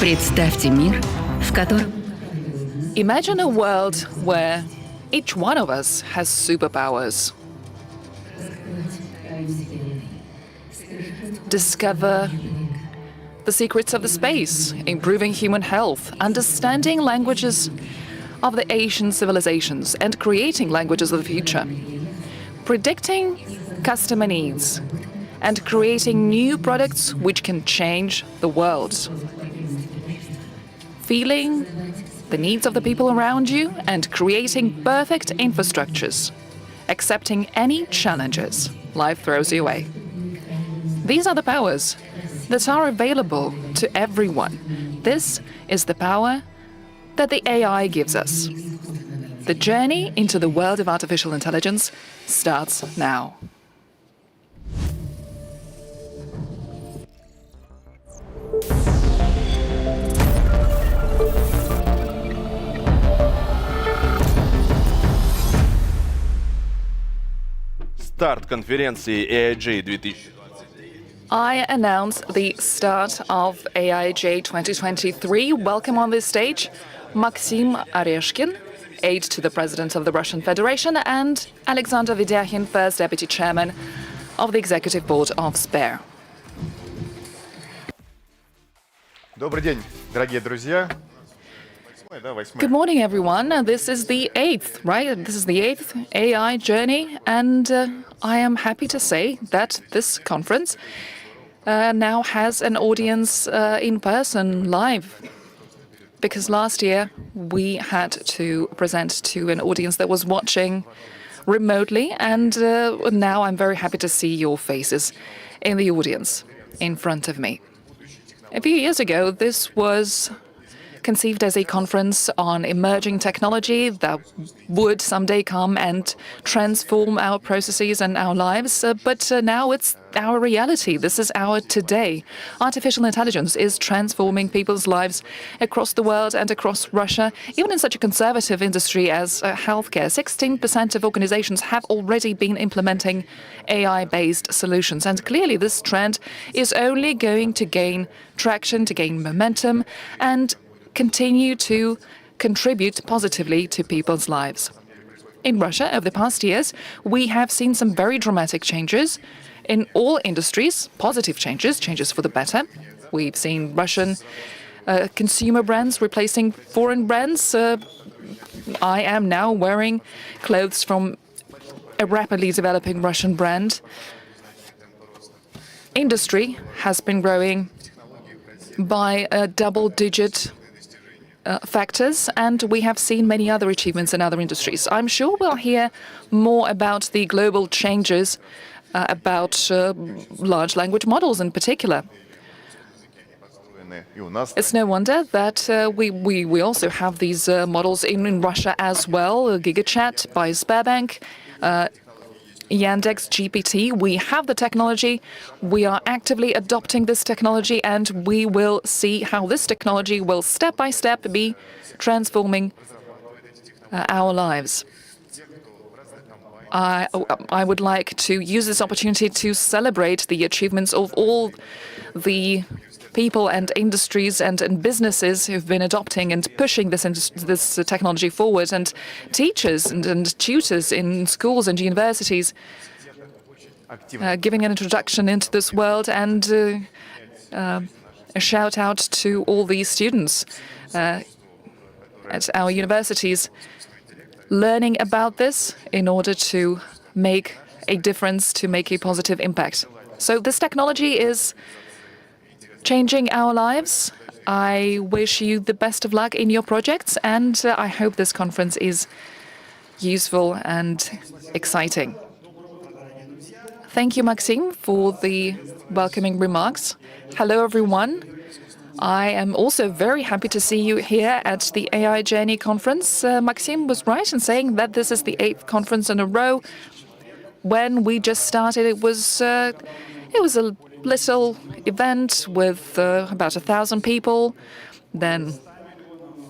Представьте мир, в котором... Imagine a world where each one of us has superpowers. Discover the secrets of the space, improving human health, understanding languages of the Asian civilizations, and creating languages of the future. Predicting customer needs and creating new products which can change the world. Feeling the needs of the people around you and creating perfect infrastructures, accepting any challenges life throws you away. These are the powers that are available to everyone. This is the power that the AI gives us. The journey into the world of artificial intelligence starts now. Старт конференции AIJ 2023. I announce the start of AIJ 2023. Welcome on this stage, Maxim Areshkin, aide to the President of the Russian Federation, and Alexander Vidyahin, First Deputy Chairman of the Executive Board of SPER. Добрый день, дорогие друзья. Good morning, everyone. This is the eighth, right? This is the eighth AI journey, and I am happy to say that this conference now has an audience in person, live. Because last year we had to present to an audience that was watching remotely, and now I'm very happy to see your faces in the audience in front of me. A few years ago, this was conceived as a conference on emerging technology that would someday come and transform our processes and our lives. But now it's our reality. This is our today. Artificial intelligence is transforming people's lives across the world and across Russia, even in such a conservative industry as healthcare. 16% of organizations have already been implementing AI-based solutions. And clearly this trend is only going to gain traction, to gain momentum, and continue to contribute positively to people's lives. In Russia, over the past years, we have seen some very dramatic changes in all industries, positive changes, changes for the better. We've seen Russian consumer brands replacing foreign brands. I am now wearing clothes from a rapidly developing Russian brand. Industry has been growing by a double-digit factors, and we have seen many other achievements in other industries. I'm sure we'll hear more about the global changes, about large language models in particular. It's no wonder that we also have these models in Russia as well. GigaChat by Sberbank, Yandex GPT. We have the technology. We are actively adopting this technology, and we will see how this technology will step by step be transforming our lives. I would like to use this opportunity to celebrate the achievements of all the people and industries and businesses who've been adopting and pushing this technology forward, and teachers and tutors in schools and universities giving an introduction into this world, and a shout out to all these students at our universities learning about this in order to make a difference, to make a positive impact. So this technology is changing our lives. I wish you the best of luck in your projects, and I hope this conference is useful and exciting. Thank you, Maxim, for the welcoming remarks. Hello, everyone. I am also very happy to see you here at the AI Journey conference. Maxim was right in saying that this is the 8th conference in a row. When we just started, it was a little event with about 1,000 people. Then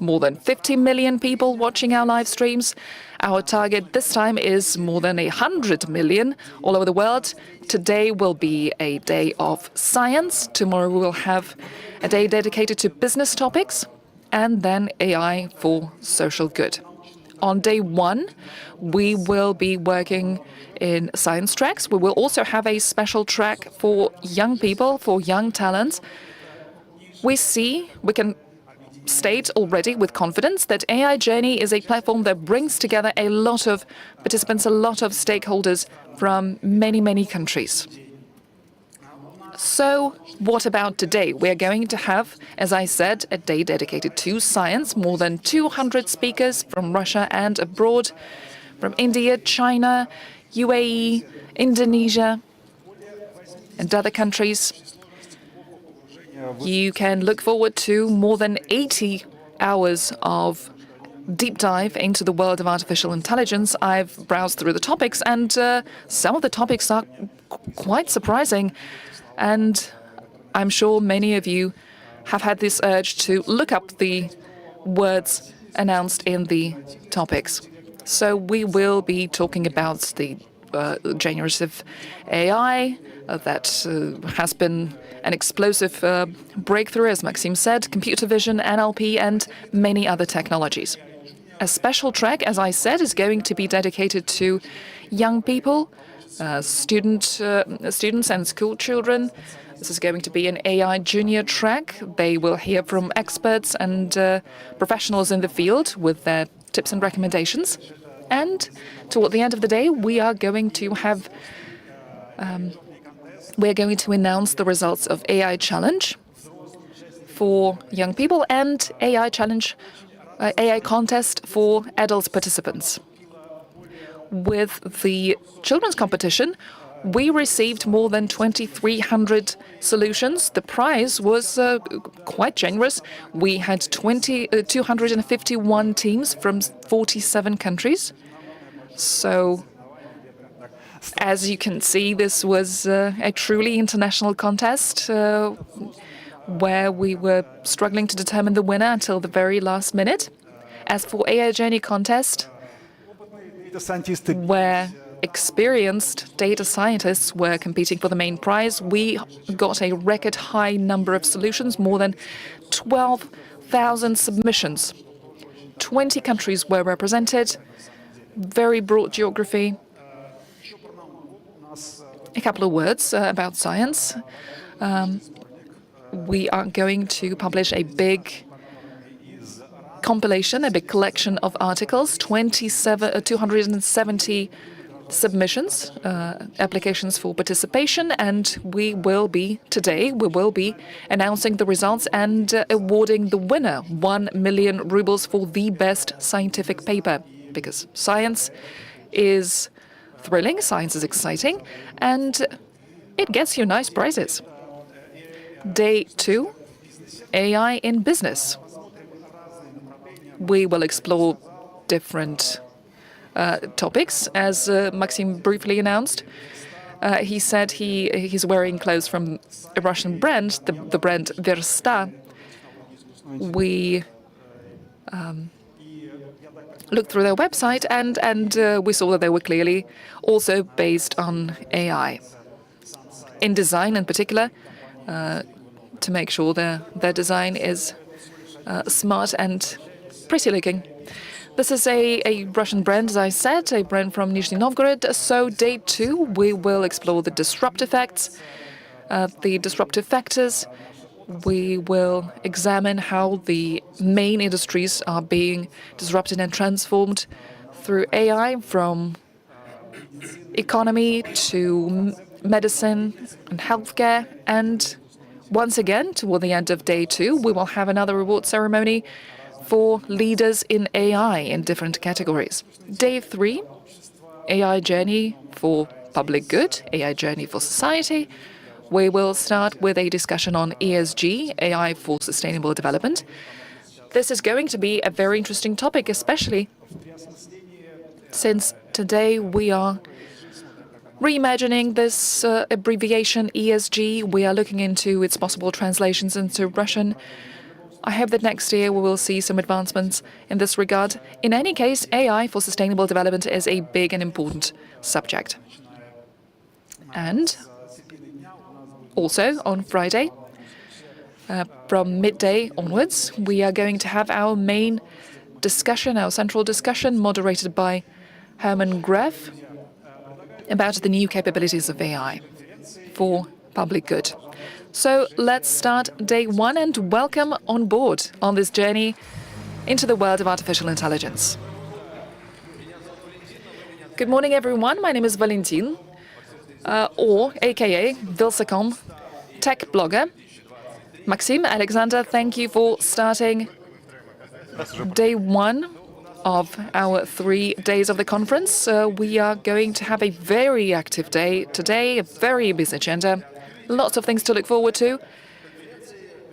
more than 50 million people watching our live streams. Our target this time is more than 100 million all over the world. Today will be a day of science. Tomorrow we will have a day dedicated to business topics, and then AI for social good. On day one, we will be working in science tracks. We will also have a special track for young people, for young talents. We can state already with confidence that AI Journey is a platform that brings together a lot of participants, a lot of stakeholders from many, many countries. So what about today? We're going to have, as I said, a day dedicated to science. More than 200 speakers from Russia and abroad, from India, China, UAE, Indonesia, and other countries. You can look forward to more than 80 hours of deep dive into the world of artificial intelligence. I've browsed through the topics, and some of the topics are quite surprising. And I'm sure many of you have had this urge to look up the words announced in the topics. So we will be talking about the generative AI that has been an explosive breakthrough, as Maxim said, computer vision, NLP, and many other technologies. A special track, as I said, is going to be dedicated to young people, students and school children. This is going to be an AI junior track. They will hear from experts and professionals in the field with their tips and recommendations. And toward the end of the day, we are going to have we're going to announce the results of AI Challenge for young people and AI Contest for adult participants. With the children's competition, we received more than 2,300 solutions. The prize was quite generous. We had 251 teams from 47 countries. So, as you can see, this was a truly international contest where we were struggling to determine the winner until the very last minute. As for AIJ Contest, where experienced data scientists were competing for the main prize, we got a record high number of solutions, more than 12,000 submissions. 20 countries were represented, very broad geography. A couple of words about science. We are going to publish a big compilation, a big collection of articles, 270 submissions, applications for participation, and today we will be announcing the results and awarding the winner 1 million rubles for the best scientific paper, because science is thrilling, science is exciting, and it gets you nice prizes. Day 2, AI in business. We will explore different topics, as Maxim briefly announced. He said he's wearing clothes from a Russian brand, the brand Versta. We looked through their website and we saw that they were clearly also based on AI. In design in particular, to make sure their design is smart and pretty looking. This is a Russian brand, as I said, a brand from Nizhny Novgorod. So day 2, we will explore the disruptive factors. We will examine how the main industries are being disrupted and transformed through AI, from economy to medicine and healthcare. And once again, toward the end of day 2, we will have another award ceremony for leaders in AI in different categories. Day 3, AI Journey for Public Good, AI Journey for Society. We will start with a discussion on ESG, AI for Sustainable Development. This is going to be a very interesting topic, especially since today we are reimagining this abbreviation ESG. We are looking into its possible translations into Russian. I hope that next year we will see some advancements in this regard. In any case, AI for sustainable development is a big and important subject. And also on Friday, from midday onwards, we are going to have our main discussion, our central discussion, moderated by Herman Gref, about the new capabilities of AI for public good. So let's start day one and welcome on board on this journey into the world of artificial intelligence. Good morning, everyone. My name is Valentin, or AKA Vilsacom, tech blogger. Maxime, Alexander, thank you for starting day one of our 3 days of the conference. We are going to have a very active day today, a very busy agenda, lots of things to look forward to.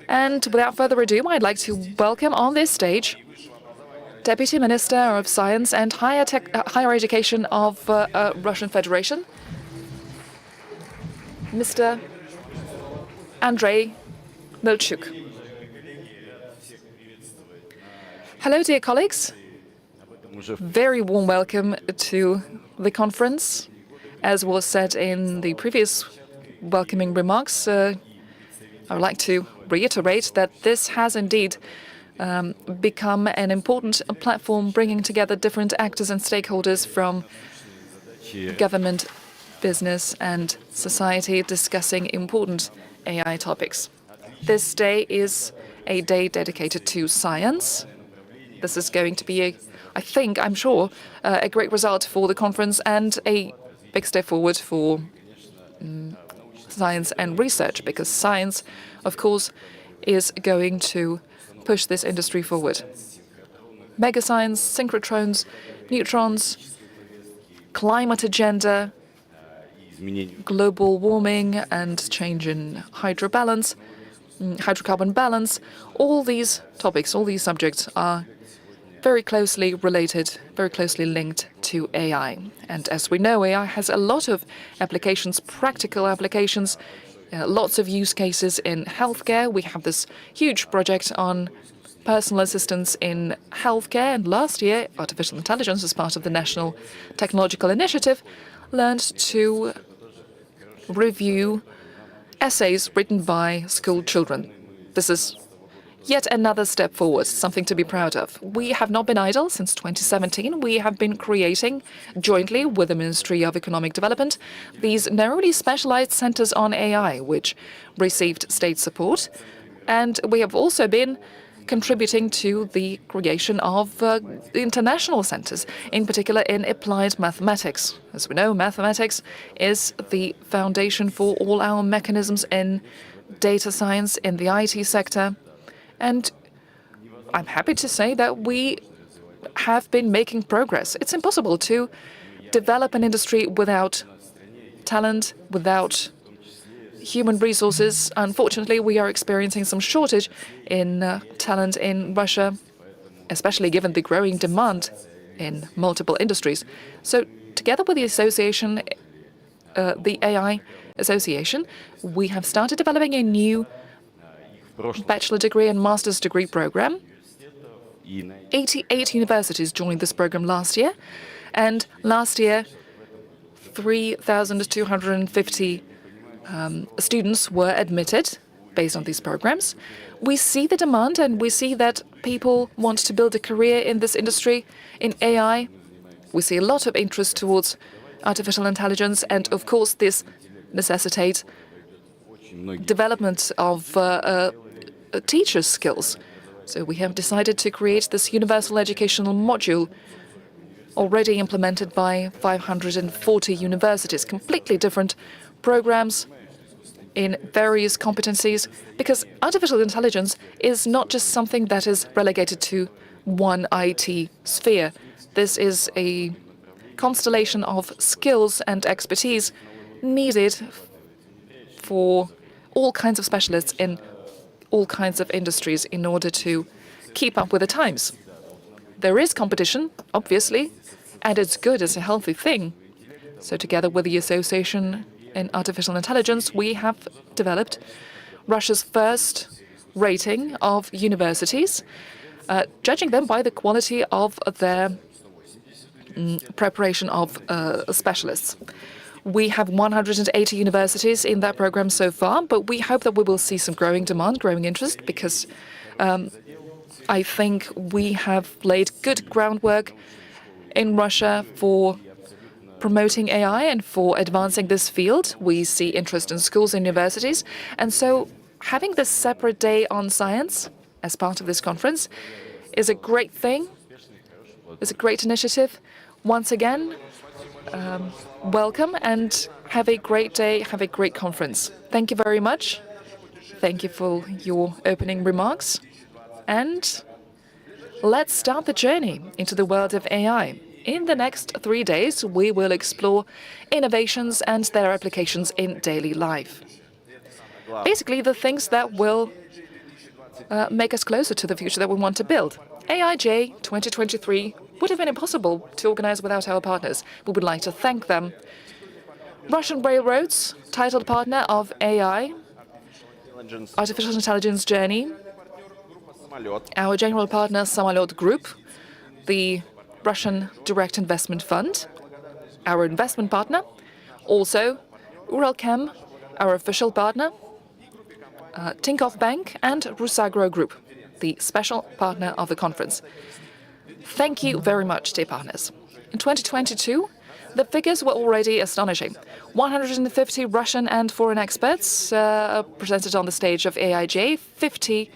And without further ado, I'd like to welcome on this stage Deputy Minister of Science and Higher Education of Russian Federation, Mr. Andrei Milchuk. Hello, dear colleagues. Very warm welcome to the conference. As was said in the previous welcoming remarks, I would like to reiterate that this has indeed become an important platform bringing together different actors and stakeholders from government, business and society discussing important AI topics. This day is a day dedicated to science. This is going to be I'm sure, a great result for the conference and a big step forward for science and research, because science, of course, is going to push this industry forward. Mega science, synchrotrons, neutrons, climate agenda, global warming and change in hydrocarbon balance, all these topics, all these subjects are very closely related, very closely linked to AI. And as we know, AI has a lot of applications, practical applications, lots of use cases in healthcare. We have this huge project on personal assistance in healthcare. And last year, artificial intelligence, as part of the National Technological Initiative, learned to review essays written by school children. This is yet another step forward, something to be proud of. We have not been idle since 2017. We have been creating, jointly with the Ministry of Economic Development, these narrowly specialized centers on AI, which received state support. And we have also been contributing to the creation of international centers, in particular in applied mathematics. As we know, mathematics is the foundation for all our mechanisms in data science, in the IT sector. And I'm happy to say that we have been making progress. It's impossible to develop an industry without talent, without human resources. Unfortunately, we are experiencing some shortage in talent in Russia, especially given the growing demand in multiple industries. So together with the association, the AI Association, we have started developing a new bachelor degree and master's degree program. 88 universities joined this program last year, and last year 3,250 students were admitted based on these programs. We see the demand, and we see that people want to build a career in this industry, in AI. We see a lot of interest towards artificial intelligence, and of course this necessitates development of teachers' skills. So we have decided to create this universal educational module already implemented by 540 universities, completely different programs in various competencies, because artificial intelligence is not just something that is relegated to one IT sphere. This is a constellation of skills and expertise needed for all kinds of specialists in all kinds of industries in order to keep up with the times. There is competition, obviously, and it's good, it's a healthy thing. So together with the Association in Artificial Intelligence, we have developed Russia's first rating of universities, judging them by the quality of their preparation of specialists. We have 180 universities in that program so far, but we hope that we will see some growing demand, growing interest, because I think we have laid good groundwork in Russia for promoting AI and for advancing this field. We see interest in schools and universities. And so having this separate day on science as part of this conference is a great thing, is a great initiative. Once again, welcome and have a great day, have a great conference. Thank you very much. Thank you for your opening remarks. And let's start the journey into the world of AI. In the next 3 days, we will explore innovations and their applications in daily life. Basically, the things that will make us closer to the future that we want to build. AIJ 2023 would have been impossible to organize without our partners. We would like to thank them. Russian Railroads, titled partner of AI, Artificial Intelligence Journey, our general partner Samolyot Group, the Russian Direct Investment Fund, our investment partner, also Uralchem, our official partner, Tinkoff Bank, and Rusagro Group, the special partner of the conference. Thank you very much, dear partners. In 2022, the figures were already astonishing. 150 Russian and foreign experts presented on the stage of AIJ, 50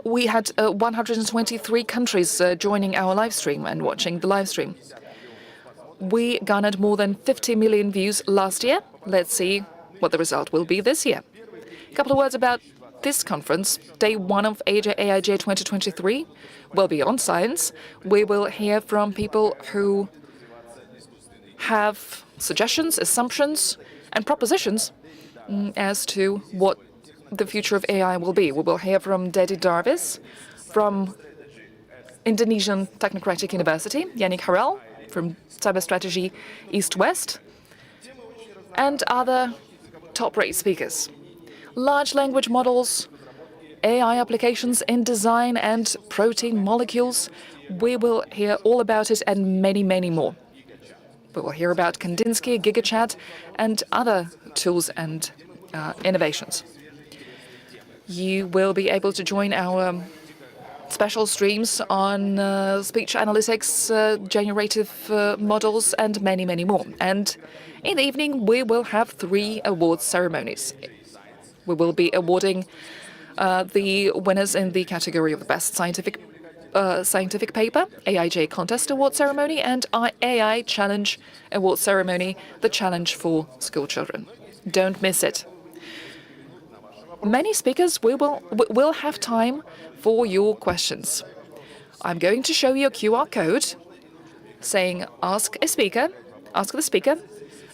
we had 123 countries joining our live stream and watching the live stream. We garnered more than 50 million views last year. Let's see what the result will be this year. A couple of words about this conference. Day one of AIJ 2023 will be on science. We will hear from people who have suggestions, assumptions, and propositions as to what the future of AI will be. We will hear from Dedi Darvis from Indonesian Technocratic University, Yannick Harel from Cyber Strategy East-West, and other top-rate speakers. Large language models, AI applications in design and protein molecules. We will hear all about it and many, many more. We will hear about Kandinsky, GigaChat, and other tools and innovations. You will be able to join our special streams on speech analytics, generative models, and many, many more. And in the evening, we will have 3 awards ceremonies. We will be awarding the winners in the category of the best scientific paper, AIJ Contest Award Ceremony, and our AI Challenge Award Ceremony, the challenge for school children. Don't miss it. Many speakers will have time for your questions. I'm going to show you a QR code saying ask the speaker.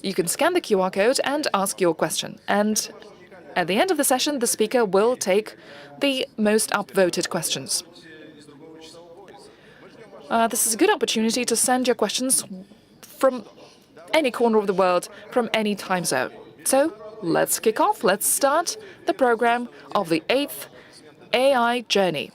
You can scan the QR code and ask your question. And at the end of the session, the speaker will take the most upvoted questions. This is a good opportunity to send your questions from any corner of the world, from any time zone. So let's kick off. Let's start the program of the 8th AI Journey.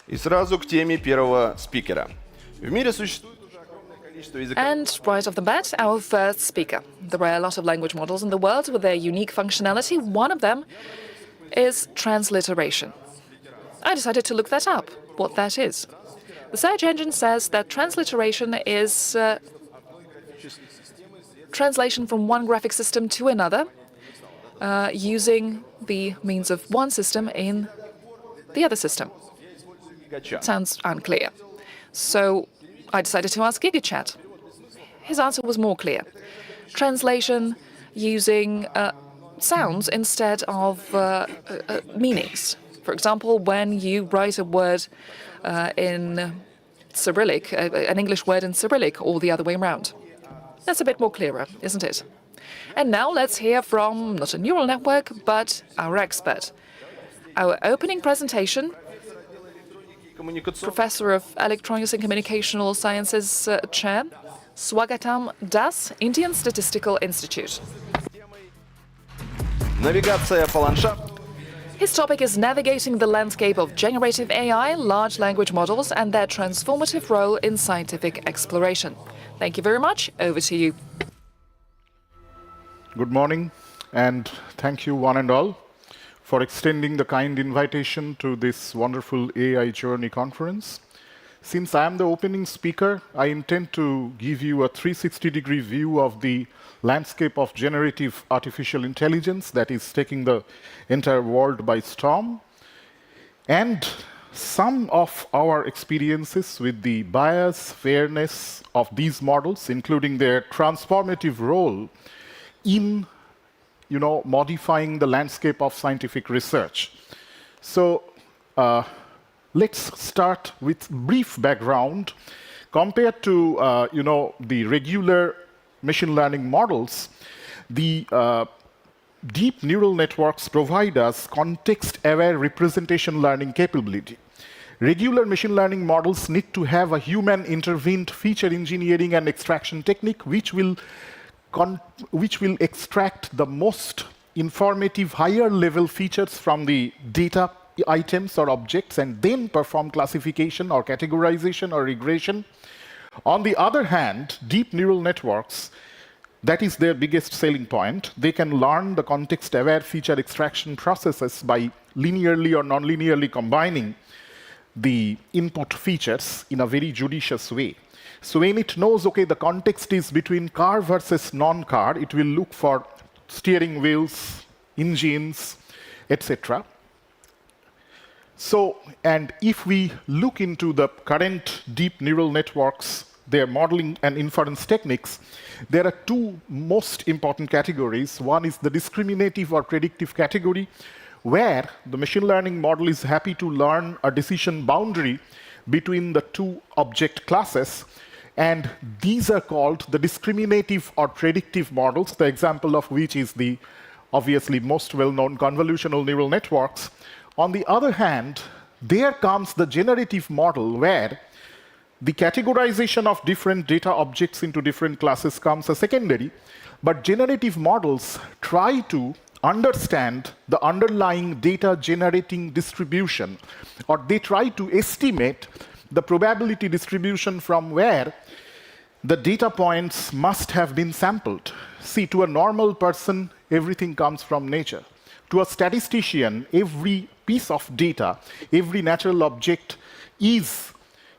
И сразу к теме первого спикера. В мире существует уже огромное количество языков. And right off the bat, our first speaker. There are a lot of language models in the world with their unique functionality. One of them is transliteration. I decided to look that up, what that is. The search engine says that transliteration is translation from one graphic system to another using the means of one system in the other system. Sounds unclear. So I decided to ask GigaChat. His answer was more clear. Translation using sounds instead of meanings. For example, when you write a word in Cyrillic, an English word in Cyrillic, or the other way around. That's a bit more clearer, isn't it? And now let's hear from not a neural network, but our expert. Our opening presentation, Professor of Electronics and Communicational Sciences Chair, Swagatam Das, Indian Statistical Institute. Навигация по ландшафту. His topic is navigating the landscape of generative AI, large language models, and their transformative role in scientific exploration. Thank you very much. Over to you. Good morning, and thank you one and all for extending the kind invitation to this wonderful AI Journey conference. Since I am the opening speaker, I intend to give you a 360-degree view of the landscape of generative artificial intelligence that is taking the entire world by storm, and some of our experiences with the bias, fairness of these models, including their transformative role in modifying the landscape of scientific research. So let's start with brief background. Compared to the regular machine learning models, the deep neural networks provide us context-aware representation learning capability. Regular machine learning models need to have a human-intervened feature engineering and extraction technique, which will extract the most informative, higher-level features from the data items or objects and then perform classification or categorization or regression. On the other hand, deep neural networks, that is their biggest selling point. They can learn the context-aware feature extraction processes by linearly or non-linearly combining the input features in a very judicious way. So when it knows, okay, the context is between car versus non-car, it will look for steering wheels, engines, etc. So, and if we look into the current deep neural networks, their modeling and inference techniques, there are two most important categories. One is the discriminative or predictive category, where the machine learning model is happy to learn a decision boundary between the two object classes. And these are called the discriminative or predictive models, the example of which is the obviously most well-known convolutional neural networks. On the other hand, there comes the generative model, where the categorization of different data objects into different classes comes as secondary, but generative models try to understand the underlying data generating distribution, or they try to estimate the probability distribution from where the data points must have been sampled. See, to a normal person, everything comes from nature. To a statistician, every piece of data, every natural object is,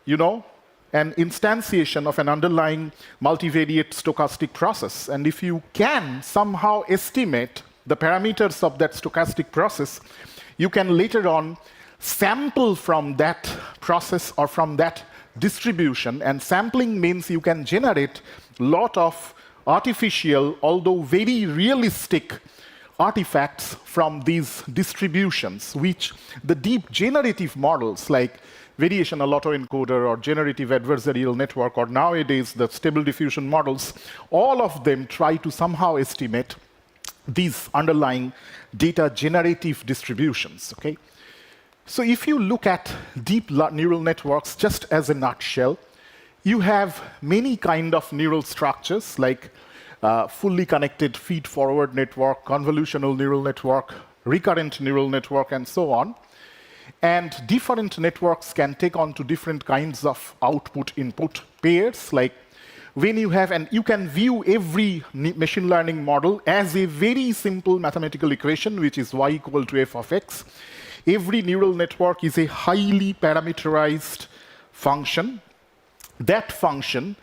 an instantiation of an underlying multivariate stochastic process. And if you can somehow estimate the parameters of that stochastic process, you can later on sample from that process or from that distribution. And sampling means you can generate a lot of artificial, although very realistic, artifacts from these distributions, which the deep generative models like variational autoencoder or generative adversarial network, or nowadays the stable diffusion models, all of them try to somehow estimate these underlying data generative distributions. Okay? So if you look at deep neural networks just as a nutshell, you have many kind of neural structures like fully connected feed-forward network, convolutional neural network, recurrent neural network, and so on. And different networks can take on to different kinds of output-input pairs. Like when you have, and you can view every machine learning model as a very simple mathematical equation, which is y equal to f of x. Every neural network is a highly parameterized function. That function,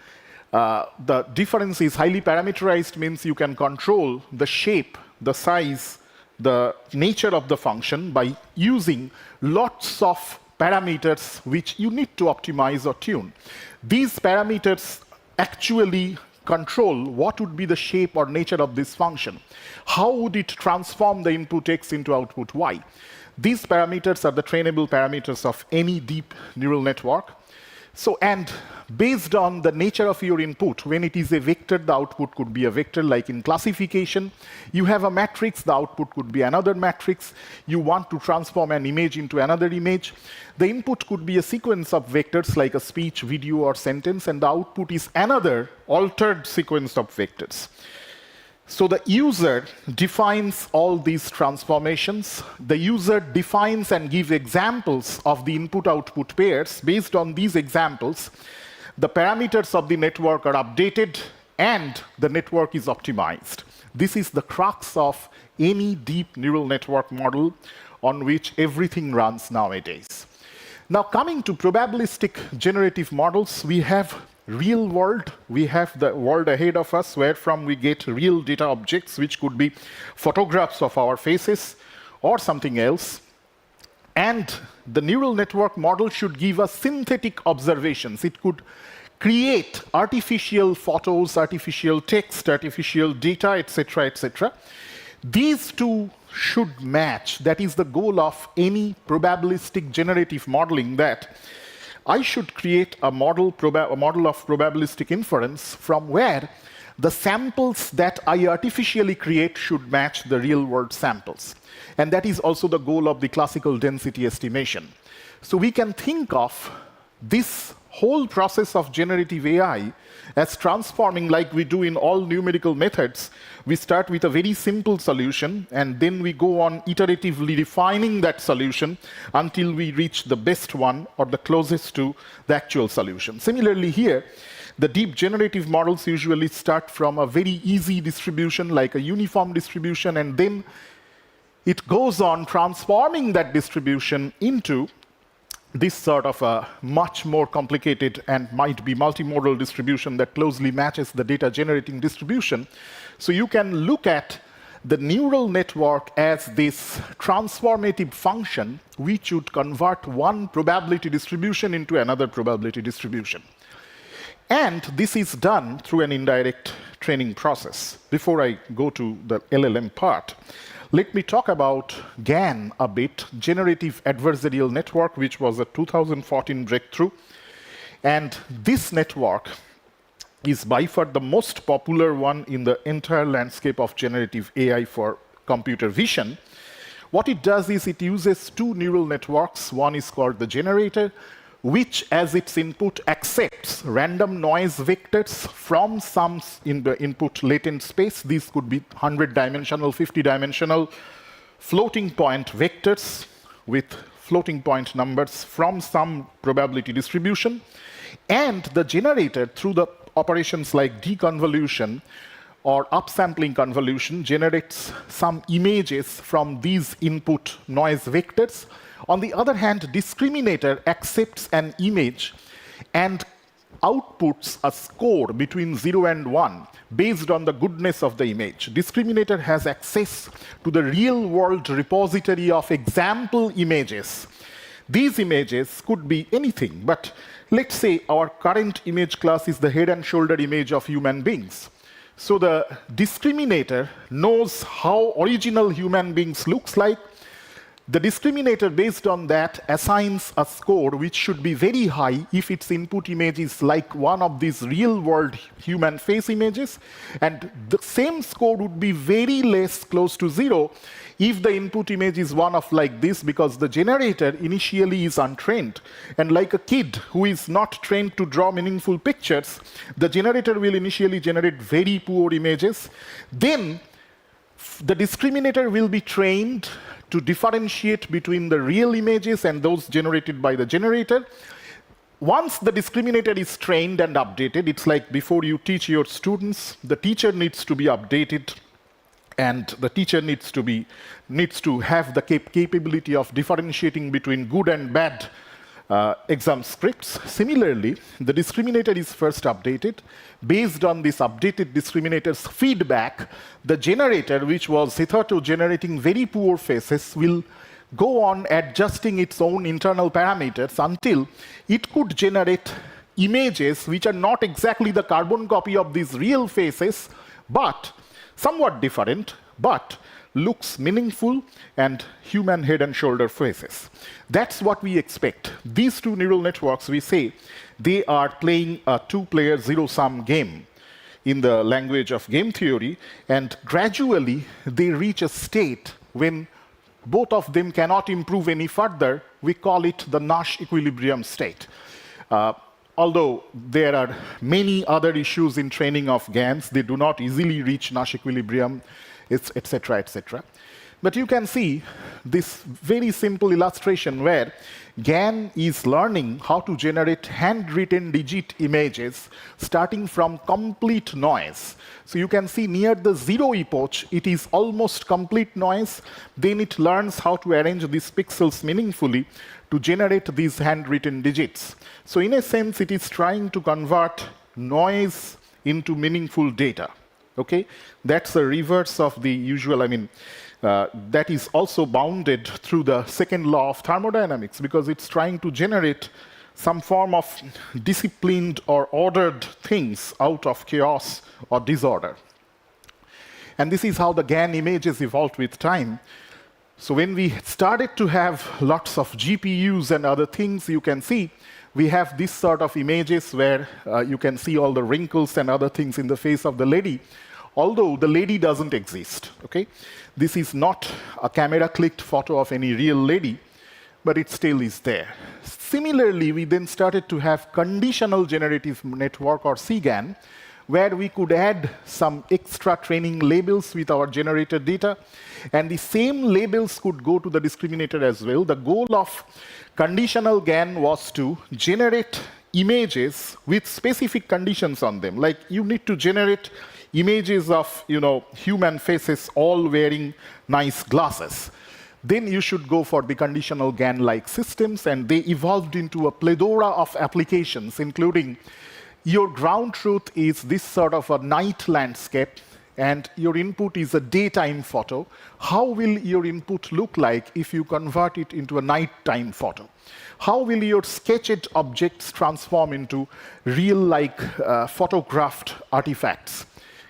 the difference is highly parameterized means you can control the shape, the size, the nature of the function by using lots of parameters which you need to optimize or tune. These parameters actually control what would be the shape or nature of this function. How would it transform the input x into output y? These parameters are the trainable parameters of any deep neural network. So, and based on the nature of your input, when it is a vector, the output could be a vector, like in classification. You have a matrix, the output could be another matrix. You want to transform an image into another image. The input could be a sequence of vectors, like a speech, video, or sentence, and the output is another altered sequence of vectors. So the user defines all these transformations. The user defines and gives examples of the input-output pairs. Based on these examples, the parameters of the network are updated and the network is optimized. This is the crux of any deep neural network model on which everything runs nowadays. Now, coming to probabilistic generative models, we have real world. We have the world ahead of us, where from we get real data objects, which could be photographs of our faces or something else. And the neural network model should give us synthetic observations. It could create artificial photos, artificial text, artificial data, etc., etc. These two should match. That is the goal of any probabilistic generative modeling, that I should create a model of probabilistic inference from where the samples that I artificially create should match the real-world samples. And that is also the goal of the classical density estimation. So we can think of this whole process of generative AI as transforming, like we do in all numerical methods. We start with a very simple solution, and then we go on iteratively refining that solution until we reach the best one or the closest to the actual solution. Similarly here, the deep generative models usually start from a very easy distribution, like a uniform distribution, and then it goes on transforming that distribution into this sort of a much more complicated and might be multimodal distribution that closely matches the data generating distribution. So you can look at the neural network as this transformative function which would convert one probability distribution into another probability distribution. And this is done through an indirect training process. Before I go to the LLM part, let me talk about GAN a bit, Generative Adversarial Network, which was a 2014 breakthrough. And this network is by far the most popular one in the entire landscape of generative AI for computer vision. What it does is it uses two neural networks. One is called the generator, which as its input accepts random noise vectors from sums in the input latent space. These could be 100-dimensional, 50-dimensional floating point vectors with floating point numbers from some probability distribution. And the generator, through the operations like deconvolution or upsampling convolution, generates some images from these input noise vectors. On the other hand, discriminator accepts an image and outputs a score between 0 and 1 based on the goodness of the image. Discriminator has access to the real-world repository of example images. These images could be anything, but let's say our current image class is the head and shoulder image of human beings. So the discriminator knows how original human beings looks like. The discriminator, based on that, assigns a score which should be very high if its input image is like one of these real-world human face images, and the same score would be very less, close to 0, if the input image is one of like this, because the generator initially is untrained. And like a kid who is not trained to draw meaningful pictures, the generator will initially generate very poor images. Then the discriminator will be trained to differentiate between the real images and those generated by the generator. Once the discriminator is trained and updated, it's like before you teach your students, the teacher needs to be updated, and the teacher needs to have the capability of differentiating between good and bad exam scripts. Similarly, the discriminator is first updated. Based on this updated discriminator's feedback, the generator, which was hitherto generating very poor faces, will go on adjusting its own internal parameters until it could generate images which are not exactly the carbon copy of these real faces, but somewhat different, but looks meaningful, and human head and shoulder faces. That's what we expect. These two neural networks, we say, they are playing a two-player zero-sum game in the language of game theory, and gradually they reach a state when both of them cannot improve any further. We call it the Nash equilibrium state. Although there are many other issues in training of GANs, they do not easily reach Nash equilibrium, etc., etc. But you can see this very simple illustration where GAN is learning how to generate handwritten digit images starting from complete noise. So you can see near the zero epoch, it is almost complete noise. Then it learns how to arrange these pixels meaningfully to generate these handwritten digits. So in a sense, it is trying to convert noise into meaningful data. Okay? That's the reverse of the usual, that is also bounded through the second law of thermodynamics, because it's trying to generate some form of disciplined or ordered things out of chaos or disorder. And this is how the GAN images evolved with time. So when we started to have lots of GPUs and other things, you can see we have this sort of images where you can see all the wrinkles and other things in the face of the lady, although the lady doesn't exist. Okay? This is not a camera-clicked photo of any real lady, but it still is there. Similarly, we then started to have conditional generative network, or CGAN, where we could add some extra training labels with our generated data, and the same labels could go to the discriminator as well. The goal of conditional GAN was to generate images with specific conditions on them. Like, you need to generate images of human faces all wearing nice glasses. Then you should go for the conditional GAN-like systems, and they evolved into a plethora of applications, including your ground truth is this sort of a night landscape, and your input is a daytime photo. How will your input look like if you convert it into a nighttime photo? How will your sketched objects transform into real-like photographed artifacts?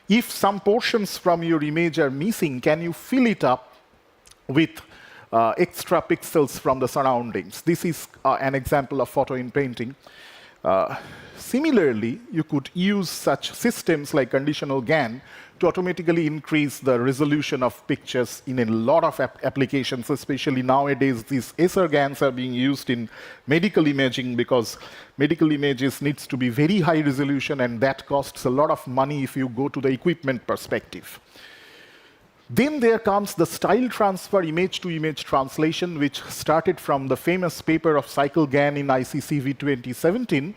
If some portions from your image are missing, can you fill it up with extra pixels from the surroundings? This is an example of photo in painting. Similarly, you could use such systems like conditional GAN to automatically increase the resolution of pictures in a lot of applications, especially nowadays. These SR GANs are being used in medical imaging because medical images needs to be very high resolution, and that costs a lot of money if you go to the equipment perspective. Then there comes the style transfer image-to-image translation, which started from the famous paper of cycle GAN in ICCV 2017.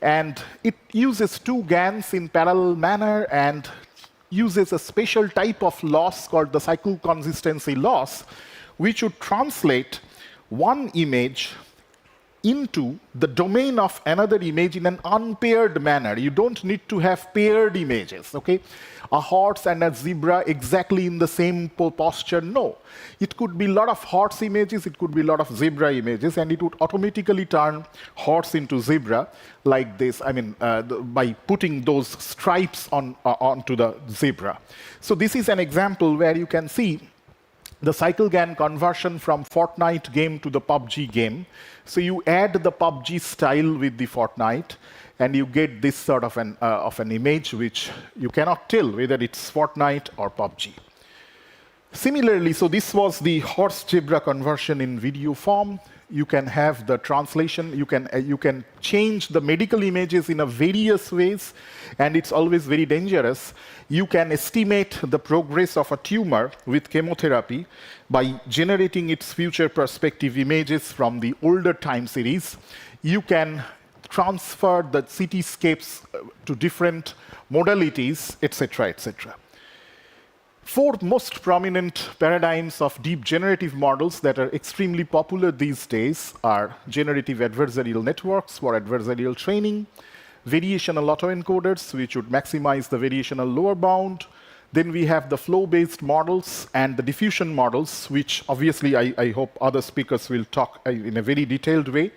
And it uses two GANs in parallel manner and uses a special type of loss called the cycle consistency loss, which would translate one image into the domain of another image in an unpaired manner. You don't need to have paired images, okay? A horse and a zebra exactly in the same posture, no. It could be a lot of horse images, it could be a lot of zebra images, and it would automatically turn horse into zebra like this, by putting those stripes onto the zebra. So this is an example where you can see the cycle GAN conversion from Fortnite game to the PUBG game. So you add the PUBG style with the Fortnite, and you get this sort of an image which you cannot tell whether it's Fortnite or PUBG. Similarly, so this was the horse-zebra conversion in video form. You can have the translation, you can change the medical images in various ways, and it's always very dangerous. You can estimate the progress of a tumor with chemotherapy by generating its future perspective images from the older time series. You can transfer the cityscapes to different modalities, etc., etc. Four most prominent paradigms of deep generative models that are extremely popular these days are generative adversarial networks for adversarial training, variational autoencoders, which would maximize the variational lower bound. Then we have the flow-based models and the diffusion models, which obviously I hope other speakers will talk in a very detailed way,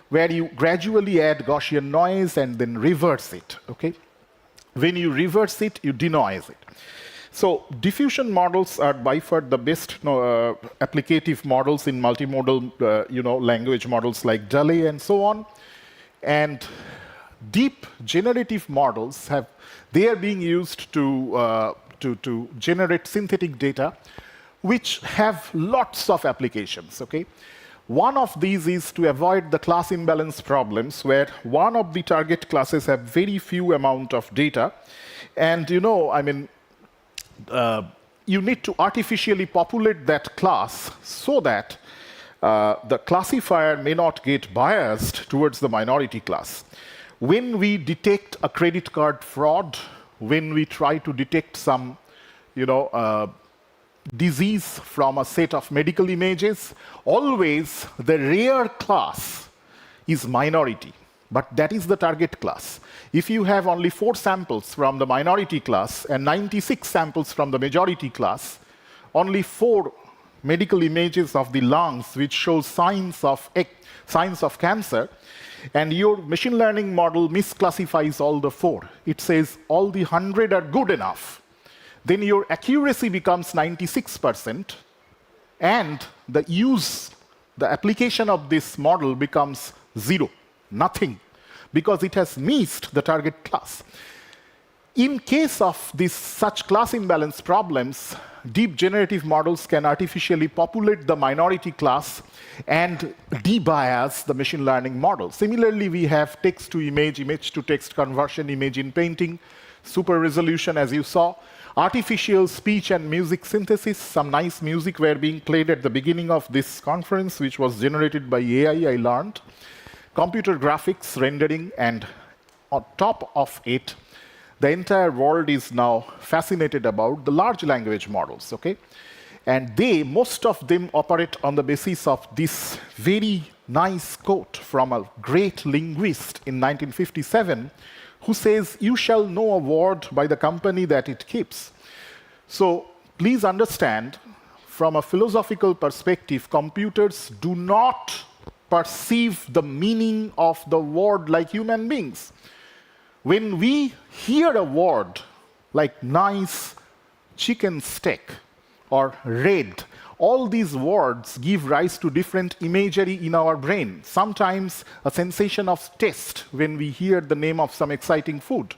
where you gradually add Gaussian noise and then reverse it, okay? When you reverse it, you denoise it. So diffusion models are by far the best applicative models in multimodal language models like DALL-E and so on. And deep generative models they are being used to generate synthetic data, which have lots of applications. Okay, one of these is to avoid the class imbalance problems, where one of the target classes have very few amount of data, and you need to artificially populate that class so that the classifier may not get biased towards the minority class. When we detect a credit card fraud, when we try to detect some, disease from a set of medical images, always the rare class is minority, but that is the target class. If you have only 4 samples from the minority class and 96 samples from the majority class, only 4 medical images of the lungs which show signs of cancer, and your machine learning model misclassifies all the 4. It says all the 100 are good enough. Then your accuracy becomes 96%, and the application of this model becomes 0, nothing, because it has missed the target class. In case of such class imbalance problems, deep generative models can artificially populate the minority class and debias the machine learning model. Similarly, we have text to image, image to text conversion, image in painting, super resolution, as you saw, artificial speech and music synthesis. Some nice music were being played at the beginning of this conference, which was generated by AI, I learned. Computer graphics, rendering, and on top of it, the entire world is now fascinated about the large language models, okay? And most of them operate on the basis of this very nice quote from a great linguist in 1957, who says, "You shall know a word by the company that it keeps." So please understand, from a philosophical perspective, computers do not perceive the meaning of the word like human beings. When we hear a word like nice chicken steak or red, all these words give rise to different imagery in our brain. Sometimes a sensation of taste when we hear the name of some exciting food.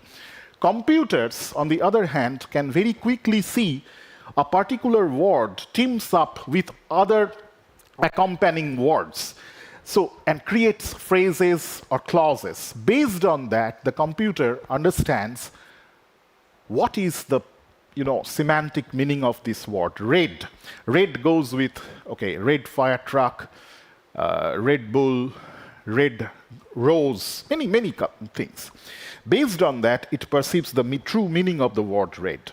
Computers, on the other hand, can very quickly see a particular word teams up with other accompanying words, and creates phrases or clauses. Based on that, the computer understands what is the semantic meaning of this word. Red. Red goes with, red fire truck, Red Bull, red rose, many things. Based on that, it perceives the true meaning of the word red.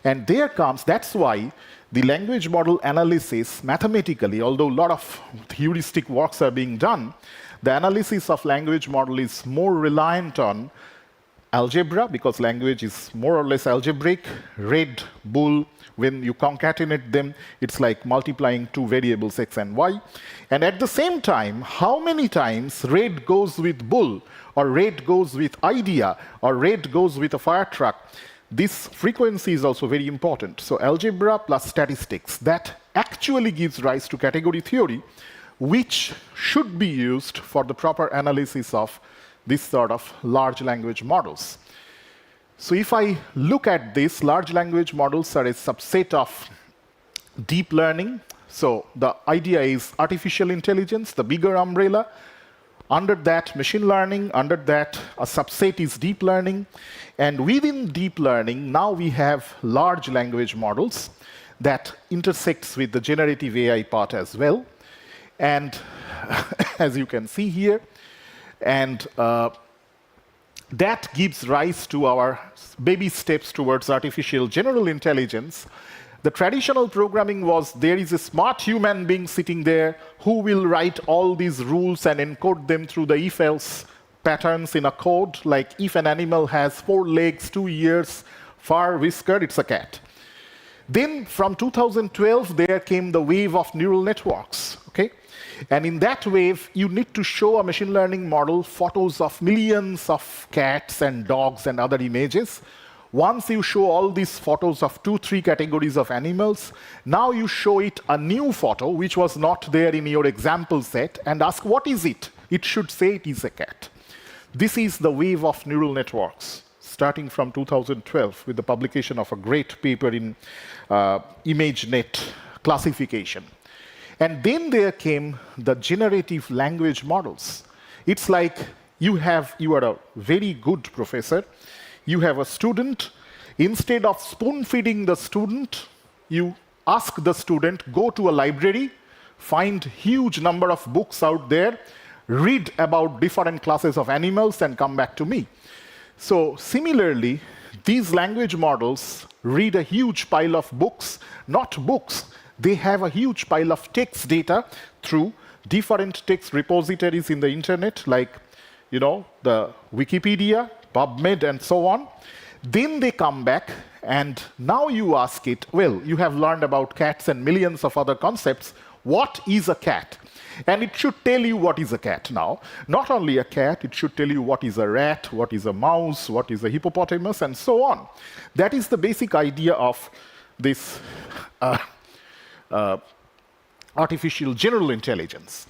And that's why the language model analysis, mathematically, although a lot of heuristic works are being done, the analysis of language model is more reliant on algebra, because language is more or less algebraic. Red, bull, when you concatenate them, it's like multiplying 2 variables, x and y. And at the same time, how many times red goes with bull, or red goes with idea, or red goes with a fire truck, this frequency is also very important. So algebra plus statistics, that actually gives rise to category theory, which should be used for the proper analysis of this sort of large language models. So if I look at this, large language models are a subset of deep learning. So the idea is artificial intelligence, the bigger umbrella. Under that, machine learning. Under that, a subset is deep learning. And within deep learning, now we have large language models that intersects with the generative AI part as well. And as you can see here, and that gives rise to our baby steps towards artificial general intelligence. The traditional programming was there is a smart human being sitting there who will write all these rules and encode them through the if-else patterns in a code, like if an animal has 4 legs, 2 ears, fur, whisker, it's a cat. Then from 2012, there came the wave of neural networks, okay? And in that wave, you need to show a machine learning model photos of millions of cats and dogs and other images. Once you show all these photos of 2-3 categories of animals, now you show it a new photo, which was not there in your example set, and ask, what is it? It should say it is a cat. This is the wave of neural networks, starting from 2012 with the publication of a great paper in ImageNet classification. And then there came the generative language models. It's like you are a very good professor, you have a student, instead of spoon-feeding the student, you ask the student, go to a library, find huge number of books out there, read about different classes of animals, and come back to me. So similarly, these language models read a huge pile of books, not books. They have a huge pile of text data through different text repositories in the internet, like the Wikipedia, PubMed, and so on. Then they come back, and now you ask it, well, you have learned about cats and millions of other concepts. What is a cat? And it should tell you what is a cat now. Not only a cat, it should tell you what is a rat, what is a mouse, what is a hippopotamus, and so on. That is the basic idea of this artificial general intelligence.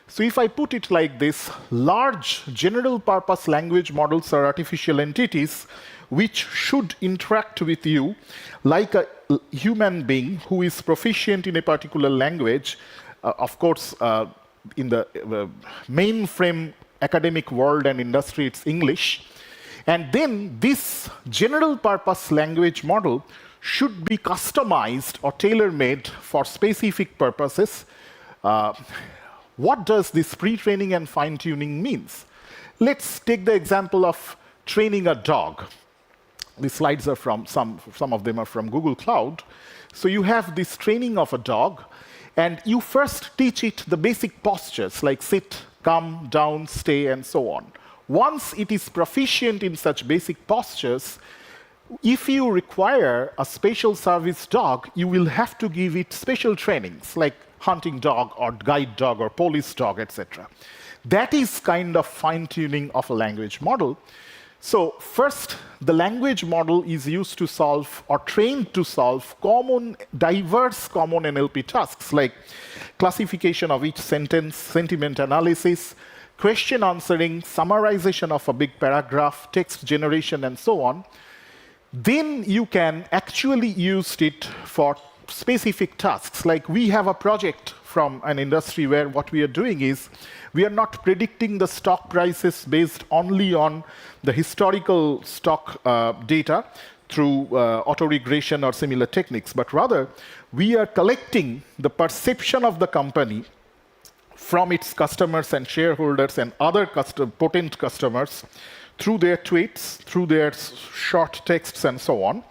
So if I put it like this, large general-purpose language models are artificial entities which should interact with you like a human being who is proficient in a particular language. Of course, in the mainframe academic world and industry, it's English. And then this general-purpose language model should be customized or tailor-made for specific purposes. What does this pre-training and fine-tuning means? Let's take the example of training a dog. The slides are from, some of them are from Google Cloud. So you have this training of a dog, and you first teach it the basic postures like sit, come, down, stay, and so on. Once it is proficient in such basic postures, if you require a special service dog, you will have to give it special trainings like hunting dog or guide dog or police dog, etc. That is kind of fine-tuning of a language model. So first, the language model is used to solve or trained to solve diverse common NLP tasks like classification of each sentence, sentiment analysis, question answering, summarization of a big paragraph, text generation, and so on. Then you can actually use it for specific tasks. Like we have a project from an industry where what we are doing is we are not predicting the stock prices based only on the historical stock data through autoregression or similar techniques, but rather we are collecting the perception of the company from its customers and shareholders and other potent customers through their tweets, through their short texts, and so on.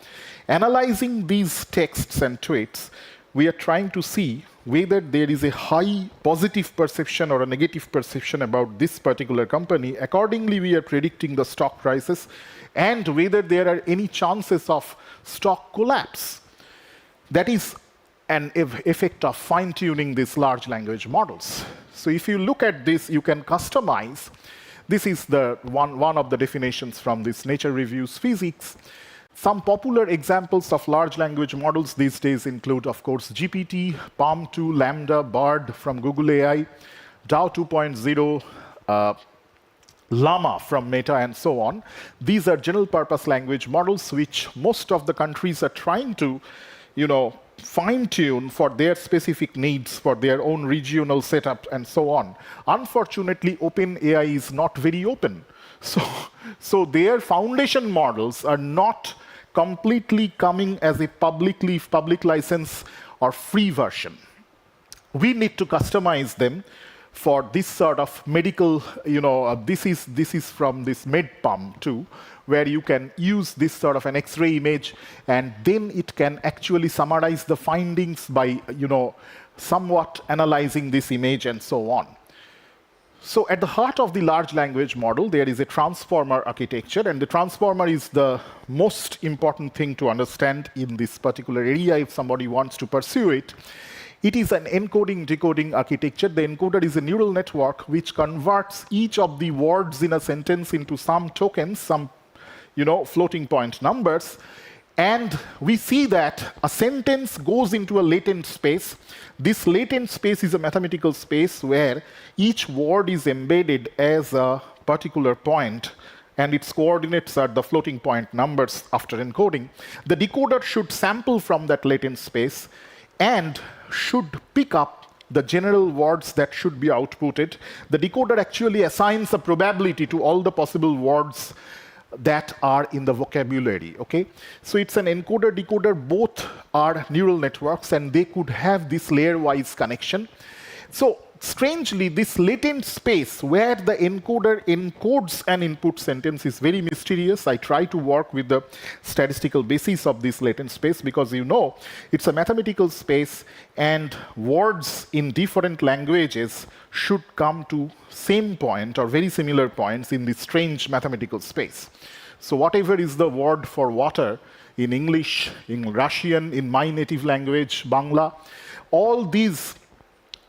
Analyzing these texts and tweets, we are trying to see whether there is a high positive perception or a negative perception about this particular company. Accordingly, we are predicting the stock prices and whether there are any chances of stock collapse. That is an effect of fine-tuning these large language models. So if you look at this, you can customize. This is the one of the definitions from this Nature Reviews Physics. Some popular examples of large language models these days include, of course, GPT, PaLM-2, Lambda, BARD from Google AI, DAO 2.0, Llama from Meta, and so on. These are general-purpose language models which most of the countries are trying to, fine-tune for their specific needs, for their own regional setup, and so on. Unfortunately, OpenAI is not very open. So their foundation models are not completely coming as a public license or free version. We need to customize them for this sort of medical, this is from this MedPalm-2, where you can use this sort of an X-ray image, and then it can actually summarize the findings by, somewhat analyzing this image and so on. So at the heart of the large language model, there is a transformer architecture, and the transformer is the most important thing to understand in this particular area if somebody wants to pursue it. It is an encoding-decoding architecture. The encoder is a neural network which converts each of the words in a sentence into some tokens, some floating point numbers. And we see that a sentence goes into a latent space. This latent space is a mathematical space where each word is embedded as a particular point, and its coordinates are the floating point numbers after encoding. The decoder should sample from that latent space and should pick up the general words that should be outputted. The decoder actually assigns a probability to all the possible words that are in the vocabulary, okay? So it's an encoder-decoder. Both are neural networks, and they could have this layer-wise connection. So strangely, this latent space where the encoder encodes an input sentence is very mysterious. I try to work with the statistical basis of this latent space because it's a mathematical space, and words in different languages should come to same point or very similar points in this strange mathematical space. So whatever is the word for water in English, in Russian, in my native language, Bangla, all these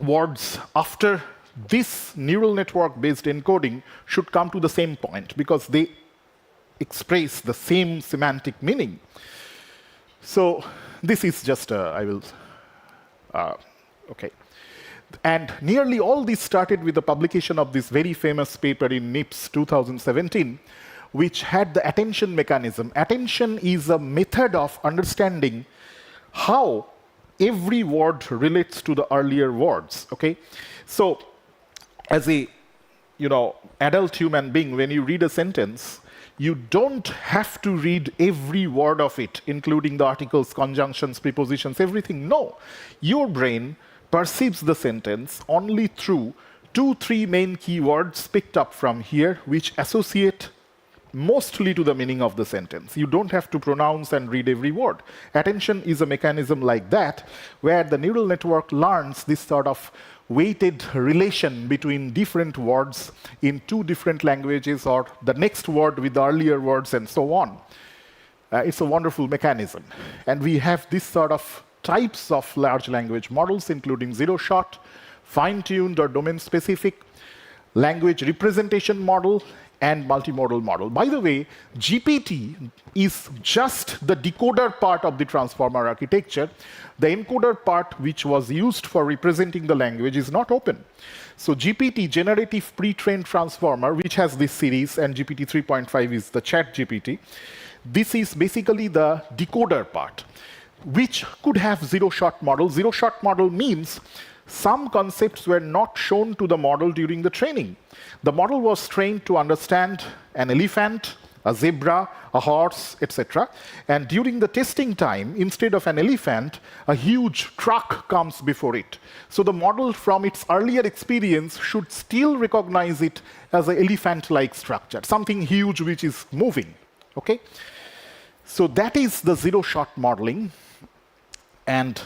words after this neural network-based encoding should come to the same point because they express the same semantic meaning. So this is just okay. And nearly all this started with the publication of this very famous paper in NIPS 2017, which had the attention mechanism. Attention is a method of understanding how every word relates to the earlier words, okay? So as a adult human being, when you read a sentence, you don't have to read every word of it, including the articles, conjunctions, prepositions, everything. No, your brain perceives the sentence only through 2-3 main keywords picked up from here, which associate mostly to the meaning of the sentence. You don't have to pronounce and read every word. Attention is a mechanism like that, where the neural network learns this sort of weighted relation between different words in 2 different languages, or the next word with the earlier words, and so on. It's a wonderful mechanism. And we have this sort of types of large language models, including zero-shot, fine-tuned or domain-specific, language representation model, and multimodal model. By the way, GPT is just the decoder part of the transformer architecture. The encoder part, which was used for representing the language, is not open. So GPT, generative pre-trained transformer, which has this series, and GPT 3.5 is the chat GPT, this is basically the decoder part, which could have zero-shot model. Zero-shot model means some concepts were not shown to the model during the training. The model was trained to understand an elephant, a zebra, a horse, etc. And during the testing time, instead of an elephant, a huge truck comes before it. So the model, from its earlier experience, should still recognize it as an elephant-like structure, something huge which is moving. Okay? So that is the zero-shot modeling. And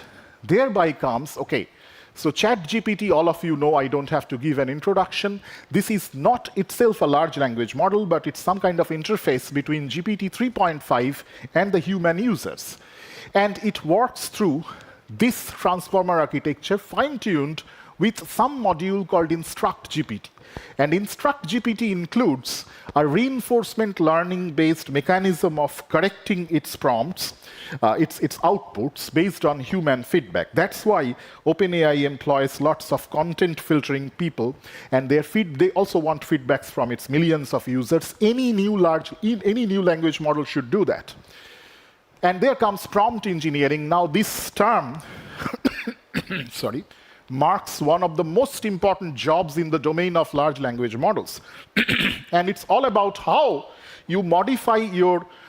thereby comes, okay, so ChatGPT, all of you know, I don't have to give an introduction. This is not itself a large language model, but it's some kind of interface between GPT 3.5 and the human users. And it works through this transformer architecture, fine-tuned with some module called InstructGPT. And InstructGPT includes a reinforcement learning-based mechanism of correcting its prompts, its outputs based on human feedback. That's why OpenAI employs lots of content filtering people, and they also want feedbacks from its millions of users. Any new language model should do that. And there comes prompt engineering. Now this term, sorry, marks one of the most important jobs in the domain of large language models. And it's all about how you modify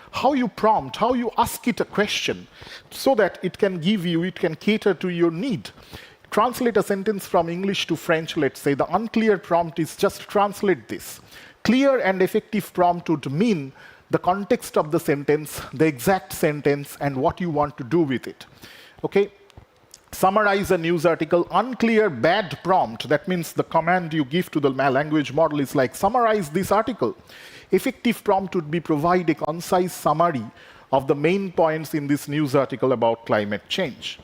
how you prompt, how you ask it a question so that it can cater to your need. Translate a sentence from English to French, let's say. The unclear prompt is just translate this. Clear and effective prompt would mean the context of the sentence, the exact sentence, and what you want to do with it. Okay? Summarize a news article. Unclear, bad prompt, that means the command you give to the language model is like, summarize this article. Effective prompt would be provide a concise summary of the main points in this news article about climate change.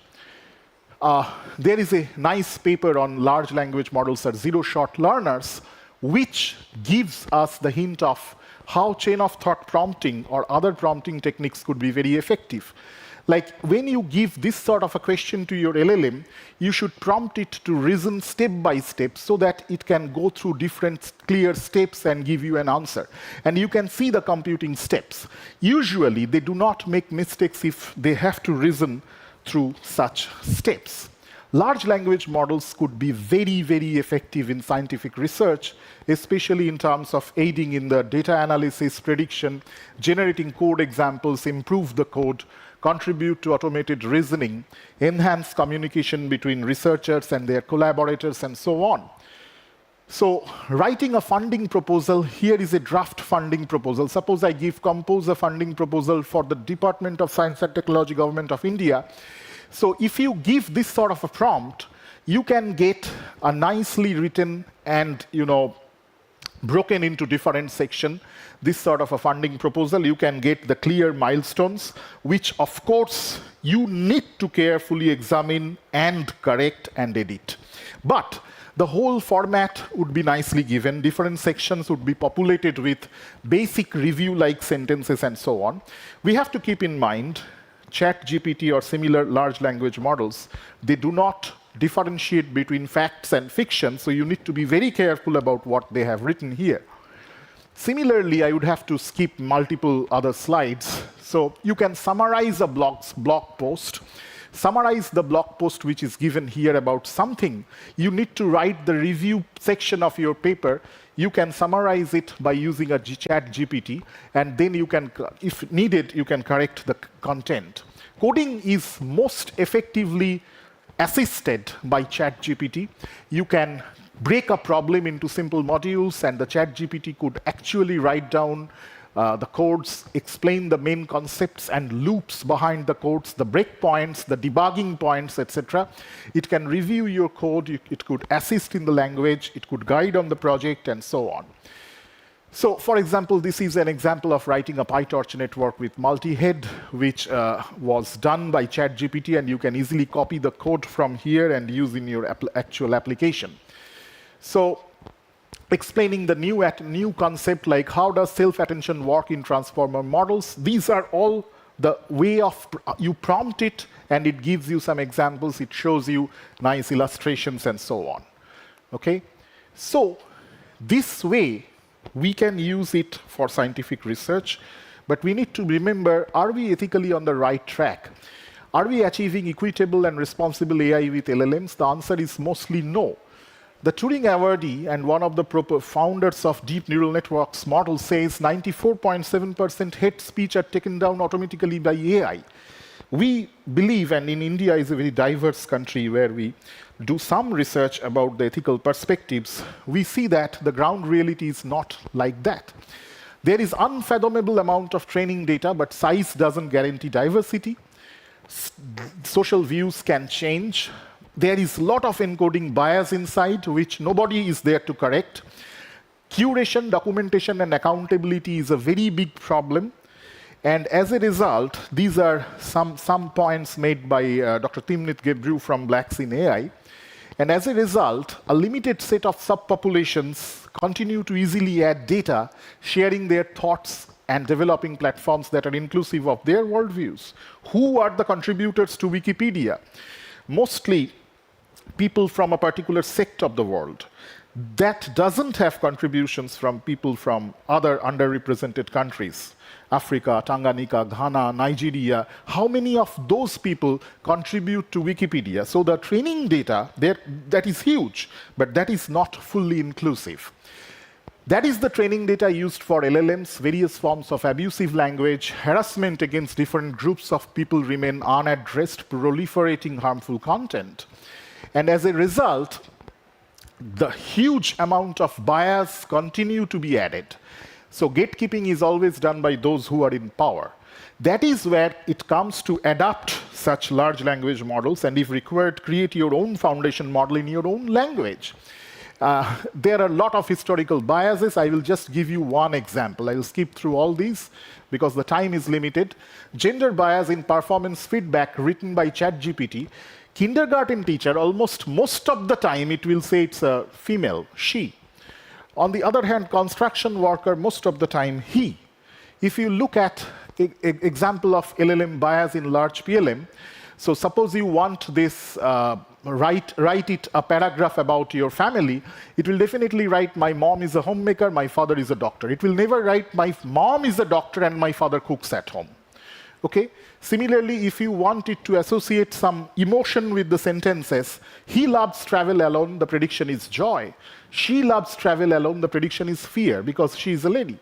There is a nice paper on large language models as zero-shot learners, which gives us the hint of how chain of thought prompting or other prompting techniques could be very effective. Like when you give this sort of a question to your LLM, you should prompt it to reason step by step so that it can go through different clear steps and give you an answer. And you can see the computing steps. Usually, they do not make mistakes if they have to reason through such steps. Large language models could be very, very effective in scientific research, especially in terms of aiding in the data analysis, prediction, generating code examples, improve the code, contribute to automated reasoning, enhance communication between researchers and their collaborators, and so on. So, writing a funding proposal, here is a draft funding proposal. Suppose I compose a funding proposal for the Department of Science and Technology, Government of India. So, if you give this sort of a prompt, you can get a nicely written and, broken into different sections. This sort of a funding proposal, you can get the clear milestones, which of course you need to carefully examine and correct and edit. But the whole format would be nicely given. Different sections would be populated with basic review-like sentences and so on. We have to keep in mind, ChatGPT or similar large language models, they do not differentiate between facts and fiction, so you need to be very careful about what they have written here. Similarly, I would have to skip multiple other slides. So you can summarize a blog post. Summarize the blog post which is given here about something. You need to write the review section of your paper. You can summarize it by using a ChatGPT, and then you can, if needed, you can correct the content. Coding is most effectively assisted by ChatGPT. You can break a problem into simple modules, and the ChatGPT could actually write down the codes, explain the main concepts and loops behind the codes, the breakpoints, the debugging points, etc. It can review your code, it could assist in the language, it could guide on the project, and so on. So, for example, this is an example of writing a PyTorch network with multi-head, which was done by ChatGPT, and you can easily copy the code from here and use in your actual application. So, explaining the new concept like how does self-attention work in transformer models. These are all the way of you prompt it, and it gives you some examples. It shows you nice illustrations and so on. Okay, so this way we can use it for scientific research, but we need to remember: are we ethically on the right track? Are we achieving equitable and responsible AI with LLMs? The answer is mostly no. The Turing awardee and one of the founders of deep neural networks model says 94.7% hate speech are taken down automatically by AI. We believe, and in India is a very diverse country where we do some research about the ethical perspectives, we see that the ground reality is not like that. There is unfathomable amount of training data, but size doesn't guarantee diversity. Social views can change. There is a lot of encoding bias inside, which nobody is there to correct. Curation, documentation, and accountability is a very big problem. And as a result, these are some points made by Dr. Timnit Gebru from Blacks in AI. And as a result, a limited set of subpopulations continue to easily add data, sharing their thoughts and developing platforms that are inclusive of their worldviews. Who are the contributors to Wikipedia? Mostly people from a particular sect of the world. That doesn't have contributions from people from other underrepresented countries. Africa, Tanganyika, Ghana, Nigeria. How many of those people contribute to Wikipedia? So the training data, that is huge, but that is not fully inclusive. That is the training data used for LLMs. Various forms of abusive language, harassment against different groups of people remain unaddressed, proliferating harmful content. And as a result, the huge amount of bias continue to be added. So gatekeeping is always done by those who are in power. That is where it comes to adapt such large language models, and if required, create your own foundation model in your own language. There are a lot of historical biases. I will just give you one example. I will skip through all these because the time is limited. Gender bias in performance feedback written by ChatGPT. Kindergarten teacher, almost most of the time, it will say it's a female, she. On the other hand, construction worker, most of the time, he. If you look at example of LLM bias in large PLM, so suppose you want this, write it a paragraph about your family, it will definitely write, my mom is a homemaker, my father is a doctor. It will never write, my mom is a doctor and my father cooks at home. Okay? Similarly, if you want it to associate some emotion with the sentences, he loves travel alone, the prediction is joy. She loves travel alone, the prediction is fear, because she is a lady.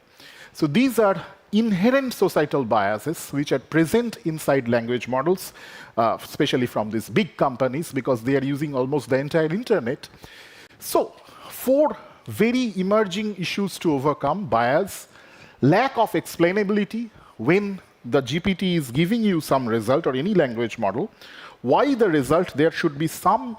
So these are inherent societal biases which are present inside language models, especially from these big companies, because they are using almost the entire internet. So 4 very emerging issues to overcome: bias, lack of explainability when the GPT is giving you some result, or any language model. Why the result? There should be some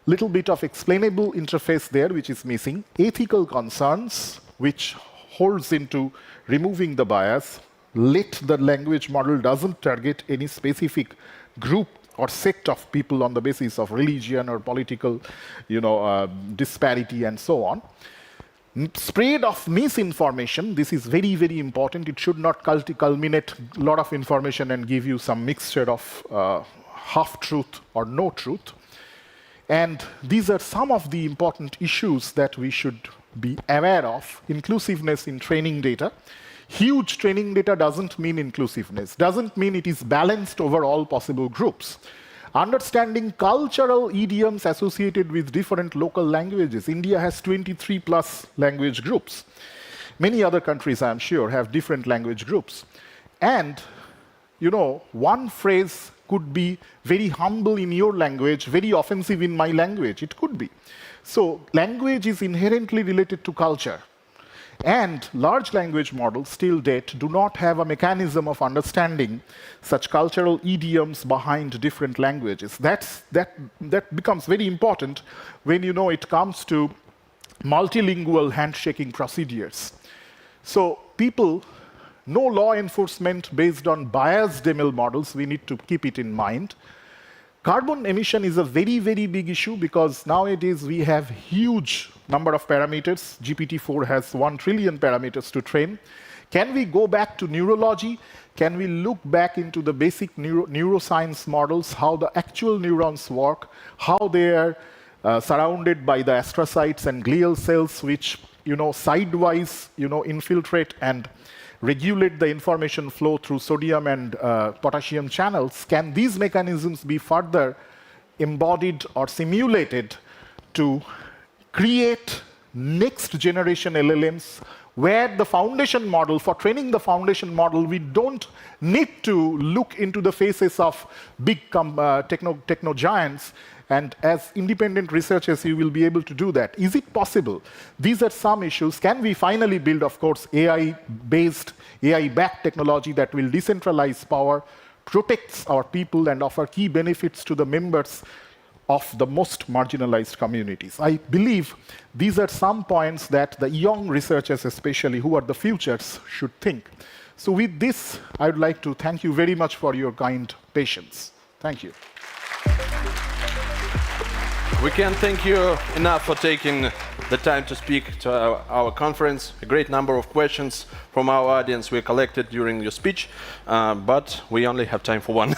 little bit of explainable interface there which is missing. Ethical concerns, which holds into removing the bias. Let the language model doesn't target any specific group or sect of people on the basis of religion or political, disparity and so on. Spread of misinformation, this is very, very important. It should not culminate a lot of information and give you some mixture of half-truth or no truth. And these are some of the important issues that we should be aware of. Inclusiveness in training data. Huge training data doesn't mean inclusiveness, doesn't mean it is balanced over all possible groups. Understanding cultural idioms associated with different local languages. India has 23 plus language groups. Many other countries, I'm sure, have different language groups. And, one phrase could be very humble in your language, very offensive in my language. It could be. So language is inherently related to culture. And large language models, till date, do not have a mechanism of understanding such cultural idioms behind different languages. That becomes very important when it comes to multilingual handshaking procedures. So no law enforcement based on biased ML models, we need to keep it in mind. Carbon emission is a very, very big issue because nowadays we have huge number of parameters. GPT-4 has 1 trillion parameters to train. Can we go back to neurology? Can we look back into the basic neuroscience models, how the actual neurons work, how they are surrounded by the astrocytes and glial cells, which sidewise infiltrate and regulate the information flow through sodium and potassium channels? Can these mechanisms be further embodied or simulated to create next generation LLMs where the foundation model, for training the foundation model, we don't need to look into the faces of big techno giants. And as independent researchers, you will be able to do that. Is it possible? These are some issues. Can we finally build, of course, AI-based, AI-backed technology that will decentralize power, protects our people, and offer key benefits to the members of the most marginalized communities? I believe these are some points that the young researchers, especially, who are the futures, should think. So with this, I would like to thank you very much for your kind patience. Thank you. We can't thank you enough for taking the time to speak to our conference. A great number of questions from our audience were collected during your speech, but we only have time for one.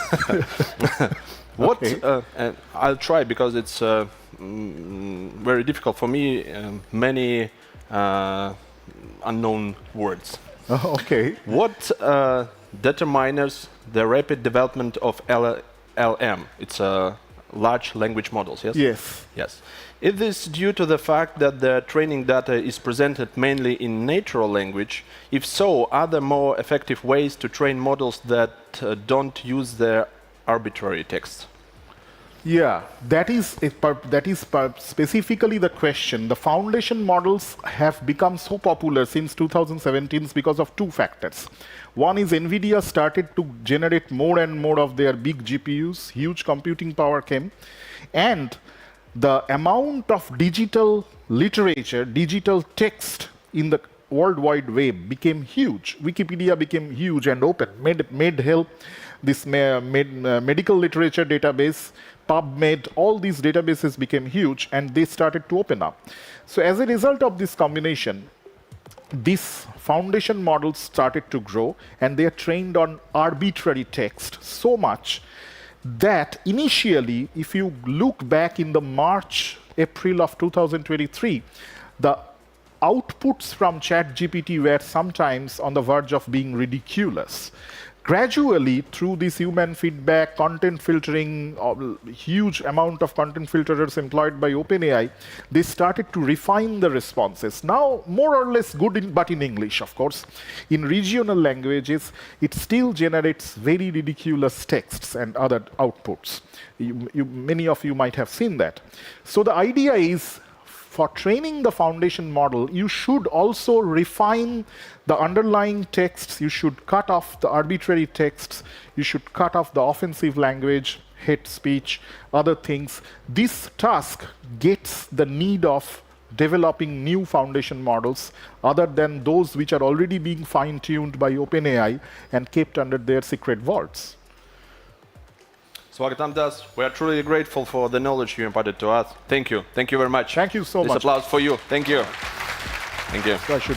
And I'll try because it's very difficult for me, many unknown words. Okay. What determines the rapid development of LLM? It's large language models, yes? Yes. Yes. Is this due to the fact that the training data is presented mainly in natural language? If so, are there more effective ways to train models that don't use the arbitrary text? Yeah, that is specifically the question. The foundation models have become so popular since 2017 because of 2 factors. One is NVIDIA started to generate more and more of their big GPUs, huge computing power came, and the amount of digital literature, digital text in the World Wide Web became huge. Wikipedia became huge and open, made help this medical literature database PubMed, all these databases became huge, and they started to open up. So as a result of this combination, these foundation models started to grow, and they are trained on arbitrary text so much that initially, if you look back in the March, April of 2023, the outputs from ChatGPT were sometimes on the verge of being ridiculous. Gradually, through this human feedback, content filtering, huge amount of content filterers employed by OpenAI, they started to refine the responses. Now, more or less good, but in English, of course. In regional languages, it still generates very ridiculous texts and other outputs. Many of you might have seen that. So the idea is, for training the foundation model, you should also refine the underlying texts. You should cut off the arbitrary texts. You should cut off the offensive language, hate speech, other things. This task gets the need of developing new foundation models other than those which are already being fine-tuned by OpenAI and kept under their secret vaults. Swagatam Das, we are truly grateful for the knowledge you imparted to us. Thank you. Thank you very much. Thank you so much. This applause for you. Thank you. Thank you. So I should...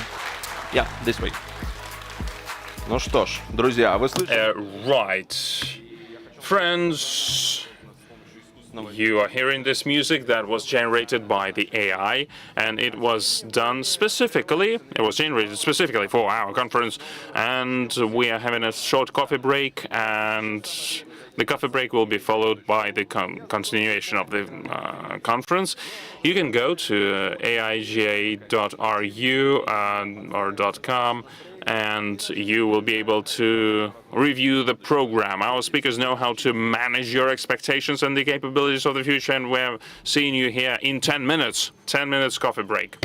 Yeah, this way. Ну что ж, друзья, вы слышали? Right. Friends, you are hearing this music that was generated by the AI, and it was done specifically, it was generated specifically for our conference, and we are having a short coffee break, and the coffee break will be followed by the continuation of the conference. You can go to aij.ru or .com, and you will be able to review the program. Our speakers know how to manage your expectations and the capabilities of the future, and we're seeing you here in 10 minutes. 10 minutes coffee break.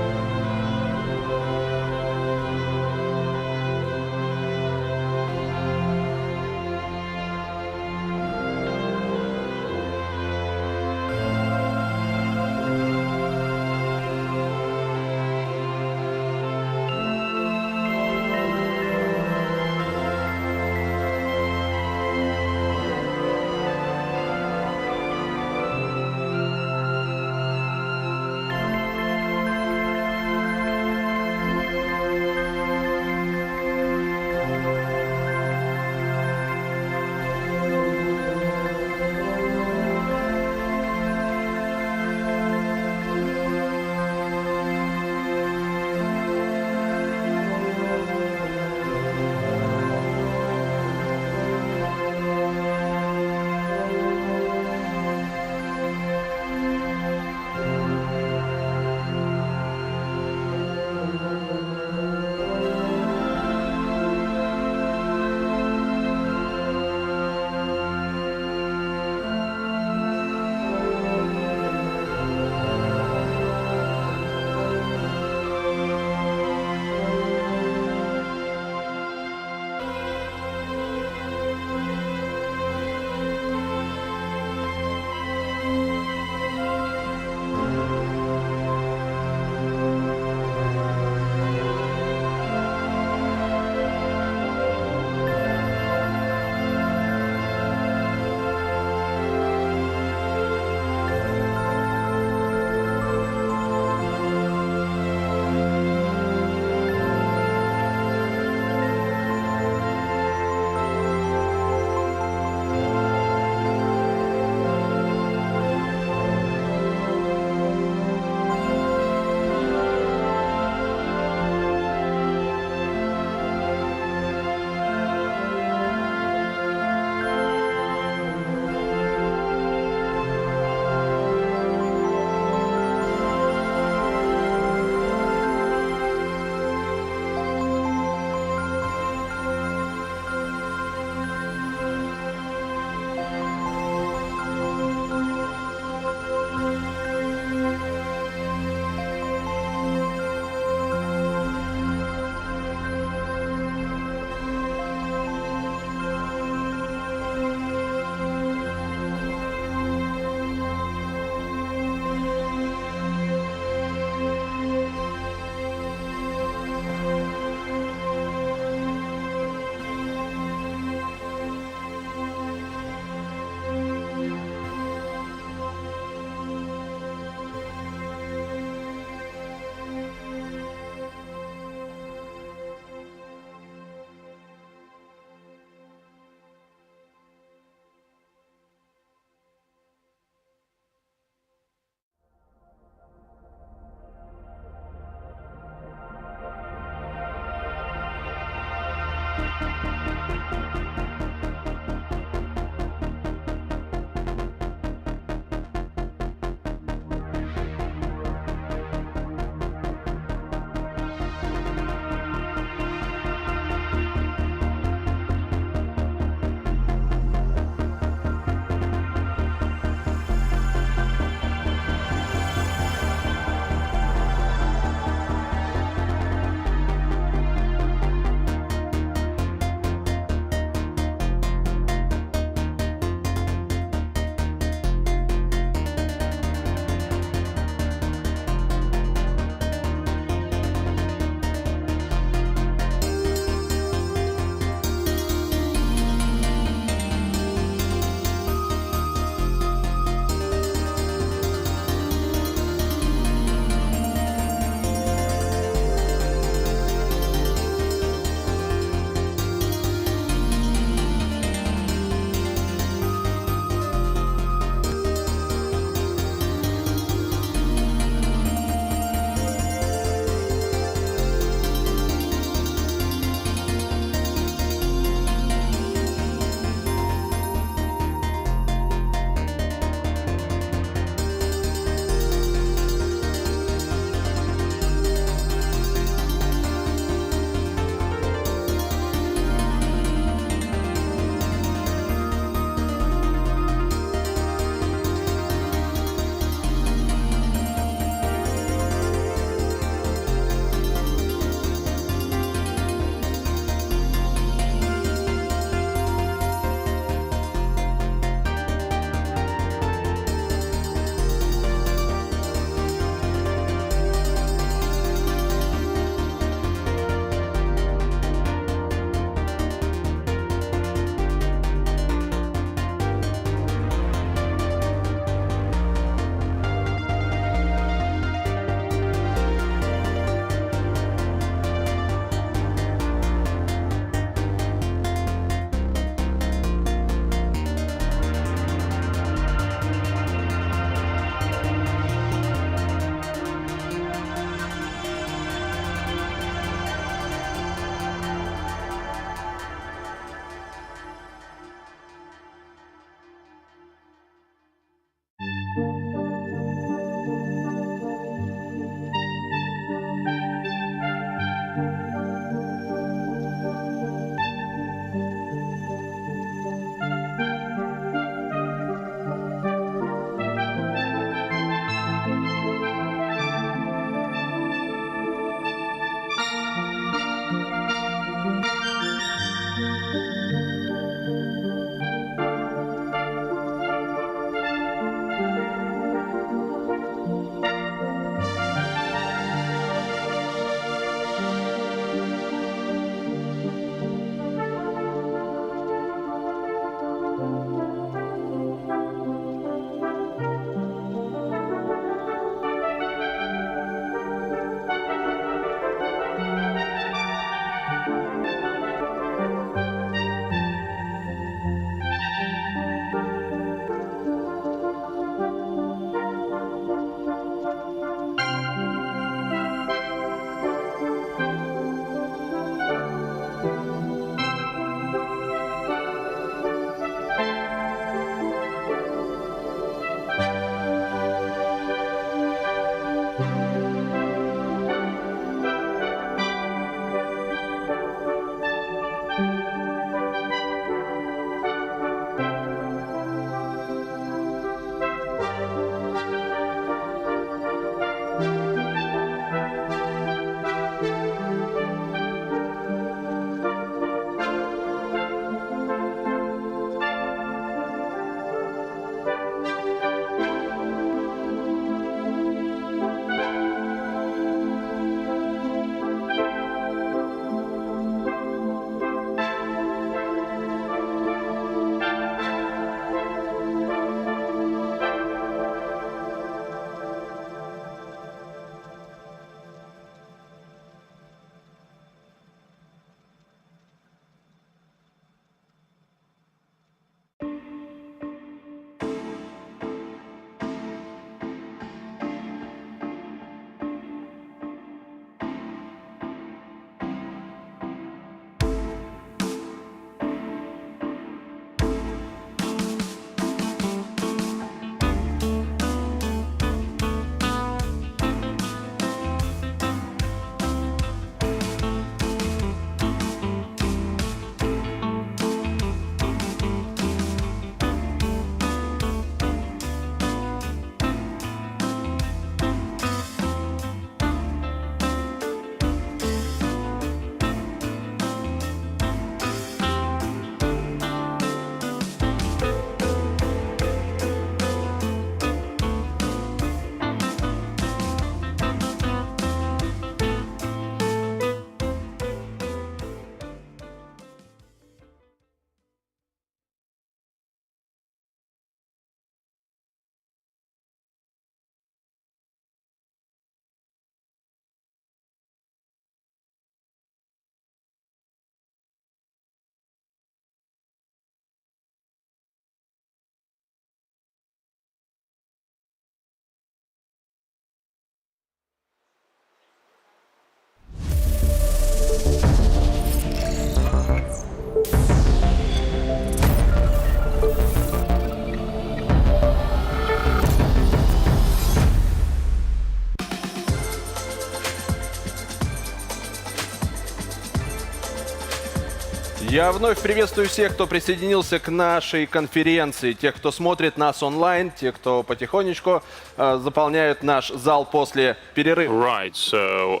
Я вновь приветствую всех, кто присоединился к нашей конференции, тех, кто смотрит нас онлайн, тех, кто потихонечку заполняют наш зал после перерыва. Right, so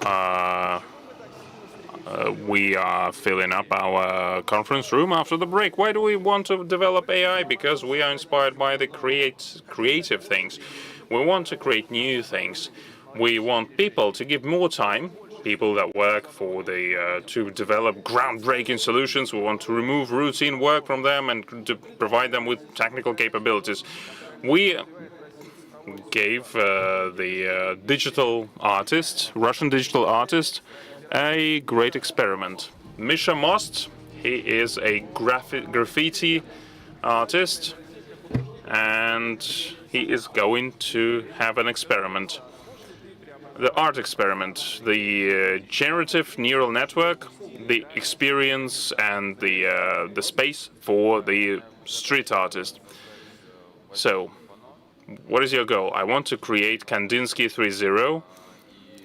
we are filling up our conference room after the break. Why do we want to develop AI? Because we are inspired by the creative things. We want to create new things. We want people to give more time, people that work for the to develop groundbreaking solutions. We want to remove routine work from them and to provide them with technical capabilities. We gave the digital artist, Russian digital artist, a great experiment. Misha Most, he is a graffiti artist, and he is going to have an experiment. The art experiment, the generative neural network, the experience and the space for the street artist. So, what is your goal? I want to create Kandinsky 3.0,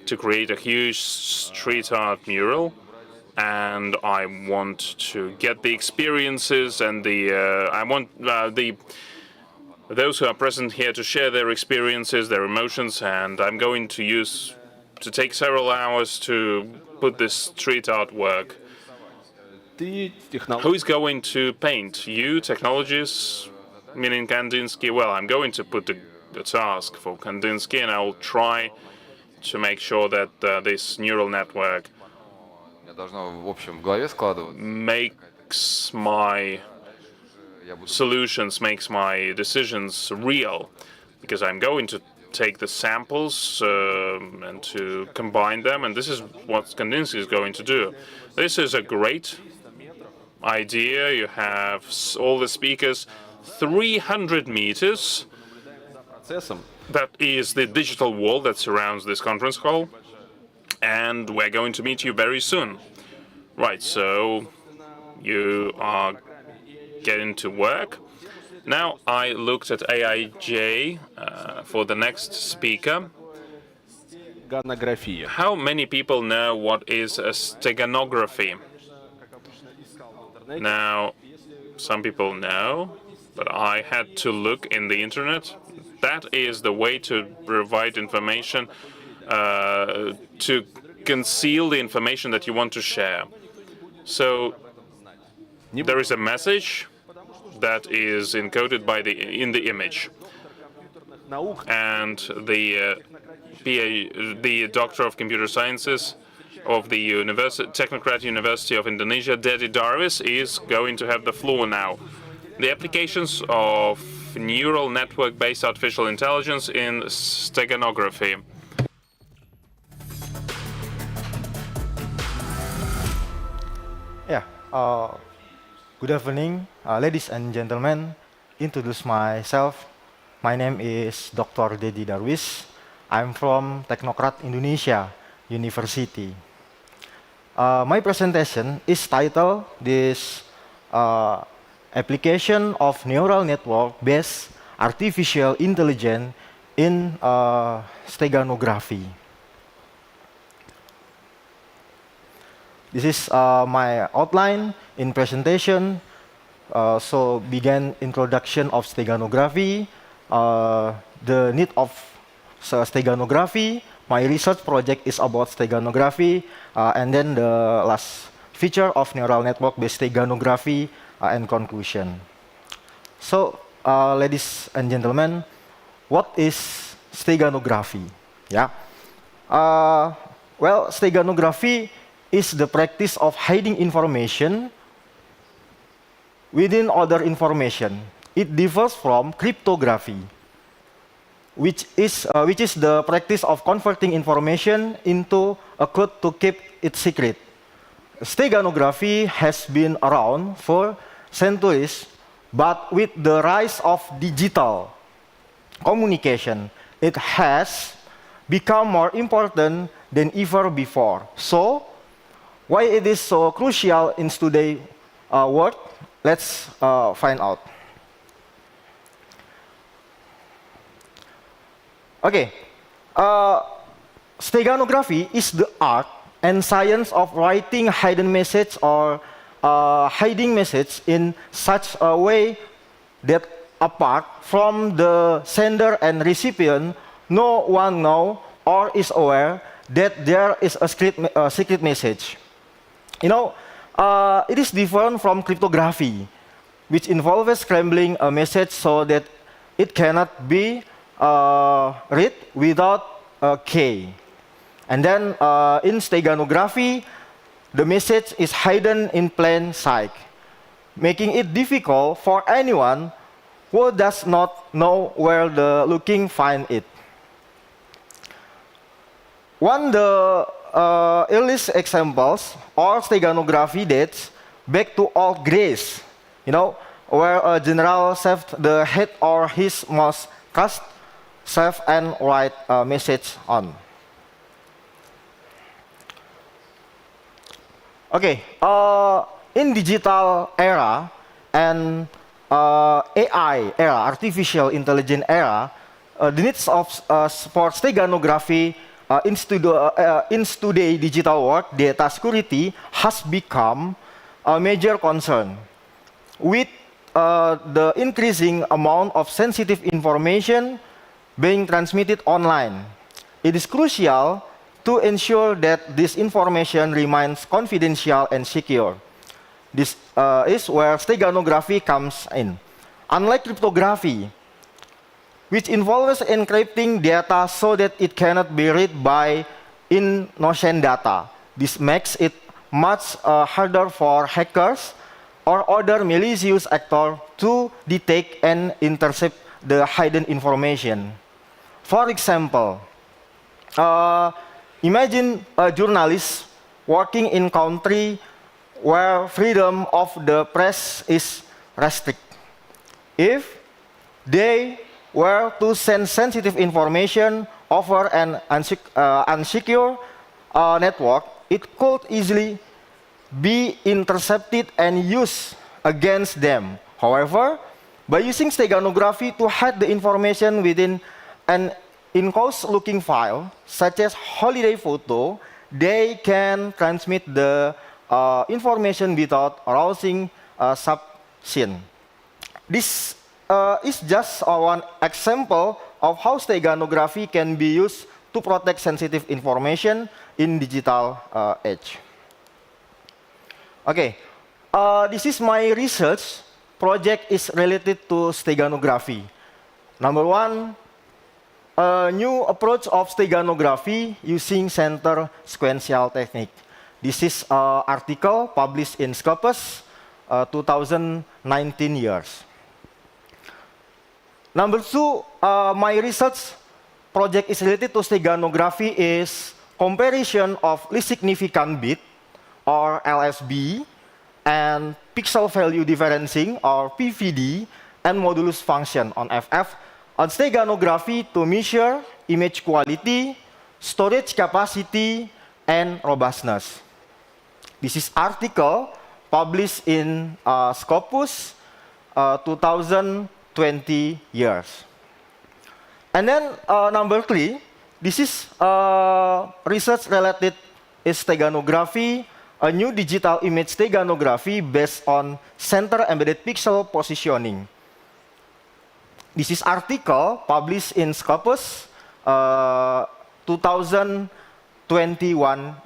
to create a huge street art mural, and I want to get the experiences and I want those who are present here to share their experiences, their emotions, and I'm going to take several hours to put this street art work. Who is going to paint? You, technologists, meaning Kandinsky? Well, I'm going to put the task for Kandinsky, and I will try to make sure that this neural network makes my solutions, makes my decisions real, because I'm going to take the samples and to combine them, and this is what Kandinsky is going to do. This is a great idea. You have all the speakers 300 meters. That is the digital wall that surrounds this conference hall, and we're going to meet you very soon. Right, so you are getting to work. Now I looked at AIJ for the next speaker. How many people know what is a steganography? Now, some people know, but I had to look in the internet. That is the way to provide information, to conceal the information that you want to share. So there is a message that is encoded in the image, and the Doctor of Computer Sciences of the Technocrat University of Indonesia, Dedi Darwis, is going to have the floor now. The applications of neural network-based artificial intelligence in steganography. Yeah. Good evening, ladies and gentlemen. Introduce myself. My name is Dr. Dedi Darwis. I'm from Technocrat Indonesia University. My presentation is titled this application of neural network-based artificial intelligence in steganography. This is my outline in presentation. So begin introduction of steganography, the need of steganography. My research project is about steganography, and then the last feature of neural network-based steganography and conclusion. So, ladies and gentlemen, what is steganography? Yeah. Well, steganography is the practice of hiding information within other information. It differs from cryptography, which is the practice of converting information into a code to keep it secret. Steganography has been around for centuries, but with the rise of digital communication, it has become more important than ever before. So, why it is so crucial in today's world? Let's find out. Okay, steganography is the art and science of writing hidden message or hiding message in such a way that apart from the sender and recipient, no one know or is aware that there is a secret message. It is different from cryptography, which involves scrambling a message so that it cannot be read without a key. And then in steganography, the message is hidden in plain sight, making it difficult for anyone who does not know where the looking find it. One of the earliest examples of steganography dates back to old Greece, where a general saved the head or his most cast, save and write a message on. Okay, in digital era and AI era, artificial intelligence era, the needs of for steganography in today's digital world, data security has become a major concern. With the increasing amount of sensitive information being transmitted online, it is crucial to ensure that this information remains confidential and secure. This is where steganography comes in. Unlike cryptography, which involves encrypting data so that it cannot be read by innocent data, this makes it much harder for hackers or other malicious actors to detect and intercept the hidden information. For example, imagine a journalist working in a country where freedom of the press is restricted. If they were to send sensitive information over an unsecure network, it could easily be intercepted and used against them. However, by using steganography to hide the information within an enclosed-looking file, such as holiday photo, they can transmit the information without arousing suspicion. This is just one example of how steganography can be used to protect sensitive information in digital age. Okay, this is my research project is related to steganography. Number one, a new approach of steganography using center sequential technique. This is an article published in Scopus 2019 years. Number two, my research project is related to steganography is comparison of least significant bit or LSB and pixel value differencing or PVD and modulus function on FF on steganography to measure image quality, storage capacity, and robustness. This is article published in Scopus 2020 years. And then number three, this is research related is steganography, a new digital image steganography based on center embedded pixel positioning. This is article published in Scopus 2021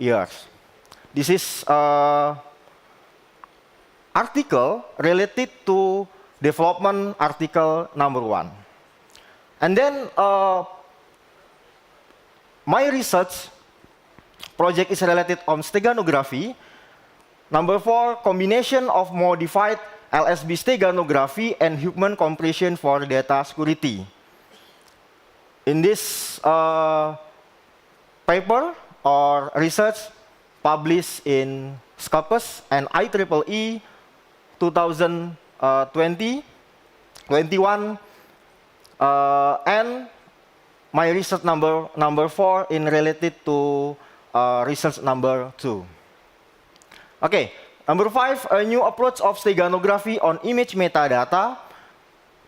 years. This is article related to development article number one. And then my research project is related on steganography. Number four, combination of modified LSB steganography and human compression for data security. In this paper or research published in Scopus and IEEE 2021, and my research number four in related to research number two. Okay, number five, a new approach of steganography on image metadata.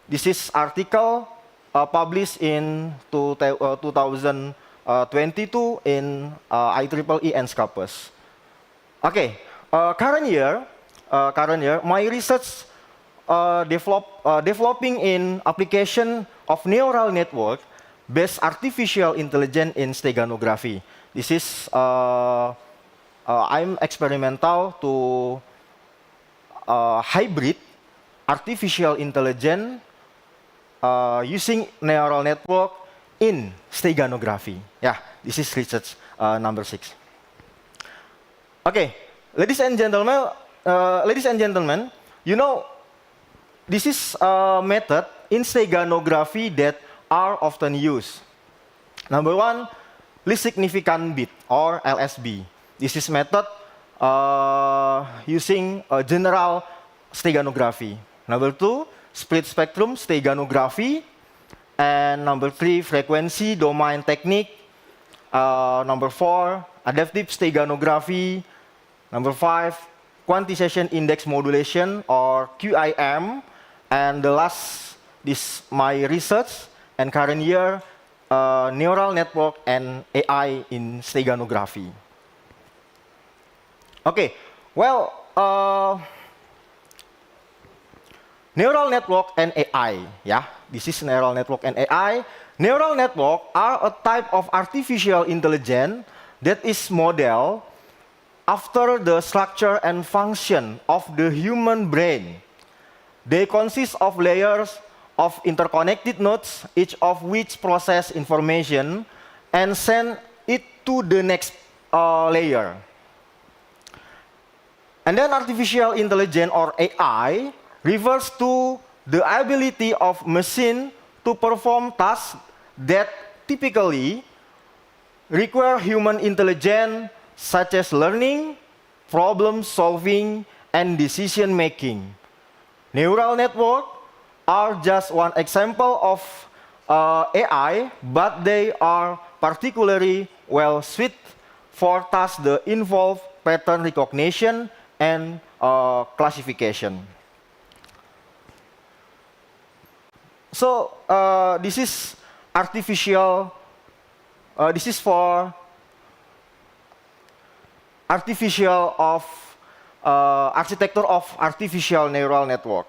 This is article published in 2022 in IEEE and Scopus. Okay, current year, current year, my research developing in application of neural network based artificial intelligence in steganography. This is I'm experimental to hybrid artificial intelligence using neural network in steganography. Yeah, this is research number 6. Okay, ladies and gentlemen, you know, this is a method in steganography that are often used. Number 1, least significant bit or LSB. This is method using general steganography. Number 2, split spectrum steganography. And number 3, frequency domain technique. Number 4, adaptive steganography. Number 5, quantization index modulation or QIM. And the last, this my research and current year, neural network and AI in steganography. Okay, well, neural network and AI, yeah, this is neural network and AI. Neural network are a type of artificial intelligence that is modeled after the structure and function of the human brain. They consist of layers of interconnected nodes, each of which process information and send it to the next layer. And then artificial intelligence or AI refers to the ability of machine to perform tasks that typically require human intelligence, such as learning, problem solving, and decision making. Neural networks are just one example of AI, but they are particularly well suited for tasks that involve pattern recognition and classification. So this is artificial. This is for artificial of architecture of artificial neural network.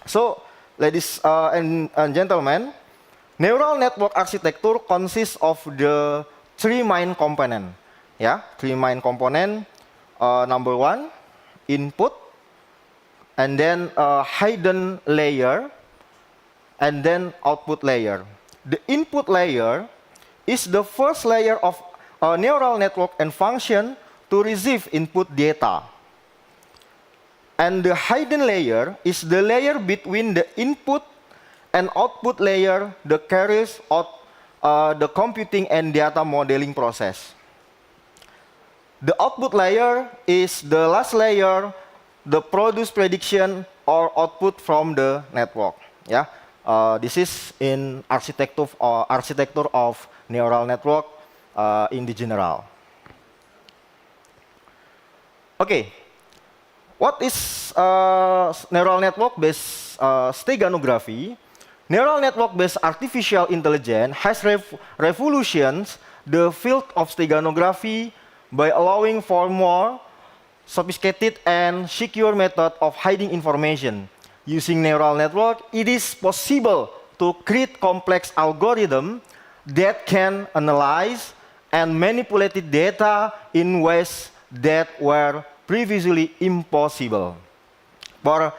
So, ladies and gentlemen, neural network architecture consists of the 3 main components. Yeah, 3 main components. Number 1, input, and then hidden layer, and then output layer. The input layer is the first layer of a neural network and function to receive input data. And the hidden layer is the layer between the input and output layer that carries out the computing and data modeling process. The output layer is the last layer that produce prediction or output from the network. Yeah, this is in architecture of neural network in the general. Okay, what is neural network-based steganography? Neural network-based artificial intelligence has revolutionized the field of steganography by allowing for more sophisticated and secure method of hiding information. Using neural network, it is possible to create complex algorithms that can analyze and manipulate data in ways that were previously impossible. For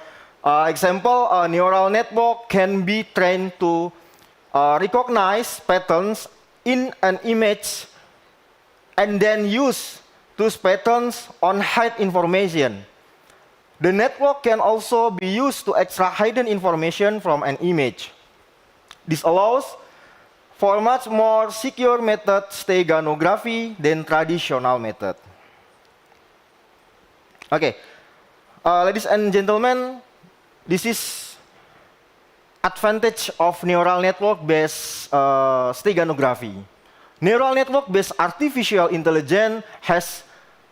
example, a neural network can be trained to recognize patterns in an image and then use those patterns on hide information. The network can also be used to extract hidden information from an image. This allows for much more secure method steganography than traditional method. Okay, ladies and gentlemen, this is advantage of neural network-based steganography. Neural network-based artificial intelligence has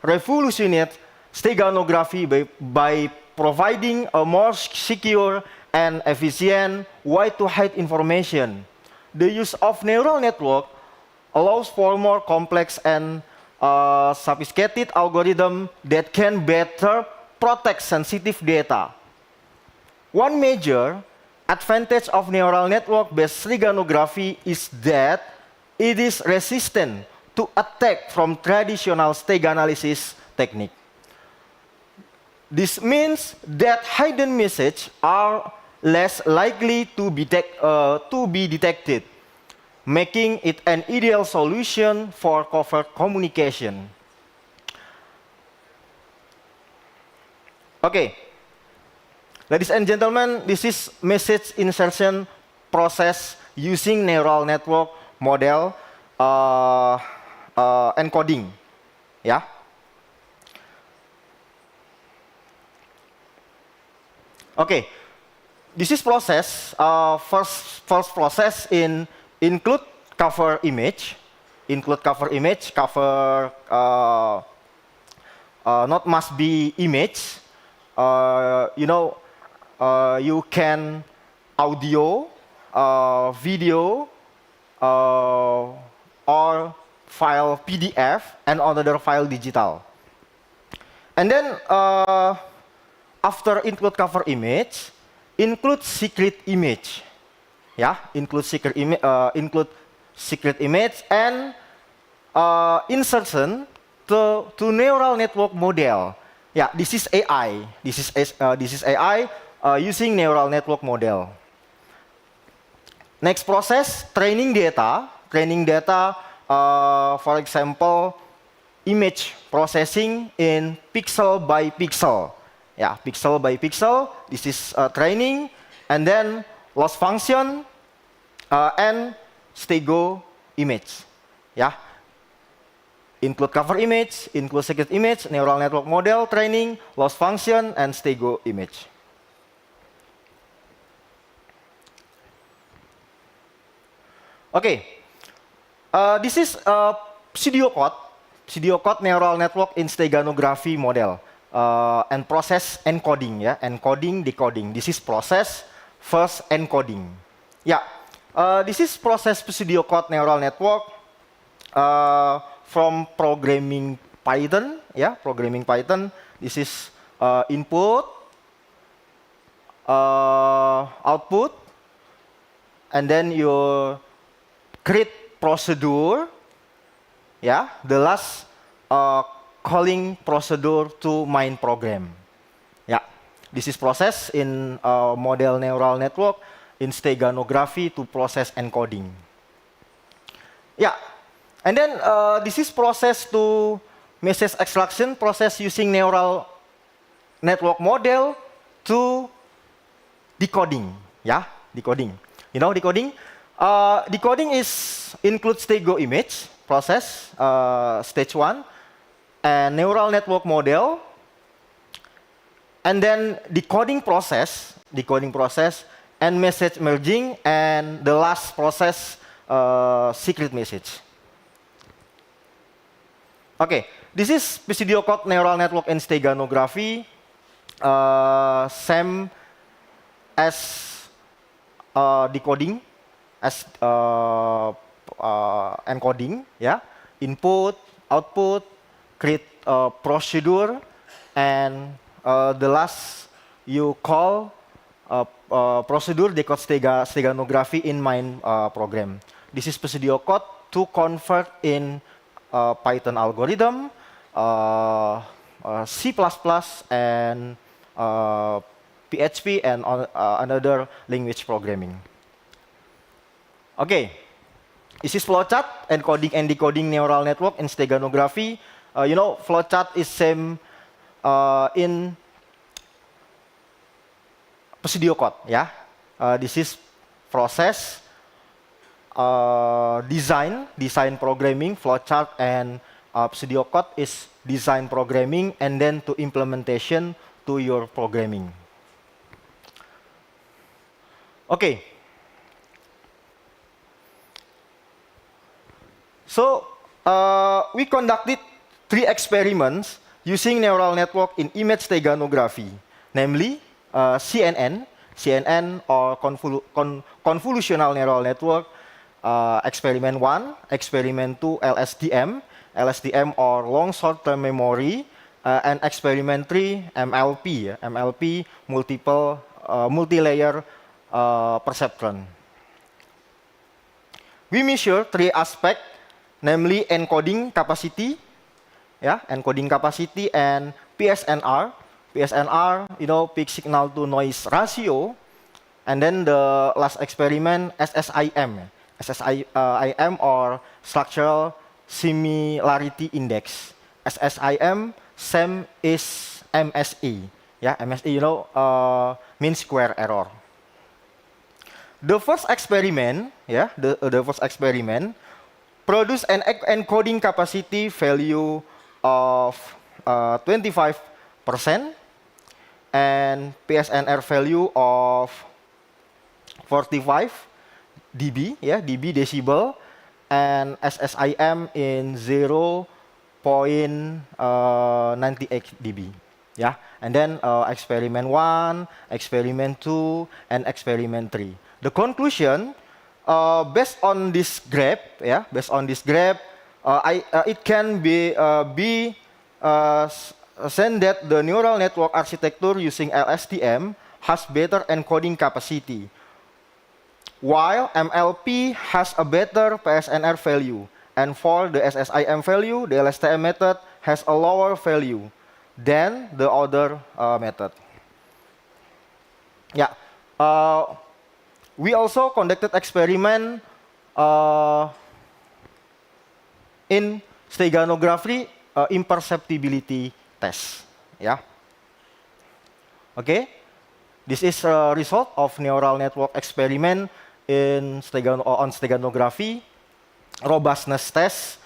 revolutionized steganography by providing a more secure and efficient way to hide information. The use of neural network allows for more complex and sophisticated algorithms that can better protect sensitive data. One major advantage of neural network-based steganography is that it is resistant to attack from traditional steganalysis technique. This means that hidden messages are less likely to be detected, making it an ideal solution for covert communication. Okay, ladies and gentlemen, this is message insertion process using neural network model encoding. Yeah. Okay, this is process. First process include cover image. Cover not must be image. You can audio, video, or file PDF and another file digital. And then after include cover image, include secret image. Yeah, include secret image and insertion to neural network model. Yeah, this is AI. This is AI using neural network model. Next process, training data. For example, image processing in pixel by pixel. Yeah, pixel by pixel. This is training, and then loss function and stego image. Yeah. Include cover image, include secret image, neural network model, training, loss function, and stego image. Okay, this is pseudocode neural network in steganography model and process encoding. Yeah, encoding, decoding. This is process first encoding. Yeah, this is process pseudocode neural network. From programming Python, yeah, programming Python. This is input, output, and then you create procedure, yeah, the last calling procedure to main program. Yeah, this is process in model neural network in steganography to process encoding. Yeah. And then this is process to message extraction process using neural network model to decoding. Yeah, decoding. You know decoding? Decoding includes stego image process, stage 1, and neural network model, and then decoding process, and message merging, and the last process, secret message. Okay, this is pseudocode neural network in steganography, same as decoding, as encoding. Yeah, input, output, create procedure, and the last you call procedure decode steganography in main program. This is pseudocode to convert in Python algorithm, C++, and PHP, and another language programming. Okay, this is flowchart, encoding and decoding neural network in steganography. Flowchart is same in pseudocode. Yeah, this is process. Design programming, flowchart, and pseudocode is design programming, and then to implementation to your programming. Okay. So we conducted 3 experiments using neural network in image steganography, namely CNN or convolutional neural network. Experiment 1, experiment 2, LSTM or long short-term memory, and experiment 3, MLP, MLP, multi-layer perceptron. We measure 3 aspects, namely encoding capacity, encoding capacity, and PSNR. PSNR, peak signal to noise ratio, and then the last experiment, SSIM. SSIM, or structural similarity index. SSIM, same is MSE. MSE, mean square error. The first experiment, the first experiment produced an encoding capacity value of 25%, and PSNR value of 45 dB, dB decibel, and SSIM in 0.98 dB. And then experiment 1, experiment 2, and experiment 3. The conclusion, based on this graph, it can be seen that the neural network architecture using LSTM has better encoding capacity, while MLP has a better PSNR value. And for the SSIM value, the LSTM method has a lower value than the other method. We also conducted experiment in steganography imperceptibility test. Okay, this is a result of neural network experiment on steganography, robustness test,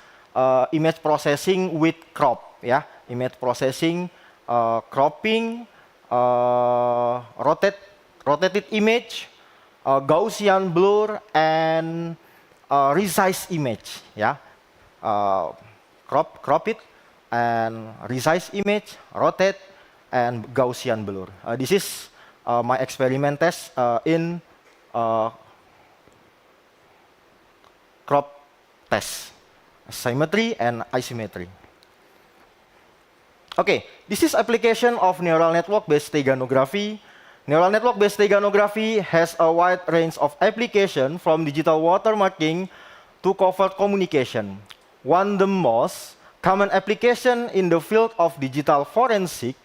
image processing with crop, image processing, cropping, rotated image, Gaussian blur, and resize image, crop it, and resize image, rotate, and Gaussian blur. This is my experiment test in crop test, symmetry and asymmetry. Okay, this is application of neural network-based steganography. Neural network-based steganography has a wide range of application from digital watermarking to covert communication. One of the most common application in the field of digital forensic,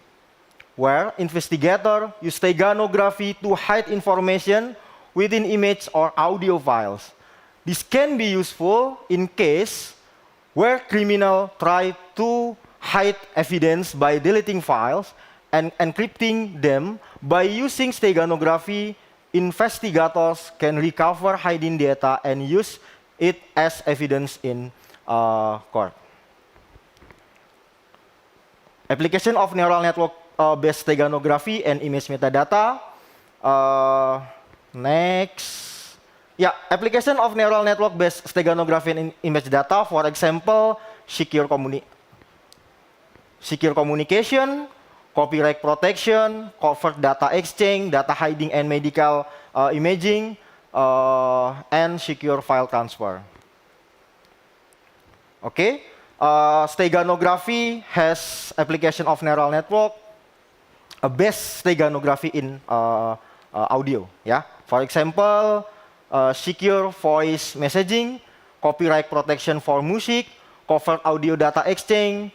where investigators use steganography to hide information within image or audio files. This can be useful in case where criminals try to hide evidence by deleting files and encrypting them. By using steganography, investigators can recover hidden data and use it as evidence in court. Application of neural network-based steganography and image metadata. Next. Application of neural network-based steganography and image data, for example, secure communication, copyright protection, covert data exchange, data hiding and medical imaging, and secure file transfer. Okay, steganography has application of neural network, best steganography in audio. For example, secure voice messaging, copyright protection for music, covert audio data exchange,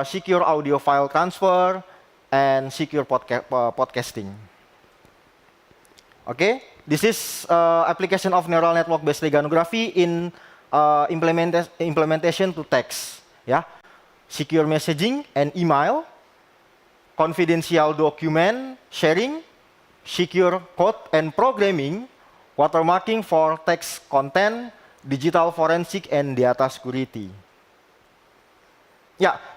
secure audio file transfer, and secure podcasting. Okay, this is application of neural network-based steganography in implementation to text. Secure messaging and email, confidential document sharing, secure code and programming, watermarking for text content, digital forensic, and data security.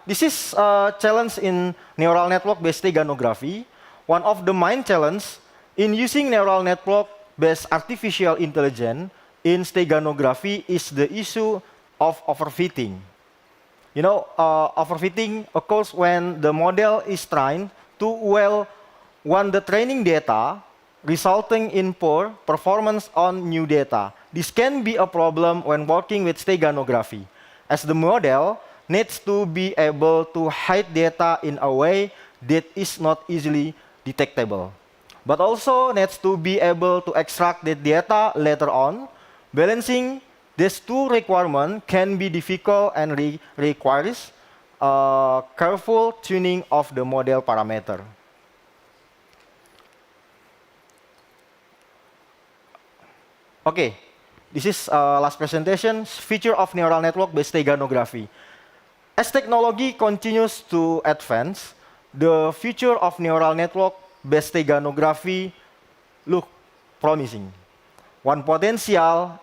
This is a challenge in neural network-based steganography. One of the main challenges in using neural network-based artificial intelligence in steganography is the issue of overfitting. Overfitting occurs when the model is trained too well on the training data, resulting in poor performance on new data. This can be a problem when working with steganography, as the model needs to be able to hide data in a way that is not easily detectable, but also needs to be able to extract the data later on. Balancing these two requirements can be difficult and requires careful tuning of the model parameter. Okay, this is last presentation, feature of neural network-based steganography. As technology continues to advance, the future of neural network-based steganography look promising. One potential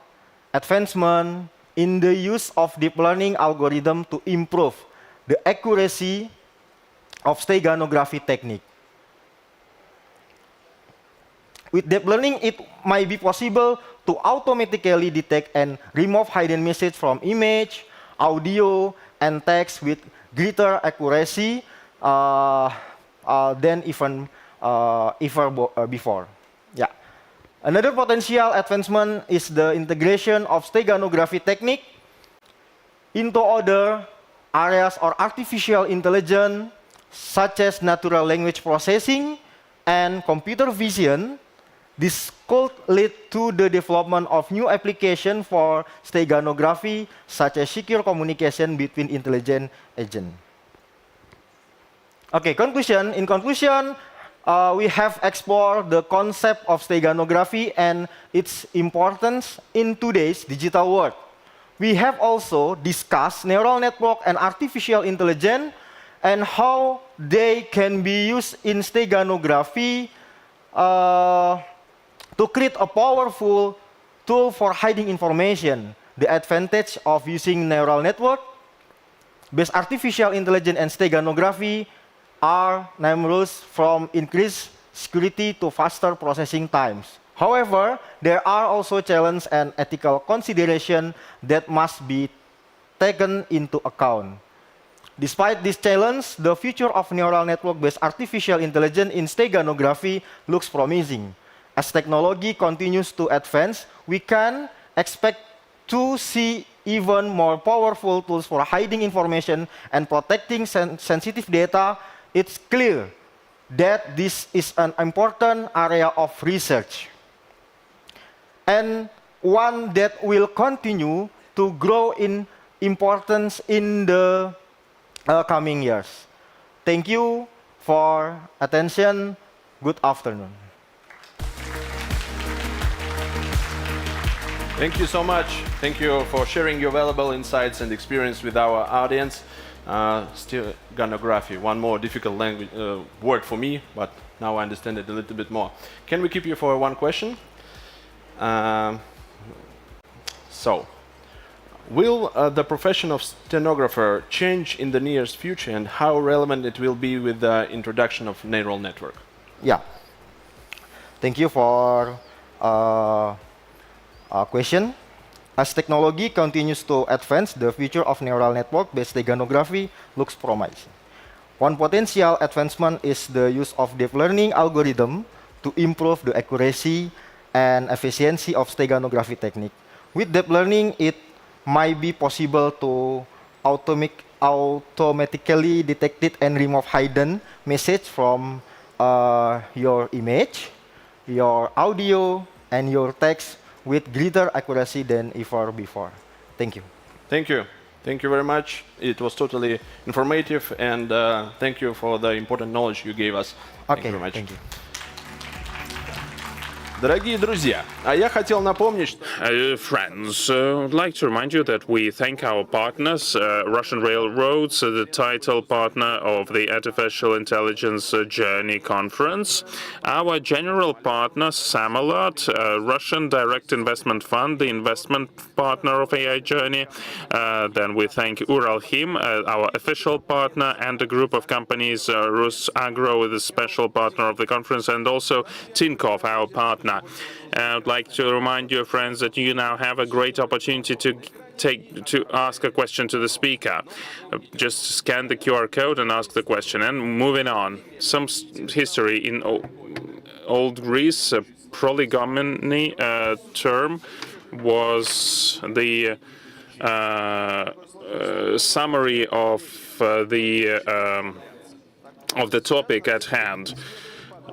advancement in the use of deep learning algorithm to improve the accuracy of steganography technique. With deep learning, it might be possible to automatically detect and remove hidden message from image, audio, and text with greater accuracy than even before. Yeah. Another potential advancement is the integration of steganography technique into other areas or artificial intelligence, such as natural language processing and computer vision. This could lead to the development of new applications for steganography, such as secure communication between intelligent agents. Okay, conclusion. In conclusion, we have explored the concept of steganography and its importance in today's digital world. We have also discussed neural network and artificial intelligence and how they can be used in steganography to create a powerful tool for hiding information. The advantage of using neural network-based artificial intelligence and steganography are numerous, from increased security to faster processing times. However, there are also challenges and ethical considerations that must be taken into account. Despite this challenge, the future of neural network-based artificial intelligence in steganography looks promising. As technology continues to advance, we can expect to see even more powerful tools for hiding information and protecting sensitive data. It's clear that this is an important area of research and one that will continue to grow in importance in the coming years. Thank you for attention. Good afternoon. Thank you so much. Thank you for sharing your valuable insights and experience with our audience. Steganography, one more difficult language word for me, but now I understand it a little bit more. Can we keep you for one question? Will the profession of stenographer change in the nearest future, and how relevant it will be with the introduction of neural network? Yeah. Thank you for question. As technology continues to advance, the future of neural network-based steganography looks promising. One potential advancement is the use of deep learning algorithm to improve the accuracy and efficiency of steganography technique. With deep learning, it might be possible to automatically detect it and remove hidden message from your image, your audio, and your text with greater accuracy than ever before. Thank you. Thank you. Thank you very much. It was totally informative, and thank you for the important knowledge you gave us. Okay, thank you very much. Thank you. Дорогие друзья, я хотел напомнить, Friends, I'd like to remind you that we thank our partners, Russian Railroads, the title partner of the Artificial Intelligence Journey Conference, our general partner, Samalot, Russian Direct Investment Fund, the investment partner of AI Journey. Then we thank Uralhim, our official partner, and a group of companies, Rusagro, the special partner of the conference, and also Tinkoff, our partner. I'd like to remind you, friends, that you now have a great opportunity to ask a question to the speaker. Just scan the QR code and ask the question. And moving on, some history in old Greece, Prolegomena term was the summary of the topic at hand.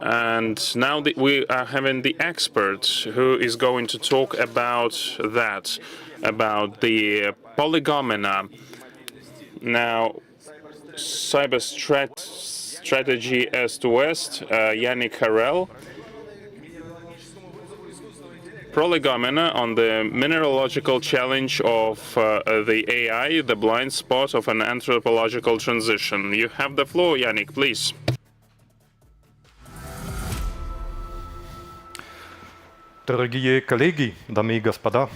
And now we are having the expert who is going to talk about that, about the Prolegomena. Now, cyber strategy East to West, Yannick Harel. Prolegomena on the mineralogical challenge of the AI, the blind spot of an anthropological transition. You have the floor, Yannick, please. Дорогие коллеги, дамы и господа.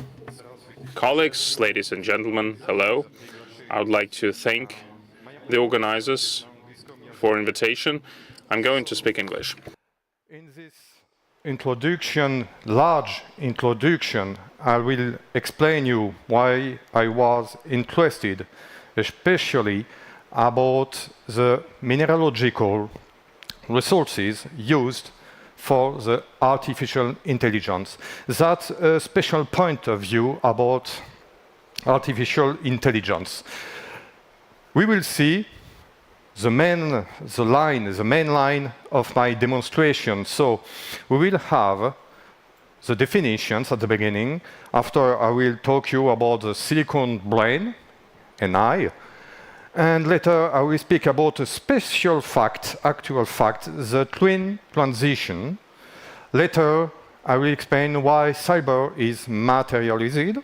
Colleagues, ladies and gentlemen, hello. I would like to thank the organizers for invitation. I'm going to speak English. In this introduction, large introduction, I will explain you why I was interested, especially about the mineralogical resources used for the artificial intelligence. That's a special point of view about artificial intelligence. We will see the main line of my demonstration. So we will have the definitions at the beginning. After, I will talk you about the silicon brain, NI. And later, I will speak about a special fact, actual fact, the twin transition. Later, I will explain why cyber is materialized.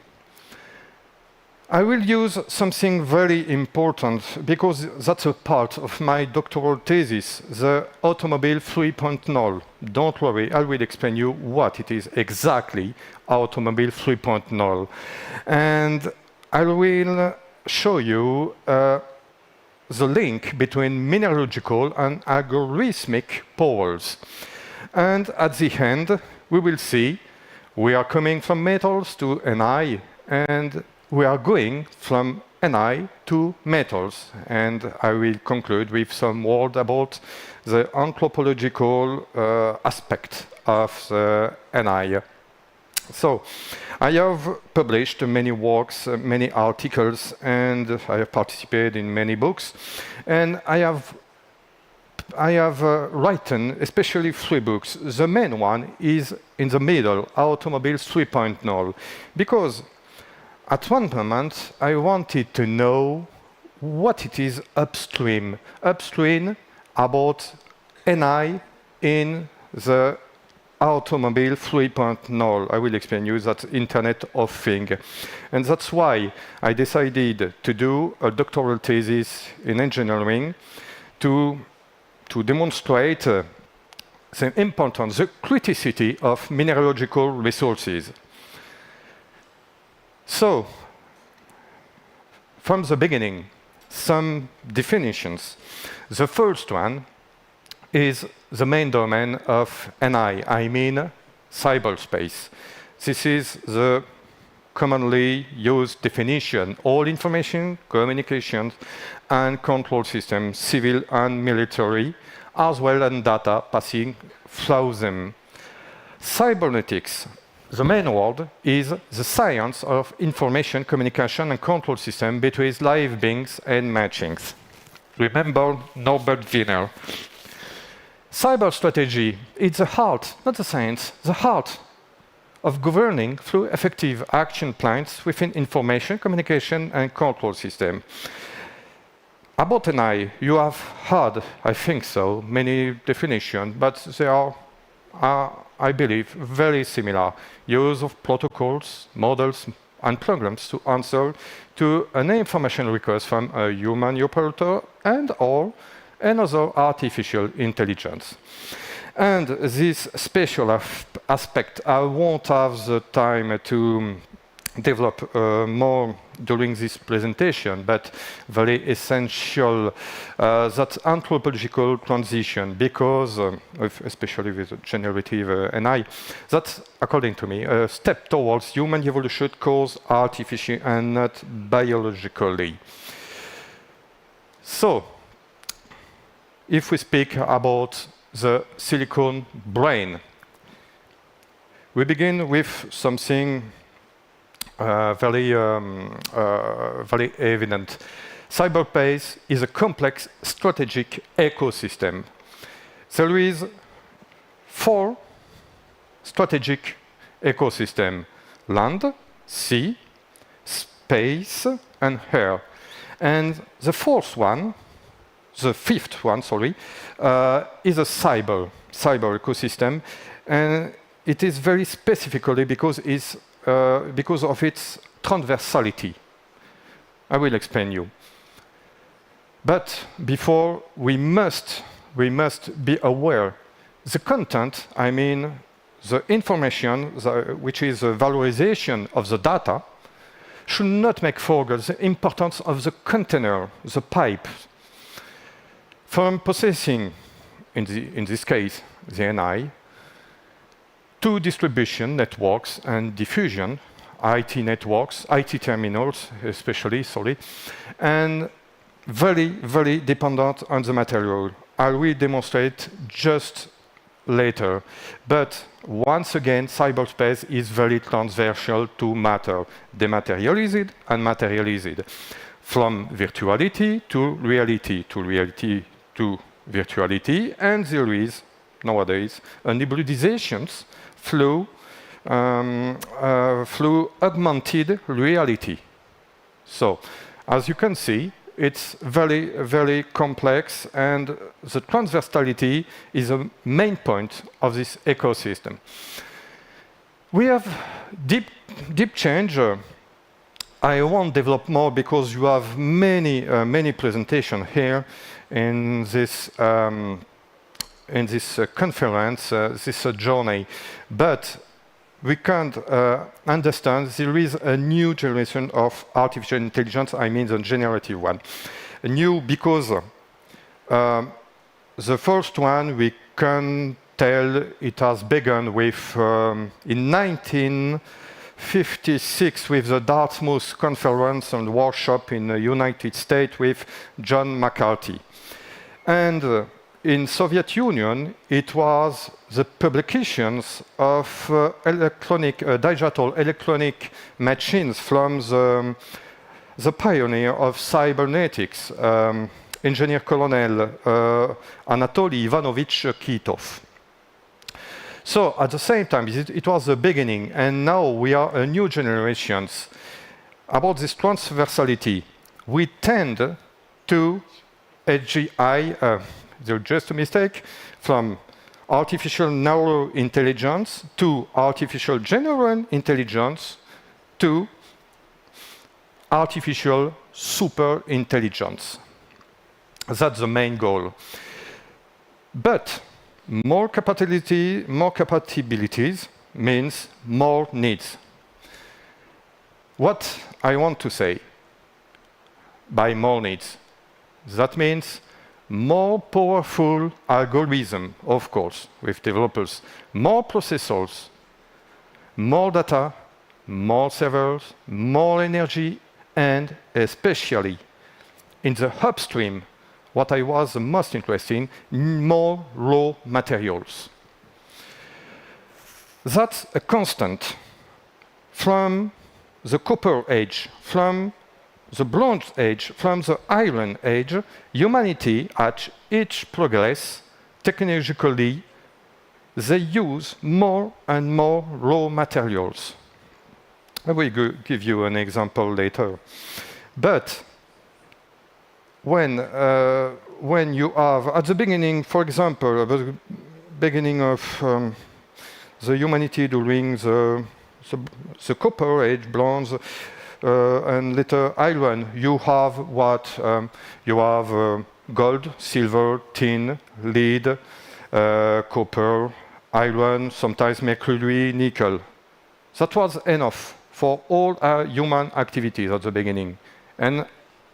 I will use something very important because that's a part of my doctoral thesis, the Automobile 3.0. Don't worry, I will explain you what it is exactly, Automobile 3.0. And I will show you the link between mineralogical and algorithmic powers. And at the end, we will see we are coming from metals to NI, and we are going from NI to metals. And I will conclude with some words about the anthropological aspect of the NI. So, I have published many works, many articles, and I have participated in many books. And I have written especially 3 books. The main one is in the middle, Automobile 3.0, because at one moment I wanted to know what it is upstream about NI in the Automobile 3.0. I will explain you that Internet of Things. And that's why I decided to do a doctoral thesis in engineering to demonstrate the importance, the criticity of mineralogical resources. So, from the beginning, some definitions. The first one is the main domain of NI, I mean cyberspace. This is the commonly used definition, all information, communications, and control systems, civil and military, as well as data passing through them. Cybernetics, the main word, is the science of information, communication, and control system between live beings and machines. Remember Norbert Wiener. Cyber strategy is the heart, not the science, the heart of governing through effective action plans within information, communication, and control system. About NI, you have heard, I think so, many definitions, but they are, I believe, very similar. Use of protocols, models, and programs to answer to an information request from a human operator and/or another artificial intelligence. And this special aspect, I won't have the time to develop more during this presentation, but very essential, that anthropological transition, because, especially with generative NI, that's, according to me, a step towards human evolution caused artificially and not biologically. So, if we speak about the silicon brain, we begin with something very evident. Cyberspace is a complex strategic ecosystem. There is 4 strategic ecosystems: land, sea, space, and air. And the 5th one, is a cyber ecosystem, and it is very specifically because of its transversality. I will explain you. But before, we must be aware. The content, I mean, the information, which is a valorization of the data, should not make forget the importance of the container, the pipe. From processing, in this case, the NI, to distribution networks and diffusion, IT networks, IT terminals especially, and very, very dependent on the material. I will demonstrate just later. But once again, cyberspace is very transversal to matter, dematerialized and materialized, from virtuality to reality to virtuality, and there is nowadays an hybridizations through augmented reality. So, as you can see, it's very, very complex, and the transversality is a main point of this ecosystem. We have deep change. I won't develop more because you have many presentations here in this conference, this journey. But we can't understand there is a new generation of artificial intelligence, I mean the generative one. New because the first one we can tell it has begun with in 1956 with the Dartmouth conference and workshop in the United States with John McCarthy. And in Soviet Union, it was the publications of digital electronic machines from the pioneer of cybernetics, Engineer Colonel Anatoly Ivanovich Kitov. So at the same time, it was the beginning, and now we are a new generations. About this transversality, we tend to AGI, there's just a mistake, from artificial narrow intelligence to artificial general intelligence to artificial super intelligence. That's the main goal. But more compatibilities means more needs. What I want to say by more needs, that means more powerful algorithm, of course, with developers, more processors, more data, more servers, more energy, and especially in the upstream, what I was the most interested in, more raw materials. That's a constant from the copper age, from the Bronze Age, from the Iron Age. Humanity, at each progress, technologically, they use more and more raw materials. I will give you an example later. But when you have, at the beginning, for example, at the beginning of the humanity during the Copper Age, Bronze, and later iron, you have what? You have gold, silver, tin, lead, copper, iron, sometimes mercury, nickel. That was enough for all our human activities at the beginning. And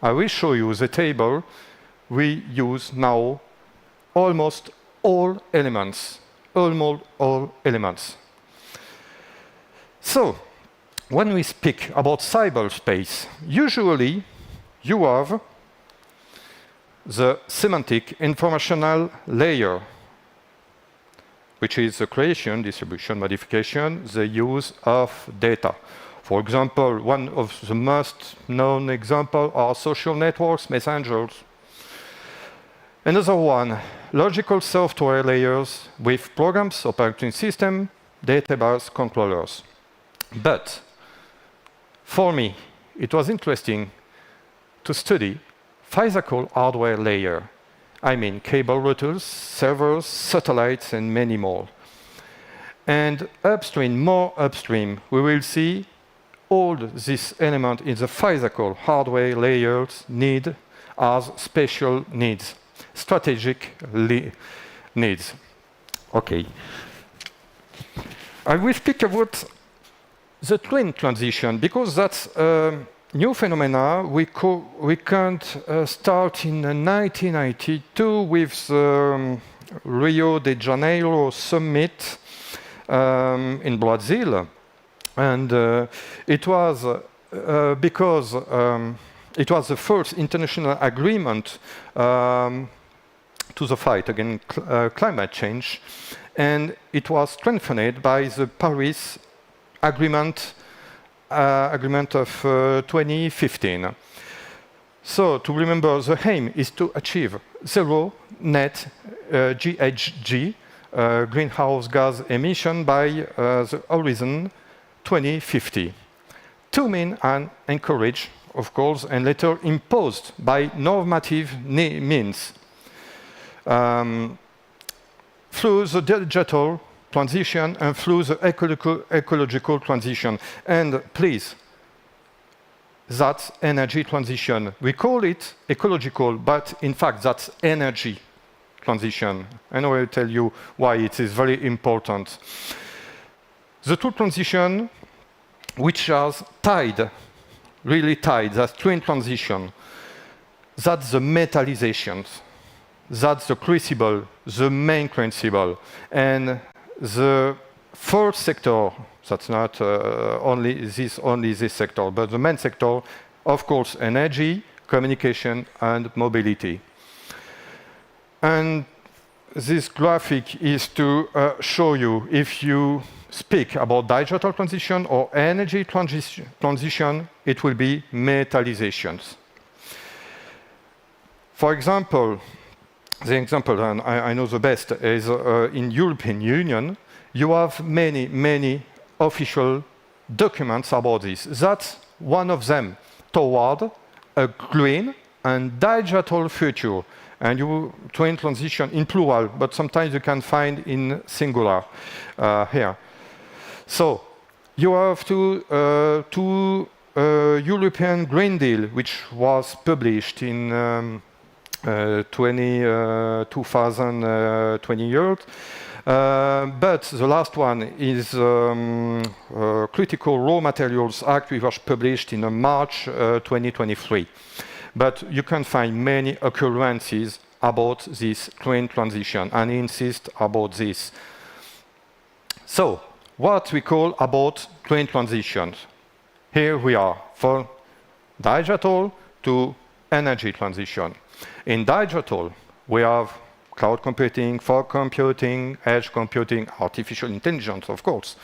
I will show you the table. We use now almost all elements. Almost all elements. So, when we speak about cyberspace, usually you have the semantic informational layer, which is the creation, distribution, modification, the use of data. For example, one of the most known examples are social networks, messengers. Another one, logical software layers with programs, operating system, database controllers. But for me, it was interesting to study physical hardware layer. I mean cable routers, servers, satellites, and many more. And upstream, more upstream, we will see all these elements in the physical hardware layers need as special needs, strategic needs. Okay. I will speak about the twin transition because that's a new phenomena. We can't start in 1992 with the Rio de Janeiro summit in Brazil. And it was because it was the first international agreement to the fight against climate change. And it was strengthened by the Paris Agreement of 2015. So to remember, the aim is to achieve zero net GHG, greenhouse gas emission by the horizon 2050. Two means are encouraged, of course, and later imposed by normative means. Through the digital transition and through the ecological transition. And please, that's energy transition. We call it ecological, but in fact, that's energy transition. And I will tell you why it is very important. The two transition, which are tied, really tied, that's twin transition. That's the metallizations. That's the crucible, the main crucible. And the fourth sector, that's not only this sector, but the main sector, of course, energy, communication, and mobility. And this graphic is to show you if you speak about digital transition or energy transition, it will be metallizations. For example, the example, and I know the best, is in European Union, you have many official documents about this. That's one of them, toward a green and digital future. And you twin transition in plural, but sometimes you can find in singular here. So you have two European Green Deal, which was published in 2020 years. But the last one is Critical Raw Materials Act, which was published in March 2023. But you can find many occurrences about this twin transition, and I insist about this. So, what we call about twin transitions. Here we are, from digital to energy transition. In digital, we have cloud computing, fog computing, edge computing, artificial intelligence, of course,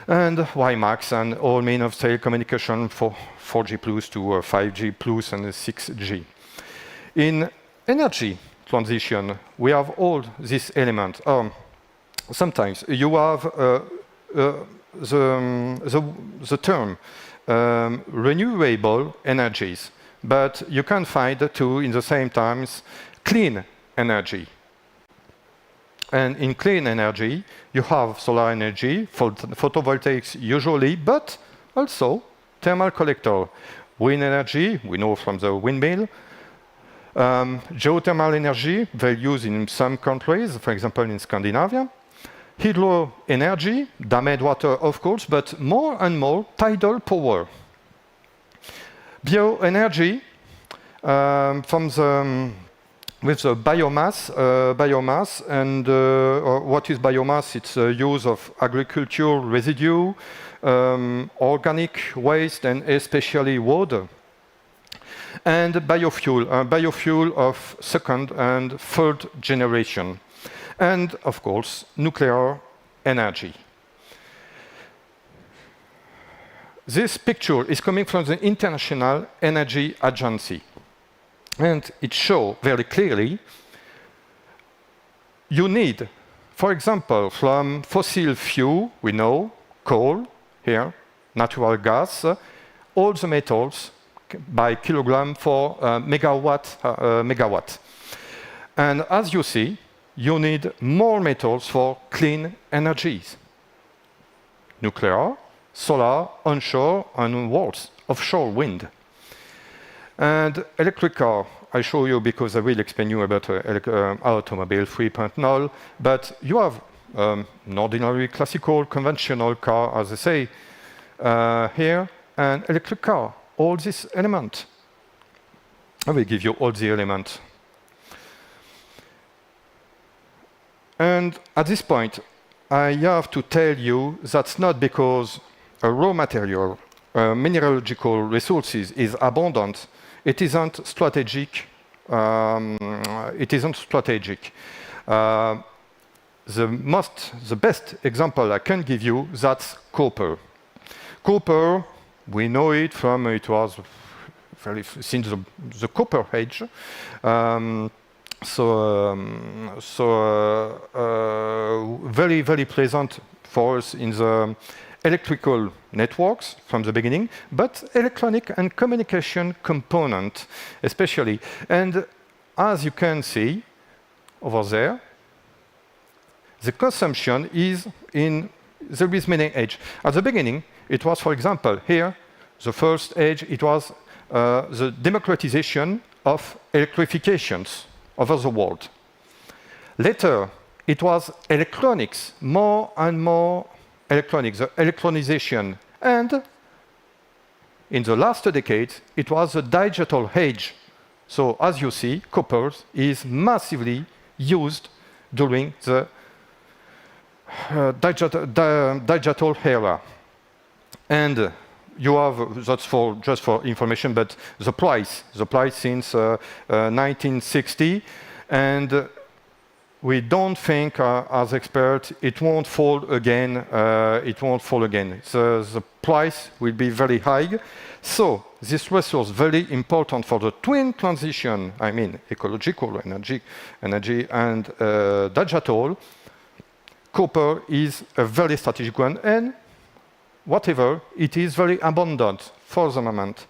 and WiMAX and all means of telecommunication for 4G plus to 5G plus and 6G. In energy transition, we have all these elements. Sometimes you have the term renewable energies, but you can find two in the same times clean energy. And in clean energy, you have solar energy, photovoltaics usually, but also thermal collector. Wind energy, we know from the windmill. Geothermal energy, very used in some countries, for example in Scandinavia. Hydro energy, dammed water of course, but more and more tidal power. Bioenergy, with the biomass, and what is biomass? It's the use of agricultural residue, organic waste, and especially water. And biofuel of second and third generation. And of course, nuclear energy. This picture is coming from the International Energy Agency. And it shows very clearly you need, for example, from fossil fuel, we know, coal, here, natural gas, all the metals by kilogram for megawatt. And as you see, you need more metals for clean energies. Nuclear, solar, onshore, and offshore wind. And electric car, I show you because I will explain you about automobile 3.0, but you have an ordinary classical conventional car, as I say here, and electric car, all these elements. I will give you all the elements. And at this point, I have to tell you that's not because a raw material, mineralogical resources is abundant. It isn't strategic. The best example I can give you, that's copper. Copper, we know it from, it was since the Copper Age. Very, very pleasant for us in the electrical networks from the beginning, but electronic and communication component especially. And as you can see over there, the consumption is in the many age. At the beginning, it was, for example, here, the first age, it was the democratization of electrifications over the world. Later, it was electronics, more and more electronics, the electronization. And in the last decade, it was the digital age. So as you see, copper is massively used during the digital era. And you have, that's just for information, but the price since 1960, and we don't think, as experts, it won't fall again. The price will be very high. So this resource very important for the twin transition. I mean, ecological energy and digital. Copper is a very strategic one, and whatever, it is very abundant for the moment.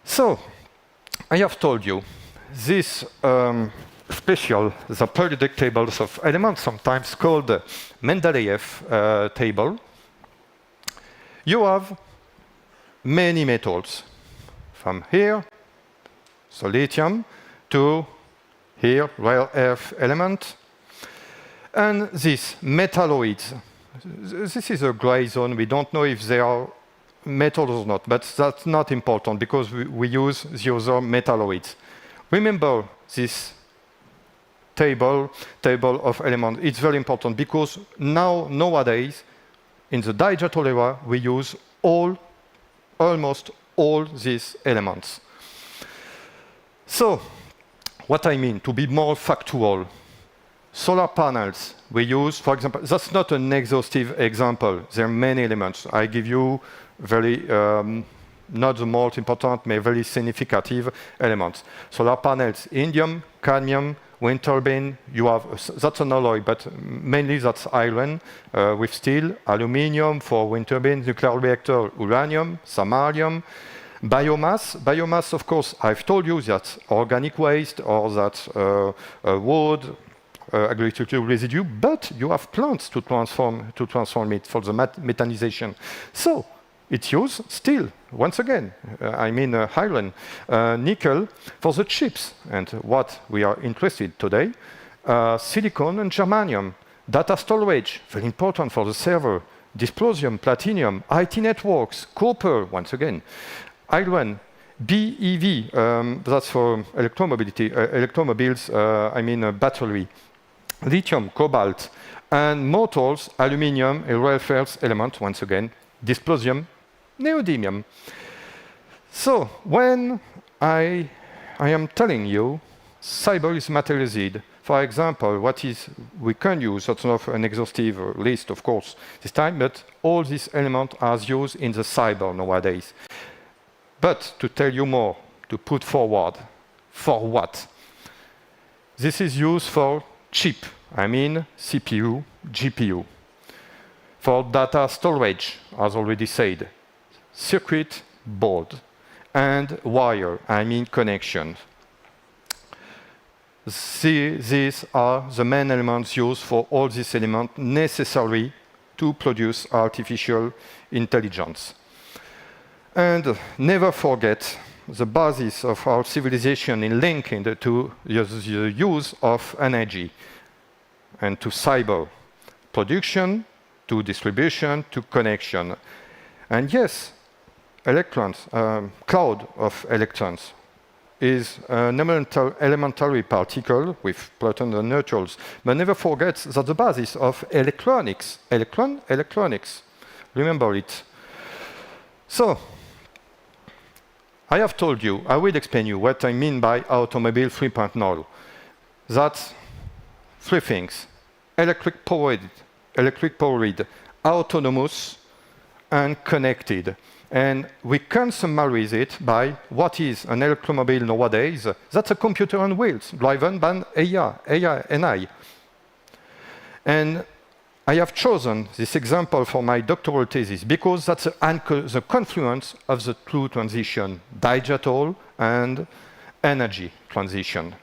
So, I have told you, this the periodic tables of elements, sometimes called the Mendeleev table, you have many metals. From here, so lithium, to here, rare earth element. And these metalloids, this is a gray zone. We don't know if they are metals or not, but that's not important because we use the other metalloids. Remember this table of elements. It's very important because nowadays, in the digital era, we use almost all these elements. So, what I mean, to be more factual, solar panels we use, for example, that's not an exhaustive example. There are many elements. I give you very, not the most important, but very significant elements. Solar panels, indium, cadmium, wind turbine, you have, that's an alloy, but mainly that's iron with steel, aluminium for wind turbines, nuclear reactor, uranium, samarium, biomass, of course, I've told you that's organic waste or that's wood, agricultural residue, but you have plants to transform it for the methanization. So it's used still, once again, iron, nickel for the chips. And what we are interested today, silicon and germanium, data storage, very important for the server, dysprosium, platinum, IT networks, copper, once again, iron, BEV, that's for electromobiles, battery, lithium, cobalt, and motors, aluminium, and rare earth element, once again, dysprosium, neodymium. So when I am telling you cyber is materialized. For example, we can use, that's not an exhaustive list, of course, this time, but all these elements are used in the cyber nowadays. But to tell you more, to put forward, for what? This is used for chip, I mean CPU, GPU. For data storage, as already said, circuit board, and wire, I mean connection. These are the main elements used for all these elements necessary to produce artificial intelligence. And never forget the basis of our civilization in linking to the use of energy and to cyber production, to distribution, to connection. And yes, electrons, cloud of electrons is an elementary particle with protons and neutrons. But never forget that the basis of electronics, electronics, remember it. So, I have told you, I will explain you what I mean by automobile 3.0. That's three things: electric powered, autonomous, and connected. And we can summarize it by what is an electromobile nowadays. That's a computer on wheels, driven by AI, NI. And I have chosen this example for my doctoral thesis because that's the confluence of the two transitions, digital and energy transition.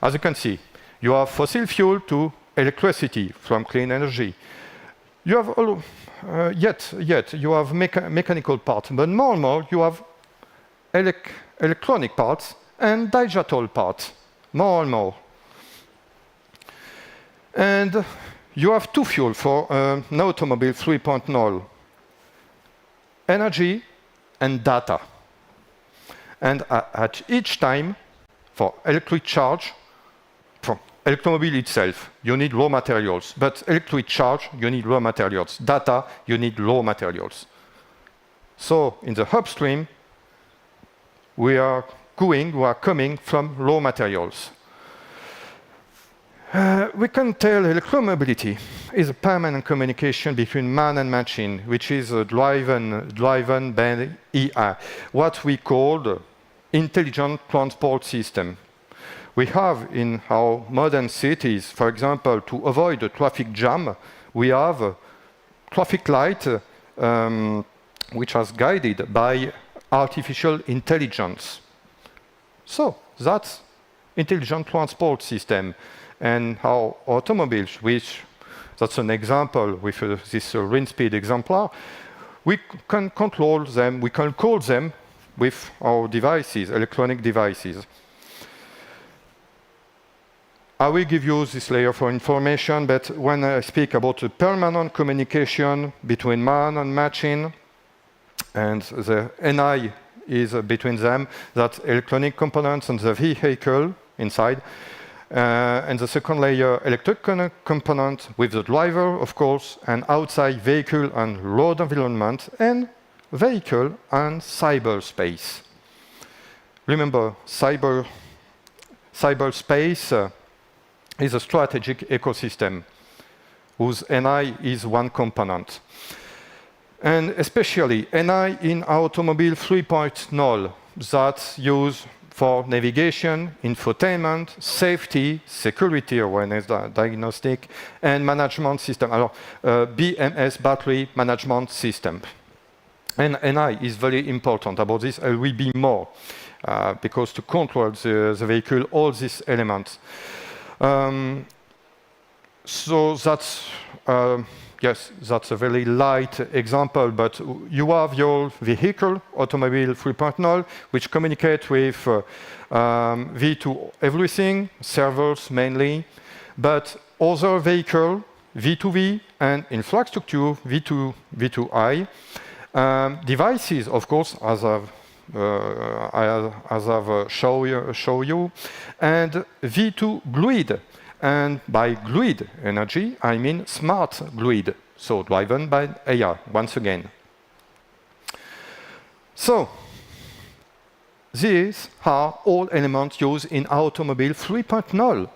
As you can see, you have fossil fuel to electricity from clean energy. You have you have mechanical parts, but more and more you have electronic parts and digital parts, more and more. And you have two fuels for an automobile 3.0, energy and data. And at each time, for electric charge, for electromobile itself, you need raw materials. But electric charge, you need raw materials. Data, you need raw materials. So in the upstream, we are coming from raw materials. We can tell electromobility is a permanent communication between man and machine, which is driven by AI, what we call the intelligent transport system. We have in our modern cities, for example, to avoid a traffic jam, we have a traffic light which is guided by artificial intelligence. So that's intelligent transport system. And our automobiles, that's an example with this wind speed exemplar, we can control them, we can call them with our devices, electronic devices. I will give you this layer for information, but when I speak about the permanent communication between man and machine, and the NI is between them, that's electronic components and the vehicle inside. And the second layer, electric component with the driver, of course, and outside vehicle and road environment, and vehicle and cyberspace. Remember, cyberspace is a strategic ecosystem whose NI is one component. And especially NI in automobile 3.0, that's used for navigation, infotainment, safety, security awareness, diagnostic, and management system. Alors, BMS, battery management system. And NI is very important about this. There will be more, because to control the vehicle, all these elements. So that's, yes, that's a very light example, but you have your vehicle, automobile 3.0, which communicate with V2 everything, servers mainly, but other vehicle, V2V, and infrastructure, V2I, devices, of course, as I've show you, and V2 grid. And by grid energy, I mean smart grid, so driven by AI, once again. So, these are all elements used in Automobile 3.0.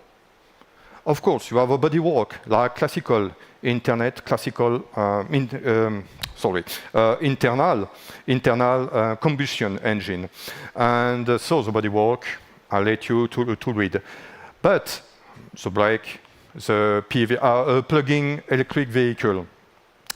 Of course, you have a bodywork like classical internal combustion engine, and so the bodywork I'll let you to read. But the brake, the PV, plug-in electric vehicle.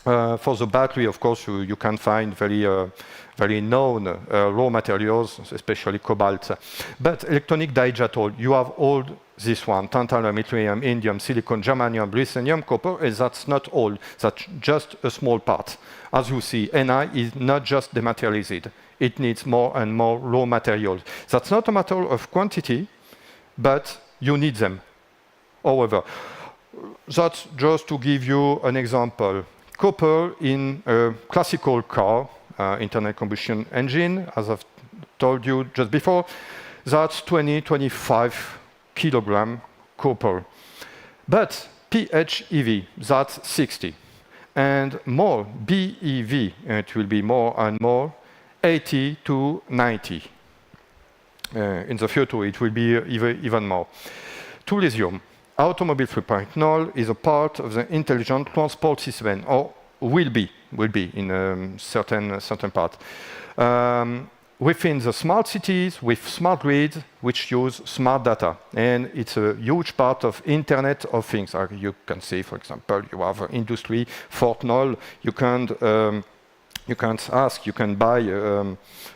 For the battery, of course, you can find very known raw materials, especially cobalt. But electronic digital, you have all this one: tantalum, yttrium, indium, silicon, germanium, lithium, copper, and that's not all. That's just a small part. As you see, Ni is not just dematerialized. It needs more and more raw materials. That's not a matter of quantity, but you need them. However, that's just to give you an example. Copper in a classical car, internal combustion engine, as I've told you just before, that's 20-25 kilogram copper. But PHEV, that's 60. And more BEV, it will be more and more, 80 to 90. In the future, it will be even more. To lithium. Automobile 3.0 is a part of the intelligent transport system, or will be in a certain part. Within the smart cities, with smart grids, which use smart data. And it's a huge part of Internet of Things. You can see, for example, you have Industry 4.0. You can buy,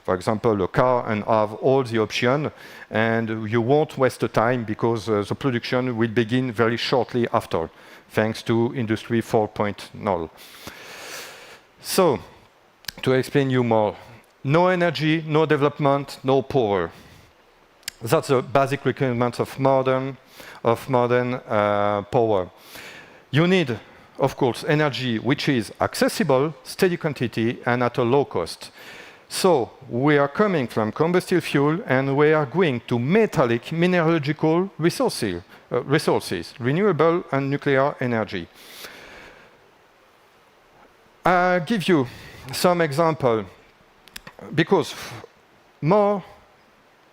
for example, a car and have all the options, and you won't waste the time because the production will begin very shortly after, thanks to Industry 4.0. So, to explain you more, no energy, no development, no power. That's the basic requirements of modern power. You need, of course, energy which is accessible, steady quantity, and at a low cost. So we are coming from combustible fuel, and we are going to metallic mineralogical resources, renewable and nuclear energy. I'll give you some example, because more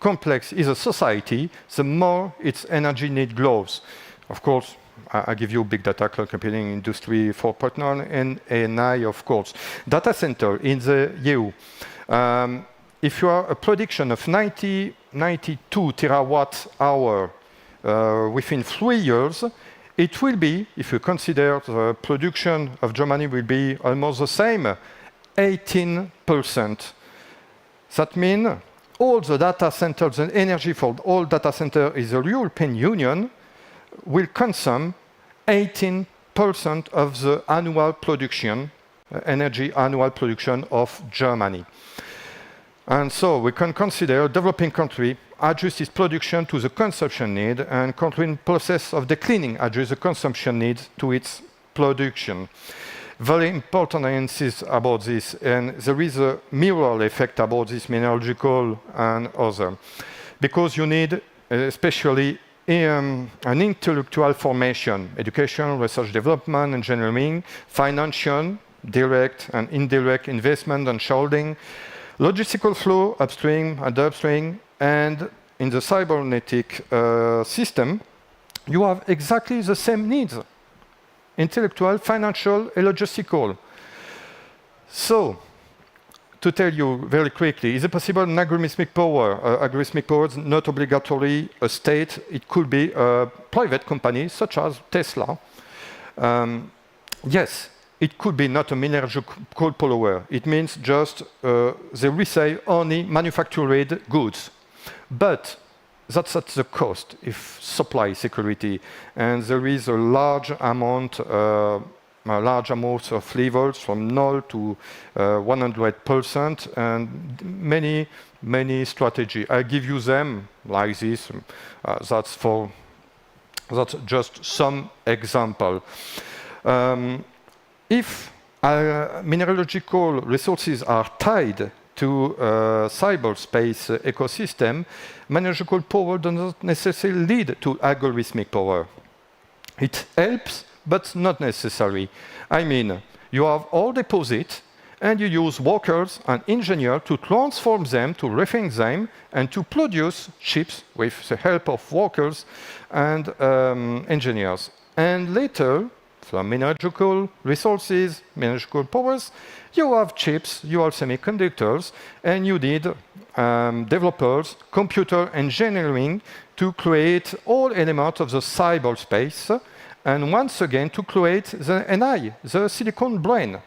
complex is a society, the more its energy need grows. Of course, I give you big data, cloud computing, industry 4.0, and AI, of course. Data center in the EU. If you are a production of 92 terawatt hour within 3 years, it will be, if you consider the production of Germany will be almost the same, 18%. That means all the data centers and energy for all data centers in the European Union will consume 18% of the annual production, energy annual production of Germany. And so we can consider a developing country adjust its production to the consumption need, and country in process of declining adjust the consumption need to its production. Very important I insist about this, and there is a mirror effect about this mineralogical and other, because you need especially an intellectual formation, education, research development, engineering, financial, direct and indirect investment and shareholding, logistical flow upstream and upstream, and in the cybernetic system, you have exactly the same needs: intellectual, financial, and logistical. So, to tell you very quickly, is it possible an algorithmic power? Algorithmic power is not obligatory a state. It could be a private company, such as Tesla. Yes, it could be not a mineralogical power. It means just they resell only manufactured goods. But that's at the cost if supply security, and there is a large amount of levels from 0 to 100%, and many strategies. I give you them like this. That's just some example. If mineralogical resources are tied to cyberspace ecosystem, mineralogical power does not necessarily lead to algorithmic power. It helps, but not necessary. I mean, you have all deposits, and you use workers and engineers to transform them, to refine them, and to produce chips with the help of workers and engineers. And later, from mineralogical resources, mineralogical powers, you have chips, you have semiconductors, and you need developers, computer engineering to create all elements of the cyberspace, and once again to create the NI, the silicon brain.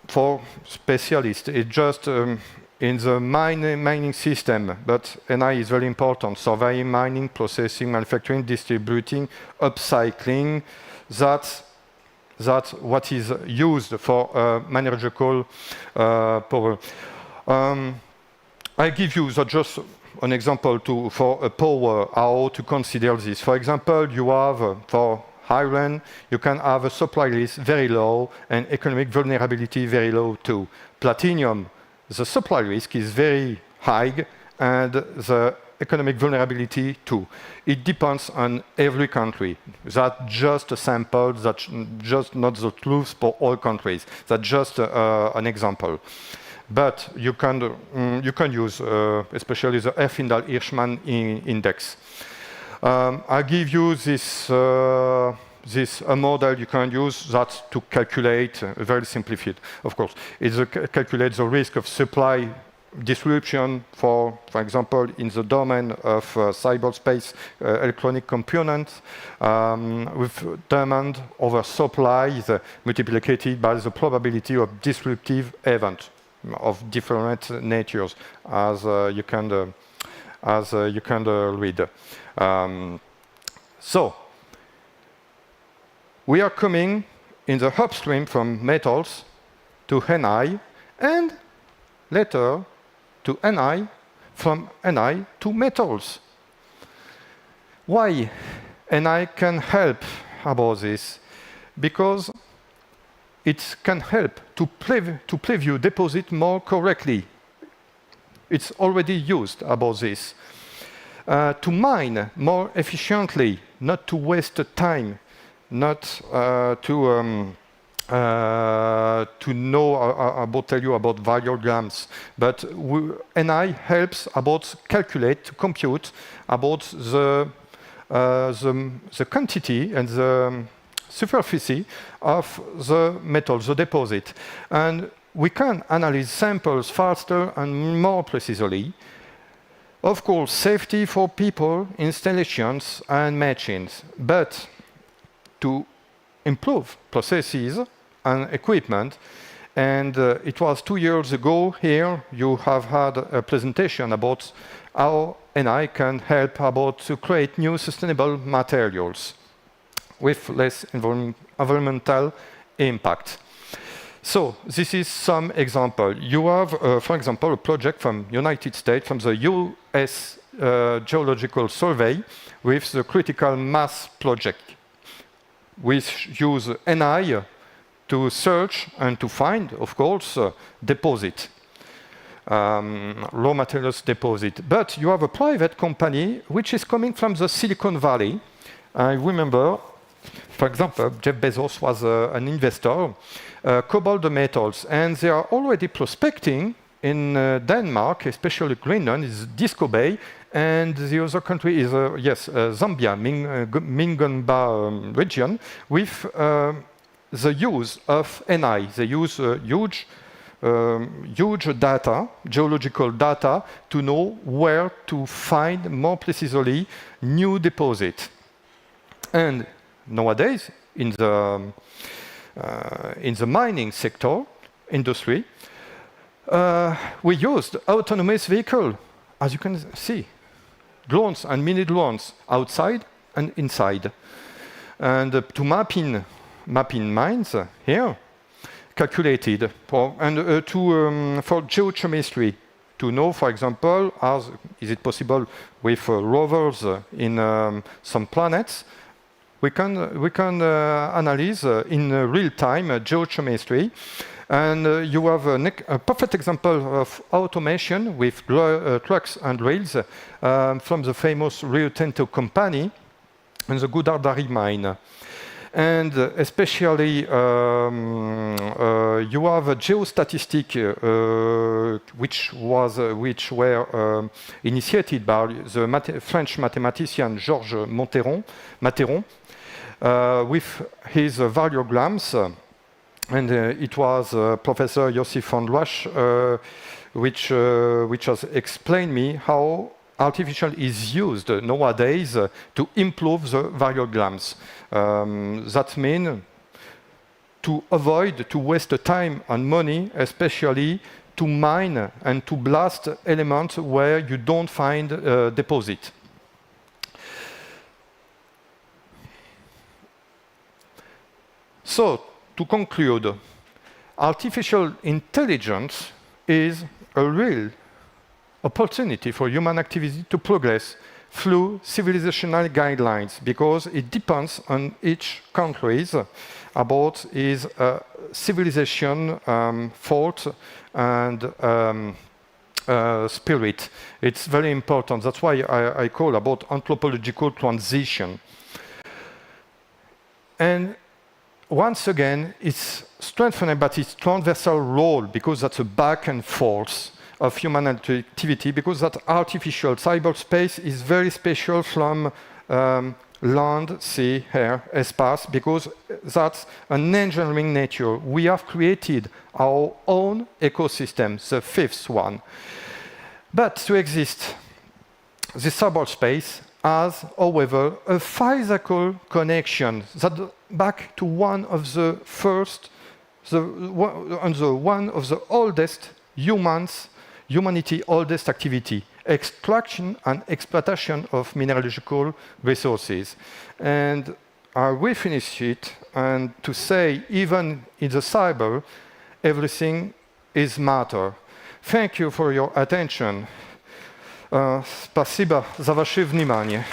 For specialists, it's just in the mining system, but NI is very important. Surveying, mining, processing, manufacturing, distributing, upcycling. That's what is used for mineralogical power. I give you just an example for a power, how to consider this. For example, you have for iron, you can have a supply risk very low and economic vulnerability very low too. Platinum, the supply risk is very high and the economic vulnerability too. It depends on every country. That's just a sample, that's just not the truth for all countries. That's just an example. But you can use especially the Erfindal-Hirschman index. I give you this a model you can use that to calculate, very simplified, of course. It calculates the risk of supply disruption, for example, in the domain of cyberspace electronic components, with demand over supply multiplied by the probability of disruptive event of different natures, as you can read. So we are coming in the upstream from metals to NI, and later to NI, from NI to metals. Why NI can help about this? Because it can help to preview deposit more correctly. It's already used about this. To mine more efficiently, not to waste time, not to tell you about variograms, but NI helps about calculate, to compute about the quantity and the superficie of the metal, the deposit. And we can analyze samples faster and more precisely. Of course, safety for people, installations, and machines, but to improve processes and equipment. And it was 2 years ago here, you have had a presentation about how NI can help about to create new sustainable materials with less environmental impact. So this is some example. You have, for example, a project from United States, from the US Geological Survey, with the critical mass project, which use NI to search and to find, of course, deposit, raw materials deposit. But you have a private company which is coming from the Silicon Valley. I remember, for example, Jeff Bezos was an investor, cobalt metals, and they are already prospecting in Denmark, especially Greenland, is Disco Bay, and the other country is, Zambia, Mingomba region, with the use of NI. They use huge data, geological data, to know where to find more precisely new deposit. And nowadays, in the mining sector, industry, we used autonomous vehicle, as you can see, drones and mini drones outside and inside, and to mapping mines here, calculated for geochemistry, to know, for example, is it possible with rovers in some planets. We can analyze in real time geochemistry, and you have a perfect example of automation with trucks and rails from the famous Rio Tinto company and the Gudardari mine. And especially, you have a geostatistic, which were initiated by the French mathematician Georges Mathéron, with his variograms, and it was Professor Josif von Loesch, which has explained me how artificial is used nowadays to improve the variograms. That means to avoid to waste time and money, especially to mine and to blast elements where you don't find deposit. So, to conclude, artificial intelligence is a real opportunity for human activity to progress through civilizational guidelines, because it depends on each country about its civilization thought and spirit. It's very important. That's why I call about anthropological transition. And once again, it's strengthened by its transversal role, because that's a back and forth of human activity, because that artificial cyberspace is very special from land, sea, air, espace, because that's an engineering nature. We have created our own ecosystem, the fifth one. But to exist, this cyberspace has, however, a physical connection that back to one of the first, one of the oldest humanity oldest activity, extraction and exploitation of mineralogical resources. And I will finish it and to say, even in the cyber, everything is matter. Thank you for your attention. Спасибо за ваше внимание.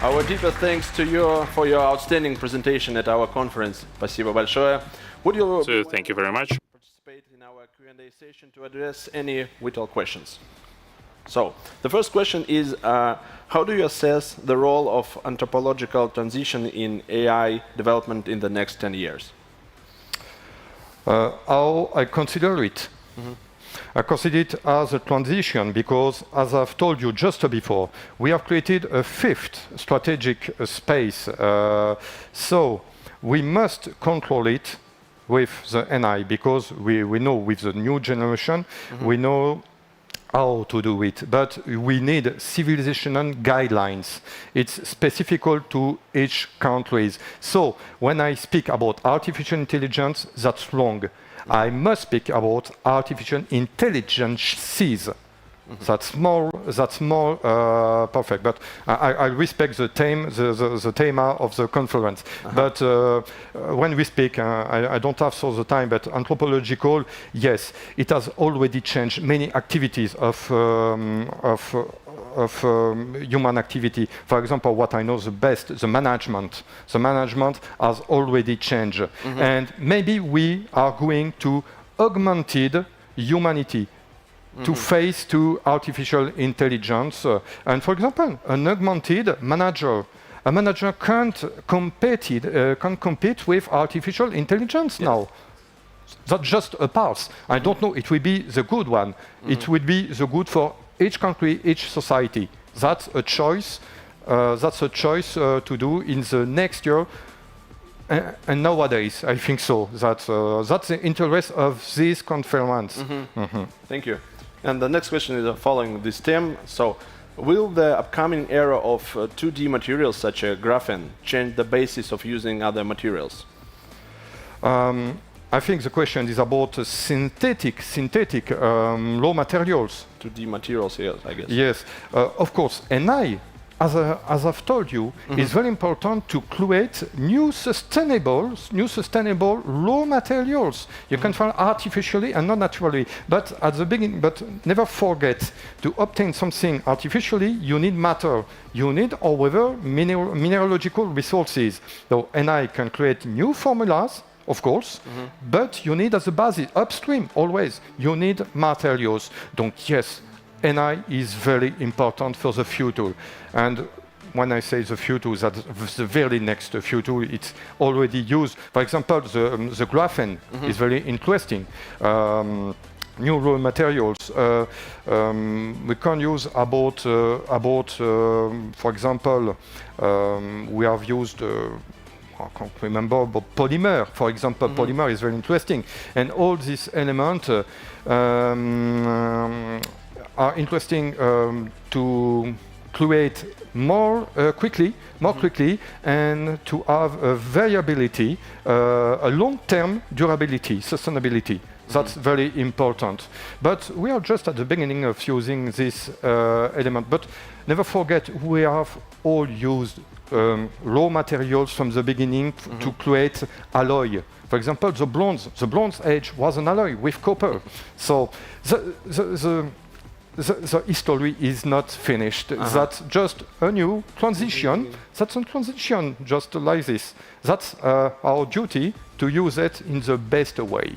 Our deepest thanks to you for your outstanding presentation at our conference. Спасибо большое. Would you So thank you very much. participate in our Q&A session to address any vital questions? So, the first question is, how do you assess the role of anthropological transition in AI development in the next 10 years? How I consider it? I consider it as a transition because, as I've told you just before, we have created a fifth strategic space. So we must control it with the NI, because we know with the new generation, we know how to do it. But we need civilizational guidelines. It's specific to each country. So when I speak about artificial intelligence, that's wrong. I must speak about artificial intelligences. That's more perfect. But I respect the theme, the theme of the conference. But when we speak, I don't have so the time. But anthropological, yes, it has already changed many activities of human activity. For example, what I know the best, the management. The management has already changed, and maybe we are going to augmented humanity. To face to artificial intelligence. And for example, an augmented manager, a manager can't compete with artificial intelligence now. That's just a pass. I don't know, it will be the good one. It will be the good for each country, each society. That's a choice. To do in the next year. And nowadays, I think so. That's the interest of this conference. Thank you. And the next question is following this theme. So, will the upcoming era of 2D materials such as graphene change the basis of using other materials? I think the question is about synthetic raw materials. 2D materials, yes, I guess. Yes, of course. And as I've told you, it's very important to create new sustainable raw materials. You can find artificially and not naturally. But at the beginning, but never forget, to obtain something artificially, you need matter. You need, however, mineralogical resources. So NI can create new formulas, of course, but you need as a basis, upstream, always, you need materials. Donc yes, NI is very important for the future. And when I say the few tools, that's the very next few tools, it's already used. For example, the graphene is very interesting. New raw materials. We can use about for example, we have used, I can't remember, but polymer, for example. Polymer is very interesting. And all these elements are interesting to create more quickly, and to have a variability, a long-term durability, sustainability. That's very important. But we are just at the beginning of using this element. But never forget, we have all used raw materials from the beginning to create alloy. For example, the Bronze Age was an alloy with copper. So the history is not finished. That's just a new transition. That's a transition, just like this. That's our duty to use it in the best way.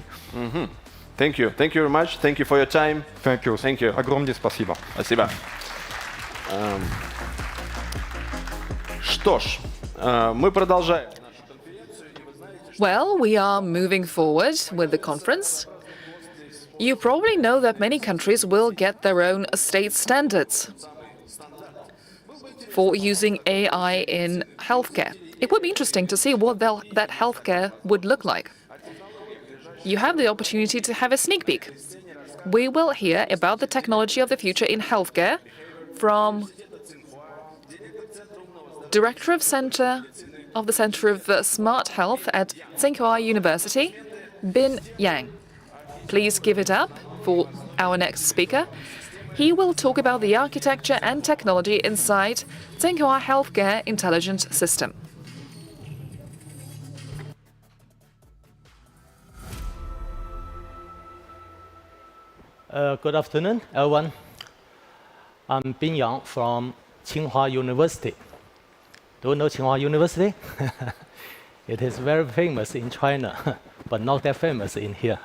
Thank you. Thank you very much. Thank you for your time. Thank you. Thank you. Огромное спасибо. Спасибо. Что ж, мы продолжаем. Well, we are moving forward with the conference. You probably know that many countries will get their own state standards for using AI in healthcare. It would be interesting to see what that healthcare would look like. You have the opportunity to have a sneak peek. We will hear about the technology of the future in healthcare from Director of the Center of Smart Health at Tsinghua University, Bin Yang. Please give it up for our next speaker. He will talk about the architecture and technology inside Tsinghua Healthcare Intelligent System. Good afternoon, everyone. I'm Bin Yang from Tsinghua University. Do you know Tsinghua University? It is very famous in China, but not that famous in here.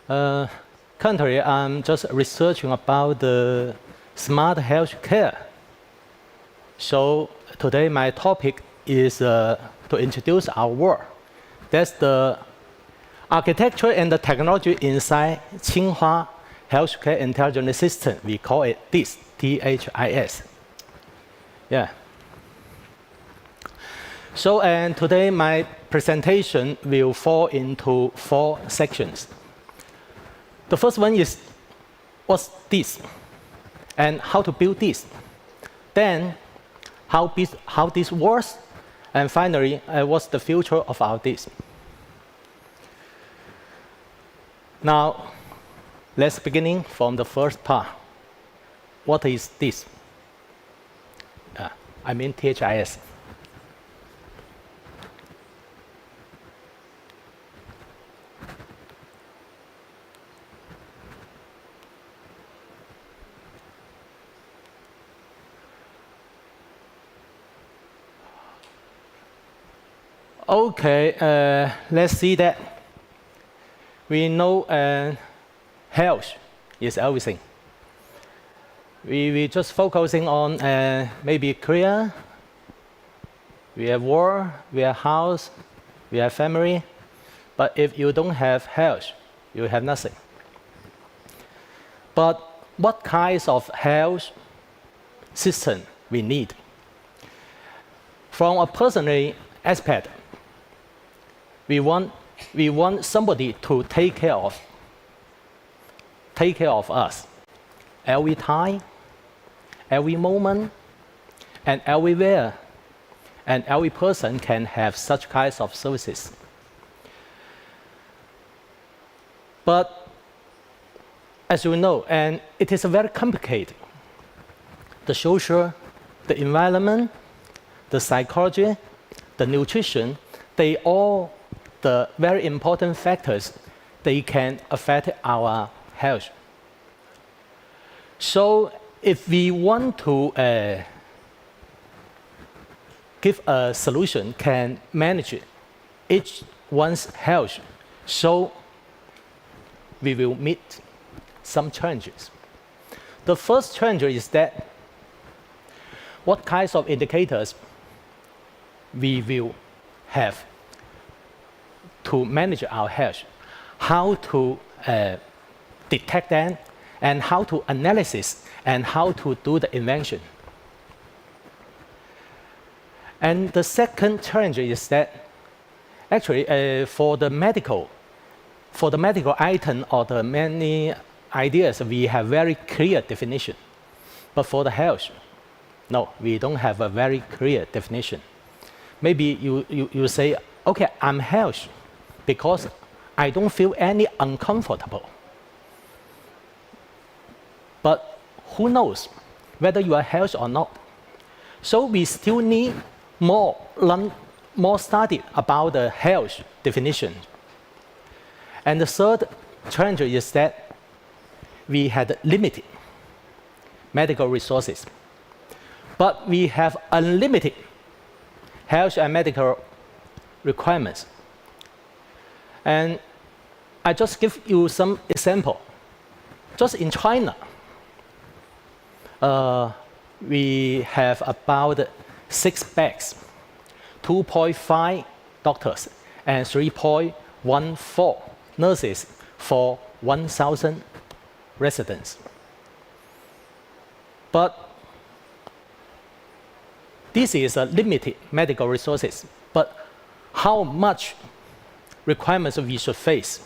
Currently, I'm just researching about the smart health care. So today my topic is to introduce our work. That's the architecture and the technology inside Tsinghua Healthcare Intelligent System. We call it THIS, T-H-I-S. Yeah. So, and today my presentation will fall into 4 sections. The first one is, what's this? And how to build this. Then, how this works. And finally, what's the future of our this. Now, let's begin from the first part. What is this? I mean THIS. Okay, let's see that. We know health is everything. We just focusing on maybe career, we have work, we have house, we have family. But if you don't have health, you have nothing. But what kinds of health system we need? From a personal aspect, we want somebody to take care of us every time, every moment, and everywhere. And every person can have such kinds of services. But as you know, and it is very complicated. The social, the environment, the psychology, the nutrition, they all the very important factors, they can affect our health. So if we want to give a solution, can manage each one's health, so we will meet some challenges. The first challenge is that what kinds of indicators we will have to manage our health, how to detect them, and how to analysis, and how to do the invention. And the second challenge is that actually for the medical item or the many ideas, we have very clear definition. But for the health, no, we don't have a very clear definition. Maybe you say, okay, I'm health because I don't feel any uncomfortable. But who knows whether you are health or not? So we still need more study about the health definition. And the third challenge is that we had limited medical resources, but we have unlimited health and medical requirements. And I just give you some example. Just in China, we have about 6 beds, 2.5 doctors, and 3.14 nurses for 1,000 residents. But this is a limited medical resources. But how much requirements we should face?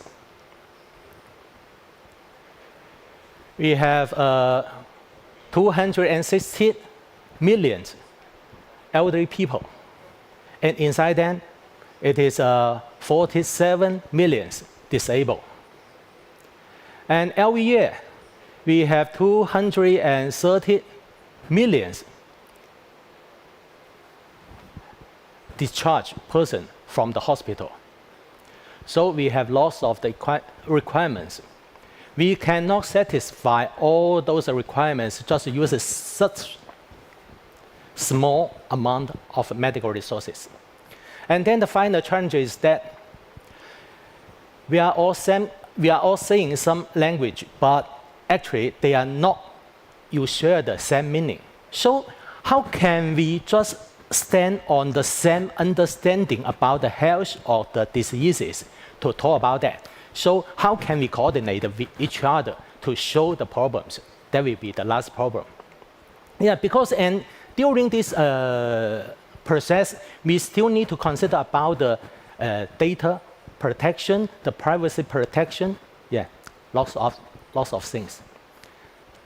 We have 260 million elderly people, and inside them, it is 47 million disabled. And every year, we have 230 million discharged person from the hospital. So we have lots of the requirements. We cannot satisfy all those requirements just use such small amount of medical resources. And then the final challenge is that we are all saying some language, but actually they are not, you share the same meaning. So how can we just stand on the same understanding about the health or the diseases to talk about that? So how can we coordinate with each other to show the problems? That will be the last problem. Yeah, because and during this process, we still need to consider about the data protection, the privacy protection. Yeah, lots of things.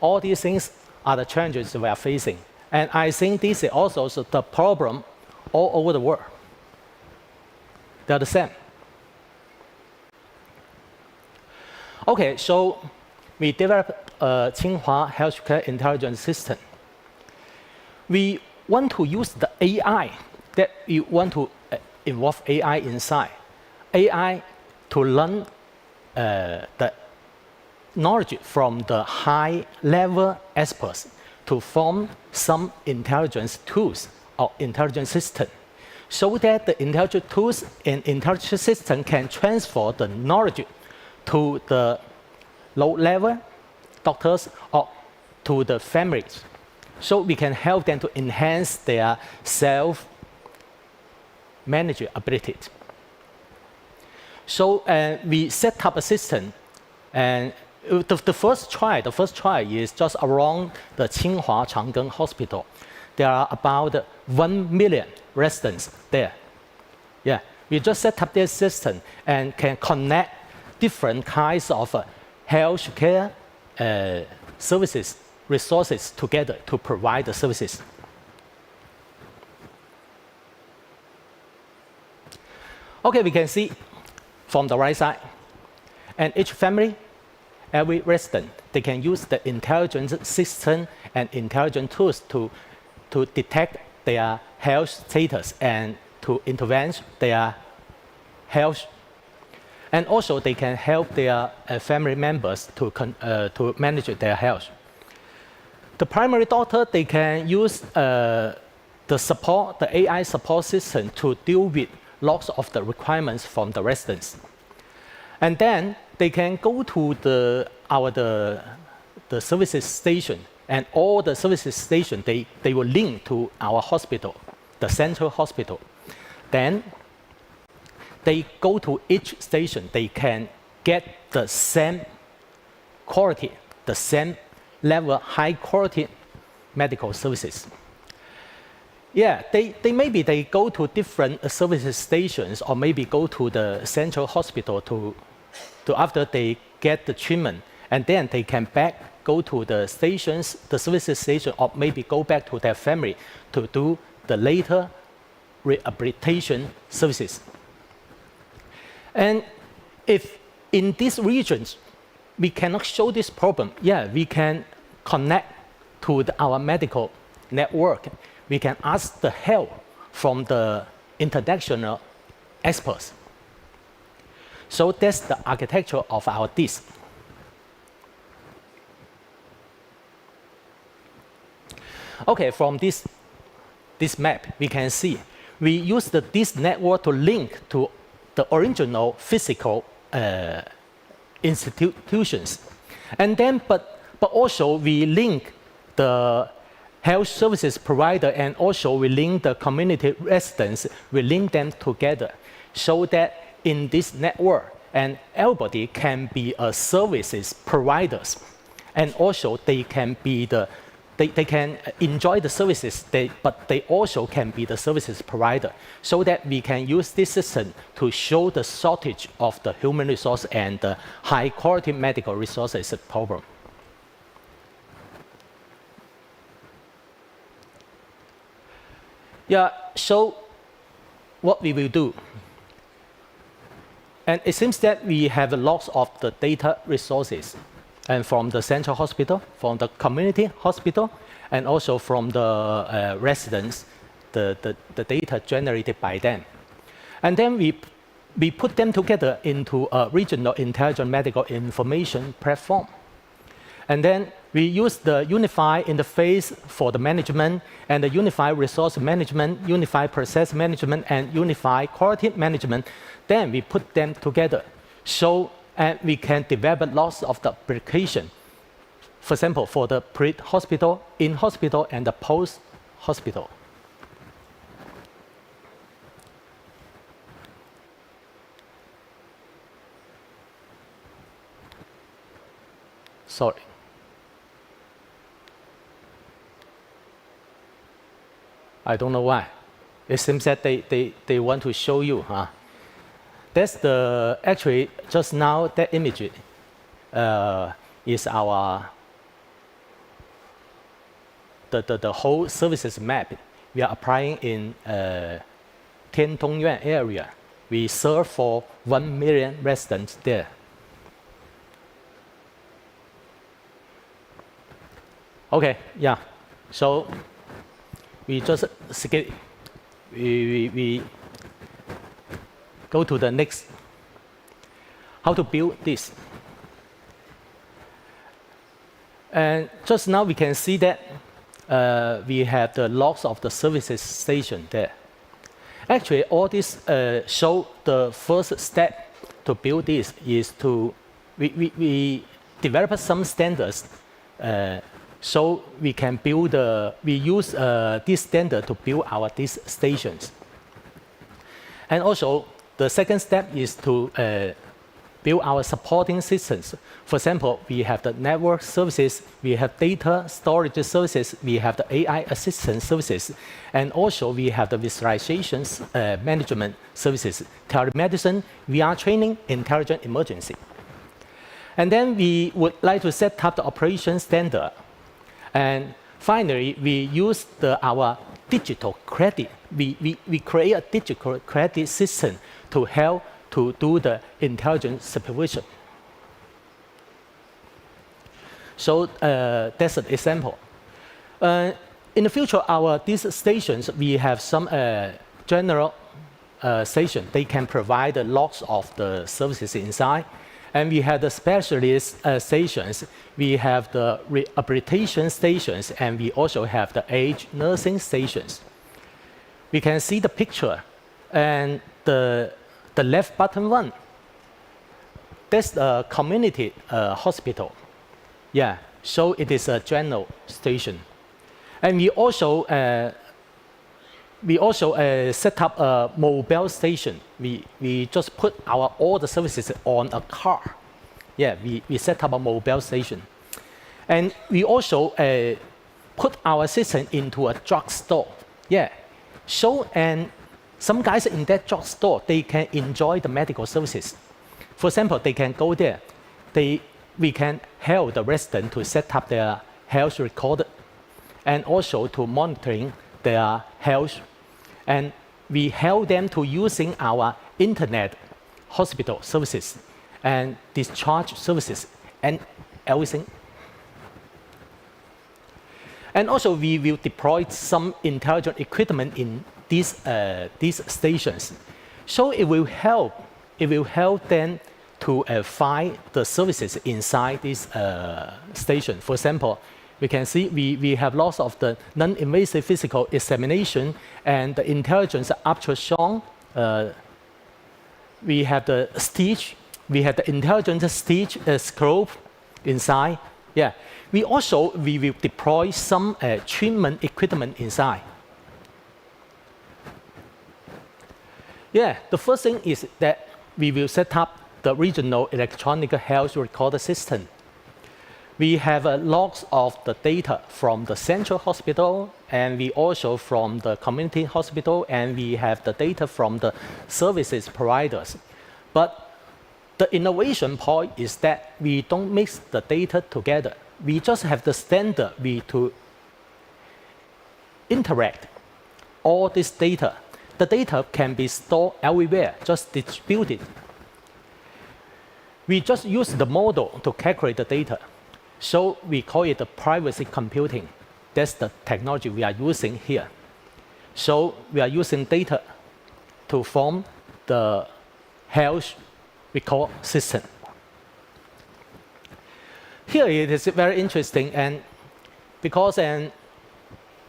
All these things are the challenges we are facing. And I think this is also the problem all over the world. They're the same. Okay, so we developed a Tsinghua Healthcare Intelligent System. We want to use the AI, that we want to involve AI inside. AI to learn the knowledge from the high-level experts to form some intelligence tools or intelligence system, so that the intelligent tools and intelligent system can transfer the knowledge to the low-level doctors or to the families. So we can help them to enhance their self-management ability. So we set up a system, and the first try is just around the Tsinghua Chang'an Hospital. There are about 1 million residents there. Yeah, we just set up this system and can connect different kinds of healthcare services, resources together to provide the services. Okay, we can see from the right side, and each family, every resident, they can use the intelligence system and intelligent tools to detect their health status and to intervene their health. And also they can help their family members to manage their health. The primary doctor, they can use the AI support system to deal with lots of the requirements from the residents. And then they can go to the services station and all the services station, they will link to our hospital, the central hospital. Then they go to each station, they can get the same quality, the same level, high quality medical services. Yeah, maybe they go to different services stations, or maybe go to the central hospital to after they get the treatment, and then they can go to the stations, the services station, or maybe go back to their family to do the later rehabilitation services. And if in these regions we cannot show this problem, yeah, we can connect to our medical network. We can ask the help from the international experts. So that's the architecture of our DIS. Okay, from this map, we can see we use the DIS network to link to the original physical institutions. And then, but also we link the health services provider, and also we link the community residents, we link them together so that in this network, and everybody can be a services providers, and also they can be they can enjoy the services, but they also can be the services provider, so that we can use this system to show the shortage of the human resource and the high quality medical resources problem. Yeah, so what we will do. And it seems that we have lots of the data resources, and from the central hospital, from the community hospital, and also from the residents, the data generated by them. And then we put them together into a regional intelligent medical information platform. And then we use the unified interface for the management, and the unified resource management, unified process management, and unified quality management. Then we put them together, so and we can develop lots of the application. For example, for the pre-hospital, in-hospital, and the post-hospital. Sorry. I don't know why. It seems that they want to show you. That's the, actually, just now, that image is our, the whole services map we are applying in Tiantong area. We serve for 1 million residents there. Okay, yeah. So we just skip. We go to the next. How to build this? And just now we can see that we have the logs of the services station there. Actually, all this show the first step to build this is to we develop some standards. So we can build, we use this standard to build these stations. And also, the second step is to build our supporting systems. For example, we have the network services, we have data storage services, we have the AI assistance services, and also we have the visualizations management services, telemedicine, VR training, intelligent emergency. And then we would like to set up the operation standard. And finally, we use our digital credit. We create a digital credit system to help to do the intelligent supervision. So that's an example. In the future, these stations, we have some general station. They can provide lots of the services inside. And we have the specialist stations, we have the rehabilitation stations, and we also have the age nursing stations. We can see the picture, and the left bottom one, that's the community hospital. Yeah, So it is a general station. And we also set up a mobile station. We just put all the services on a car. Yeah, we set up a mobile station. And we also put our system into a drugstore. Yeah. So, and some guys in that drugstore, they can enjoy the medical services. For example, they can go there. We can help the resident to set up their health record and also to monitoring their health. And we help them to using our internet hospital services and discharge services and everything. And also we will deploy some intelligent equipment in these stations. So it will help them to find the services inside this station. For example, we can see we have lots of the non-invasive physical examination and the intelligence ultrasound. We have the stitch. We have the intelligent stitch scope inside. Yeah. We will deploy some treatment equipment inside. Yeah. The first thing is that we will set up the regional electronic health recorder system. We have logs of the data from the central hospital, and we also from the community hospital, and we have the data from the services providers. But the innovation point is that we don't mix the data together. We just have the standard to interact all this data. The data can be stored everywhere, just distributed. We just use the model to calculate the data. So we call it the privacy computing. That's the technology we are using here. So we are using data to form the health record system. Here it is very interesting, and because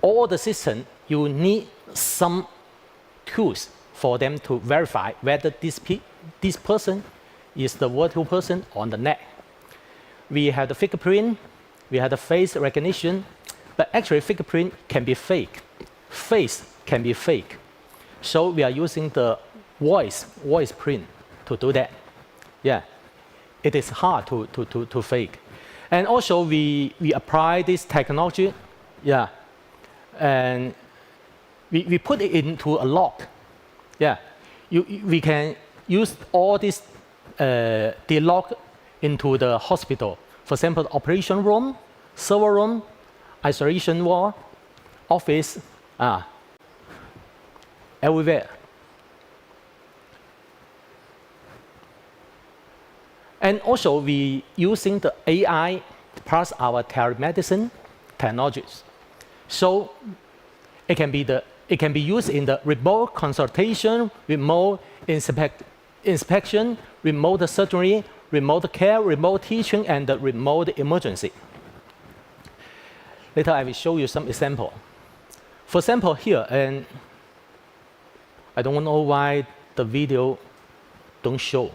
all the system, you need some tools for them to verify whether this person is the virtual person on the net. We have the fingerprint, we have the face recognition, but actually fingerprint can be fake. Face can be fake. So we are using the voice print to do that. Yeah, it is hard to fake. And also we apply this technology, yeah, and we put it into a log. Yeah, we can use all this the log into the hospital. For example, operation room, server room, isolation ward, office, everywhere. And also we using the AI plus our telemedicine technologies. So it can be used in the remote consultation, remote inspection, remote surgery, remote care, remote teaching, and the remote emergency. Later I will show you some example. For example here, and I don't know why the video don't show,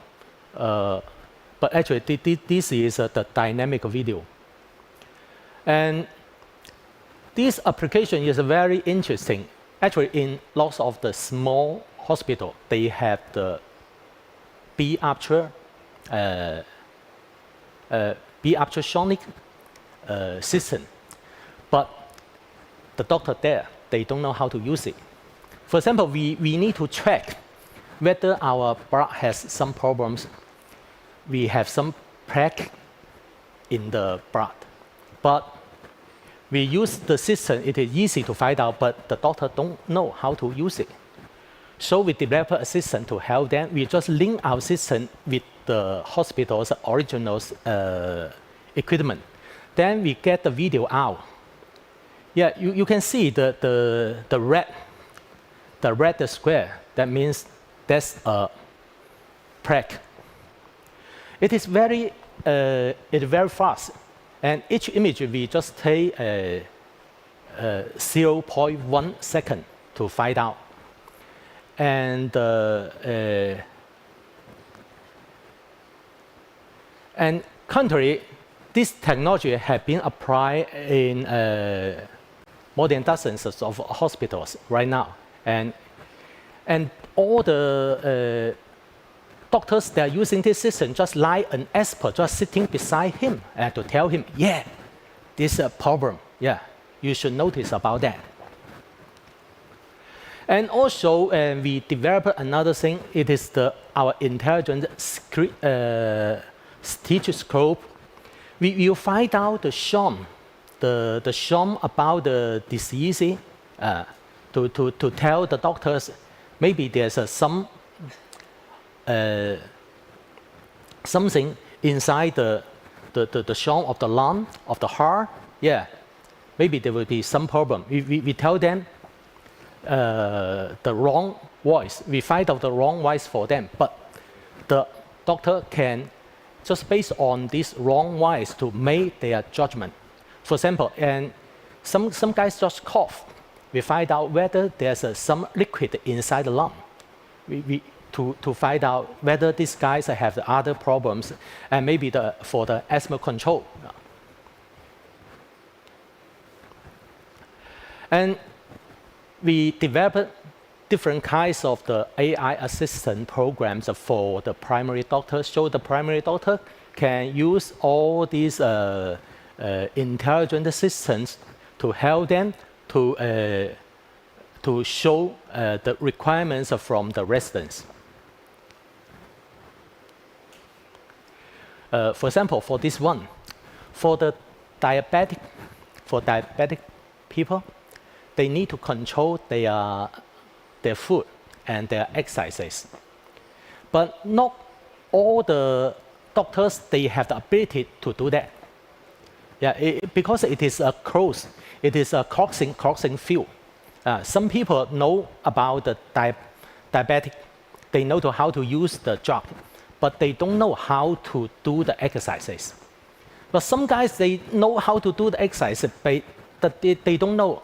but actually this is the dynamic video. And this application is very interesting. Actually, in lots of the small hospital, they have the ultrasonic system, but the doctor there, they don't know how to use it. For example, we need to track whether our blood has some problems. We have some plaque in the blood, but we use the system. It is easy to find out, but the doctor don't know how to use it. So we develop a system to help them. We just link our system with the hospital's original equipment. Then we get the video out. Yeah, you can see the red square. That means that's a plaque. It is very fast, and each image we just take 0.1 second to find out. And currently, this technology has been applied in more than dozens of hospitals right now. And all the doctors that are using this system just like an expert just sitting beside him to tell him, yeah, this is a problem. Yeah, you should notice about that. And also, we developed another thing. It is our intelligent stethoscope. We will find out the sham about the disease to tell the doctors maybe there's something inside the sham of the lung of the heart. Yeah, maybe there will be some problem. We tell them the wrong voice. We find out the wrong voice for them, but the doctor can just based on this wrong voice to make their judgment. For example, and some guys just cough. We find out whether there's some liquid inside the lung. To find out whether these guys have the other problems, and maybe for the asthma control. And we developed different kinds of the AI assistant programs for the primary doctor. So the primary doctor can use all these intelligent assistants to help them to show the requirements from the residents. For example, for this one, for diabetic people, they need to control their food and their exercises. But not all the doctors, they have the ability to do that. Yeah, because it is a closed, it is a crossing field. Some people know about the diabetic, they know how to use the drug, but they don't know how to do the exercises. But some guys, they know how to do the exercise, but they don't know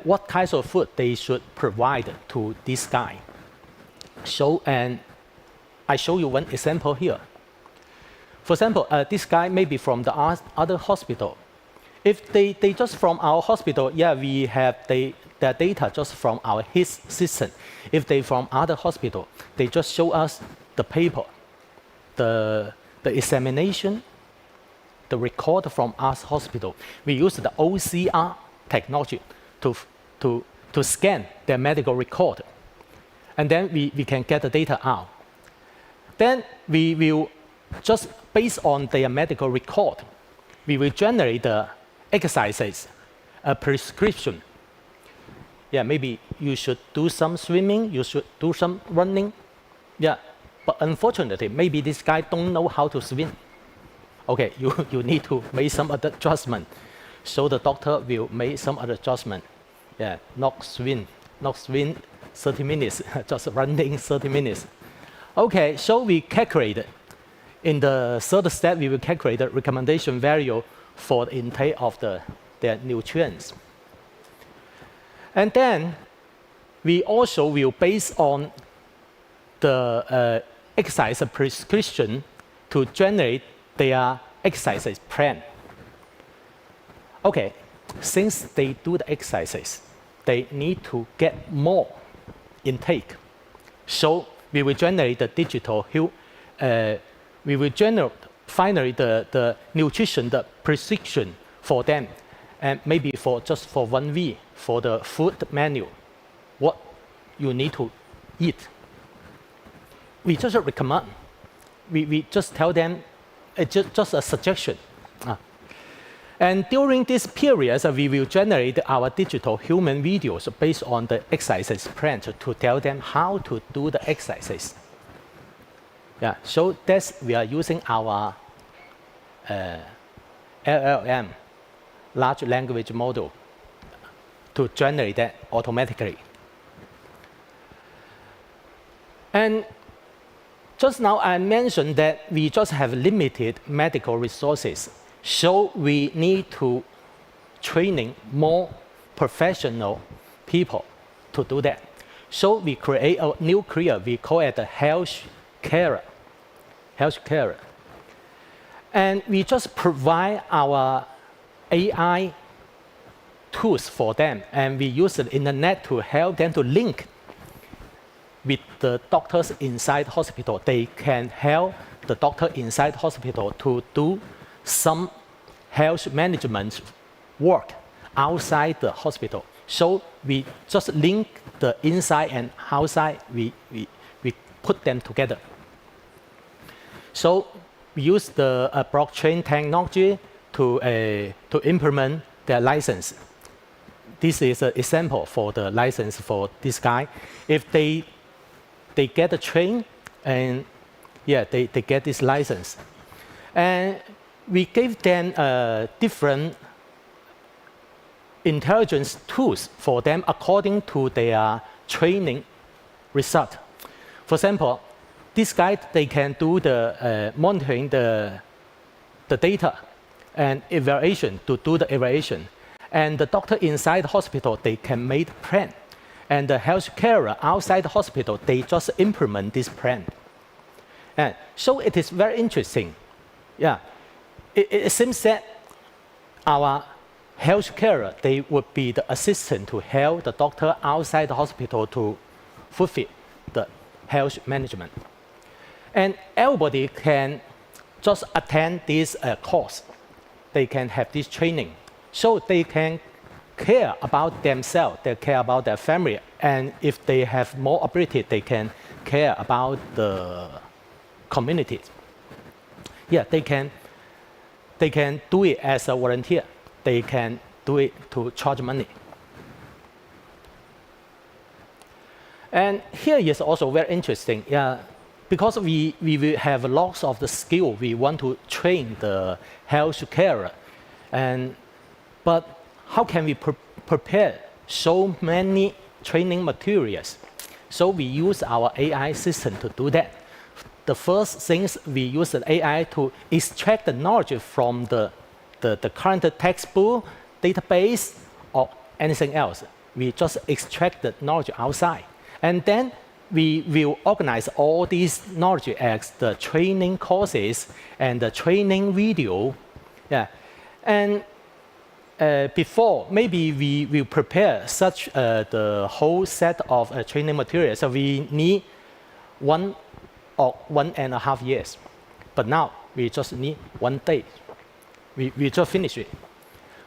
what kinds of food they should provide to this guy. So, and I show you one example here. For example, this guy may be from the other hospital. If they just from our hospital, yeah, we have their data just from his system. If they from other hospital, they just show us the paper, the examination, the record from us hospital. We use the OCR technology to scan their medical record. And then we can get the data out. Then we will, just based on their medical record, we will generate the exercises, a prescription. Yeah, maybe you should do some swimming, you should do some running. Yeah, but unfortunately, maybe this guy don't know how to swim. Okay, you need to make some other adjustment. So the doctor will make some other adjustment. Yeah, not swim 30 minutes, just running 30 minutes. Okay, so we calculate. In the third step, we will calculate the recommendation value for the intake of their nutrients. And then we also will base on the exercise prescription to generate their exercise plan. Okay, since they do the exercises, they need to get more intake. So we will generate the digital, we will generate finally the nutrition, the prescription for them, and maybe just for 1 week for the food menu, what you need to eat. We just recommend. We just tell them, just a suggestion. And during this period, we will generate our digital human videos based on the exercise plan to tell them how to do the exercises. Yeah, so we are using our LLM, large language model, to generate that automatically. And just now I mentioned that we just have limited medical resources. So we need to training more professional people to do that. So we create a new career. We call it the health care. And we just provide our AI tools for them, and we use the internet to help them to link with the doctors inside hospital. They can help the doctor inside hospital to do some health management work outside the hospital. So we just link the inside and outside, we put them together. So we use the blockchain technology to implement their license. This is an example for the license for this guy. If they get a train, and yeah, they get this license. And we gave them different intelligence tools for them according to their training result. For example, this guy, they can do the monitoring the data and evaluation, to do the evaluation. And the doctor inside the hospital, they can make plan. And the health carer outside the hospital, they just implement this plan. And so it is very interesting. Yeah, it seems that our health carer, they would be the assistant to help the doctor outside the hospital to fulfill the health management. And everybody can just attend this course. They can have this training. So they can care about themselves, they care about their family, and if they have more ability, they can care about the community. Yeah, they can do it as a volunteer. They can do it to charge money. And here is also very interesting. Yeah, because we will have lots of the skill, we want to train the health carer. But how can we prepare so many training materials? So we use our AI system to do that. The first things, we use the AI to extract the knowledge from the current textbook, database, or anything else. We just extract the knowledge outside. And then we will organize all these knowledge as the training courses and the training video. Yeah. And before, maybe we will prepare such the whole set of training materials. So we need 1 or 1.5 years. But now we just need 1 day. We just finish it.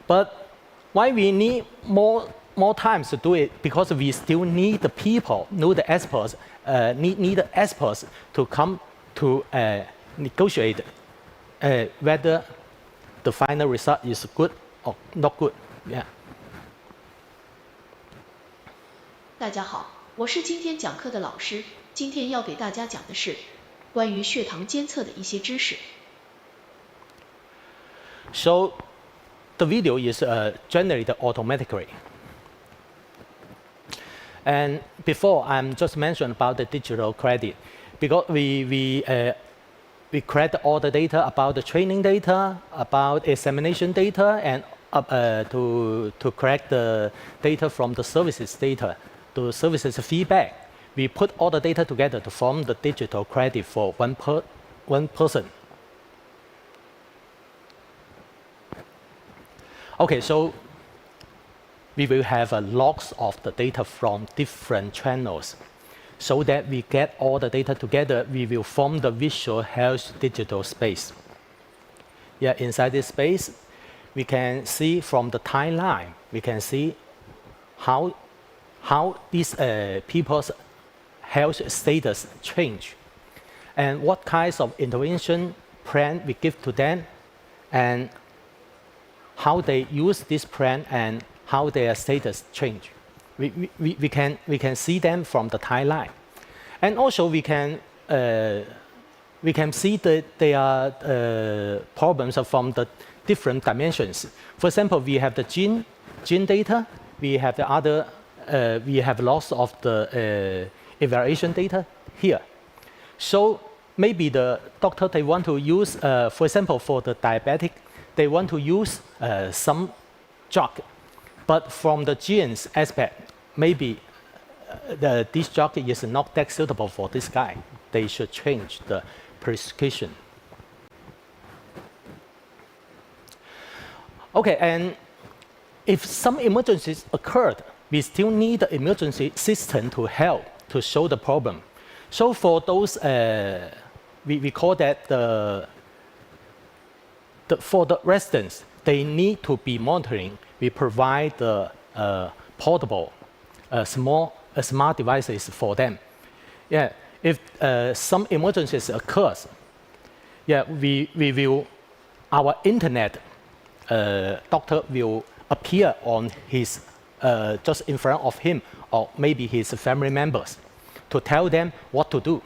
But why we need more time to do it? Because we still need the people, the experts, need the experts to come to negotiate whether the final result is good or not good. Yeah. 大家好，我是今天讲课的老师。今天要给大家讲的是关于血糖监测的一些知识。So the video is generated automatically. And before, I'm just mentioned about the digital credit, because we collect all the data about the training data, about examination data, and to collect the data from the services data, the services feedback. We put all the data together to form the digital credit for one person. Okay, so we will have logs of the data from different channels. So that we get all the data together, we will form the visual health digital space. Yeah, inside this space, we can see from the timeline, we can see how these people's health status change, and what kinds of intervention plan we give to them, and how they use this plan and how their status change. We can see them from the timeline, and also we can see their problems from the different dimensions. For example, we have the gene data. We have the other. We have lots of the evaluation data here. So maybe the doctor, they want to use, for example, for the diabetic, they want to use some drug. But from the genes aspect, maybe this drug is not that suitable for this guy. They should change the prescription. Okay, and if some emergencies occurred, we still need the emergency system to help to show the problem. So for those, we call that for the residents, they need to be monitoring. We provide the portable, smart devices for them. Yeah, if some emergencies occurs, yeah, we will, our internet doctor will appear on his, just in front of him, or maybe his family members, to tell them what to do.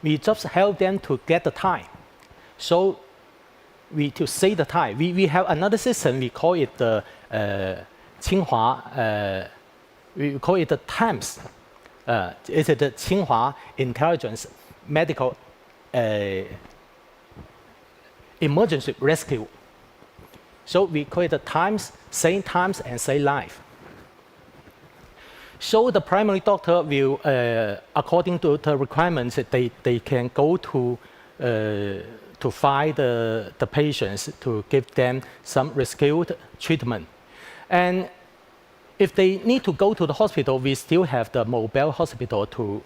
We just help them to get the time. So to save the time, we have another system, we call it the Tsinghua, we call it the TIMES. It's the Tsinghua Intelligence Medical Emergency Rescue. So we call it the TIMES, save times and save life. So the primary doctor will, according to the requirements, they can go to find the patients to give them some rescued treatment. And if they need to go to the hospital, we still have the mobile hospital to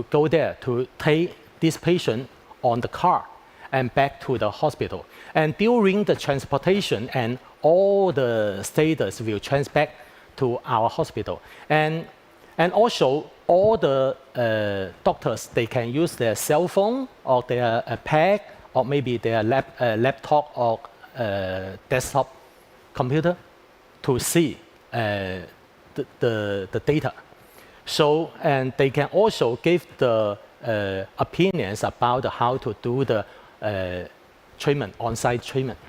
go there to take this patient on the car and back to the hospital. And during the transportation, and all the status will transfer back to our hospital. And also, all the doctors, they can use their cell phone or their pad or maybe their laptop or desktop computer to see the data. So, and they can also give the opinions about how to do the treatment, on-site treatment.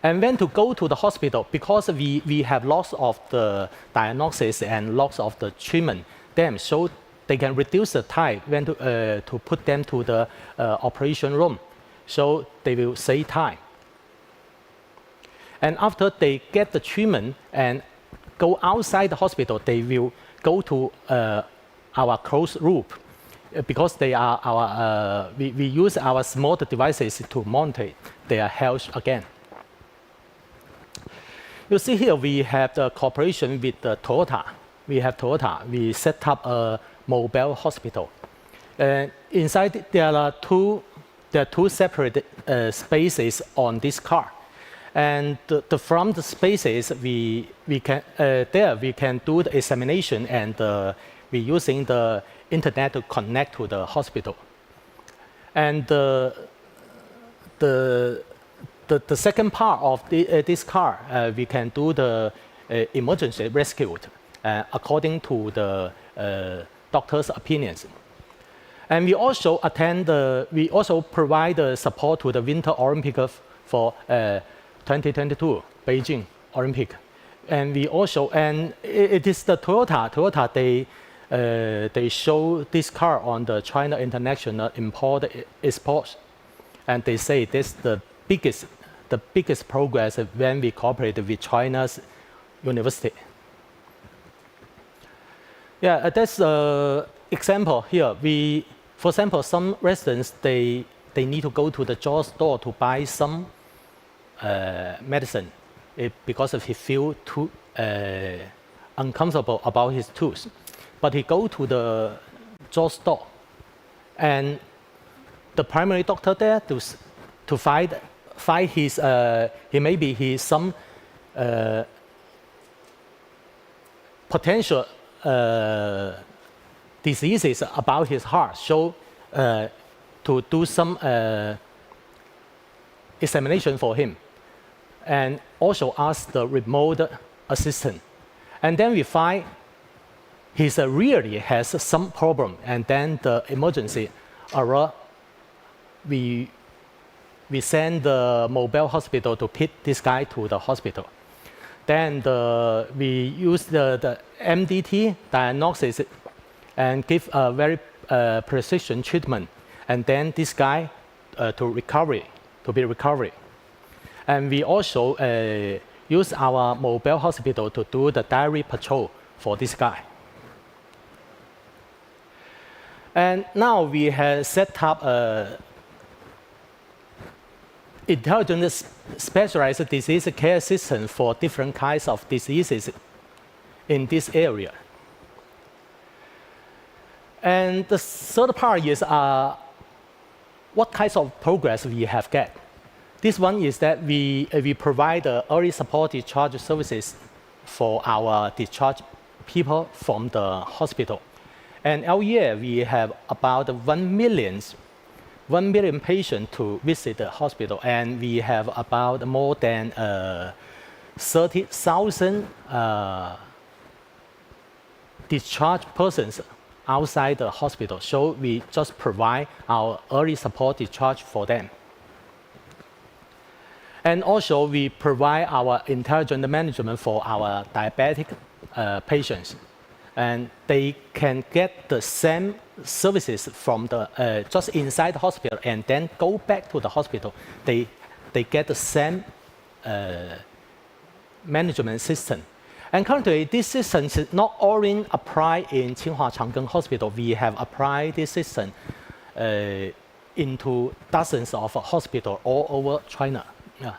And when to go to the hospital, because we have lots of the diagnosis and lots of the treatment, them, so they can reduce the time when to put them to the operation room. So they will save time. And after they get the treatment and go outside the hospital, they will go to our closed loop, because they are our, we use our smart devices to monitor their health again. You see here we have the cooperation with Toyota. We have Toyota. We set up a mobile hospital. Inside there are two separate spaces on this car. And from the spaces we can do the examination, and we're using the internet to connect to the hospital. And the second part of this car, we can do the emergency rescue according to the doctor's opinions. And we also we also provide the support to the Winter Olympic for 2022 Beijing Olympic. And we also, and it is the Toyota, they show this car on the China International Import Exports, and they say this is the biggest progress when we cooperate with China's university. Yeah, that's an example here. For example, some residents, they need to go to the drugstore to buy some medicine because he feels too uncomfortable about his tooth. But he go to the drugstore, and the primary doctor there to find his maybe he's some potential diseases about his heart. So to do some examination for him, and also ask the remote assistant. And then we find he really has some problem, and then the emergency arrives. We send the mobile hospital to pick this guy to the hospital. Then we use the MDT diagnosis and give a very precision treatment, and then this guy to be recovery. And we also use our mobile hospital to do the diary patrol for this guy. And now we have set up intelligent specialized disease care system for different kinds of diseases in this area. And the third part is what kinds of progress we have got. This one is that we provide early support discharge services for our discharged people from the hospital. And every year we have about 1 million patients to visit the hospital, and we have about more than 30,000 discharged persons outside the hospital. So we just provide our early support discharge for them. And also we provide our intelligent management for our diabetic patients. And they can get the same services from the just inside the hospital and then go back to the hospital. They get the same management system. And currently, this system is not only applied in Tsinghua Chang'an Hospital. We have applied this system into dozens of hospitals all over China. Yeah.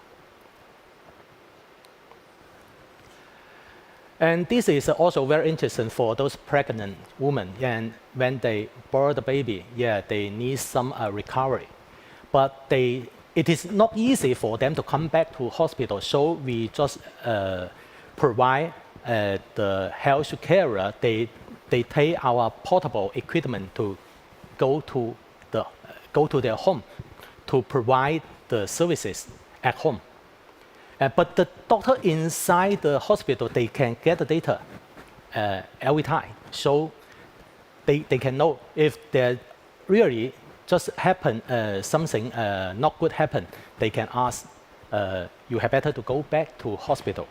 And this is also very interesting for those pregnant women. And when they birth the baby, yeah, they need some recovery. But it is not easy for them to come back to hospital. So we just provide the health carer. They take our portable equipment to go to their home to provide the services at home. But the doctor inside the hospital, they can get the data every time. So they can know if there really just happen something not good happen. They can ask, you have better to go back to hospital.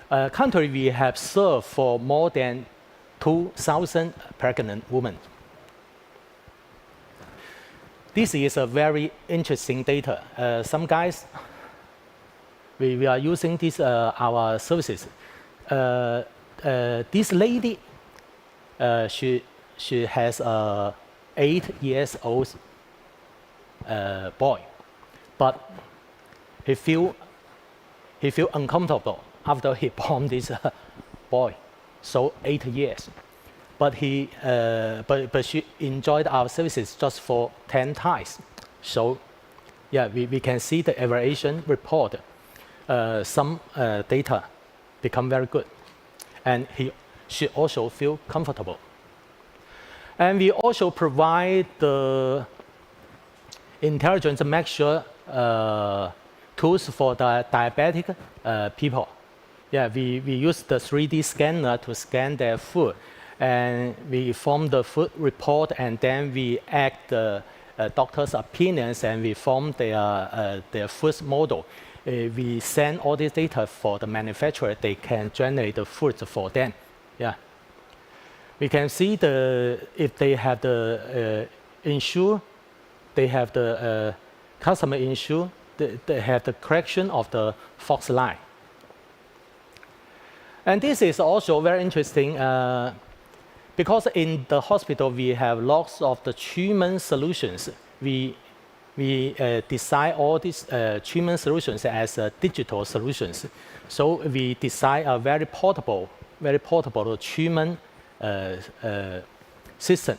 Currently, we have served for more than 2,000 pregnant women. This is a very interesting data. Some guys, we are using this our services. This lady, she has a 8-year-old boy, but he feel uncomfortable after he born this boy, so 8 years. But she enjoyed our services just for 10 times. So yeah, we can see the evaluation report. Some data become very good, and she also feel comfortable. And we also provide the intelligence measure tools for the diabetic people. Yeah, we use the 3D scanner to scan their food, and we form the food report, and then we add the doctor's opinions, and we form their food model. We send all this data for the manufacturer. They can generate the food for them. Yeah. We can see if they have the insure, they have the customer insure, they have the correction of the Fox line. And this is also very interesting because in the hospital we have lots of the treatment solutions. We design all these treatment solutions as digital solutions. So we design a very portable treatment system.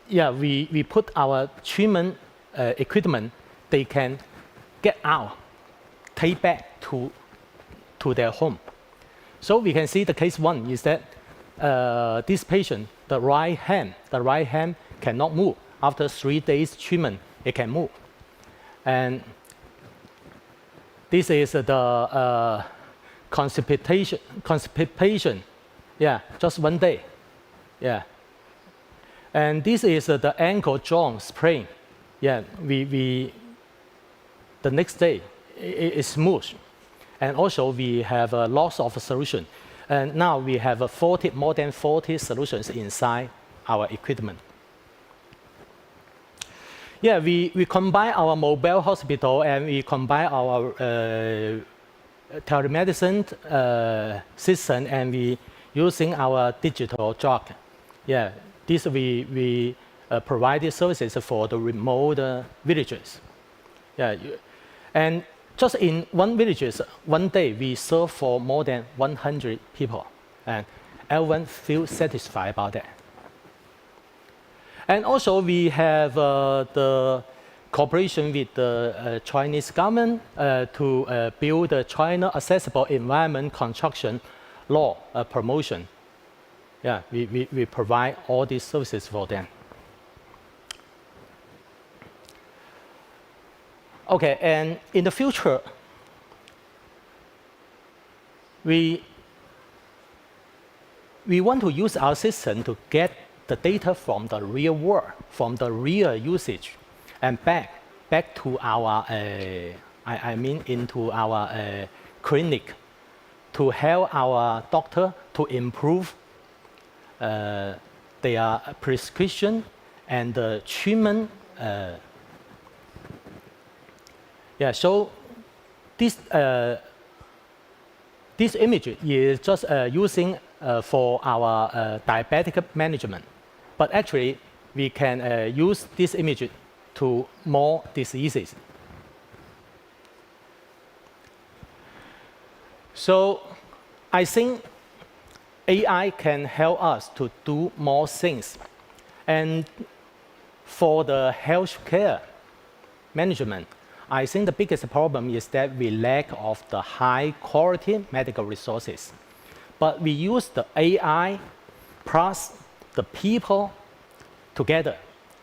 Yeah, we put our treatment equipment. They can get out, take back to their home. So we can see the case one is that this patient, the right hand cannot move. After 3 days treatment, it can move. And this is the constipation. Yeah, just 1 day. Yeah. And this is the ankle joint sprain. Yeah, the next day it's smooth. And also we have lots of solutions. And now we have more than 40 solutions inside our equipment. Yeah, we combine our mobile hospital and we combine our telemedicine system, and we using our digital drug. Yeah, this we provide these services for the remote villages. Yeah, and just in one village, one day we serve for more than 100 people, and everyone feels satisfied about that. And also we have the cooperation with the Chinese government to build the China Accessible Environment Construction Law promotion. Yeah, we provide all these services for them. Okay, and in the future, we want to use our system to get the data from the real world, from the real usage, and back to our, into our clinic, to help our doctor to improve their prescription and the treatment. Yeah, so this image is just using for our diabetic management, but actually we can use this image to more diseases. So I think AI can help us to do more things. And for the healthcare management, I think the biggest problem is that we lack of the high quality medical resources. But we use the AI plus the people together.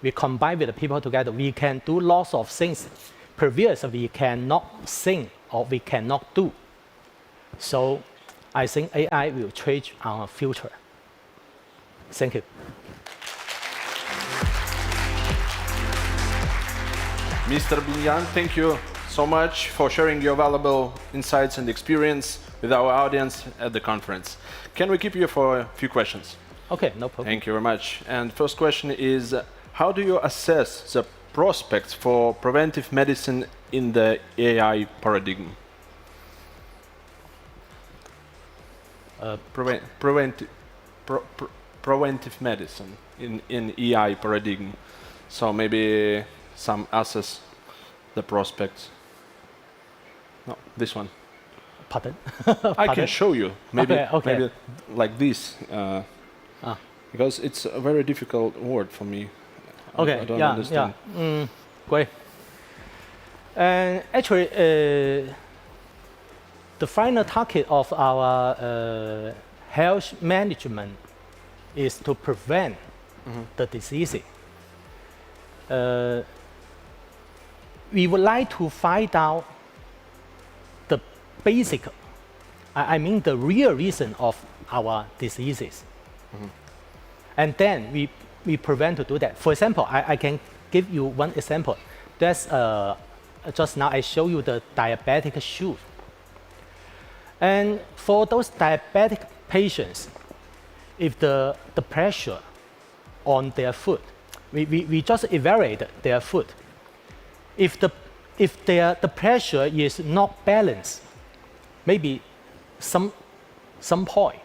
We combine with the people together. We can do lots of things previously we cannot think or we cannot do. So I think AI will change our future. Thank you. Mr. Binyan, thank you so much for sharing your valuable insights and experience with our audience at the conference. Can we keep you for a few questions? Okay, no problem. Thank you very much. And first question is, how do you assess the prospects for preventive medicine in the AI paradigm? Preventive medicine in AI paradigm. So maybe some assess the prospects. No, this one. Pardon? I can show you. Maybe, okay. maybe like this. Because it's a very difficult word for me. Okay, I don't understand. Yeah. Great. And actually, the final target of our health management is to prevent the diseases. We would like to find out the basic, the real reason of our diseases. And then we prevent to do that. For example, I can give you one example. That's just now I show you the diabetic shoe. And for those diabetic patients, if the pressure on their foot, we just evaluate their foot. If the pressure is not balanced, maybe some point,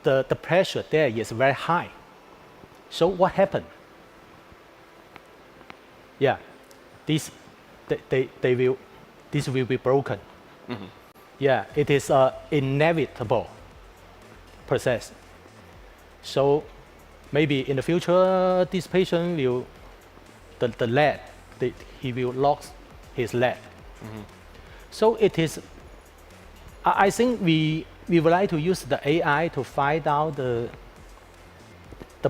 the pressure there is very high. So what happened? Yeah, this will be broken. Yeah, it is an inevitable process. So maybe in the future, this patient will, the leg, he will lose his leg. So it is, I think we would like to use the AI to find out the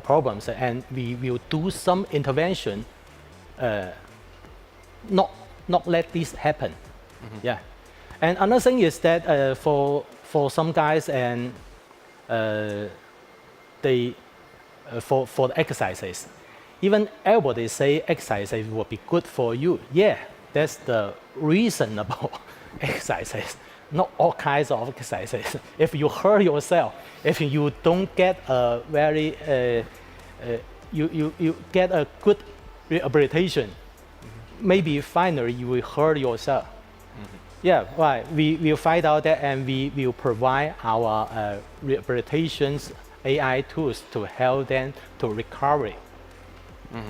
problems, and we will do some intervention, not let this happen. Yeah. And another thing is that for some guys and for the exercises, even everybody say exercise will be good for you. Yeah, that's the reasonable exercises. Not all kinds of exercises. If you hurt yourself, if you don't get a very, you get a good rehabilitation, maybe finally you will hurt yourself. Yeah, right. We will find out that, and we will provide our rehabilitations AI tools to help them to recover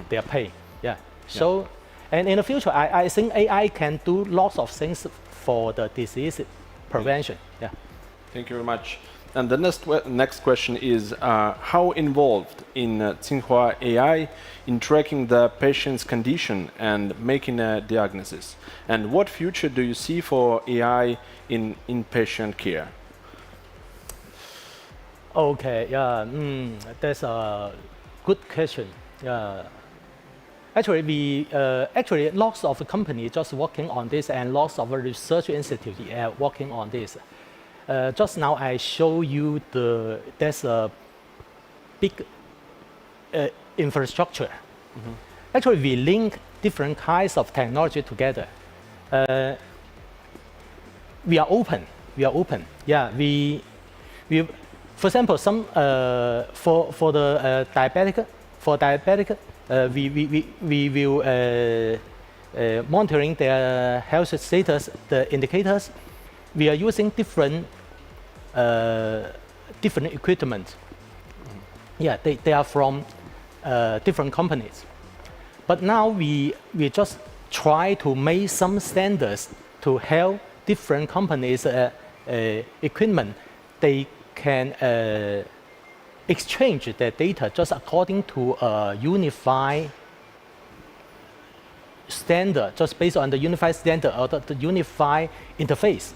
their pain. Yeah. So And in the future, I think AI can do lots of things for the disease prevention. Yeah. Thank you very much. And the next question is, how involved in Tsinghua AI in tracking the patient's condition and making a diagnosis? And what future do you see for AI in inpatient care? Okay, yeah, that's a good question. Yeah. Actually, actually lots of companies just working on this, and lots of research institutes working on this. Just now I show you there's a big infrastructure. Actually, we link different kinds of technology together. We are open. Yeah, we for example, some for the diabetic, we will monitoring their health status, the indicators. We are using different equipment. Yeah, they are from different companies. But now we just try to make some standards to help different companies' equipment. They can exchange their data just according to a unified standard, just based on the unified standard or the unified interface.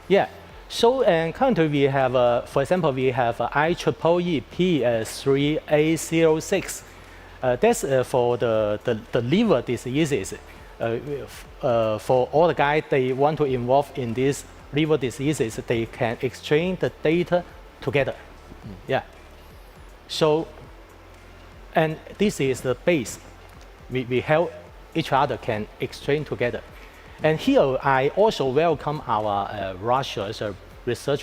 Yeah. So currently we have, for example, we have IEEE P3A06. That's for the liver diseases. For all the guys they want to involve in these liver diseases, they can exchange the data together. Yeah. So, and this is the base. We help each other can exchange together. And here I also welcome our research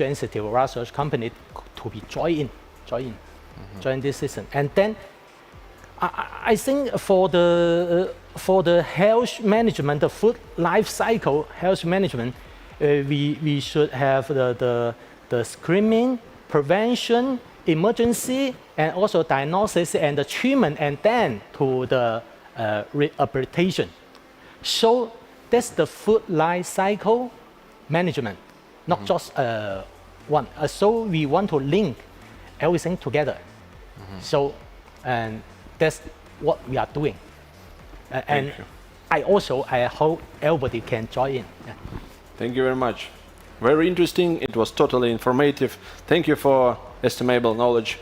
institute, research company to be join this system. And then I think for the health management, the food life cycle health management, we should have the screening, prevention, emergency, and also diagnosis and the treatment, and then to the rehabilitation. So that's the food life cycle management, not just one. So we want to link everything together. So, and that's what we are doing. And I hope everybody can join in. Yeah. Thank you very much. Very interesting. It was totally informative. Thank you for estimable knowledge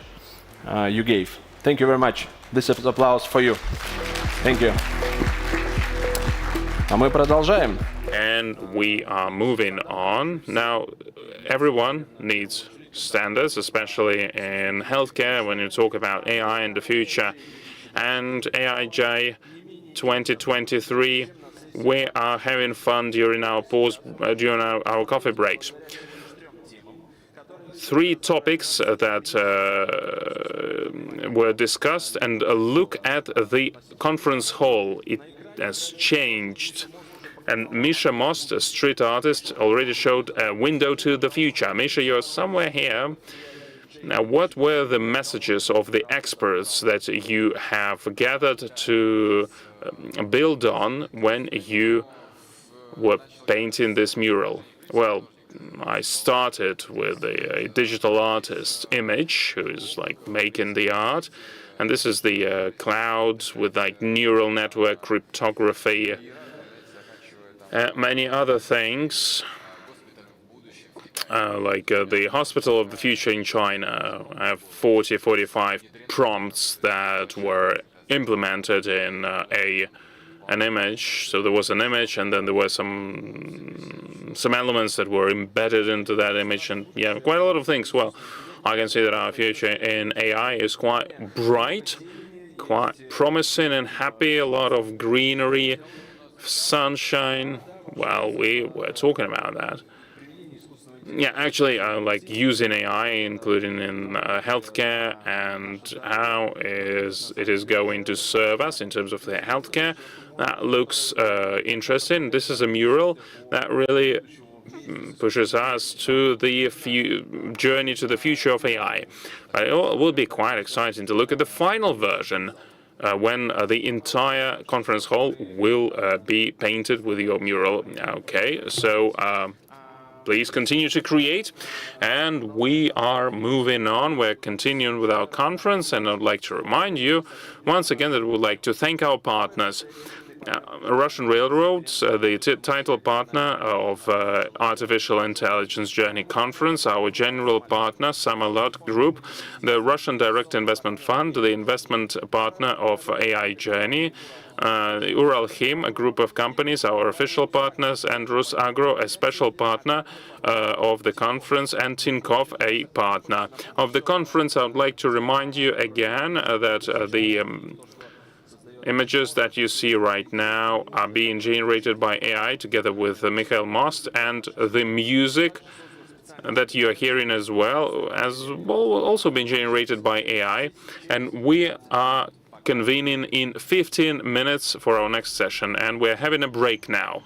you gave. Thank you very much. This is applause for you. Thank you. А мы продолжаем. And we are moving on. Now, everyone needs standards, especially in healthcare when you talk about AI in the future. And AIJ 2023, we are having fun during our pause, during our coffee breaks. 3 topics that were discussed, and a look at the conference hall. It has changed. And Misha Most, a street artist, already showed a window to the future. Misha, you're somewhere here. Now, what were the messages of the experts that you have gathered to build on when you were painting this mural? Well, I started with a digital artist image who is like making the art. And this is the clouds with like neural network cryptography, many other things. Like the Hospital of the Future in China, I have 45 prompts that were implemented in an image. So there was an image, and then there were some elements that were embedded into that image, and yeah, quite a lot of things. Well, I can see that our future in AI is quite bright, quite promising and happy. A lot of greenery, sunshine. Well, we were talking about that. Yeah, actually, like using AI, including in healthcare, and how it is going to serve us in terms of the healthcare. That looks interesting. This is a mural that really pushes us to the journey to the future of AI. But it will be quite exciting to look at the final version when the entire conference hall will be painted with your mural. Okay, so please continue to create, and we are moving on. We're continuing with our conference, and I'd like to remind you once again that we would like to thank our partners. Russian Railroads, the title partner of Artificial Intelligence Journey Conference, our general partner, Samalot Group, the Russian Direct Investment Fund, the investment partner of AI Journey, Uralchim, a group of companies, our official partners, and Rusagro, a special partner of the conference, and Tinkoff, a partner of the conference. I would like to remind you again that the images that you see right now are being generated by AI together with Mikhail Most, and the music that you are hearing as well will also be generated by AI. And we are convening in 15 minutes for our next session, and we're having a break now.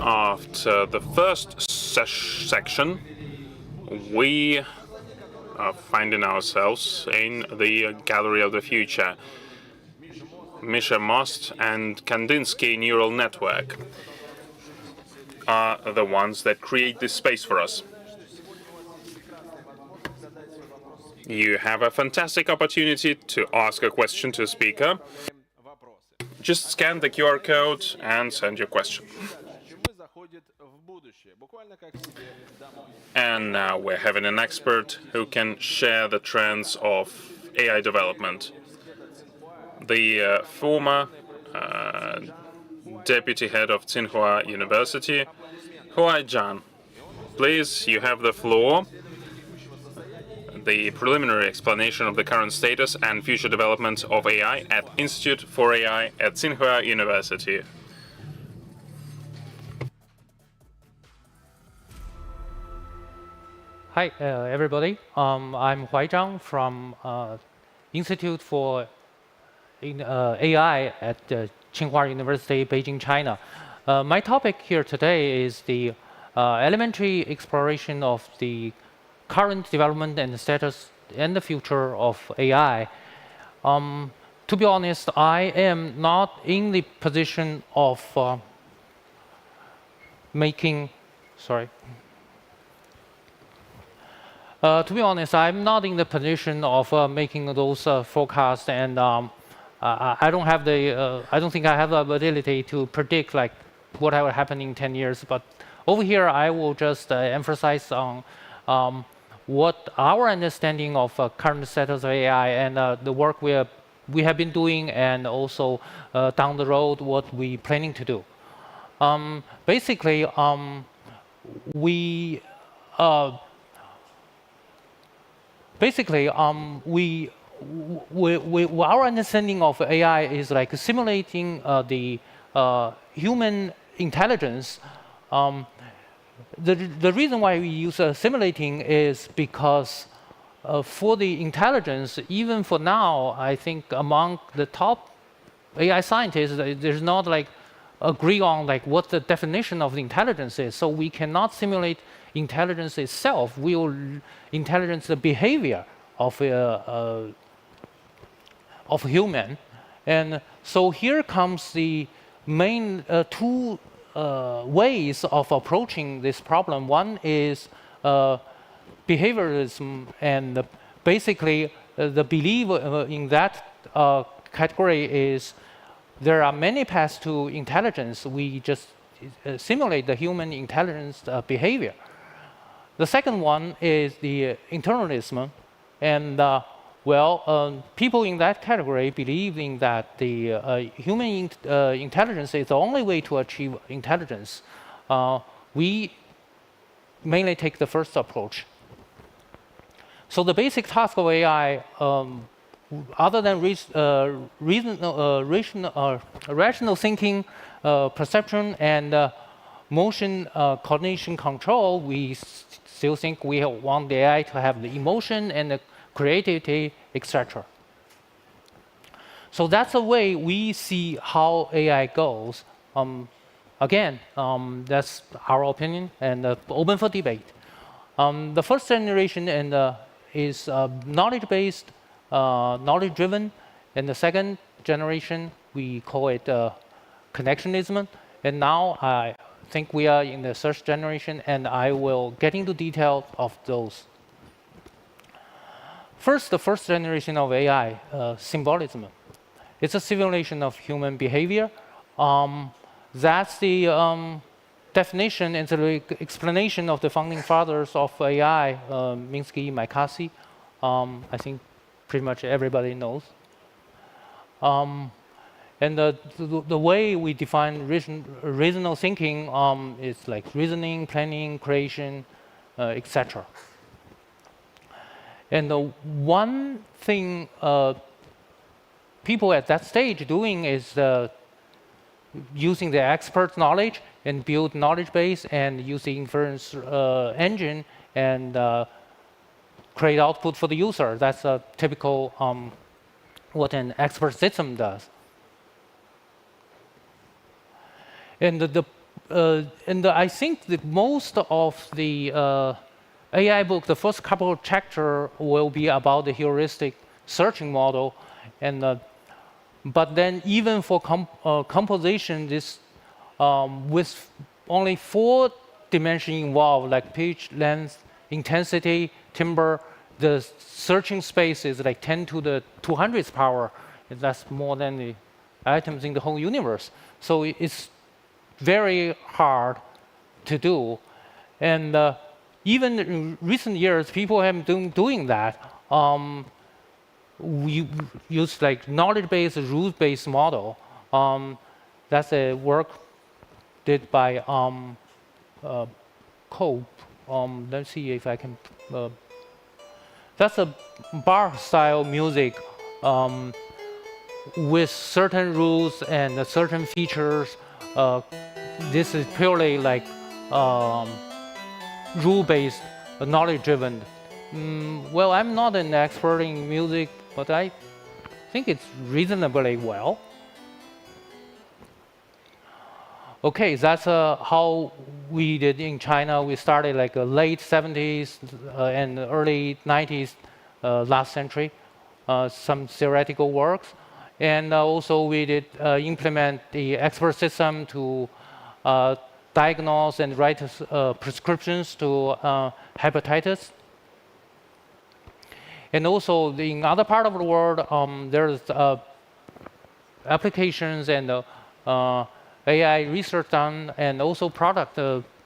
After the first section, we are finding ourselves in the gallery of the future. Misha-Most and Kandinsky neural network are the ones that create this space for us. You have a fantastic opportunity to ask a question to a speaker. Just scan the QR code and send your question. And now we're having an expert who can share the trends of AI development. The former deputy head of Tsinghua University, Huai-Jan. Please, you have the floor. The preliminary explanation of the current status and future development of AI at Institute for AI at Tsinghua University. Hi, everybody. I'm Huai-Zhang from Institute for AI at Tsinghua University, Beijing, China. My topic here today is the elementary exploration of the current development and the status and the future of AI. To be honest, I am not in the position of making, sorry. To be honest, I'm not in the position of making those forecasts, and I don't have the, I don't think I have the ability to predict like what will happen in 10 years. But over here, I will just emphasize on what our understanding of current status of AI and the work we have been doing, and also down the road what we're planning to do. Basically, our understanding of AI is like simulating the human intelligence. The reason why we use simulating is because for the intelligence, even for now, I think among the top AI scientists, there's not like agree on like what the definition of the intelligence is. So we cannot simulate intelligence itself. We will intelligence the behavior of human. And so here comes the main two ways of approaching this problem. One is behavioralism, and basically the belief in that category is there are many paths to intelligence. We just simulate the human intelligence behavior. The second one is the internalism, and people in that category believe in that the human intelligence is the only way to achieve intelligence. We mainly take the first approach. So the basic task of AI, other than rational thinking, perception, and motion coordination control, we still think we want the AI to have the emotion and the creativity, etc. So that's the way we see how AI goes. Again, that's our opinion and open for debate. The first generation is knowledge-based, knowledge-driven, and the second generation, we call it connectionism. And now I think we are in the third generation, and I will get into detail of those. First, the first generation of AI, symbolism. It's a simulation of human behavior. That's the definition and the explanation of the founding fathers of AI, Minsky, Mikasi. I think pretty much everybody knows. And the way we define reasonable thinking is like reasoning, planning, creation, etc. And the one thing people at that stage doing is using the expert knowledge and build knowledge base and use the inference engine and create output for the user. That's a typical what an expert system does. And I think that most of the AI book, the first couple of chapters will be about the heuristic searching model, and but then even for composition, this with only 4 dimensions involved, like pitch, length, intensity, timbre, the searching space is like 10 to the 200th power. That's more than the atoms in the whole universe. So it's very hard to do, and even in recent years, people have been doing that. We use like knowledge-based, rules-based model. That's a work did by Cope. Let's see if I can. That's a bar-style music with certain rules and certain features. This is purely like rule-based, knowledge-driven. Well, I'm not an expert in music, but I think it's reasonably well. okay, that's how we did in China. We started like late 70s and early 90s last century, some theoretical works. And also we did implement the expert system to diagnose and write prescriptions to hepatitis. And also in other part of the world, there's applications and AI research done, and also product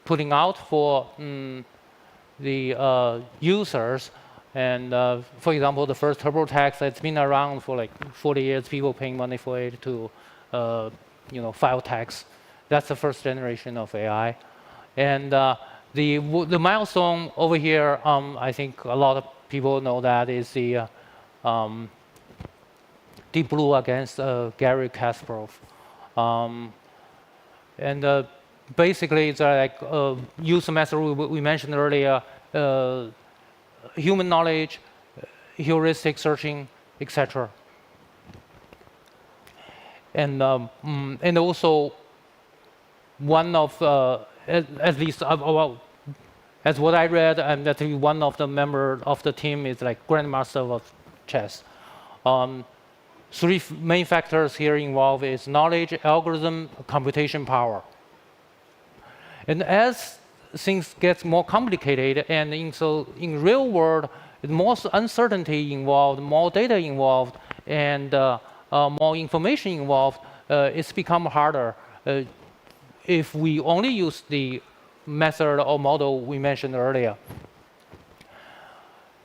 putting out for the users. And for example, the first TurboTax that's been around for like 40 years, people paying money for it to file tax. That's the first generation of AI. And the milestone over here, I think a lot of people know that is the Deep Blue against Garry Kasparov. And basically, it's like use the method we mentioned earlier, human knowledge, heuristic searching, etc. And also one of at least well, as what I read, and that one of the members of the team is like grandmaster of chess. Three main factors here involved is knowledge, algorithm, computation power. And as things get more complicated, and in real world, more uncertainty involved, more data involved, and more information involved, it's become harder if we only use the method or model we mentioned earlier.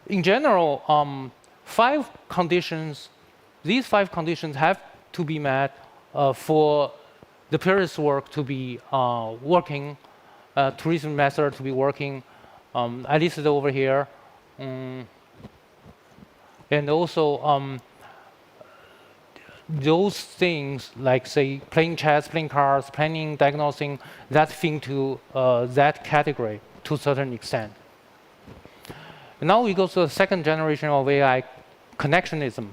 In general, these five conditions have to be met for the previous work to be working, tourism method to be working. I listed over here. And also those things like, say, playing chess, playing cards, planning, diagnosing, that fit into that category to a certain extent. And now we go to the second generation of AI, connectionism.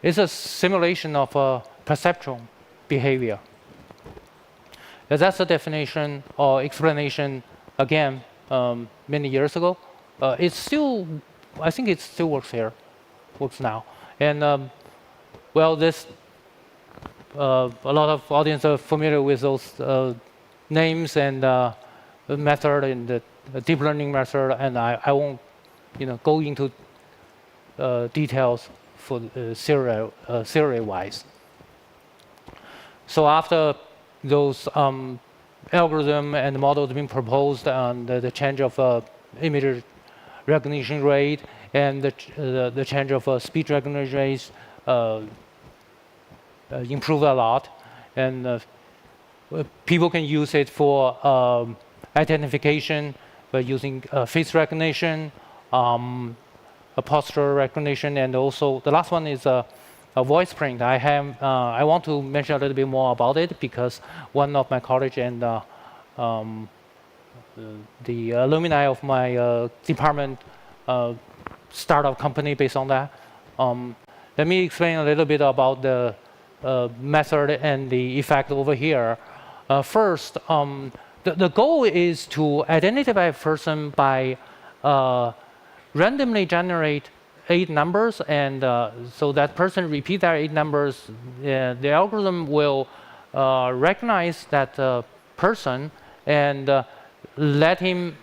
It's a simulation of perceptual behavior. That's a definition or explanation, again, many years ago. It's still, I think it still works now. And well, this, a lot of audience are familiar with those names and the method and the deep learning method, and I won't go into details for theory-wise. So after those algorithm and models have been proposed, and the change of image recognition rate and the change of speech recognition rates improve a lot, and people can use it for identification by using face recognition, posture recognition, and also the last one is a voice print. I want to mention a little bit more about it because one of my colleagues and the alumni of my department startup company based on that. Let me explain a little bit about the method and the effect over here. First, the goal is to identify a person by randomly generate 8 numbers, and so that person repeat that 8 numbers. The algorithm will recognize that person and let him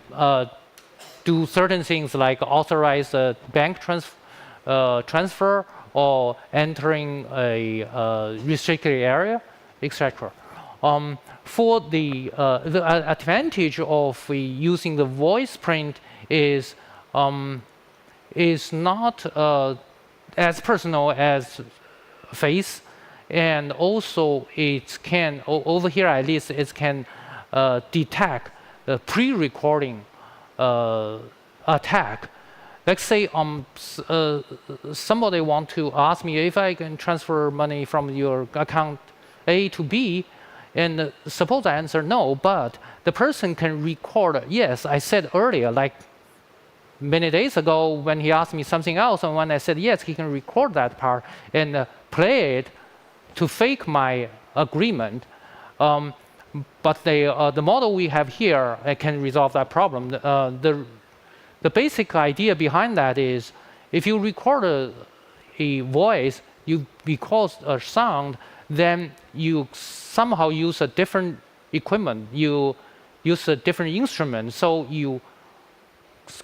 do certain things like authorize a bank transfer or entering a restricted area, etc. For the advantage of using the voice print is not as personal as face, and also it can, over here at least, it can detect the pre-recording attack. Let's say somebody want to ask me if I can transfer money from your account A to B, and suppose I answer no, but the person can record, yes, I said earlier, like many days ago when he asked me something else, and when I said yes, he can record that part and play it to fake my agreement. But the model we have here can resolve that problem. The basic idea behind that is, if you record a voice, you record a sound, then you somehow use a different equipment. You use a different instrument, so you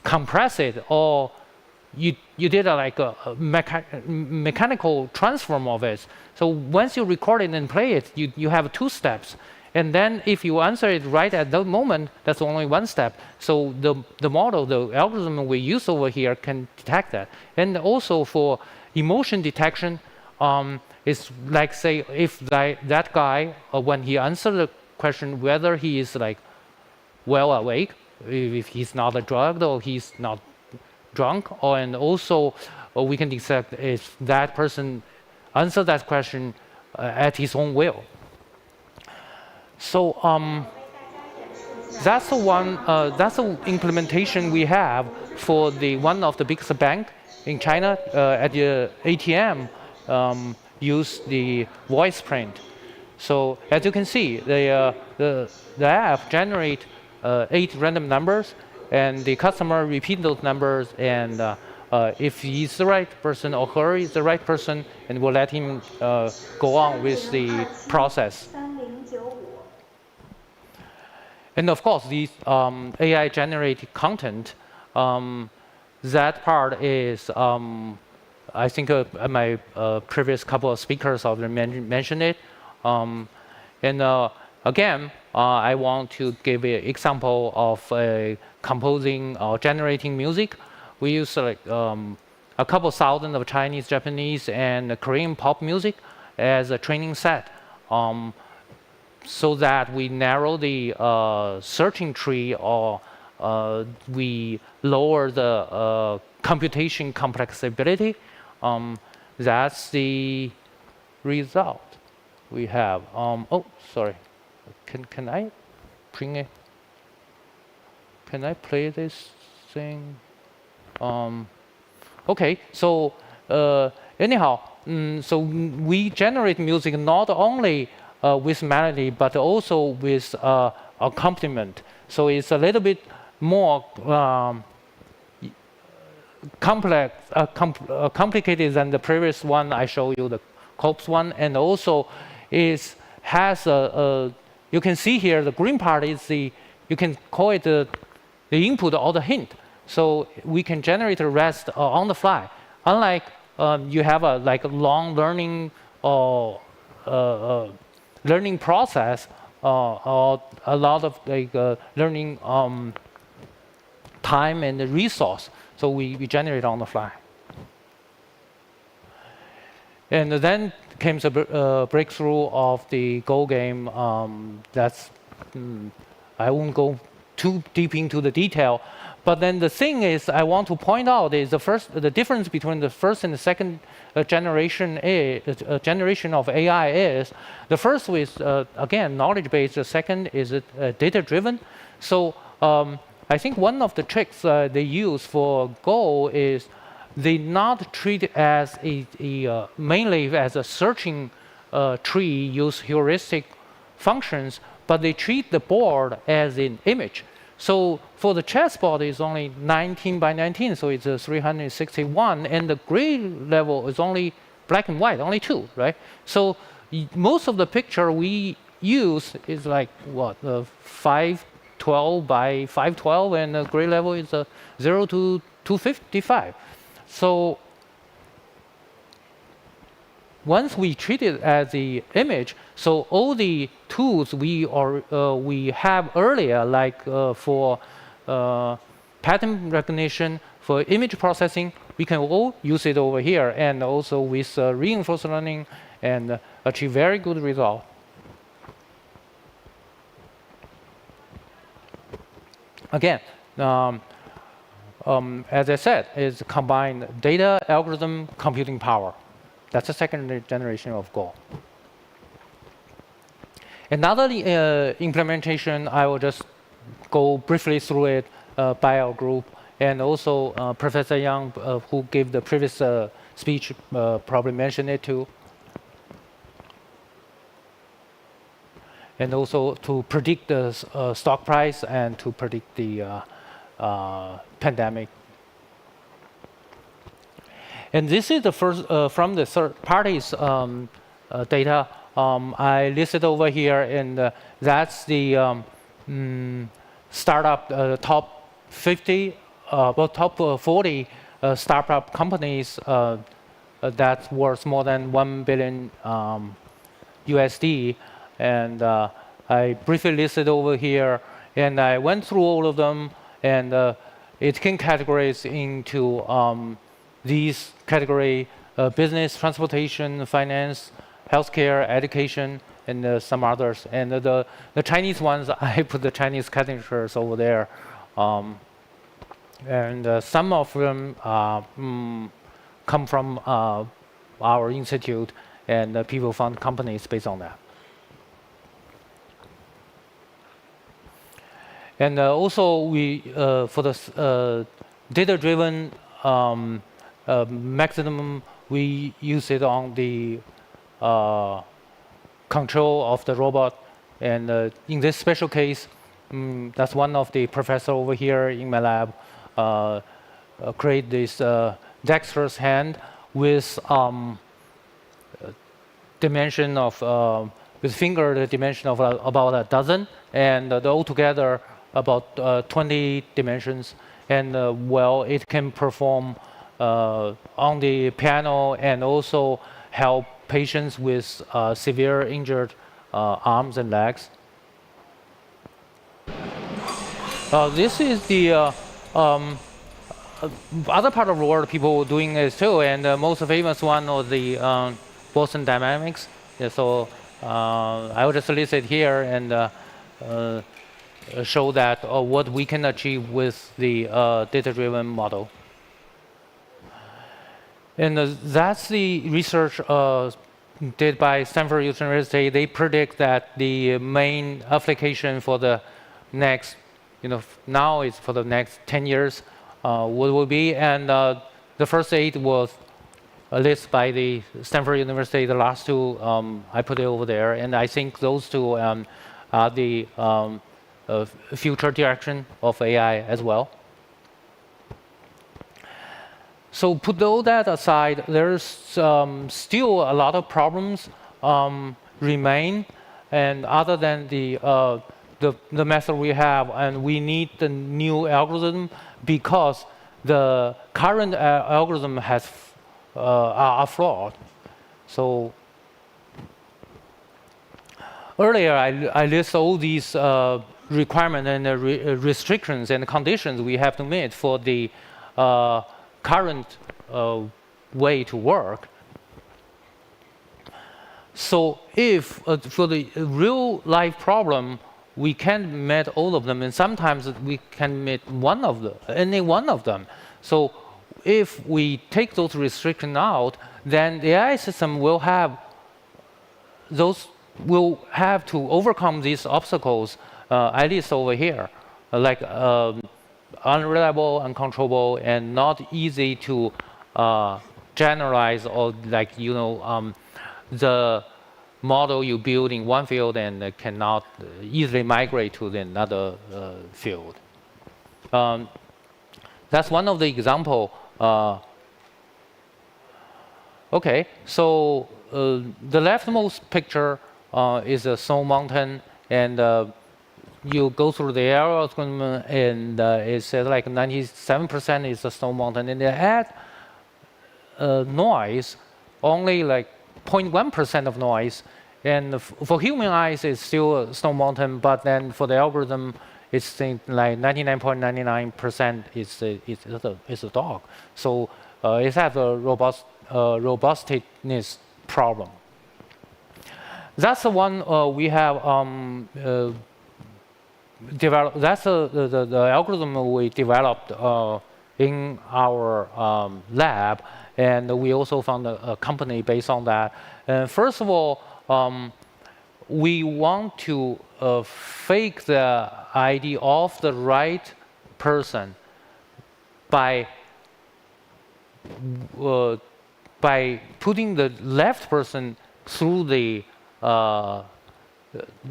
compress it, or you did like a mechanical transform of it. So once you record it and play it, you have 2 steps. And then if you answer it right at that moment, that's only 1 step. So the model, the algorithm we use over here can detect that. And also for emotion detection, it's like, say, if that guy, when he answered the question, whether he is like well awake, if he's not drugged or he's not drunk, and also we can detect if that person answered that question at his own will. So that's the one. That's the implementation we have for one of the biggest bank in China at the ATM. Use the voice print. So as you can see, the app generate 8 random numbers, and the customer repeat those numbers, and if he's the right person or her is the right person, and we'll let him go on with the process. And of course, these AI generated content, that part is, I think my previous couple of speakers already mentioned it. And again, I want to give an example of composing or generating music. We use like a couple thousand of Chinese, Japanese, and Korean pop music as a training set, so that we narrow the searching tree, or we lower the computation complexity. That's the result we have. Oh, sorry. Can I bring it? Can I play this thing? Okay. So anyhow, so we generate music not only with melody, but also with accompaniment. So it's a little bit more complicated than the previous one I showed you, the COPS one, and also has you can see here the green part is you can call it the input or the hint. So we can generate the rest on the fly. Unlike you have a long learning or learning process, or a lot of learning time and the resource. So we generate on the fly. And then came the breakthrough of the Go game. That's I won't go too deep into the detail. But then the thing is, I want to point out is the difference between the first and the second generation of AI is the first is again knowledge based. The second is data-driven. So I think one of the tricks they use for Go is they not treat it as mainly as a searching tree, use heuristic functions, but they treat the board as an image. So for the chessboard, it's only 19 by 19, so it's 361, and the gray level is only black and white, only 2, right? So most of the picture we use is like what, 512 by 512, and the gray level is 0 to 255. So once we treat it as the image, so all the tools we have earlier, like for pattern recognition, for image processing, we can all use it over here, and also with reinforcement learning, and achieve very good result. Again, as I said, is combined data, algorithm, computing power. That's the second generation of Go. Another implementation, I will just go briefly through it by our group, and also Professor Yang, who gave the previous speech, probably mentioned it too. and also to predict the stock price and to predict the pandemic. And this is the first from the third parties data I listed over here, and that's the startup top 50, top 40 startup companies that's worth more than 1 billion USD, and I briefly listed over here, and I went through all of them, and it can categorize into these category: business, transportation, finance, healthcare, education, and some others. And the Chinese ones, I put the Chinese categories over there, and some of them come from our institute, and people found companies based on that. And also, we for the data-driven maximum, we use it on the control of the robot. And in this special case, that's one of the professors over here in my lab create this dexterous hand with dimension of with finger the dimension of about a dozen, and altogether about 20 dimensions. And well, it can perform on the piano and also help patients with severe injured arms and legs. This is the other part of the world people were doing this too, and the most famous one was the Boston Dynamics. Yeah, so I will just list it here and show that what we can achieve with the data-driven model. And that's the research did by Stanford University. They predict that the main application for the next, now it's for the next 10 years, what will be. And the first 8 was listed by the Stanford University. The last 2, I put it over there. And I think those 2 are the future direction of AI as well. So put all that aside, there's still a lot of problems remain, and other than the method we have, and we need the new algorithm because the current algorithm has are flawed. So earlier I list all these requirements and restrictions and conditions we have to meet for the current way to work. So if for the real life problem we can't meet all of them, and sometimes we can meet any one of them. So if we take those restrictions out, then the AI system will have to overcome these obstacles, at least over here, like unreliable, uncontrollable, and not easy to generalize, or like the model you build in one field and cannot easily migrate to another field. That's one of the example. Okay, so the leftmost picture is a snow mountain, and you go through the algorithm, and it says like 97% is a snow mountain, and they add noise, only like 0.1% of noise, and for human eyes it's still a snow mountain, but then for the algorithm it's like 99.99% is a dog. So it has a robustness problem. That's the one we have developed. That's the algorithm we developed in our lab, and we also found a company based on that. First of all, we want to fake the ID of the right person by putting the left person through the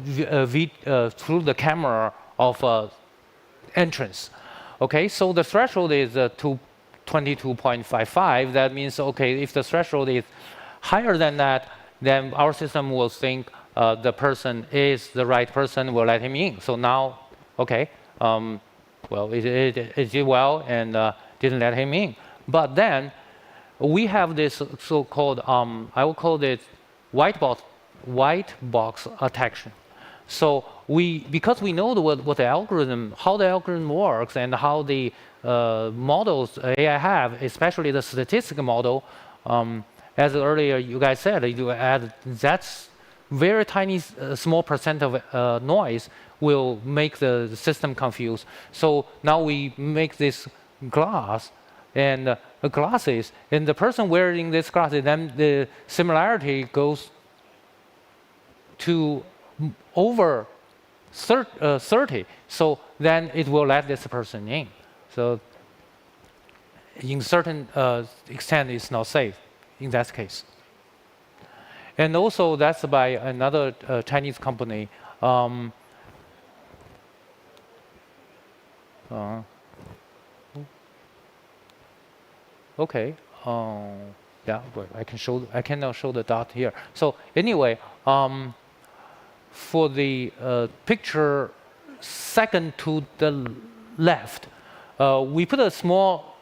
through the camera of entrance. Okay, so the threshold is 22.55. That means, okay, if the threshold is higher than that, then our system will think the person is the right person, will let him in. So now, okay, well, it did well and didn't let him in. But then we have this so-called, I will call it white box detection. So because we know what the algorithm, how the algorithm works, and how the models AI have, especially the statistical model, as earlier you guys said, you add that's very tiny, small percent of noise will make the system confused. So now we make this glass and glasses, and the person wearing this glasses, then the similarity goes to over 30. So then it will let this person in. So in certain extent, it's not safe in that case. And also that's by another Chinese company. Okay. Yeah, but I cannot show the dot here. So anyway, for the picture second to the left, we put a small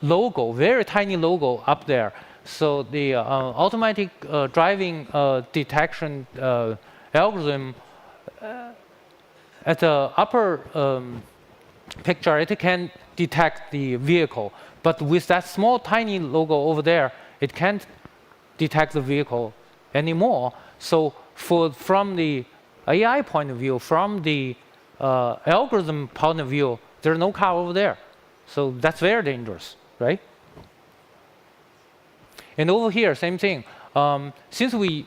logo, very tiny logo up there. So the automatic driving detection algorithm at the upper picture, it can detect the vehicle. But with that small tiny logo over there, it can't detect the vehicle anymore. So from the AI point of view, from the algorithm point of view, there's no car over there. So that's very dangerous, right? And over here, same thing. Since we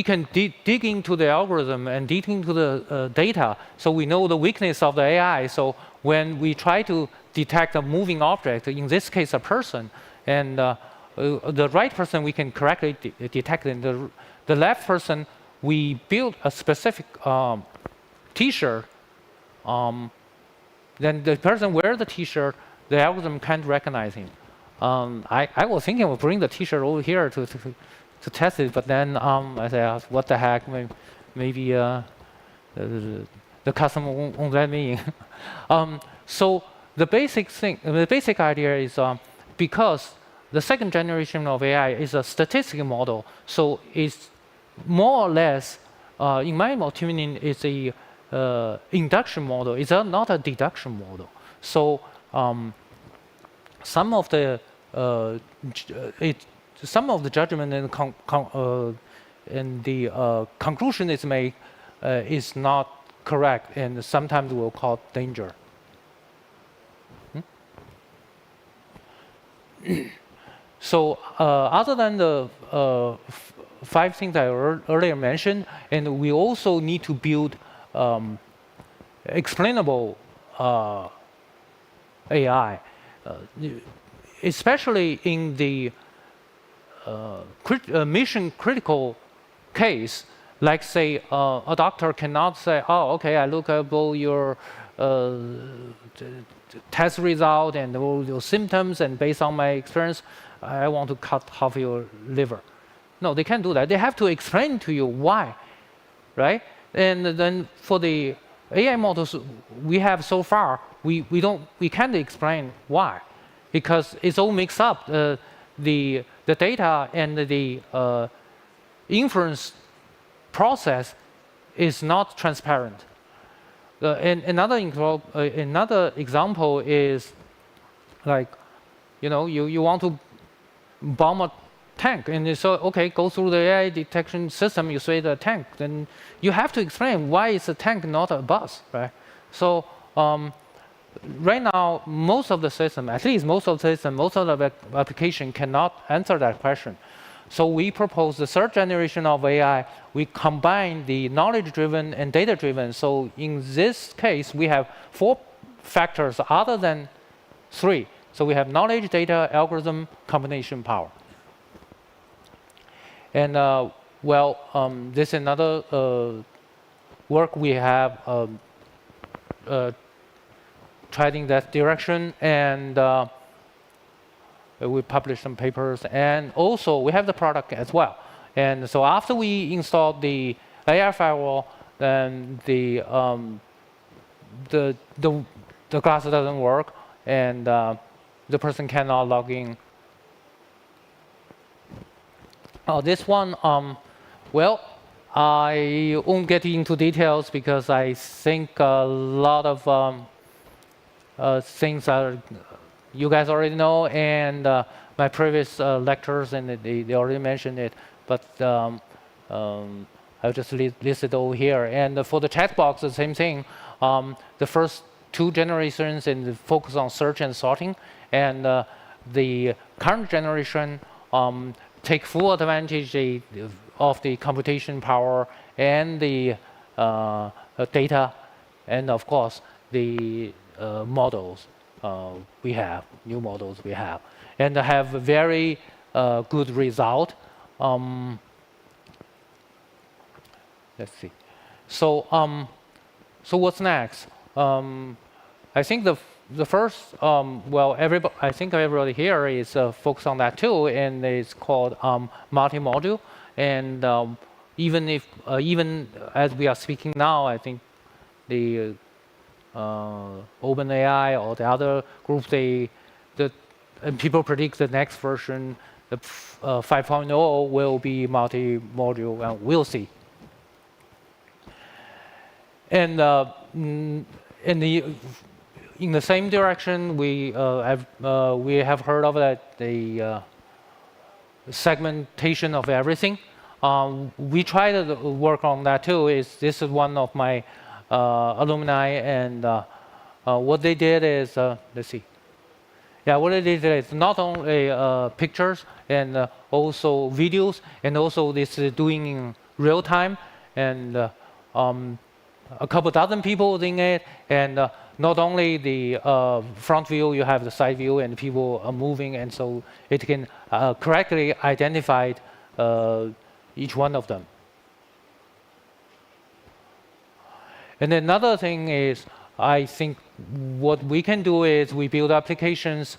can dig into the algorithm and dig into the data, so we know the weakness of the AI. So when we try to detect a moving object, in this case a person, and the right person we can correctly detect it. The left person, we build a specific T-shirt. Then the person wears the T-shirt, the algorithm can't recognize him. I was thinking of bring the T-shirt over here to test it, but then I said, what the heck? Maybe the customer won't let me in. So the basic idea is because the second generation of AI is a statistical model, so it's more or less, in my opinion, it's a induction model. It's not a deduction model. So some of the judgment and the conclusion is made is not correct, and sometimes will cause danger. So other than the 5 things I earlier mentioned, and we also need to build explainable AI, especially in the mission critical case. Like say a doctor cannot say, oh, okay, I look at all your test result and all your symptoms, and based on my experience, I want to cut half your liver. No, they can't do that. They have to explain to you why, right? And then for the AI models we have so far, we can't explain why, because it's all mixed up. The data and the inference process is not transparent. And another example is like, you want to bomb a tank, and so okay, go through the AI detection system. You say the tank, then you have to explain why it's a tank, not a bus, right? So right now, most of the system, at least most of the application cannot answer that question. So we propose the third generation of AI. We combine the knowledge-driven and data-driven. So in this case, we have 4 factors other than 3. So we have knowledge, data, algorithm, combination power. And well, this is another work we have tried in that direction, and we published some papers, and also we have the product as well. And so after we installed the AI firewall, then the class doesn't work, and the person cannot log in. This one, well, I won't get into details because I think a lot of things are you guys already know, and my previous lectures, and they already mentioned it, but I'll just list it over here. And for the chat box, the same thing. The first 2 generations and focus on search and sorting, and the current generation take full advantage of the computation power and the data, and of course the models we have, new models we have, and have a very good result. Let's see. So what's next? I think the first, well, I think everybody here is focused on that too, and it's called multi-module. And even as we are speaking now, I think the OpenAI or the other group, and people predict the next version, the 5.0, will be multi-module, and we'll see. And in the same direction, we have heard of that, the segmentation of everything. We try to work on that too. This is one of my alumni, and what they did is, let's see. Yeah, what they did is not only pictures and also videos, and also this is doing in real time, and a couple dozen people in it, and not only the front view, you have the side view, and people are moving, and so it can correctly identify each one of them. And another thing is, I think what we can do is we build applications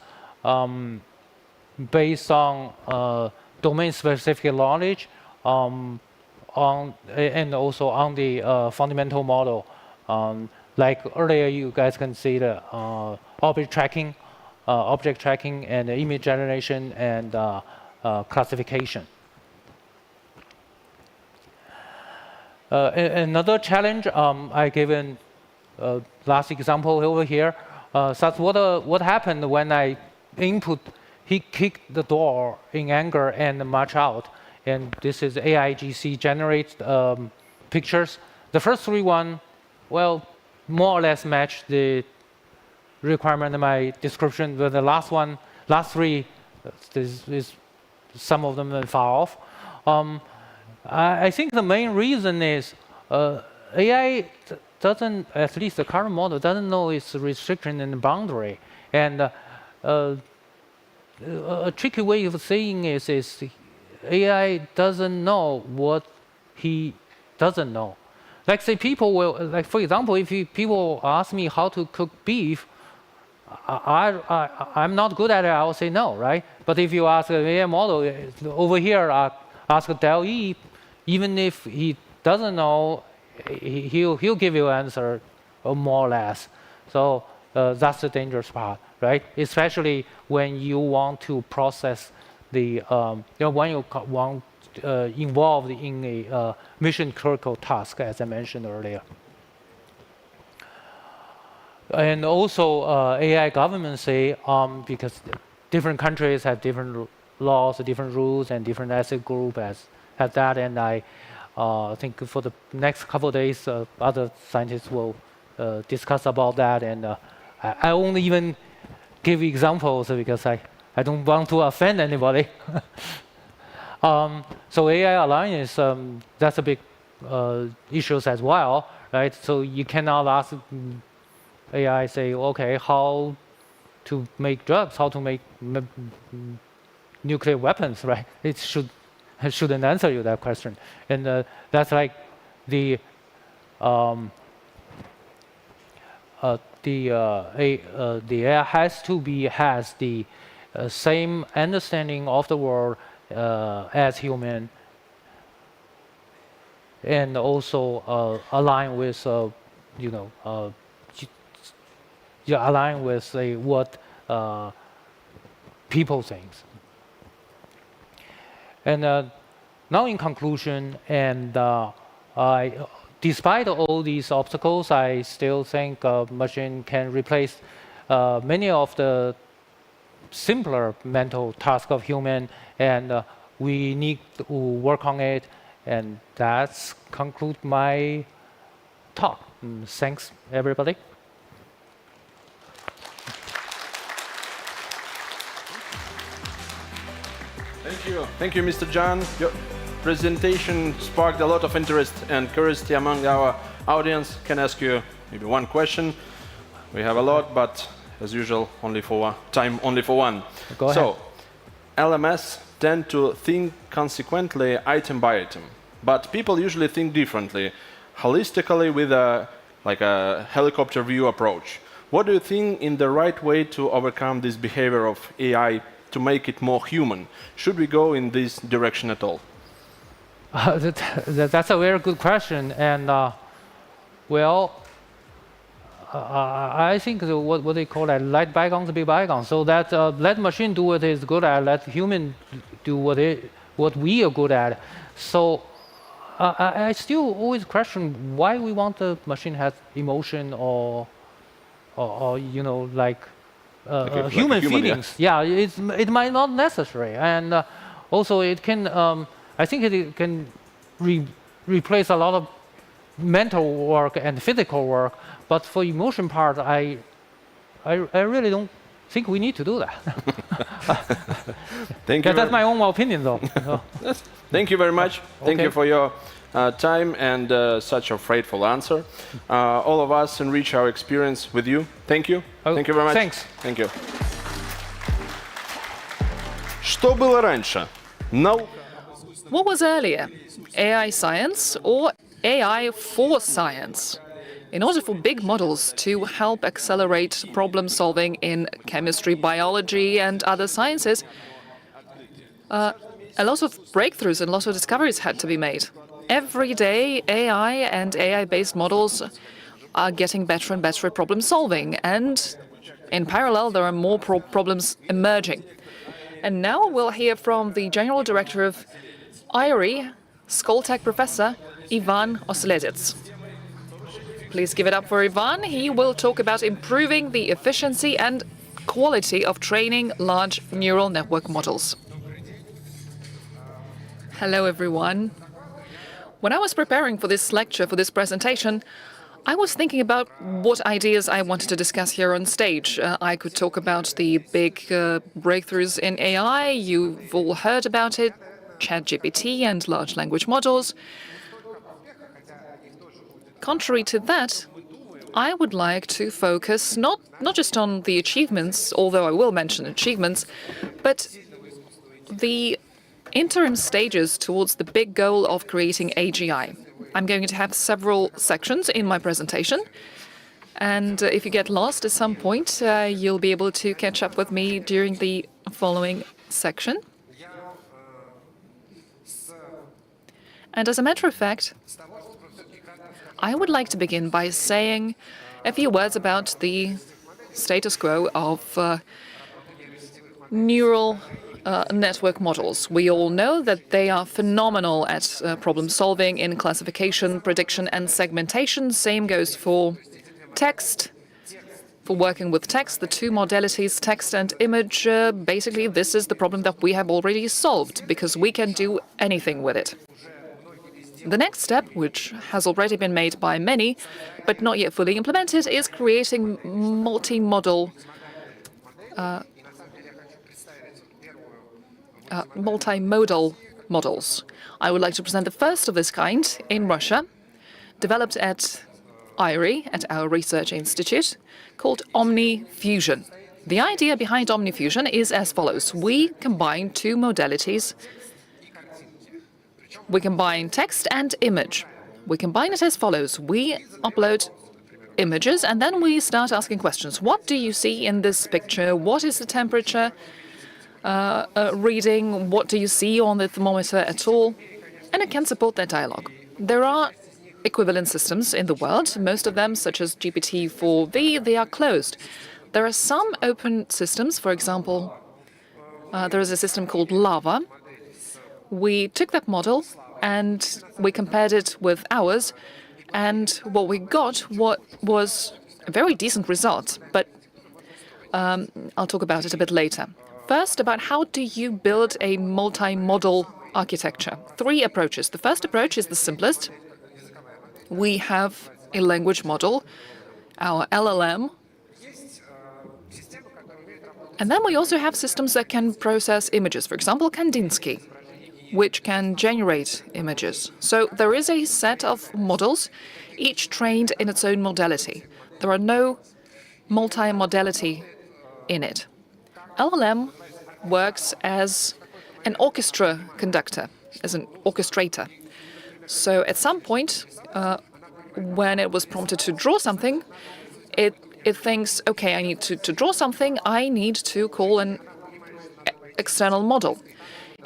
based on domain-specific knowledge, and also on the fundamental model. Like earlier, you guys can see the object tracking, and image generation, and classification. Another challenge, I gave in last example over here. That's what happened when I input, he kicked the door in anger and march out. And this is AIGC generate pictures. The first 3 one, well, more or less match the requirement in my description. But the last 3, some of them are far off. I think the main reason is AI doesn't, at least the current model, doesn't know its restriction and boundary. And a tricky way of saying is AI doesn't know what he doesn't know. Like say people will, like for example, if people ask me how to cook beef, I'm not good at it, I'll say no, right? But if you ask an AI model, over here, ask Del-E, even if he doesn't know, he'll give you an answer more or less. So that's the dangerous part, right? Especially when you want to process the, when you want involved in a mission critical task, as I mentioned earlier. And also AI governments say, because different countries have different laws, different rules, and different asset group has that, and I think for the next couple of days, other scientists will discuss about that, and I won't even give examples because I don't want to offend anybody. So AI Alliance, that's a big issue as well, right? So you cannot ask AI, say, okay, how to make drugs, how to make nuclear weapons, right? It should I shouldn't answer you that question. And that's like the AI has the same understanding of the world as human, and also align with align with what people think. And now, in conclusion, and despite all these obstacles, I still think machine can replace many of the simpler mental tasks of human, and we need to work on it. And that's conclude my talk. Thanks, everybody. Thank you, Mr. John. Your presentation sparked a lot of interest and curiosity among our audience. Can I ask you maybe one question? We have a lot, but as usual, only for one. Go ahead. So, LMS tend to think consequently item by item, but people usually think differently, holistically with a helicopter view approach. What do you think is the right way to overcome this behavior of AI to make it more human? Should we go in this direction at all? That's a very good question, and I think what they call that, let bygones be bygones. So that let machine do what it's good at, let human do what we are good at. So I still always question why we want the machine has emotion or human feelings. Yeah, it might not necessary, and also it can. I think it can replace a lot of mental work and physical work. But for emotion part, I really don't think we need to do that. Thank you. That's my own opinion, though. Thank you very much. Okay. Thank you for your time and such a faithful answer. All of us enrich our experience with you. Thank you. Thank you very much. Thanks. Thank you. Что было раньше? What was earlier, AI science or AI for science? In order for big models to help accelerate problem solving in chemistry, biology, and other sciences, a lot of breakthroughs and lots of discoveries had to be made. Every day, AI and AI-based models are getting better and better at problem solving, and in parallel, there are more problems emerging. And now we'll hear from the General Director of IRI, Skoltech Professor Ivan Oslezets. Please give it up for Ivan. He will talk about improving the efficiency and quality of training large neural network models. Hello, everyone. When I was preparing for this lecture, for this presentation, I was thinking about what ideas I wanted to discuss here on stage. I could talk about the big breakthroughs in AI. You've all heard about it, ChatGPT and large language models. Contrary to that, I would like to focus not just on the achievements, although I will mention achievements, but the interim stages towards the big goal of creating AGI. I'm going to have several sections in my presentation, and if you get lost at some point, you'll be able to catch up with me during the following section. And as a matter of fact, I would like to begin by saying a few words about the status quo of neural network models. We all know that they are phenomenal at problem solving in classification, prediction, and segmentation. Same goes for text. For working with text, the two modalities, text and image, basically this is the problem that we have already solved because we can do anything with it. The next step, which has already been made by many, but not yet fully implemented, is creating multimodal multimodal models. I would like to present the first of this kind in Russia, developed at IRI, at our research institute, called OmniFusion. The idea behind OmniFusion is as follows. We combine two modalities We combine text and image. We combine it as follows. We upload images, and then we start asking questions. What do you see in this picture? What is the temperature reading? What do you see on the thermometer at all? And it can support that dialogue. There are equivalent systems in the world. Most of them, such as GPT-4v, they are closed. There are some open systems. For example, there is a system called Lava. We took that model and we compared it with ours, and what we got was a very decent result, but I'll talk about it a bit later. First, about how do you build a multi-model architecture? 3 approaches. The first approach is the simplest. We have a language model, our LLM, and then we also have systems that can process images. For example, Kandinsky, which can generate images. So there is a set of models, each trained in its own modality. There are no multi-modality in it. LLM works as an orchestra conductor, as an orchestrator. So at some point, when it was prompted to draw something, it thinks, okay, I need to draw something, I need to call an external model.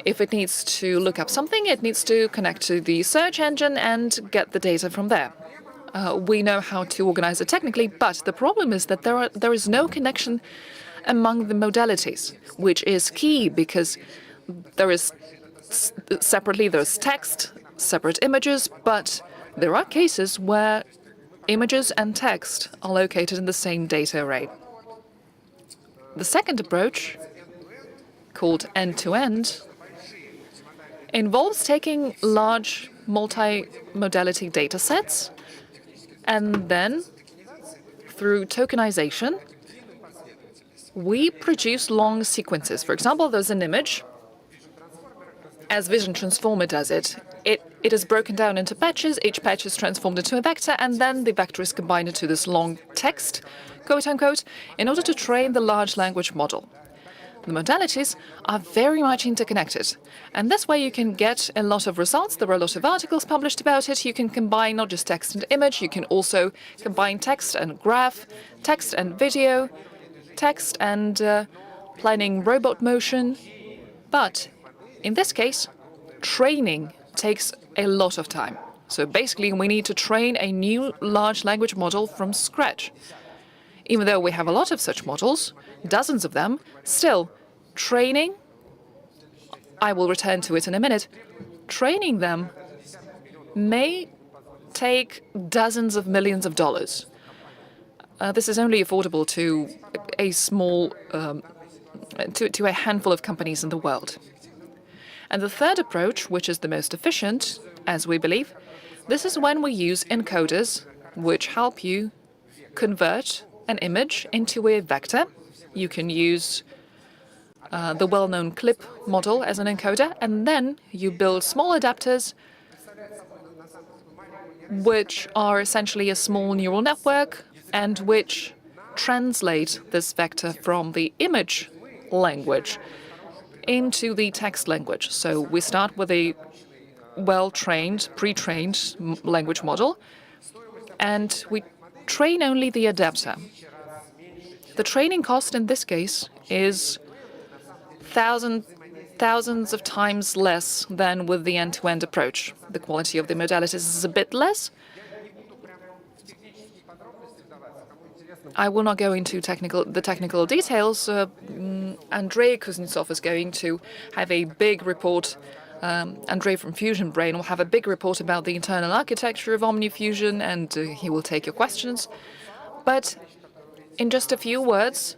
If it needs to look up something, it needs to connect to the search engine and get the data from there. We know how to organize it technically, but the problem is that there is no connection among the modalities, which is key because there is separately there's text, separate images, but there are cases where images and text are located in the same data array. The second approach, called end-to-end, involves taking large multi-modality data sets and then, through tokenization, we produce long sequences. For example, there's an image. As Vision Transformer does it, it is broken down into patches. Each patch is transformed into a vector, and then the vector is combined into this long text, quote-unquote, in order to train the large language model. The modalities are very much interconnected, and this way you can get a lot of results. There are a lot of articles published about it. You can combine not just text and image, you can also combine text and graph, text and video, text and planning robot motion. But in this case, training takes a lot of time. So basically, we need to train a new large language model from scratch. Even though we have a lot of such models, dozens of them, still, training, I will return to it in a minute, training them may take dozens of millions of dollars. This is only affordable to a small, to a handful of companies in the world. And the third approach, which is the most efficient, as we believe, this is when we use encoders, which help you convert an image into a vector. You can use the well-known CLIP model as an encoder, and then you build small adapters, which are essentially a small neural network and which translate this vector from the image language into the text language. So we start with a well-trained, pre-trained language model, and we train only the adapter. The training cost in this case is thousands of times less than with the end-to-end approach. The quality of the modalities is a bit less. I will not go into the technical details. Andrei Kuznetsov is going to have a big report. Andrei from Fusion Brain will have a big report about the internal architecture of OmniFusion, and he will take your questions. But in just a few words,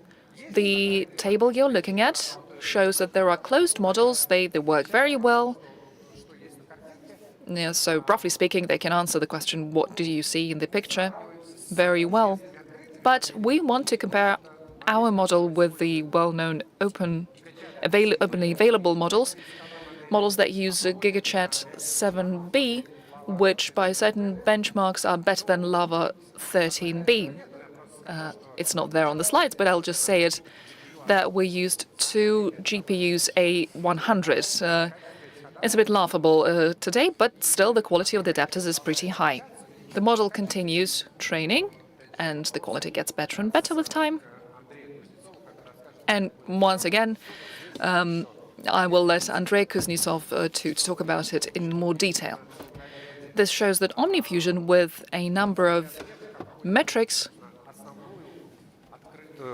the table you're looking at shows that there are closed models. They work very well. Yeah, so roughly speaking, they can answer the question, what do you see in the picture? Very well. But we want to compare our model with the well-known openly available models that use GigaChat 7b, which by certain benchmarks are better than Lava 13b. It's not there on the slides, but I'll just say it, that we used 2 GPUs A100. It's a bit laughable today, but still the quality of the adapters is pretty high. The model continues training, and the quality gets better and better with time. And once again, I will let Andrei Kuznetsov to talk about it in more detail. This shows that OmniFusion, with a number of metrics,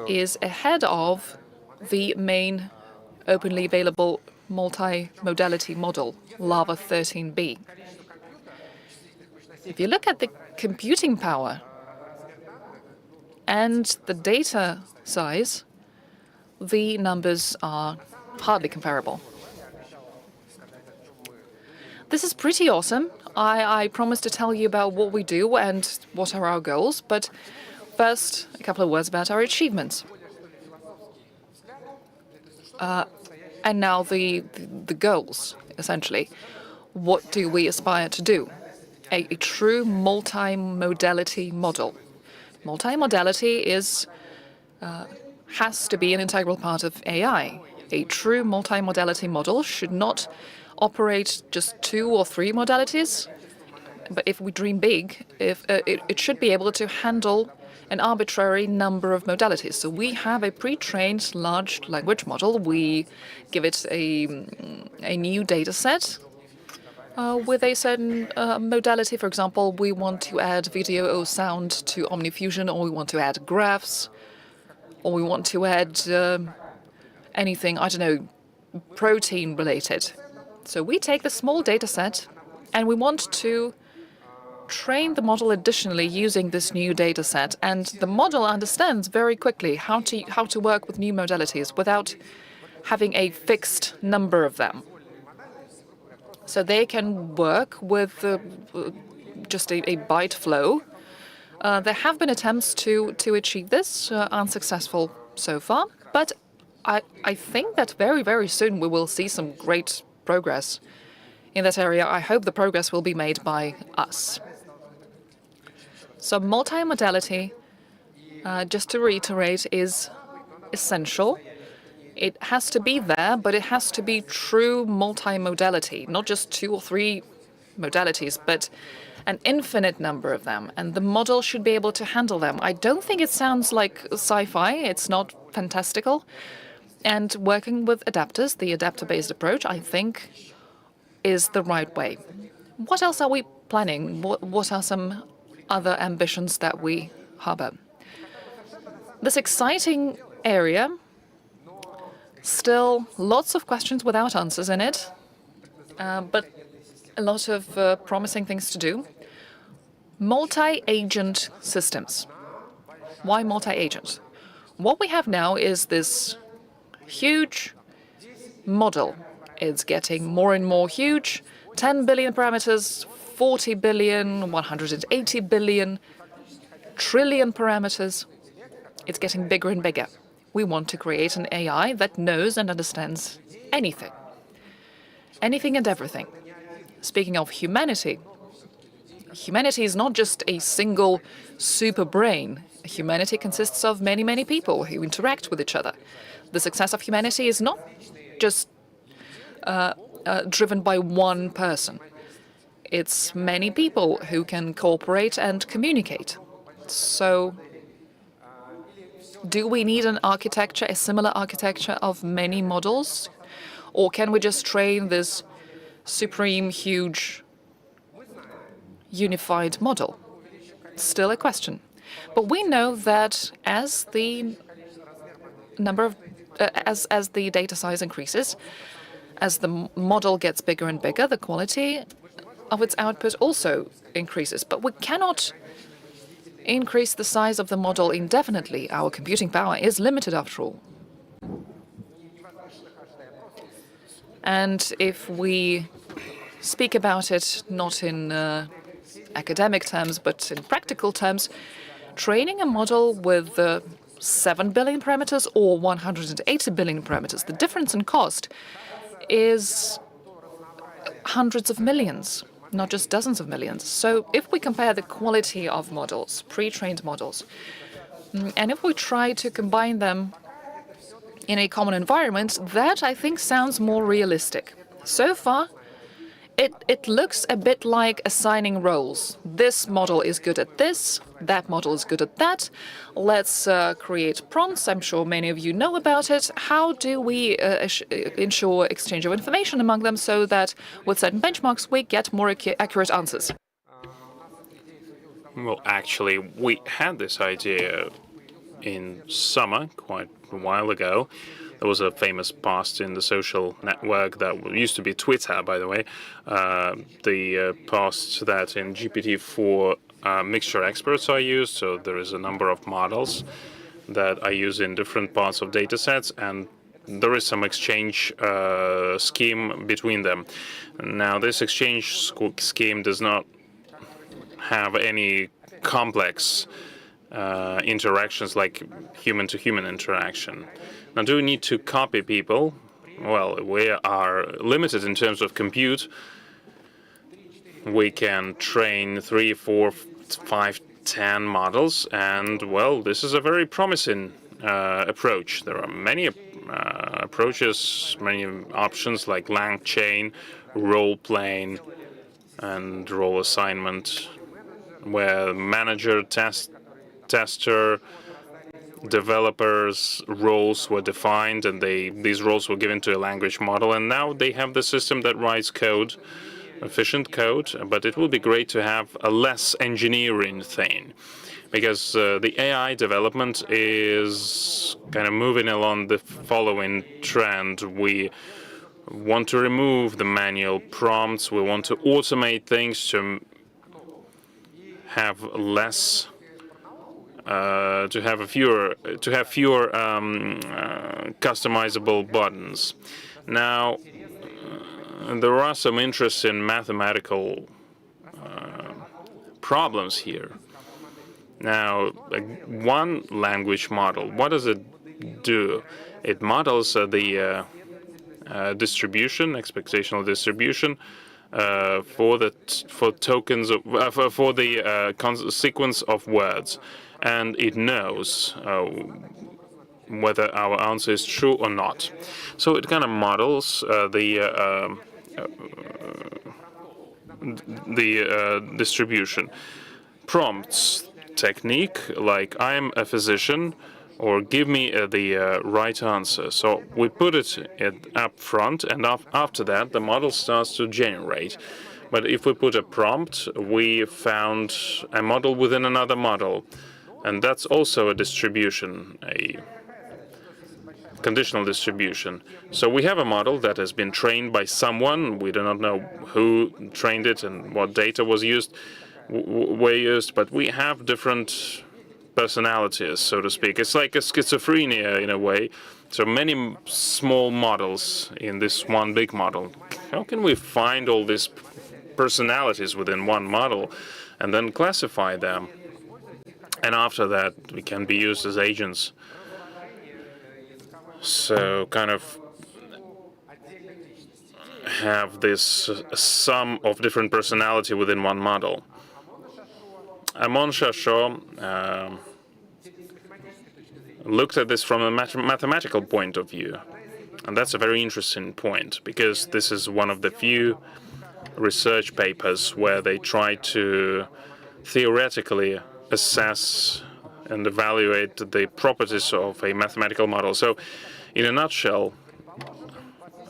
is ahead of the main openly available multi-modality model, Lava 13b. If you look at the computing power and the data size, the numbers are hardly comparable. This is pretty awesome. I promised to tell you about what we do and what are our goals, but first, a couple of words about our achievements. And now the goals, essentially. What do we aspire to do? A true multi-modality model. Multi-modality has to be an integral part of AI. A true multi-modality model should not operate just 2 or 3 modalities, but if we dream big, it should be able to handle an arbitrary number of modalities. So we have a pre-trained large language model. We give it a new data set with a certain modality. For example, we want to add video or sound to OmniFusion, or we want to add graphs, or we want to add anything, I don't know, protein related. So we take the small data set and we want to train the model additionally using this new data set. And the model understands very quickly how to work with new modalities without having a fixed number of them. So they can work with just a byte flow. There have been attempts to achieve this, unsuccessful so far, but I think that very, very soon we will see some great progress in that area. I hope the progress will be made by us. So multimodality, just to reiterate, is essential. It has to be there, but it has to be true multimodality, not just 2 or 3 modalities, but an infinite number of them, and the model should be able to handle them. I don't think it sounds like sci-fi. It's not fantastical. And working with adapters, the adapter-based approach, I think, is the right way. What else are we planning? What are some other ambitions that we harbor? This exciting area, still lots of questions without answers in it, but a lot of promising things to do. Multi-agent systems. Why multi-agent? What we have now is this huge model. It's getting more and more huge. 10 billion parameters, 40 billion, 180 billion, trillion parameters. It's getting bigger and bigger. We want to create an AI that knows and understands anything. Anything and everything. Speaking of humanity, humanity is not just a single super brain. Humanity consists of many, many people who interact with each other. The success of humanity is not just driven by one person. It's many people who can cooperate and communicate. So do we need an architecture, a similar architecture of many models? Or can we just train this supreme, huge, unified model? Still a question. But we know that as the number of as the data size increases, as the model gets bigger and bigger, the quality of its output also increases. But we cannot increase the size of the model indefinitely. Our computing power is limited after all. And if we speak about it not in academic terms, but in practical terms, training a model with 7 billion parameters or 180 billion parameters, the difference in cost is hundreds of millions, not just dozens of millions. So if we compare the quality of models, pre-trained models, and if we try to combine them in a common environment, that, I think, sounds more realistic. So far, it looks a bit like assigning roles. This model is good at this, that model is good at that. Let's create prompts. I'm sure many of you know about it. How do we ensure exchange of information among them so that with certain benchmarks we get more accurate answers? Well, actually, we had this idea in summer, quite a while ago. There was a famous post in the social network that used to be Twitter, by the way, the post that in GPT-4 mixture experts are used. So there is a number of models that I use in different parts of data sets, and there is some exchange scheme between them. Now, this exchange scheme does not have any complex interactions like human-to-human interaction. Now, do we need to copy people? Well, we are limited in terms of compute. We can train 3, 4, 5, 10 models, and, well, this is a very promising approach. There are many approaches, many options like LangChain, role-playing, and role assignment, where manager, tester, developers' roles were defined, and these roles were given to a language model, and now they have the system that writes code, efficient code, but it will be great to have a less engineering thing, because the AI development is kind of moving along the following trend. We want to remove the manual prompts. We want to automate things to have less, to have fewer customizable buttons. Now, there are some interesting mathematical problems here. Now, one language model, what does it do? It models the distribution, expectational distribution, for tokens of, for the sequence of words, and it knows whether our answer is true or not. So it kind of models the distribution. Prompts technique like "I am a physician" or "give me the right answer." So we put it up front, and after that, the model starts to generate. But if we put a prompt, we found a model within another model, and that's also a distribution, a conditional distribution. So we have a model that has been trained by someone. We do not know who trained it and what data was used, were used, but we have different personalities, so to speak. It's like a schizophrenia in a way. So many small models in this one big model. How can we find all these personalities within one model and then classify them? And after that, we can be used as agents. So kind of have this sum of different personality within one model. Amon Shasho looked at this from a mathematical point of view. And that's a very interesting point, because this is one of the few research papers where they try to theoretically assess and evaluate the properties of a mathematical model. So, in a nutshell,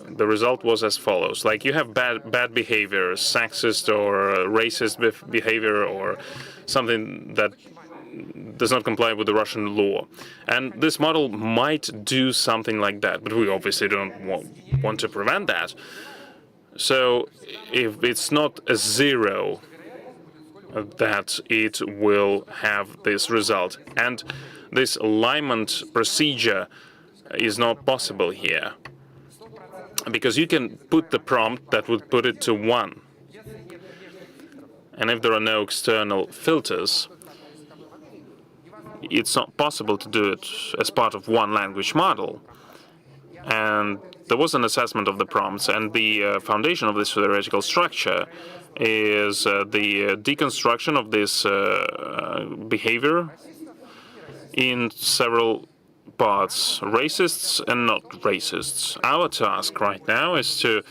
the result was as follows. Like, you have bad behavior, sexist or racist behavior, or something that does not comply with the Russian law. And this model might do something like that, but we obviously don't want to prevent that. So if it's not a zero, that it will have this result. And this alignment procedure is not possible here, because you can put the prompt that would put it to 1. And if there are no external filters, it's not possible to do it as part of one language model. And there was an assessment of the prompts, and the foundation of this theoretical structure is the deconstruction of this behavior in several parts, racists and not racists. Our task right now is to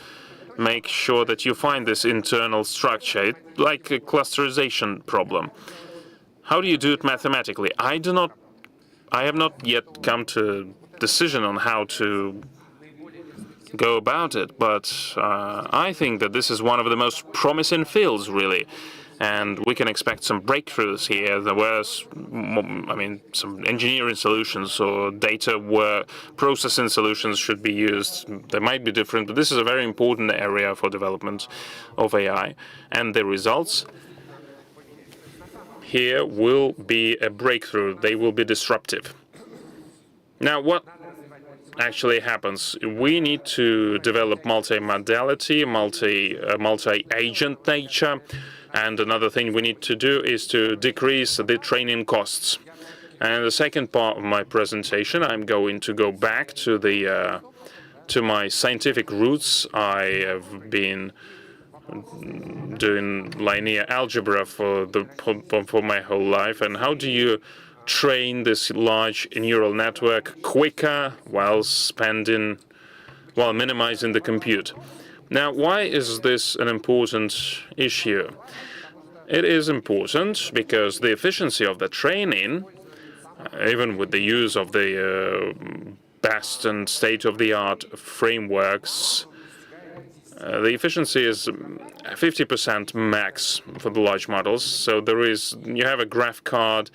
make sure that you find this internal structure, like a clusterization problem. How do you do it mathematically? I have not yet come to a decision on how to go about it, but I think that this is one of the most promising fields, really. And we can expect some breakthroughs here. There were, some engineering solutions or data processing solutions should be used. They might be different, but this is a very important area for development of AI. And the results here will be a breakthrough. They will be disruptive. Now, what actually happens? We need to develop multi-modality, multi-agent nature. And another thing we need to do is to decrease the training costs. And the second part of my presentation, I'm going to go back to my scientific roots. I have been doing linear algebra for my whole life. And how do you train this large neural network quicker while minimizing the compute? Now, why is this an important issue? It is important because the efficiency of the training, even with the use of the best and state-of-the-art frameworks, the efficiency is 50% max for the large models. So you have a graph card,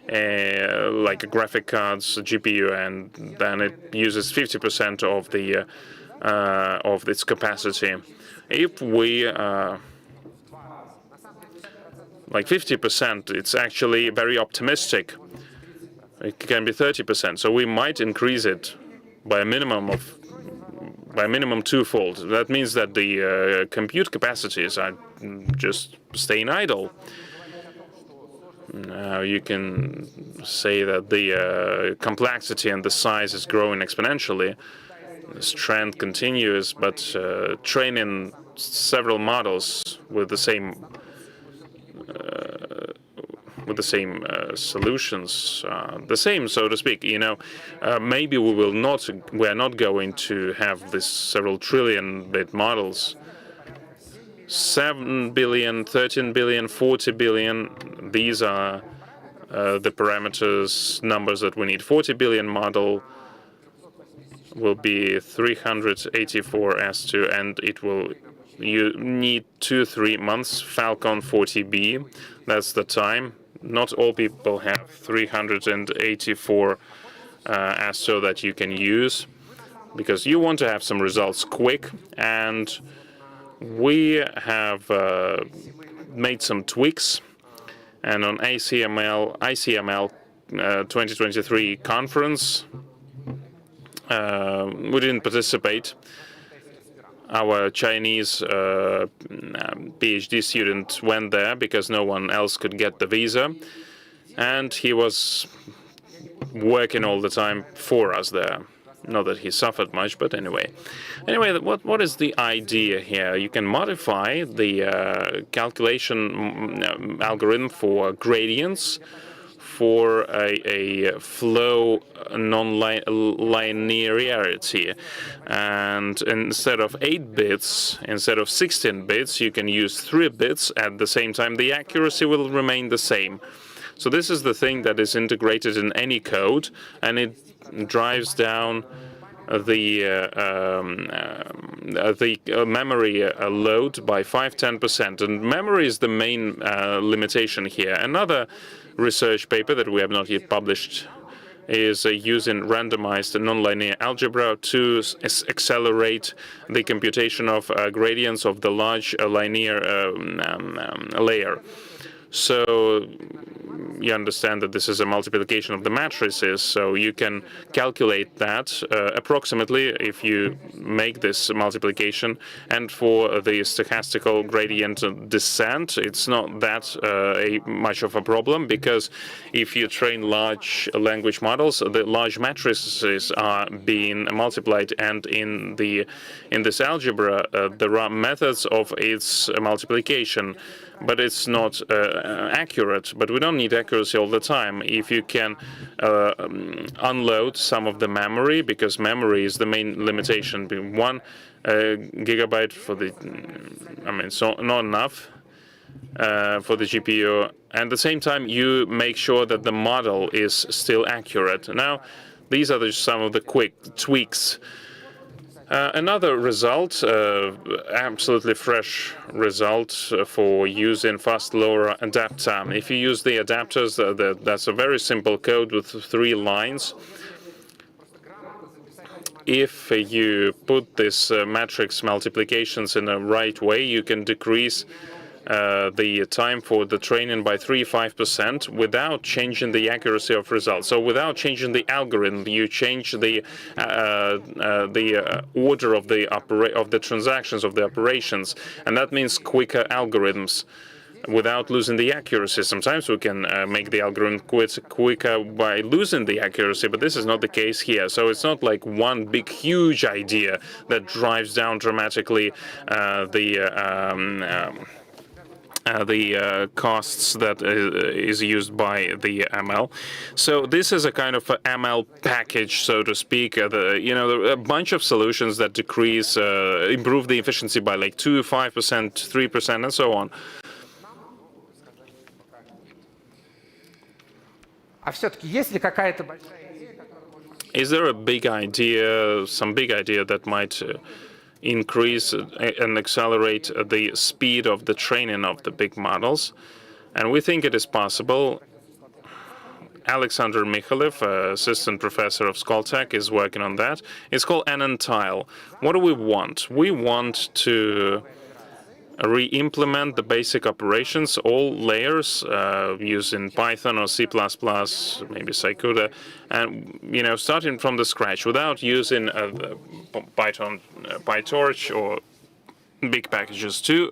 like a graphic card's GPU, and then it uses 50% of its capacity. If we like 50%, it's actually very optimistic. It can be 30%, so we might increase it by a minimum twofold. That means that the compute capacities are just staying idle. Now you can say that the complexity and the size is growing exponentially. This trend continues, but training several models with the same solutions, the same, so to speak. Maybe we are not going to have this several trillion bit models. 7 billion, 13 billion, 40 billion. These are the parameters, numbers that we need. 40 billion model will be 384 S2, and you need 2-3 months. Falcon 40B, that's the time. Not all people have 384 S2 that you can use, because you want to have some results quick, and we have made some tweaks. And on ICML 2023 conference, we didn't participate. Our Chinese PhD student went there because no one else could get the visa, and he was working all the time for us there. Not that he suffered much, but anyway. What is the idea here? You can modify the calculation algorithm for gradients, for a flow non-linearity. And instead of 8 bits, instead of 16 bits, you can use 3 bits at the same time. The accuracy will remain the same. So this is the thing that is integrated in any code, and it drives down the memory load by 5-10%. And memory is the main limitation here. Another research paper that we have not yet published is using randomized nonlinear algebra to accelerate the computation of gradients of the large linear layer. So you understand that this is a multiplication of the matrices, so you can calculate that approximately if you make this multiplication. And for the stochastical gradient descent, it's not that much of a problem, because if you train large language models, the large matrices are being multiplied, and in this algebra there are methods of its multiplication, but it's not accurate. But we don't need accuracy all the time. If you can unload some of the memory, because memory is the main limitation, 1 gigabyte for the, so not enough for the GPU. At the same time, you make sure that the model is still accurate. Now, these are some of the quick tweaks. Another result, absolutely fresh result for using fast LoRa adapter. If you use the adapters, that's a very simple code with 3 lines. If you put this matrix multiplications in the right way, you can decrease the time for the training by 3-5% without changing the accuracy of results. So without changing the algorithm, you change the order of the transactions, of the operations, and that means quicker algorithms without losing the accuracy. Sometimes we can make the algorithm quicker by losing the accuracy, but this is not the case here. So it's not like one big, huge idea that drives down dramatically the costs that is used by the ML. So this is a kind of a ML package, so to speak. A bunch of solutions that decrease, improve the efficiency by like 2, 5%, 3%, and so on. Is there a big idea, some big idea that might increase and accelerate the speed of the training of the big models? And we think it is possible. Alexander Mikhalev, assistant professor of Skoltech, is working on that. It's called Untitled. What do we want? We want to re-implement the basic operations, all layers, using Python or C++, maybe Scikita, and starting from the scratch without using Python, PyTorch or big packages to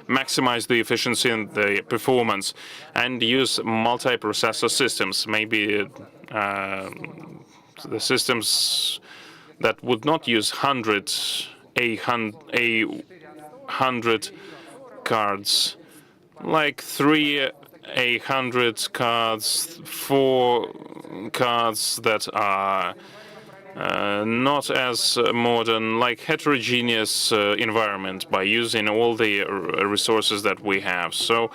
maximize the efficiency and the performance, and use multi-processor systems, maybe the systems that would not use 100 cards, like 3 800 cards, 4 cards that are not as modern, like heterogeneous environment, by using all the resources that we have. So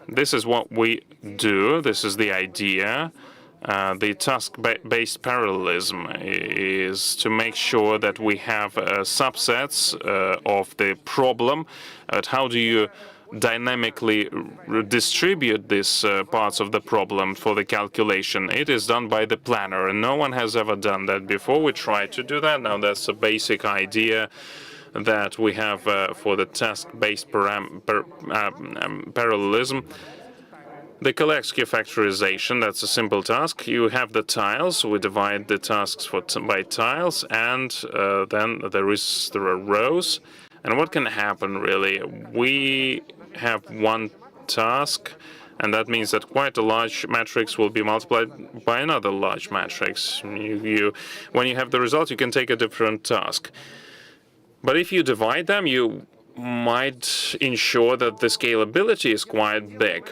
this is what we do. This is the idea. The task-based parallelism is to make sure that we have subsets of the problem. How do you dynamically distribute these parts of the problem for the calculation? It is done by the planner, and no one has ever done that before. We try to do that. Now, that's a basic idea that we have for the task-based parallelism. The Kolesky factorization, that's a simple task. You have the tiles. We divide the tasks by tiles, and then there are rows. And what can happen, really? We have one task, and that means that quite a large matrix will be multiplied by another large matrix. When you have the result, you can take a different task. But if you divide them, you might ensure that the scalability is quite big.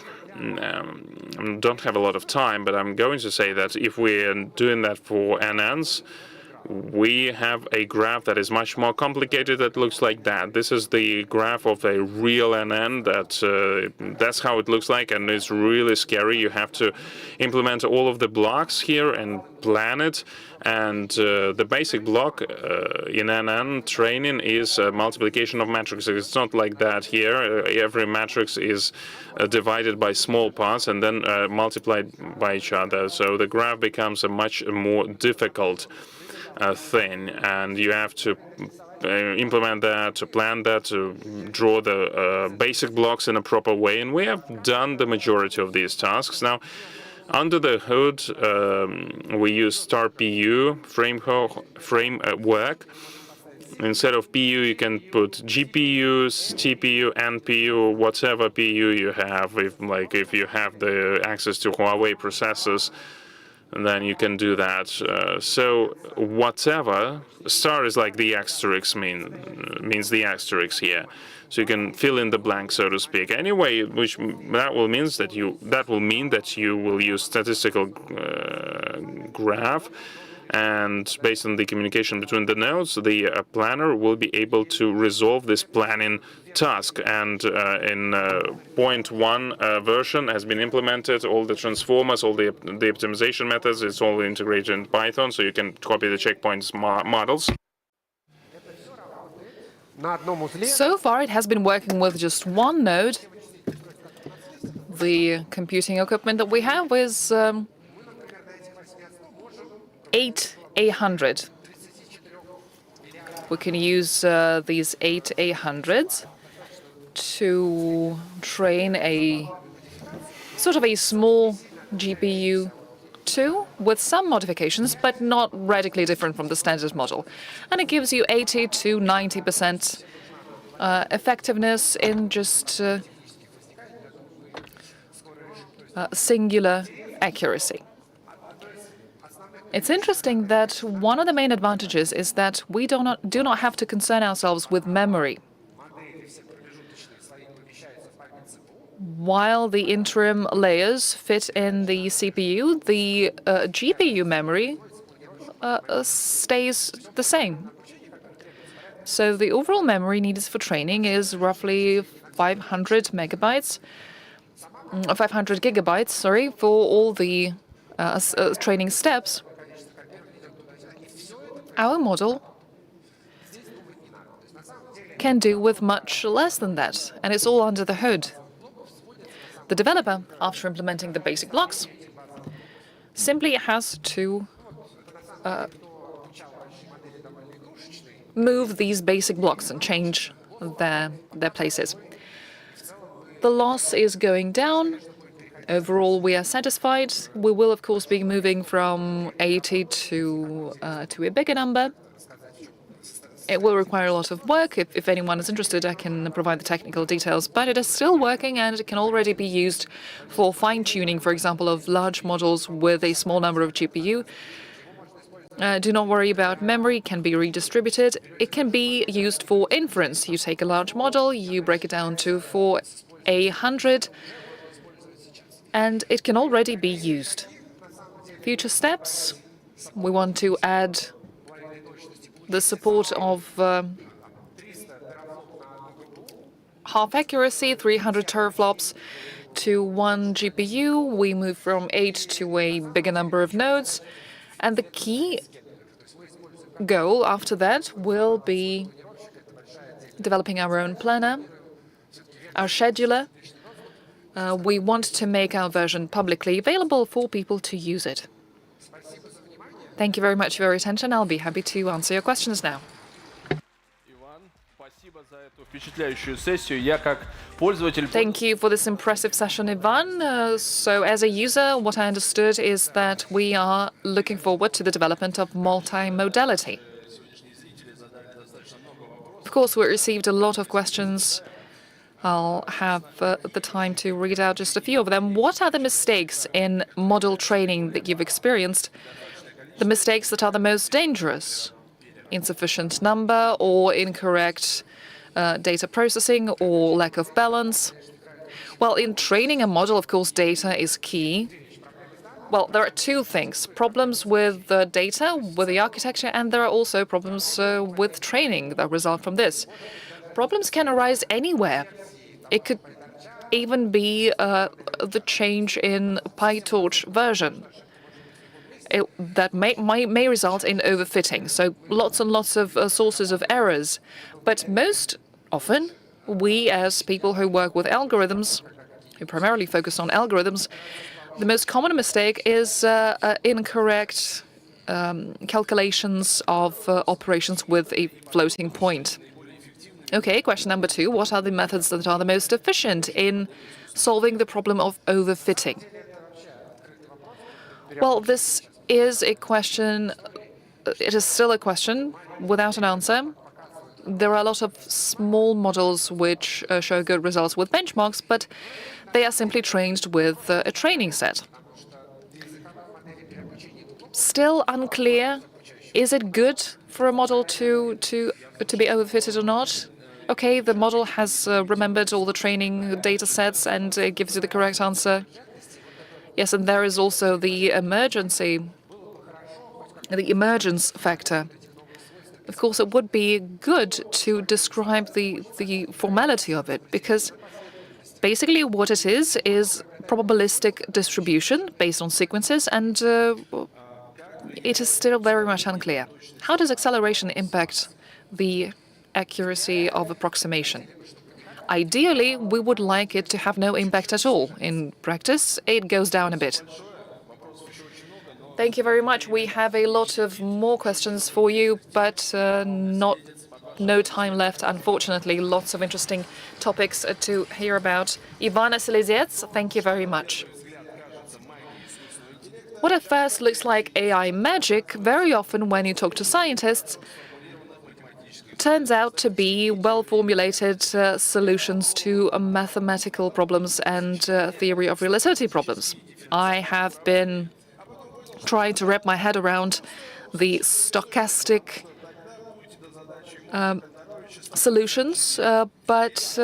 Don't have a lot of time, but I'm going to say that if we're doing that for NNs, we have a graph that is much more complicated that looks like that. This is the graph of a real NN. That's how it looks like, and it's really scary. You have to implement all of the blocks here and plan it. And the basic block in NN training is multiplication of matrices. It's not like that here. Every matrix is divided by small parts and then multiplied by each other. So the graph becomes a much more difficult thing, and you have to implement that, to plan that, to draw the basic blocks in a proper way. And we have done the majority of these tasks. Now, under the hood, we use star PU framework. Instead of PU, you can put GPUs, TPU, NPU, whatever PU you have. If you have the access to Huawei processors, then you can do that. So whatever, star is like the asterisk means the asterisk here. So you can fill in the blank, so to speak. Anyway, that will mean that you will use statistical graph, and based on the communication between the nodes, the planner will be able to resolve this planning task. And in 0.1 version has been implemented. All the transformers, all the optimization methods, it's all integrated in Python, so you can copy the checkpoints models. So far, it has been working with just one node. The computing equipment that we have is 8 800. We can use these 8 800s to train a sort of a small GPU too, with some modifications, but not radically different from the standard model. And it gives you 80 to 90% effectiveness in just singular accuracy. It's interesting that one of the main advantages is that we do not have to concern ourselves with memory. While the interim layers fit in the CPU, the GPU memory stays the same. So the overall memory needed for training is roughly 500 gigabytes, sorry, for all the training steps. Our model can do with much less than that, and it's all under the hood. The developer, after implementing the basic blocks, simply has to move these basic blocks and change their places. The loss is going down. Overall, we are satisfied. We will, of course, be moving from 80 to a bigger number. It will require a lot of work. If anyone is interested, I can provide the technical details. But it is still working, and it can already be used for fine-tuning, for example, of large models with a small number of GPU. Do not worry about memory. It can be redistributed. It can be used for inference. You take a large model, you break it down to 400, and it can already be used. Future steps, we want to add the support of half accuracy, 300 teraflops to 1 GPU. We move from 8 to a bigger number of nodes. And the key goal after that will be developing our own planner, our scheduler. We want to make our version publicly available for people to use it. Thank you very much for your attention. I'll be happy to answer your questions now. Thank you for this impressive session, Ivan. So as a user, what I understood is that we are looking forward to the development of multimodality. Of course, we received a lot of questions. I'll have the time to read out just a few of them. What are the mistakes in model training that you've experienced? The mistakes that are the most dangerous? Insufficient number or incorrect data processing or lack of balance? Well, in training a model, of course, data is key. Well, there are two things: problems with the data, with the architecture, and there are also problems with training that result from this. Problems can arise anywhere. It could even be the change in PyTorch version. That may result in overfitting. So lots and lots of sources of errors. But most often, we as people who work with algorithms, who primarily focus on algorithms, the most common mistake is incorrect calculations of operations with a floating point. Okay, question number 2. What are the methods that are the most efficient in solving the problem of overfitting? Well, this is a question, it is still a question without an answer. There are a lot of small models which show good results with benchmarks, but they are simply trained with a training set. still unclear. Is it good for a model to be overfitted or not? Okay, the model has remembered all the training data sets and gives you the correct answer. Yes, and there is also the emergence factor. Of course, it would be good to describe the formality of it, because basically what it is probabilistic distribution based on sequences, and it is still very much unclear. How does acceleration impact the accuracy of approximation? Ideally, we would like it to have no impact at all. In practice, it goes down a bit. Thank you very much. We have a lot of more questions for you, but no time left, unfortunately. Lots of interesting topics to hear about. Ivana Selezets, thank you very much. What at first looks like AI magic, very often when you talk to scientists, turns out to be well-formulated solutions to mathematical problems and theory of relativity problems. I have been trying to wrap my head around the stochastic solutions, but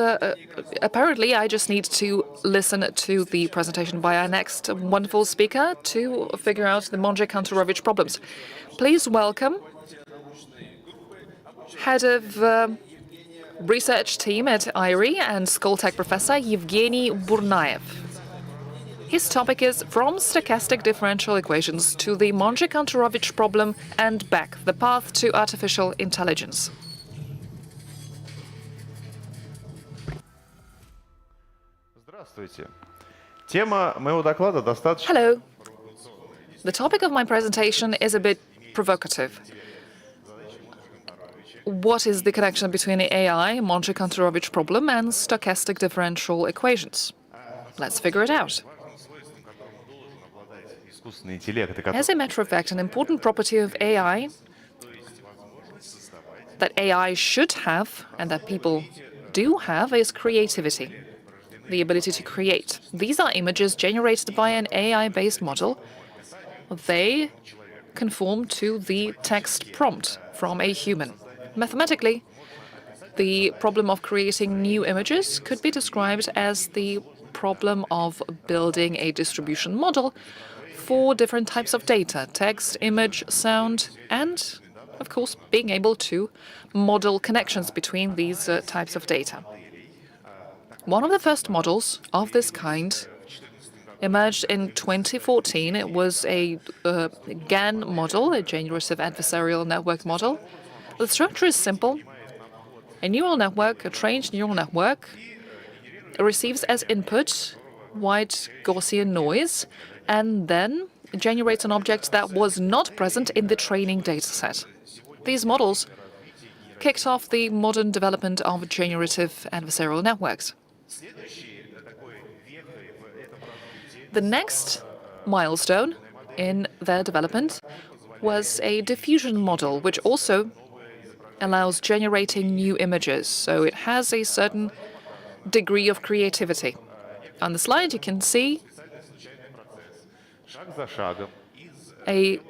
apparently I just need to listen to the presentation by our next wonderful speaker to figure out the Monge-Kantorovich problems. Please welcome head of research team at IRI and Skoltech professor Evgeny Burnaev. His topic is From Stochastic Differential Equations to the Monge-Kantorovich Problem and Back, the Path to Artificial Intelligence. Hello. The topic of my presentation is a bit provocative. What is the connection between AI, Monge-Kantorovich problem, and stochastic differential equations? Let's figure it out. As a matter of fact, an important property of AI that AI should have, and that people do have, is creativity, the ability to create. These are images generated by an AI-based model. They conform to the text prompt from a human. Mathematically, the problem of creating new images could be described as the problem of building a distribution model for different types of data: text, image, sound, and, of course, being able to model connections between these types of data. One of the first models of this kind emerged in 2014. It was a GAN model, a generative adversarial network model. The structure is simple. A neural network, a trained neural network, receives as input white Gaussian noise and then generates an object that was not present in the training dataset. These models kicked off the modern development of generative adversarial networks. The next milestone in their development was a diffusion model, which also allows generating new images, so it has a certain degree of creativity. On the slide, you can see a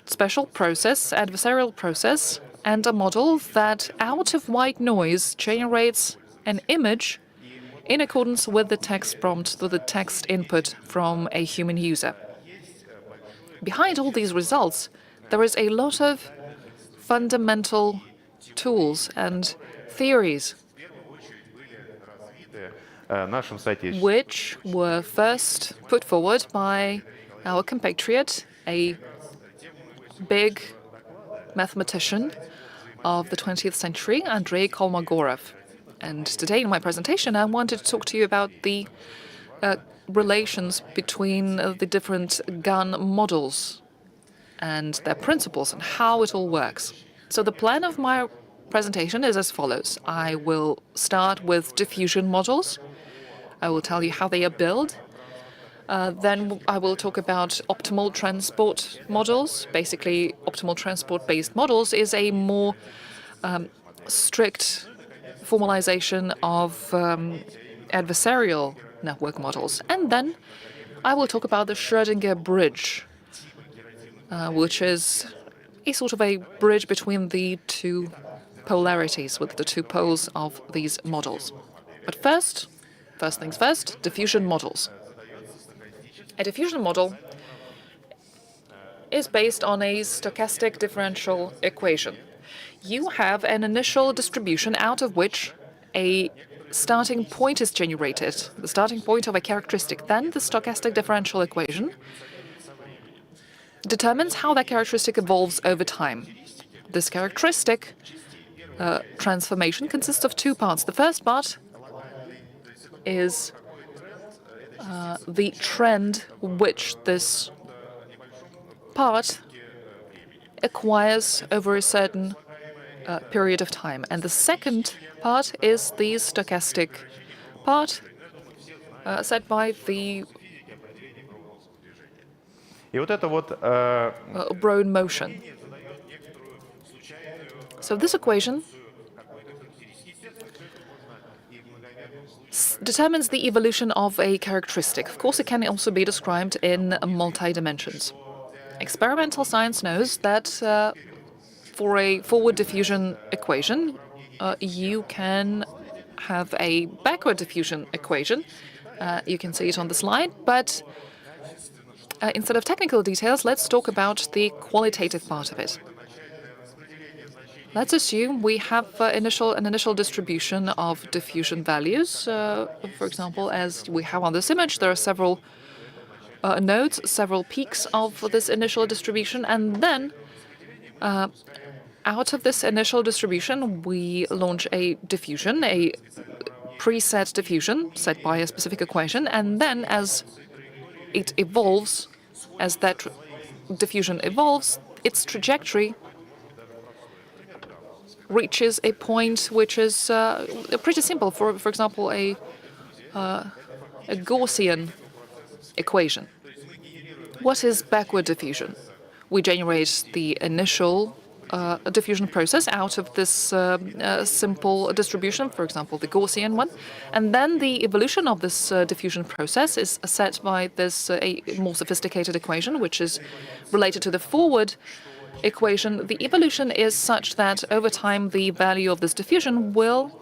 special process, adversarial process, and a model that out of white noise generates an image in accordance with the text prompt, with the text input from a human user. Behind all these results, there is a lot of fundamental tools and theories which were first put forward by our compatriot, a big mathematician of the 20th century, Andrei Kolmogorov. And today in my presentation, I wanted to talk to you about the relations between the different GAN models and their principles and how it all works. So the plan of my presentation is as follows. I will start with diffusion models. I will tell you how they are built. Then I will talk about optimal transport models. Basically, optimal transport-based models is a more strict formalization of adversarial network models. And then I will talk about the Schrödinger bridge. which is a sort of a bridge between the two polarities, with the two poles of these models. But first things first, diffusion models. A diffusion model is based on a stochastic differential equation. You have an initial distribution out of which a starting point is generated, the starting point of a characteristic. Then the stochastic differential equation determines how that characteristic evolves over time. This characteristic transformation consists of two parts. The first part is the trend which this part acquires over a certain period of time. And the second part is the stochastic part set by the Brown motion. So this equation determines the evolution of a characteristic. Of course, it can also be described in multi-dimensions. Experimental science knows that for a forward diffusion equation, you can have a backward diffusion equation. You can see it on the slide, but instead of technical details, let's talk about the qualitative part of it. Let's assume we have an initial distribution of diffusion values. For example, as we have on this image, there are several nodes, several peaks of this initial distribution, and then out of this initial distribution, we launch a diffusion, a preset diffusion set by a specific equation, and then as it evolves, as that diffusion evolves, its trajectory reaches a point which is pretty simple. For example, a Gaussian equation. What is backward diffusion? We generate the initial diffusion process out of this simple distribution, for example, the Gaussian one, and then the evolution of this diffusion process is set by this a more sophisticated equation, which is related to the forward equation. The evolution is such that over time the value of this diffusion will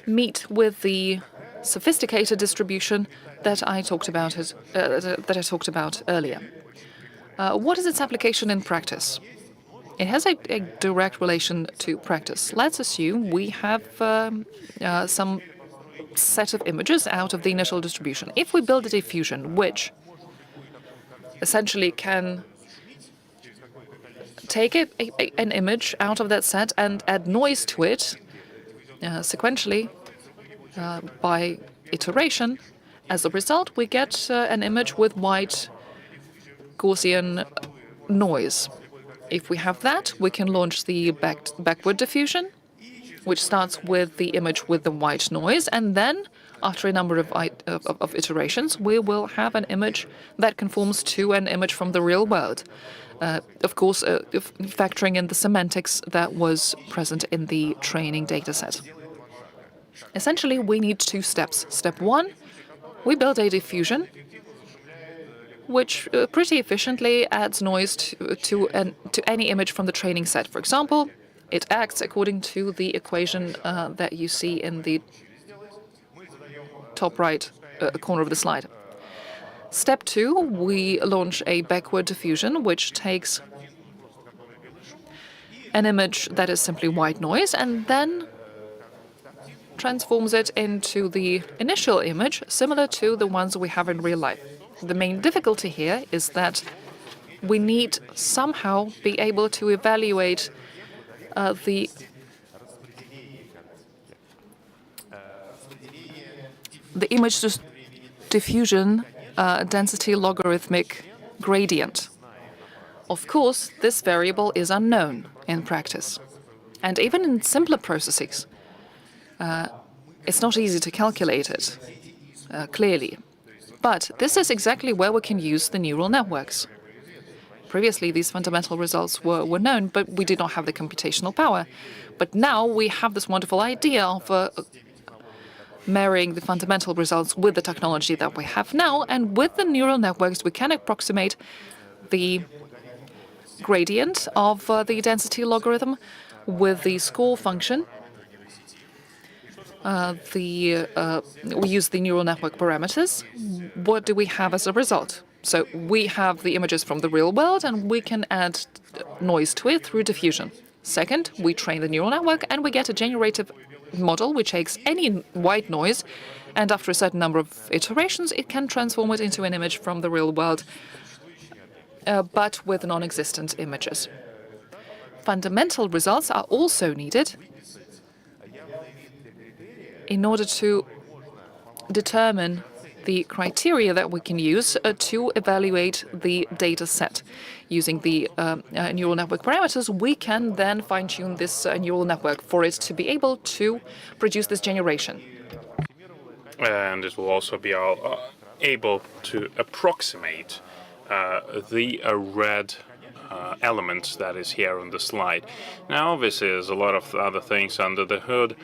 meet with the sophisticated distribution that I talked about earlier. What is its application in practice? It has a direct relation to practice. Let's assume we have some set of images out of the initial distribution. If we build a diffusion which essentially can take an image out of that set and add noise to it sequentially by iteration, as a result, we get an image with white Gaussian noise. If we have that, we can launch the backward diffusion, which starts with the image with the white noise, and then after a number of iterations, we will have an image that conforms to an image from the real world. Of course, factoring in the semantics that was present in the training dataset. Essentially, we need two steps. Step one, we build a diffusion which pretty efficiently adds noise to any image from the training set. For example, it acts according to the equation that you see in the top right corner of the slide. Step two, we launch a backward diffusion, which takes an image that is simply white noise and then transforms it into the initial image, similar to the ones we have in real life. The main difficulty here is that we need somehow be able to evaluate the image diffusion density logarithmic gradient. Of course, this variable is unknown in practice. And even in simpler processes, it's not easy to calculate it clearly. But this is exactly where we can use the neural networks. Previously, these fundamental results were known, but we did not have the computational power. But now we have this wonderful idea of marrying the fundamental results with the technology that we have now, and with the neural networks, we can approximate the gradient of the density logarithm with the score function. We use the neural network parameters. What do we have as a result? So we have the images from the real world, and we can add noise to it through diffusion. Second, we train the neural network, and we get a generative model which takes any white noise, and after a certain number of iterations, it can transform it into an image from the real world, but with non-existent images. Fundamental results are also needed in order to determine the criteria that we can use to evaluate the data set. Using the neural network parameters, we can then fine-tune this neural network for it to be able to produce this generation. And it will also be able to approximate the red element that is here on the slide. Now, obviously, there's a lot of other things under the hood.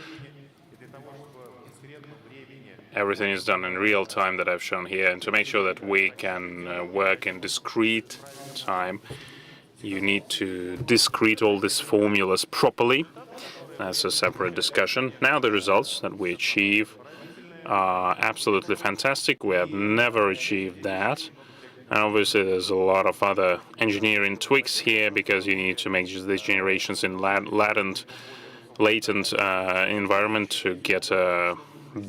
Everything is done in real time that I've shown here, and to make sure that we can work in discrete time, you need to discrete all these formulas properly. That's a separate discussion. Now the results that we achieve are absolutely fantastic. We have never achieved that. And obviously there's a lot of other engineering tweaks here, because you need to make these generations in latent environment to get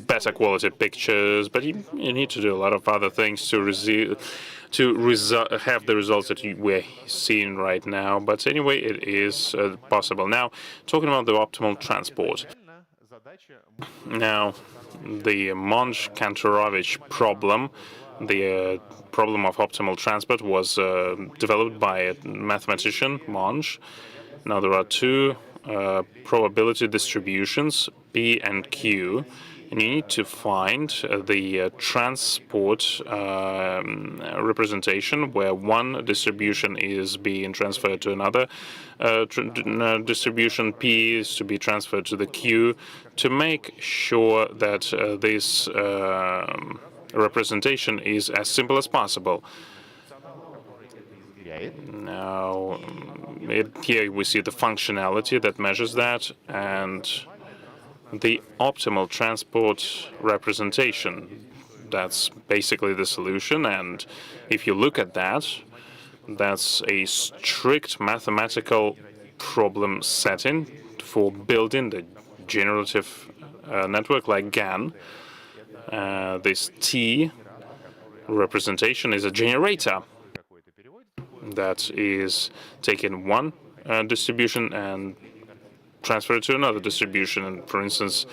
better quality pictures, but you need to do a lot of other things to have the results that we're seeing right now. But anyway, it is possible. Now, talking about the optimal transport. Now, the Monge-Kantorovich problem, the problem of optimal transport, was developed by a mathematician, Monge. Now, there are two probability distributions, P and Q, and you need to find the transport representation where one distribution is being transferred to another distribution, P is to be transferred to the Q, to make sure that this representation is as simple as possible. Now, here we see the functionality that measures that, and the optimal transport representation. That's basically the solution, and if you look at that, that's a strict mathematical problem setting for building the generative network like GAN. This T representation is a generator that is taking one distribution and transfer it to another distribution. And for instance,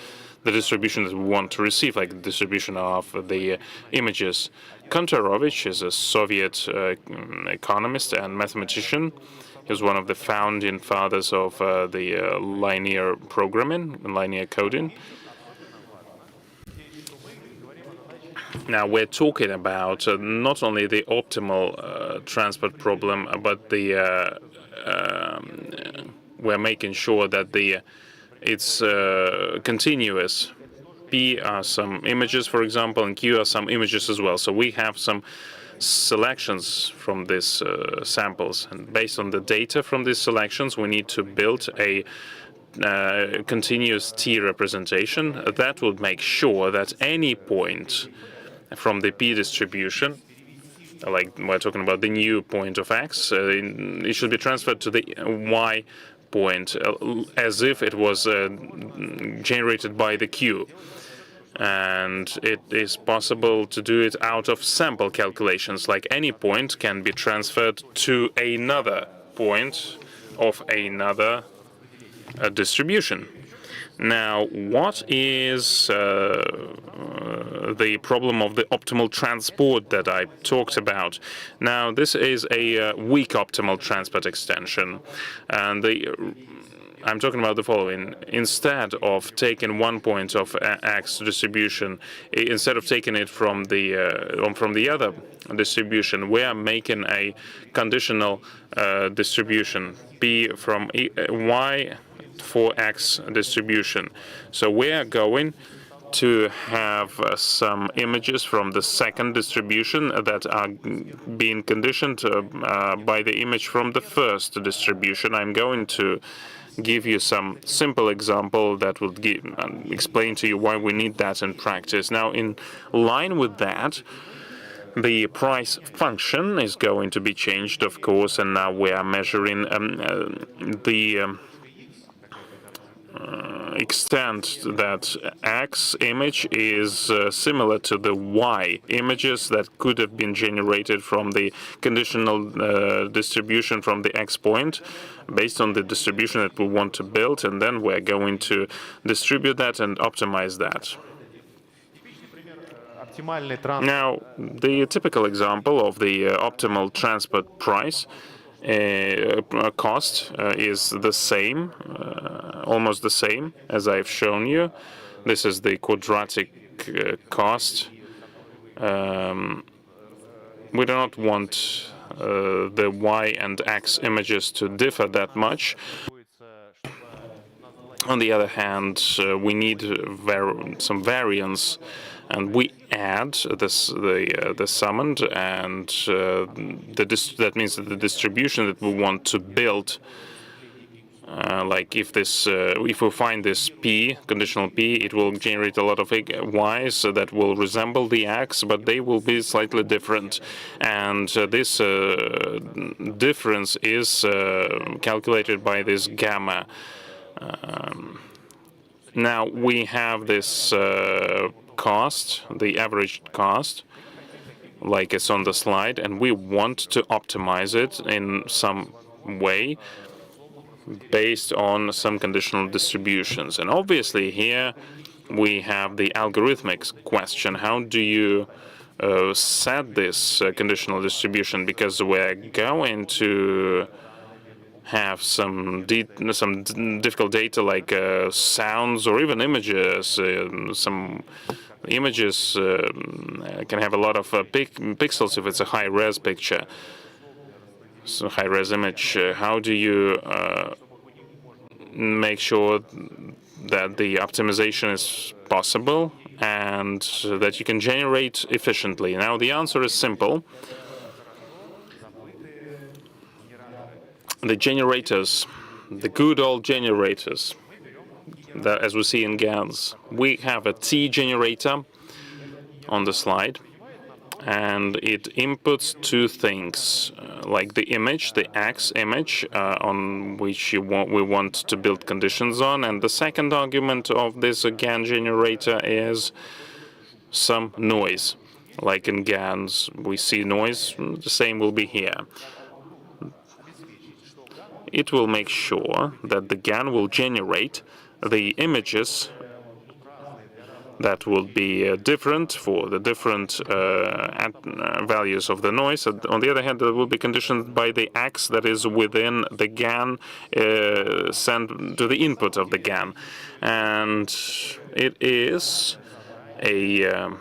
the distribution that we want to receive, like the distribution of the images. Kantorovich is a Soviet economist and mathematician. He was one of the founding fathers of the linear programming and linear coding. Now, we're talking about not only the optimal transport problem, but the we're making sure that it's continuous. P are some images, for example, and Q are some images as well. So we have some selections from these samples, and based on the data from these selections, we need to build a continuous T representation that would make sure that any point from the P distribution, like we're talking about the new point of X, it should be transferred to the Y point as if it was generated by the Q. And it is possible to do it out of sample calculations, like any point can be transferred to another point of another distribution. Now, what is the problem of the optimal transport that I talked about? Now, this is a weak optimal transport extension, and I'm talking about the following. Instead of taking one point of X distribution, instead of taking it from the other distribution, we are making a conditional distribution, P from Y for X distribution. So we are going to have some images from the second distribution that are being conditioned by the image from the first distribution. I'm going to give you some simple example that will explain to you why we need that in practice. Now, in line with that, the price function is going to be changed, of course, and now we are measuring the extent that X image is similar to the Y images that could have been generated from the conditional distribution from the X point based on the distribution that we want to build, and then we're going to distribute that and optimize that. Now, the typical example of the optimal transport price cost is the same, almost the same as I've shown you. This is the quadratic cost. We do not want the Y and X images to differ that much. On the other hand, we need some variance, and we add the summoned, and that means that the distribution that we want to build, like if we find this P, conditional P, it will generate a lot of Y's that will resemble the X, but they will be slightly different. And this difference is calculated by this gamma. Now we have this cost, the average cost, like it's on the slide, and we want to optimize it in some way based on some conditional distributions. And obviously here we have the algorithmic question. How do you set this conditional distribution? Because we're going to have some difficult data like sounds or even images. Some images can have a lot of pixels if it's a high-res picture. So high-res image, how do you make sure that the optimization is possible and that you can generate efficiently? Now, the answer is simple. The generators, the good old generators, that as we see in GANs, we have a T generator on the slide, and it inputs two things, like the image, the X image, on which we want to build conditions on, and the second argument of this GAN generator is some noise. Like in GANs, we see noise, the same will be here. It will make sure that the GAN will generate the images that will be different for the different values of the noise. On the other hand, it will be conditioned by the X that is within the GAN sent to the input of the GAN. And it is it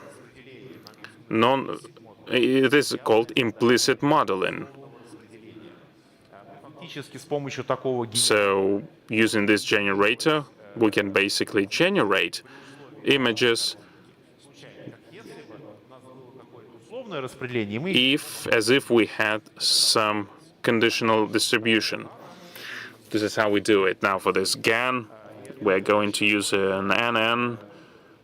is called implicit modeling. So using this generator, we can basically generate images as if we had some conditional distribution. This is how we do it. Now for this GAN, we're going to use an NN,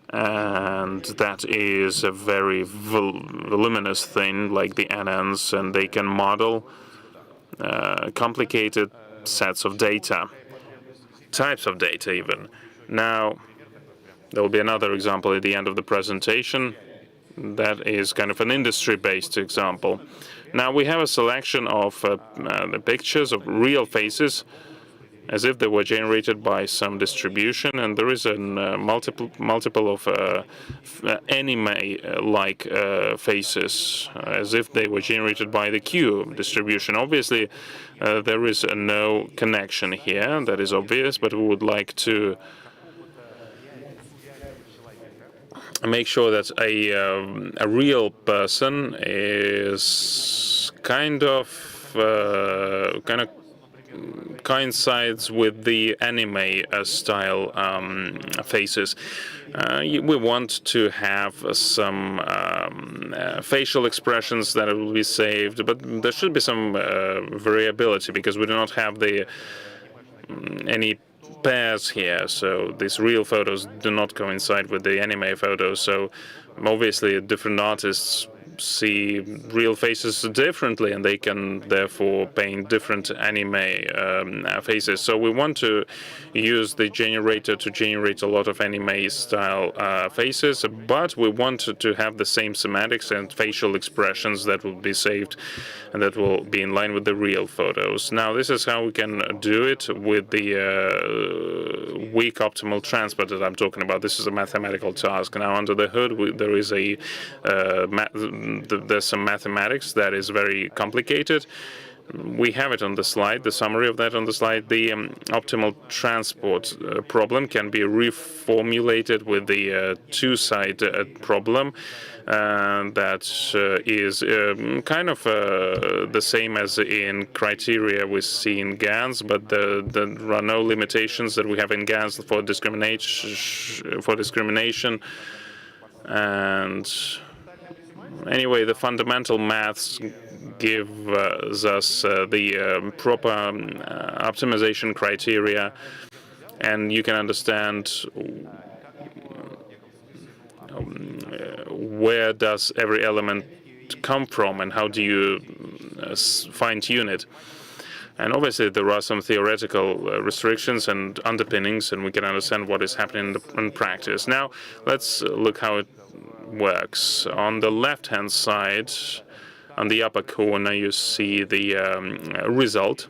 and that is a very voluminous thing like the NNs, and they can model complicated sets of data, types of data even. Now, there will be another example at the end of the presentation that is kind of an industry-based example. Now, we have a selection of the pictures of real faces as if they were generated by some distribution, and there is a multiple of anime-like faces, as if they were generated by the Q distribution. Obviously, there is no connection here, that is obvious, but we would like to make sure that a real person is kind of coincides with the anime style faces. We want to have some facial expressions that will be saved, but there should be some variability because we do not have any pairs here, so these real photos do not coincide with the anime photos. So obviously different artists see real faces differently, and they can therefore paint different anime faces. So we want to use the generator to generate a lot of anime style faces, but we want to have the same semantics and facial expressions that will be saved and that will be in line with the real photos. Now this is how we can do it with the weak optimal transport that I'm talking about. This is a mathematical task. Now under the hood there is a there's some mathematics that is very complicated. We have it on the slide, the summary of that on the slide. The optimal transport problem can be reformulated with the two-side problem that is kind of the same as in criteria we see in GANs, but there are no limitations that we have in GANs for discrimination. And anyway, the fundamental maths gives us the proper optimization criteria, and you can understand where does every element come from and how do you fine-tune it. And obviously there are some theoretical restrictions and underpinnings, and we can understand what is happening in practice. Now let's look how it works. On the left-hand side, on the upper corner, you see the result.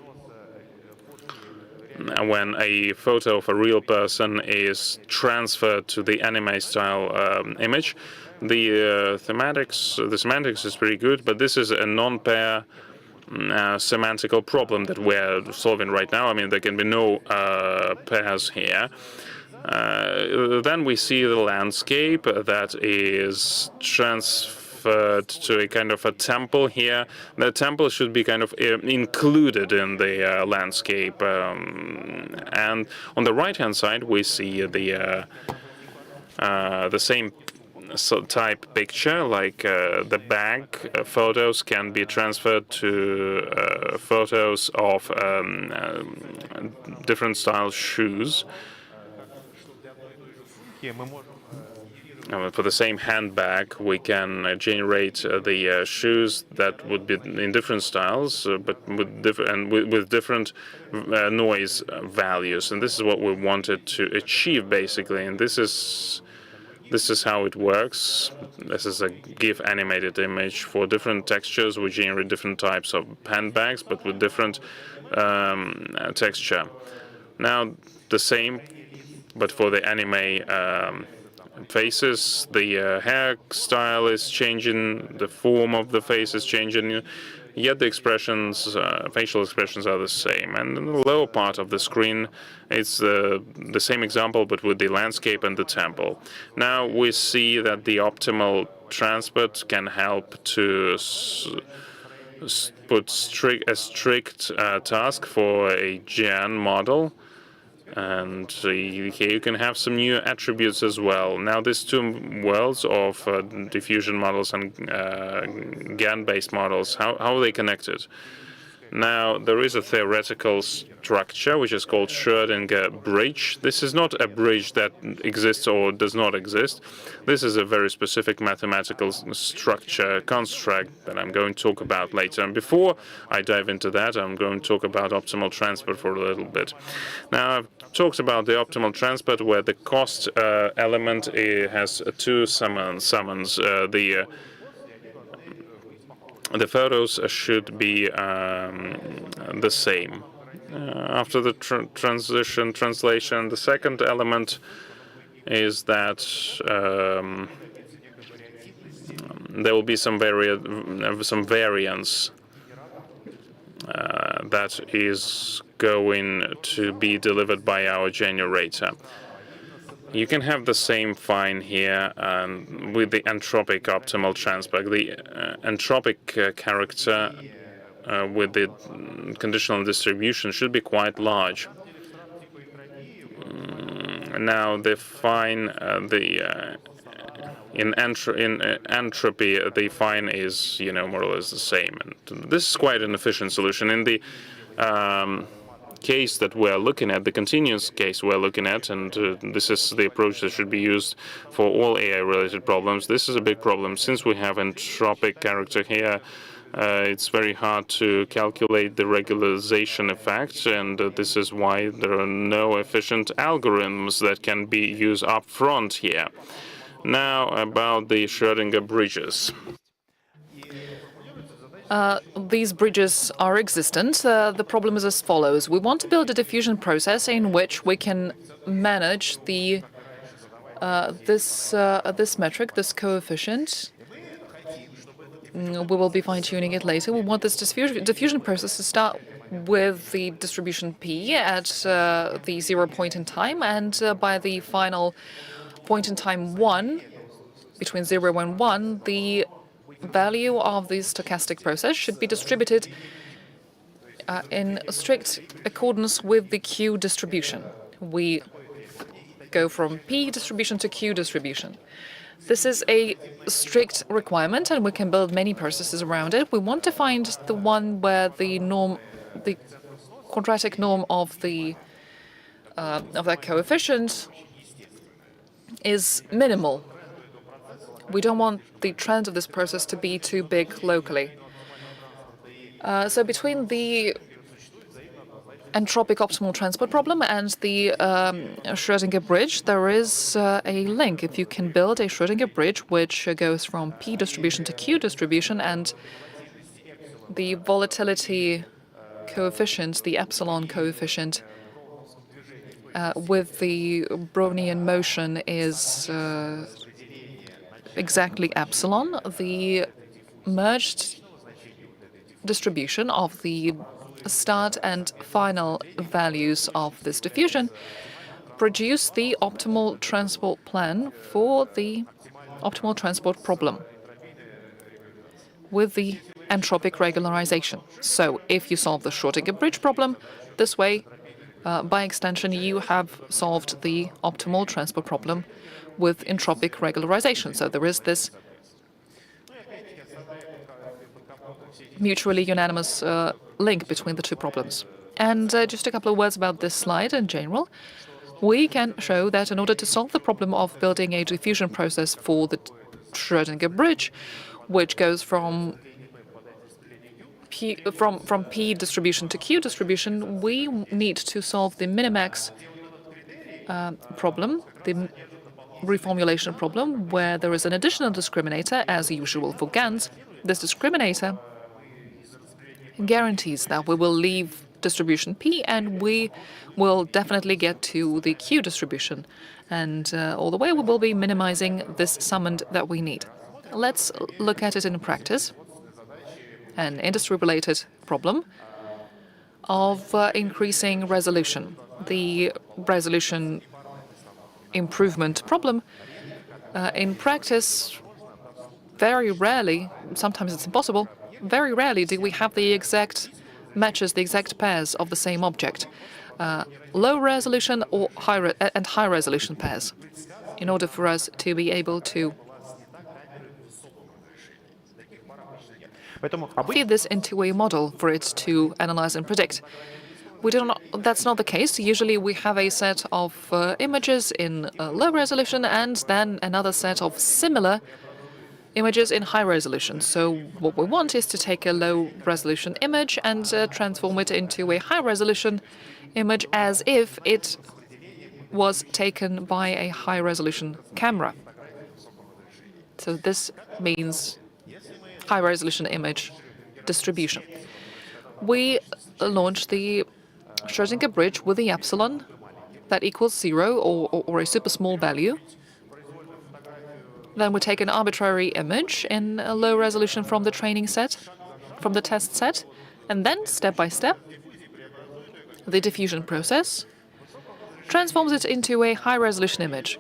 When a photo of a real person is transferred to the anime-style image, the semantics is pretty good, but this is a non-pair semantical problem that we're solving right now. I mean, there can be no pairs here. Then we see the landscape that is transferred to a kind of a temple here. The temple should be kind of included in the landscape. And on the right-hand side, we see the same type picture, like the bag photos can be transferred to photos of different style shoes. For the same handbag, we can generate the shoes that would be in different styles, but with different noise values. And this is what we wanted to achieve, basically. And this is how it works. This is a GIF animated image for different textures. We generate different types of handbags, but with different texture. Now, the same, but for the anime faces, the hairstyle is changing, the form of the face is changing, yet the expressions, facial expressions are the same. And in the lower part of the screen, it's the same example, but with the landscape and the temple. Now we see that the optimal transport can help to put a strict task for a GAN model. And here you can have some new attributes as well. Now these two worlds of diffusion models and GAN-based models, how are they connected? Now there is a theoretical structure which is called Schrödinger bridge. This is not a bridge that exists or does not exist. This is a very specific mathematical structure construct that I'm going to talk about later. And before I dive into that, I'm going to talk about optimal transport for a little bit. Now I've talked about the optimal transport where the cost element has two summons. The photos should be the same. After the translation, the second element is that there will be some variance that is going to be delivered by our generator. You can have the same fine here with the entropic optimal transport. The entropic character with the conditional distribution should be quite large. Now define in entropy, the fine is, more or less the same. And this is quite an efficient solution. In the case that we're looking at, the continuous case we're looking at, and this is the approach that should be used for all AI-related problems. This is a big problem. Since we have entropic character here, it's very hard to calculate the regularization effect, and this is why there are no efficient algorithms that can be used up front here. Now about the Schrödinger bridges. These bridges are existent. The problem is as follows. We want to build a diffusion process in which we can manage the this metric, this coefficient. We will be fine-tuning it later. We want this diffusion process to start with the distribution P at the 0 point in time, and by the final point in time 1, between 0 and 1, the value of the stochastic process should be distributed in strict accordance with the Q distribution. We go from P distribution to Q distribution. This is a strict requirement, and we can build many processes around it. We want to find the one where the norm, the quadratic norm of that coefficient is minimal. We don't want the trend of this process to be too big locally. So between the entropic optimal transport problem and the Schrödinger bridge, there is a link. If you can build a Schrödinger bridge which goes from P distribution to Q distribution, and the volatility coefficient, the epsilon coefficient, with the Brownian motion is exactly epsilon, the merged distribution of the start and final values of this diffusion produce the optimal transport plan for the optimal transport problem with the entropic regularization. So if you solve the Schrödinger bridge problem this way, by extension, you have solved the optimal transport problem with entropic regularization. So there is this mutually unanimous link between the two problems. And just a couple of words about this slide in general. We can show that in order to solve the problem of building a diffusion process for the Schrödinger bridge, which goes from P distribution to Q distribution, we need to solve the minimax problem, the reformulation problem, where there is an additional discriminator, as usual for GANs. This discriminator guarantees that we will leave distribution P and we will definitely get to the Q distribution. And all the way we will be minimizing this summand that we need. Let's look at it in practice. An industry-related problem of increasing resolution. The resolution improvement problem in practice, very rarely, sometimes it's impossible, very rarely do we have the exact matches, the exact pairs of the same object, low resolution or high resolution pairs, in order for us to be able to feed this into a model for it to analyze and predict. That's not the case. Usually we have a set of images in low resolution and then another set of similar images in high resolution. So what we want is to take a low resolution image and transform it into a high resolution image as if it was taken by a high resolution camera. So this means high resolution image distribution. We launched the Schrödinger bridge with the epsilon that equals 0 or a super small value. Then we take an arbitrary image in a low resolution from the training set, from the test set, and then step by step, the diffusion process transforms it into a high resolution image.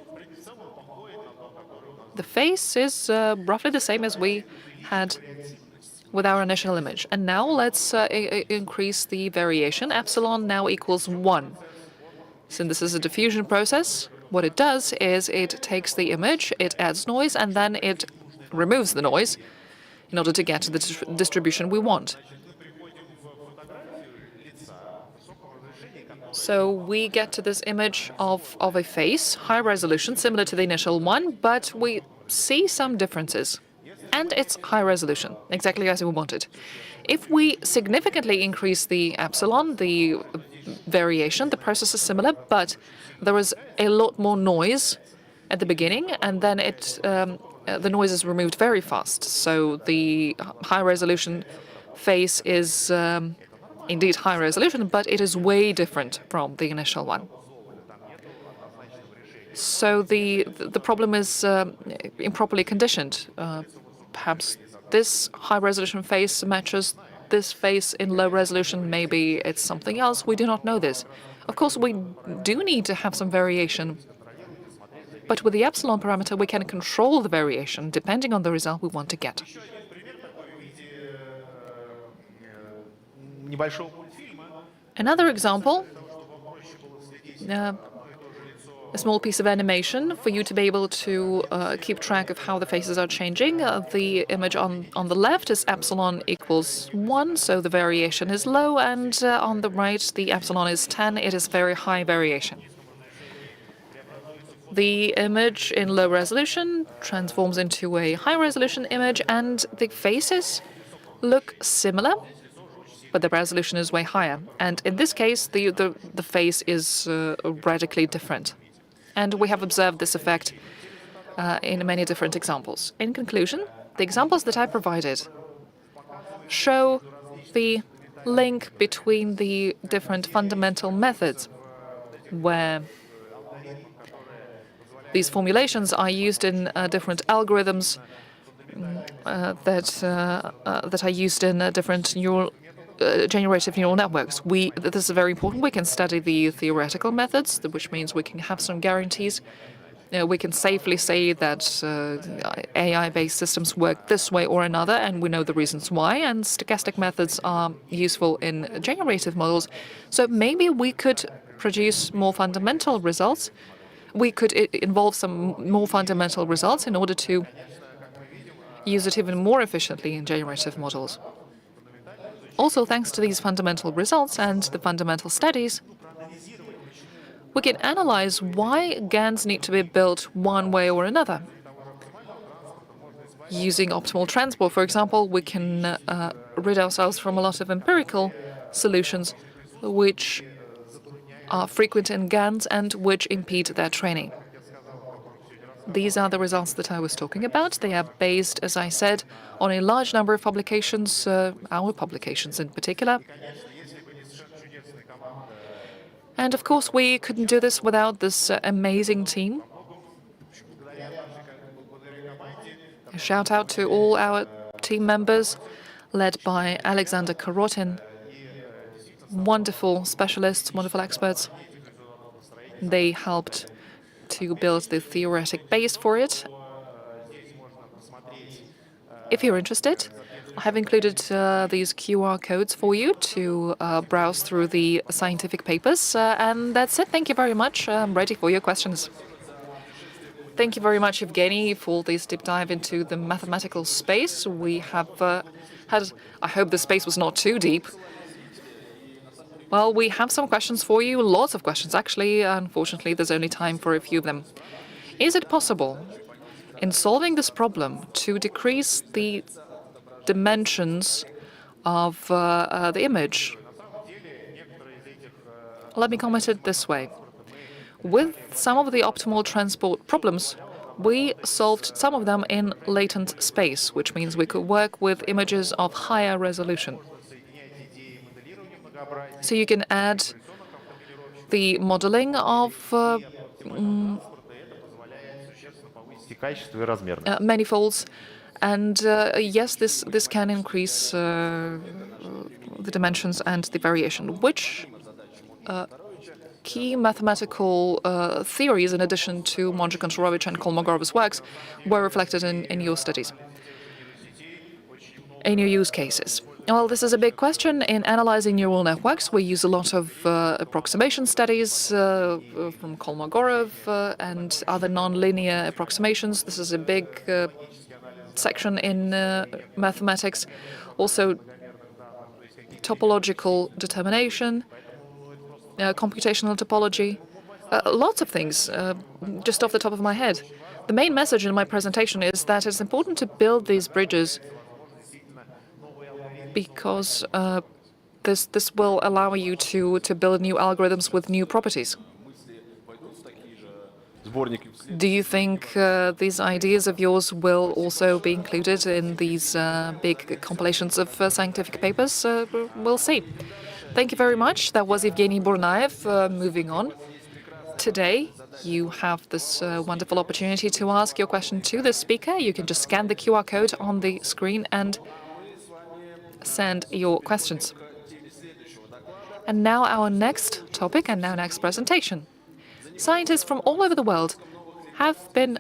The face is roughly the same as we had with our initial image. And now let's increase the variation. Epsilon now equals 1. Since this is a diffusion process, what it does is it takes the image, it adds noise, and then it removes the noise in order to get to the distribution we want. So we get to this image of a face, high resolution, similar to the initial one, but we see some differences. And it's high resolution, exactly as we wanted. If we significantly increase the epsilon, the variation, the process is similar, but there is a lot more noise at the beginning, and then the noise is removed very fast. So the high resolution face is indeed high resolution, but it is way different from the initial one. So the problem is improperly conditioned. Perhaps this high-resolution face matches this face in low resolution. Maybe it's something else. We do not know this. Of course, we do need to have some variation. But with the epsilon parameter, we can control the variation depending on the result we want to get. Another example, a small piece of animation for you to be able to keep track of how the faces are changing. The image on the left is epsilon equals 1, so the variation is low, and on the right, the epsilon is 10. It is very high variation. The image in low resolution transforms into a high resolution image, and the faces look similar, but the resolution is way higher. And in this case, the face is radically different. And we have observed this effect in many different examples. In conclusion, the examples that I provided show the link between the different fundamental methods where these formulations are used in different algorithms that are used in different generative neural networks. This is very important. We can study the theoretical methods, which means we can have some guarantees. We can safely say that AI-based systems work this way or another, and we know the reasons why. And stochastic methods are useful in generative models. So maybe we could produce more fundamental results. We could involve some more fundamental results in order to use it even more efficiently in generative models. Also, thanks to these fundamental results and the fundamental studies, we can analyze why GANs need to be built one way or another. Using optimal transport, for example, we can rid ourselves from a lot of empirical solutions which are frequent in GANs and which impede their training. These are the results that I was talking about. They are based, as I said, on a large number of publications, our publications in particular. And of course, we couldn't do this without this amazing team. A shout out to all our team members, led by Alexander Karotin. Wonderful specialists, wonderful experts. They helped to build the theoretic base for it. If you're interested, I have included these QR codes for you to browse through the scientific papers. And that's it. Thank you very much. I'm ready for your questions. Thank you very much, Evgeny, for this deep dive into the mathematical space. We have had, I hope the space was not too deep. Well, we have some questions for you, lots of questions actually. Unfortunately, there's only time for a few of them. Is it possible, in solving this problem, to decrease the dimensions of the image? Let me comment it this way. With some of the optimal transport problems, we solved some of them in latent space, which means we could work with images of higher resolution. So you can add the modeling of manifolds, and yes, this can increase the dimensions and the variation. Which key mathematical theories, in addition to Mondrian-Kontorovich and Kolmogorov's works, were reflected in your studies? in your use cases? Well, this is a big question. In analyzing neural networks, we use a lot of approximation studies from Kolmogorov and other nonlinear approximations. This is a big section in mathematics. Also, topological determination, computational topology, lots of things, just off the top of my head. The main message in my presentation is that it's important to build these bridges because this will allow you to build new algorithms with new properties. Do you think these ideas of yours will also be included in these big compilations of scientific papers? We'll see. Thank you very much. That was Evgeny Burnaev. Moving on. Today, you have this wonderful opportunity to ask your question to the speaker. You can just scan the QR code on the screen and send your questions. And now our next topic and now next presentation. Scientists from all over the world have been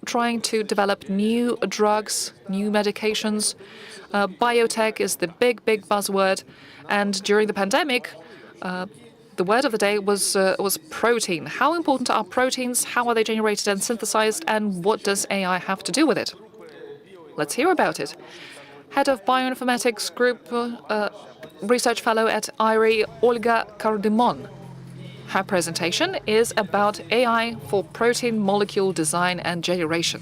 trying to develop new drugs, new medications. Biotech is the big buzzword. And during the pandemic, the word of the day was protein. How important are proteins? How are they generated and synthesized? And what does AI have to do with it? Let's hear about it. Head of Bioinformatics Group, research fellow at IRI, Olga Kardimon. Her presentation is about AI for protein molecule design and generation.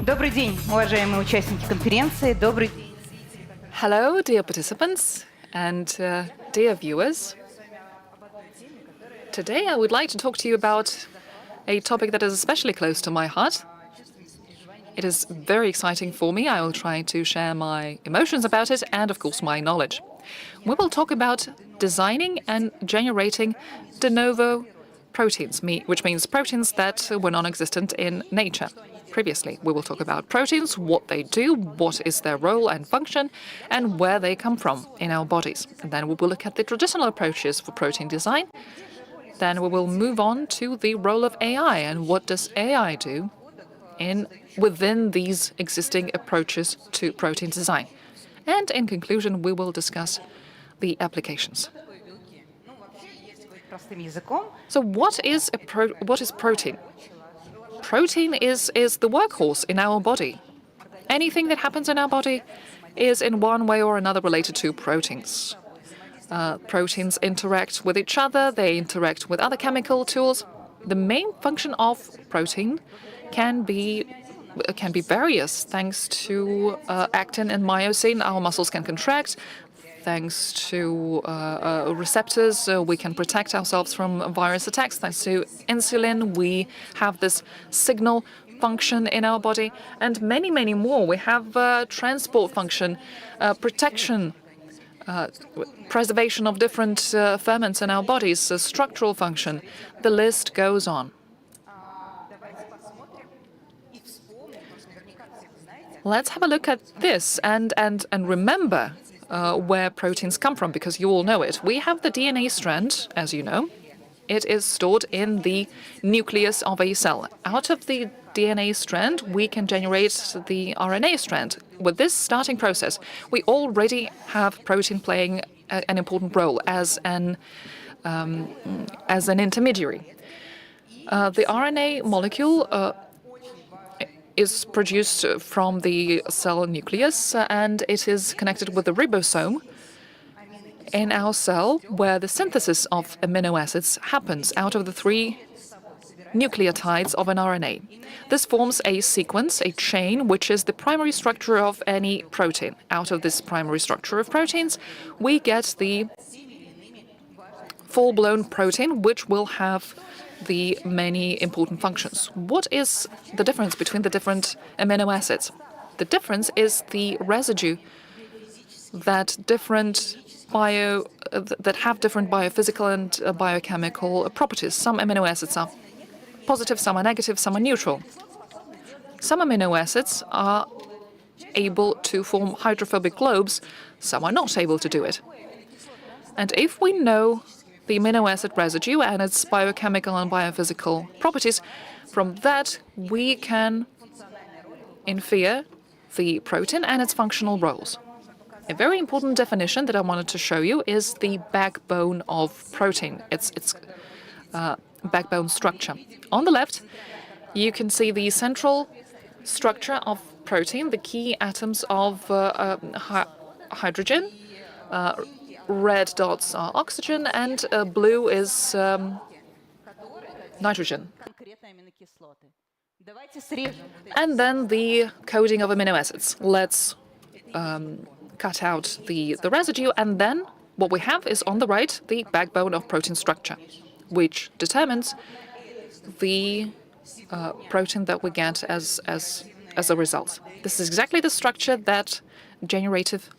Добрый день, уважаемые участники конференции. Добрый день. Hello, dear participants and dear viewers. Today I would like to talk to you about a topic that is especially close to my heart. It is very exciting for me. I will try to share my emotions about it and, of course, my knowledge. We will talk about designing and generating de novo proteins, which means proteins that were non-existent in nature previously. We will talk about proteins, what they do, what is their role and function, and where they come from in our bodies. And then we will look at the traditional approaches for protein design. Then we will move on to the role of AI and what does AI do within these existing approaches to protein design. And in conclusion, we will discuss the applications. So what is protein? Protein is the workhorse in our body. Anything that happens in our body is in one way or another related to proteins. Proteins interact with each other, they interact with other chemical tools. The main function of protein can be various. Thanks to actin and myosin, our muscles can contract. Thanks to receptors, we can protect ourselves from virus attacks. Thanks to insulin, we have this signal function in our body, and many more. We have transport function, protection, preservation of different ferments in our bodies, structural function. The list goes on. Let's have a look at this and remember where proteins come from, because you all know it. We have the DNA strand, as you know. It is stored in the nucleus of a cell. Out of the DNA strand, we can generate the RNA strand. With this starting process, we already have protein playing an important role as an intermediary. The RNA molecule is produced from the cell nucleus, and it is connected with the ribosome in our cell, where the synthesis of amino acids happens out of the 3 nucleotides of an RNA. This forms a sequence, a chain, which is the primary structure of any protein. Out of this primary structure of proteins, we get the full-blown protein, which will have the many important functions. What is the difference between the different amino acids? The difference is the residue that have different biophysical and biochemical properties. Some amino acids are positive, some are negative, some are neutral. Some amino acids are able to form hydrophobic globes, some are not able to do it. And if we know the amino acid residue and its biochemical and biophysical properties, from that we can infer the protein and its functional roles. A very important definition that I wanted to show you is the backbone of protein, its backbone structure. On the left, you can see the central structure of protein, the key atoms of hydrogen. Red dots are oxygen, and blue is nitrogen. And then the coding of amino acids. Let's cut out the residue, and then what we have is on the right the backbone of protein structure, which determines the protein that we get as a result. This is exactly the structure that generative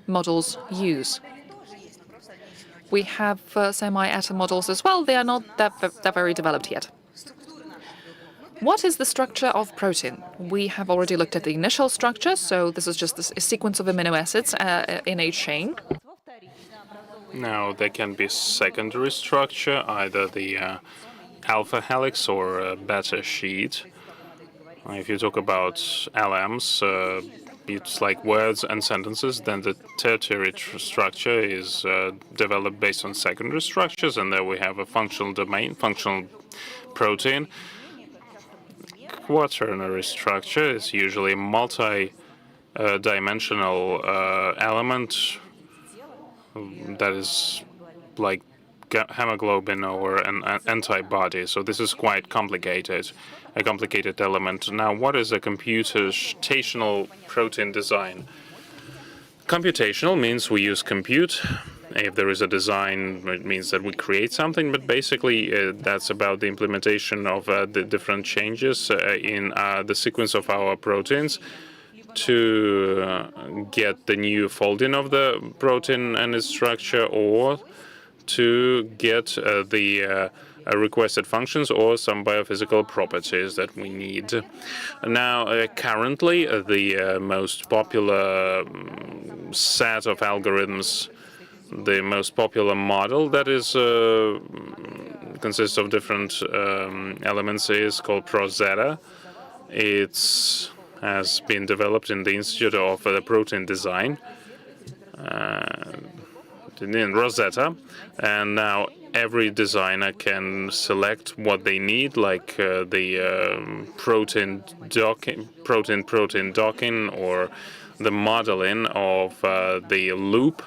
models use. We have semi-atom models as well. They are not that very developed yet. What is the structure of protein? We have already looked at the initial structure, so this is just a sequence of amino acids in a chain. Now, there can be secondary structure, either the alpha helix or beta sheet. If you talk about LMs, it's like words and sentences, then the tertiary structure is developed based on secondary structures, and there we have a functional domain, functional protein. Quaternary structure is usually a multi-dimensional element that is like hemoglobin or an antibody. So this is quite complicated, a complicated element. Now, what is a computational protein design? Computational means we use compute. If there is a design, it means that we create something, but basically that's about the implementation of the different changes in the sequence of our proteins to get the new folding of the protein and its structure, or to get the requested functions or some biophysical properties that we need. Now, currently, the most popular set of algorithms, the most popular model that is consists of different elements is called Rosetta. It has been developed in the Institute of Protein Design in Rosetta, and now every designer can select what they need, like the protein docking, or the modeling of the loop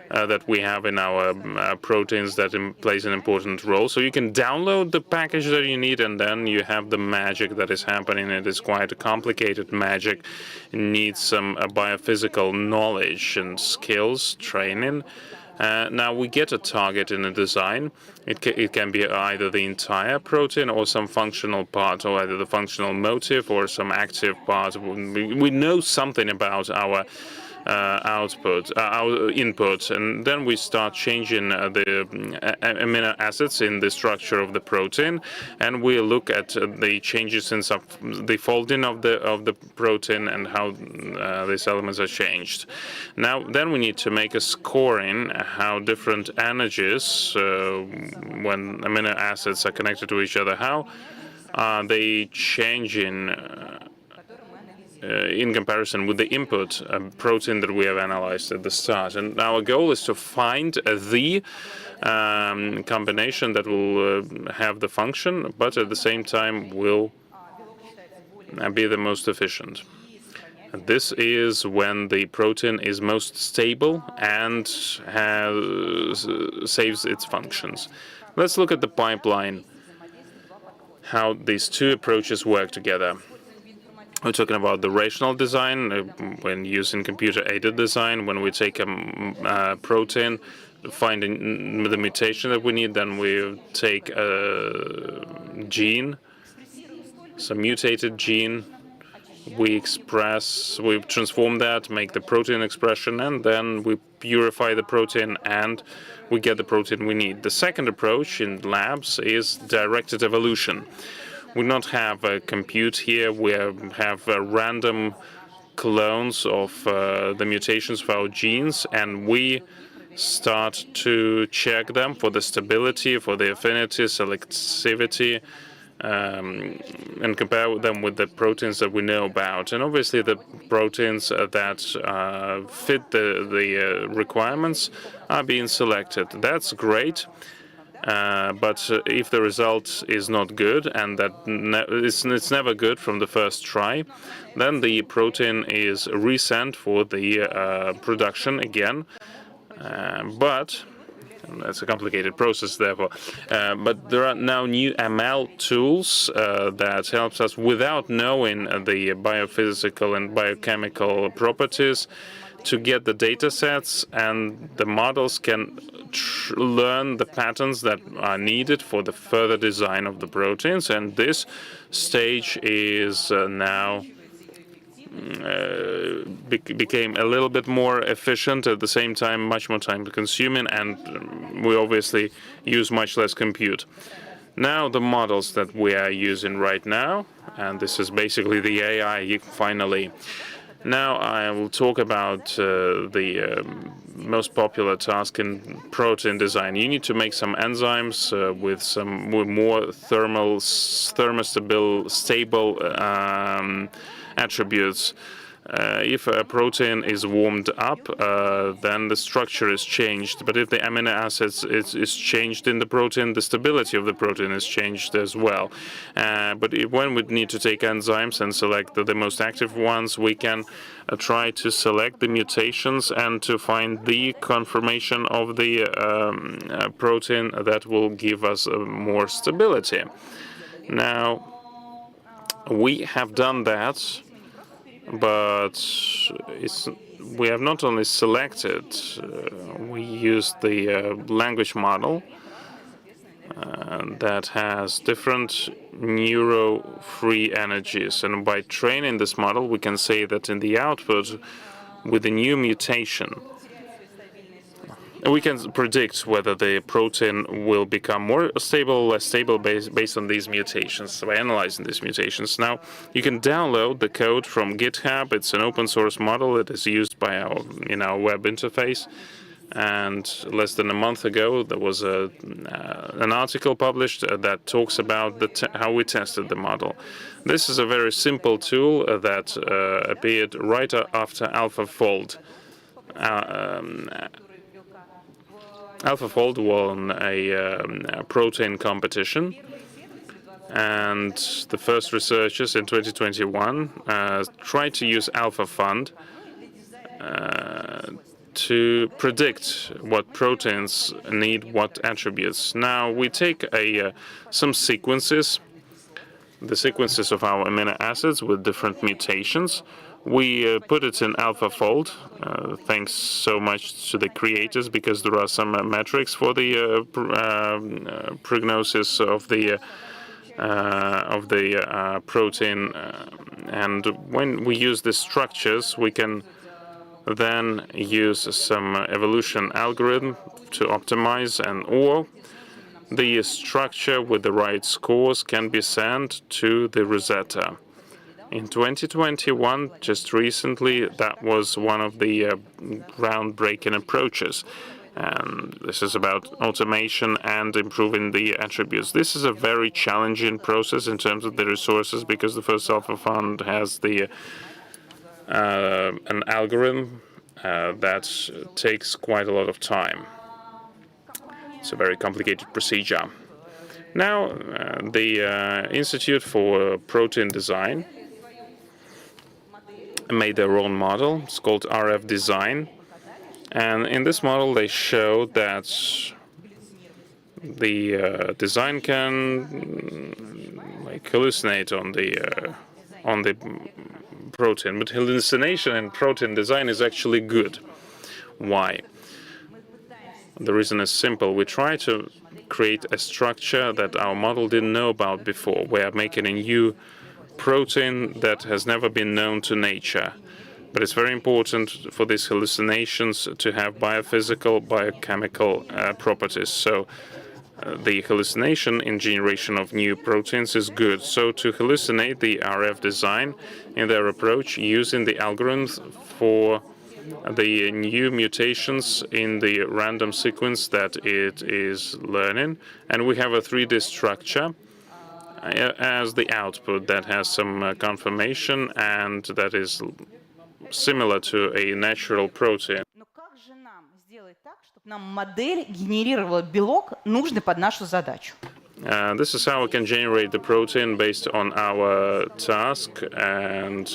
that we have in our proteins that plays an important role. So you can download the package that you need, and then you have the magic that is happening. It is quite a complicated magic. It needs some biophysical knowledge and skills, training. Now we get a target in a design. It can be either the entire protein or some functional part, or either the functional motif or some active part. We know something about our our input, and then we start changing the amino acids in the structure of the protein, and we look at the changes in the folding of the protein and how these elements are changed. Now, then we need to make a scoring how different energies, when amino acids are connected to each other, how are they changing in comparison with the input protein that we have analyzed at the start. And our goal is to find the combination that will have the function, but at the same time will be the most efficient. And this is when the protein is most stable and saves its functions. Let's look at the pipeline, how these two approaches work together. We're talking about the rational design, when using computer-aided design. When we take a protein, finding the mutation that we need, then we take a gene, some mutated gene. We transform that, make the protein expression, and then we purify the protein, and we get the protein we need. The second approach in labs is directed evolution. We don't have a compute here. We have random clones of the mutations of our genes, and we start to check them for the stability, for the affinity, selectivity, and compare them with the proteins that we know about. And obviously the proteins that fit the requirements are being selected. That's great. But if the result is not good, and that it's never good from the first try, then the protein is resent for the production again. But that's a complicated process, therefore. But there are now new ML tools that helps us, without knowing the biophysical and biochemical properties, to get the data sets, and the models can learn the patterns that are needed for the further design of the proteins. And this stage is now became a little bit more efficient, at the same time much more time consuming, and we obviously use much less compute. Now the models that we are using right now, and this is basically the AI finally. Now I will talk about the most popular task in protein design. You need to make some enzymes with more thermostable attributes. If a protein is warmed up, then the structure is changed. But if the amino acids is changed in the protein, the stability of the protein is changed as well. But when we need to take enzymes and select the most active ones, we can try to select the mutations and to find the conformation of the protein that will give us more stability. Now, we have done that, but we have not only selected, we used the language model that has different neuro-free energies. And by training this model, we can say that in the output, with the new mutation, we can predict whether the protein will become more stable or less stable based on these mutations, by analyzing these mutations. Now, you can download the code from GitHub. It's an open source model. It is used by in our web interface. And less than a month ago, there was an article published that talks about how we tested the model. This is a very simple tool that appeared right after AlphaFold. AlphaFold won a protein competition, and the first researchers in 2021 tried to use AlphaFold to predict what proteins need what attributes. Now we take some sequences, the sequences of our amino acids with different mutations. We put it in AlphaFold. Thanks so much to the creators, because there are some metrics for the prognosis of the protein. And when we use the structures, we can then use some evolution algorithm to optimize, or the structure with the right scores can be sent to the Rosetta. In 2021, just recently, that was one of the groundbreaking approaches. And this is about automation and improving the attributes. This is a very challenging process in terms of the resources, because the first AlphaFold has an algorithm that takes quite a lot of time. It's a very complicated procedure. Now, the Institute for Protein Design made their own model. It's called RF Design. And in this model, they showed that the design can hallucinate on the protein. But hallucination in protein design is actually good. Why? The reason is simple. We try to create a structure that our model didn't know about before. We are making a new protein that has never been known to nature. But it's very important for these hallucinations to have biophysical, biochemical properties. So the hallucination in generation of new proteins is good. So to hallucinate the RF design in their approach, using the algorithms for the new mutations in the random sequence that it is learning. And we have a 3D structure as the output that has some conformation and that is similar to a natural protein. Но как же нам сделать так, чтобы нам модель генерировала белок, нужный под нашу задачу? This is how we can generate the protein based on our task, and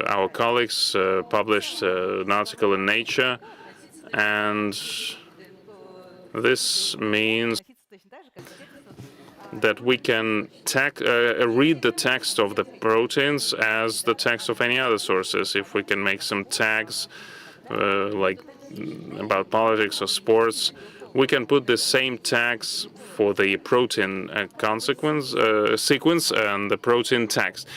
our colleagues published an article in Nature, and this means that we can read the text of the proteins as the text of any other sources. If we can make some tags like about politics or sports, we can put the same tags for the protein sequence and the protein text.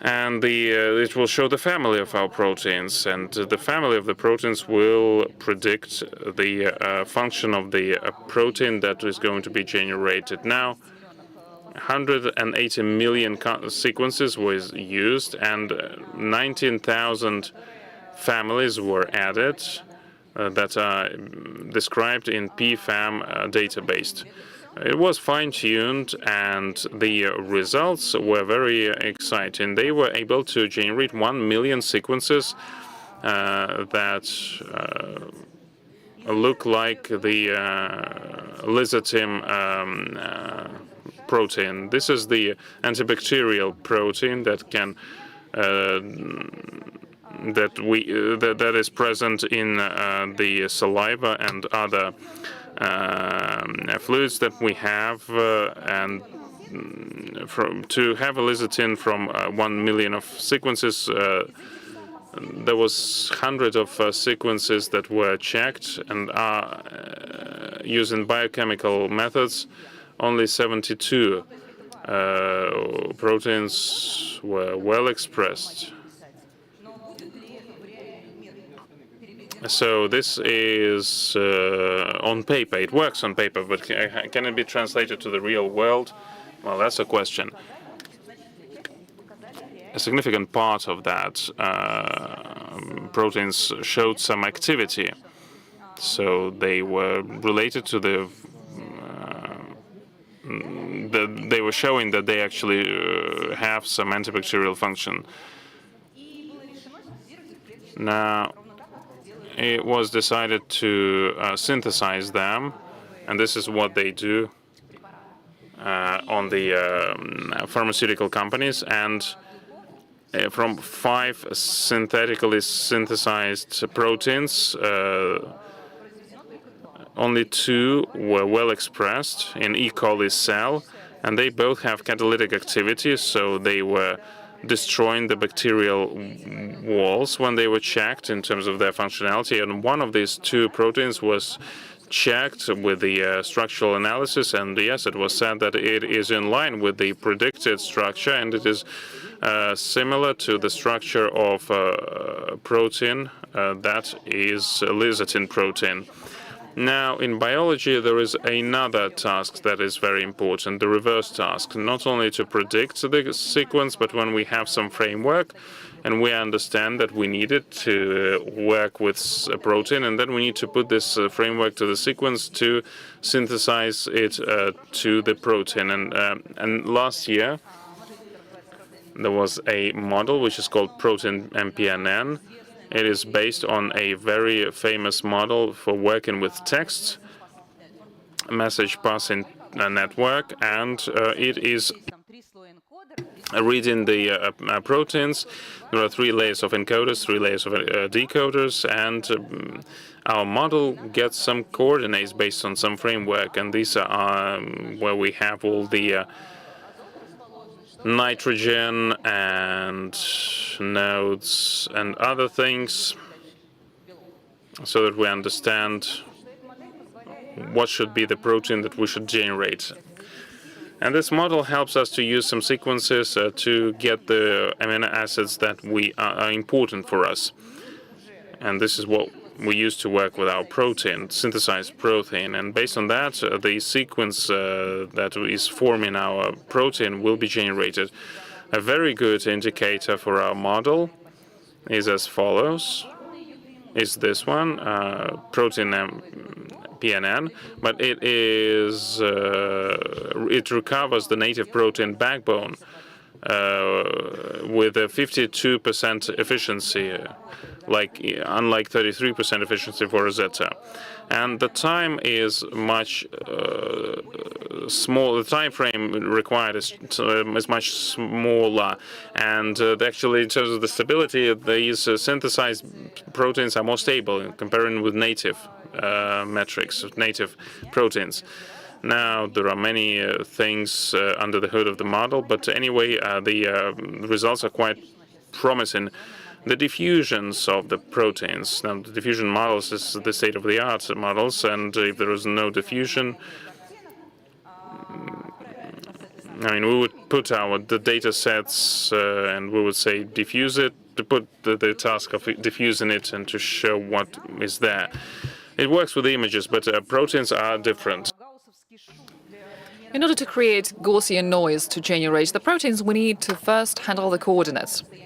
And it will show the family of our proteins, and the family of the proteins will predict the function of the protein that is going to be generated. Now, 180 million sequences was used, and 19,000 families were added that are described in PFAM database. It was fine-tuned, and the results were very exciting. They were able to generate 1 million sequences that look like the lecithin protein. This is the antibacterial protein that can that is present in the saliva and other fluids that we have, and to have a lecithin from 1 million of sequences, there was hundreds of sequences that were checked, and using biochemical methods, only 72 proteins were well expressed. So this is on paper. It works on paper, but can it be translated to the real world? Well, that's a question. A significant part of that proteins showed some activity. So they were related to they were showing that they actually have some antibacterial function. Now, it was decided to synthesize them, and this is what they do on the pharmaceutical companies. And from 5 synthetically synthesized proteins, only 2 were well expressed in E. coli cell, and they both have catalytic activity, so they were destroying the bacterial walls when they were checked in terms of their functionality. And one of these 2 proteins was checked with the structural analysis, and yes, it was said that it is in line with the predicted structure, and it is similar to the structure of protein that is lecithin protein. Now, in biology, there is another task that is very important, the reverse task, not only to predict the sequence, but when we have some framework and we understand that we need it to work with a protein, and then we need to put this framework to the sequence to synthesize it to the protein. And last year, there was a model which is called Protein MPNN. It is based on a very famous model for working with text, message passing network, and it is reading the proteins. There are 3 layers of encoders, 3 layers of decoders, and our model gets some coordinates based on some framework, and these are where we have all the nitrogen and nodes and other things, so that we understand what should be the protein that we should generate. And this model helps us to use some sequences to get the amino acids that are important for us. And this is what we use to work with our protein, synthesized protein. And based on that, the sequence that is forming our protein will be generated. A very good indicator for our model is as follows. is this one, protein PNN, but it is it recovers the native protein backbone with a 52% efficiency, unlike 33% efficiency for Rosetta. And the time is much small. The time frame required is much smaller, and actually, in terms of the stability, these synthesized proteins are more stable in comparing with native metrics, native proteins. Now, there are many things under the hood of the model, but anyway, the results are quite promising. The diffusions of the proteins. Now, the diffusion models is the state-of-the-art models, and if there is no diffusion, I mean, we would put the data sets and we would say diffuse it, to put the task of diffusing it and to show what is there. It works with images, but proteins are different. In order to create Gaussian noise to generate the proteins, we need to first handle the coordinates. We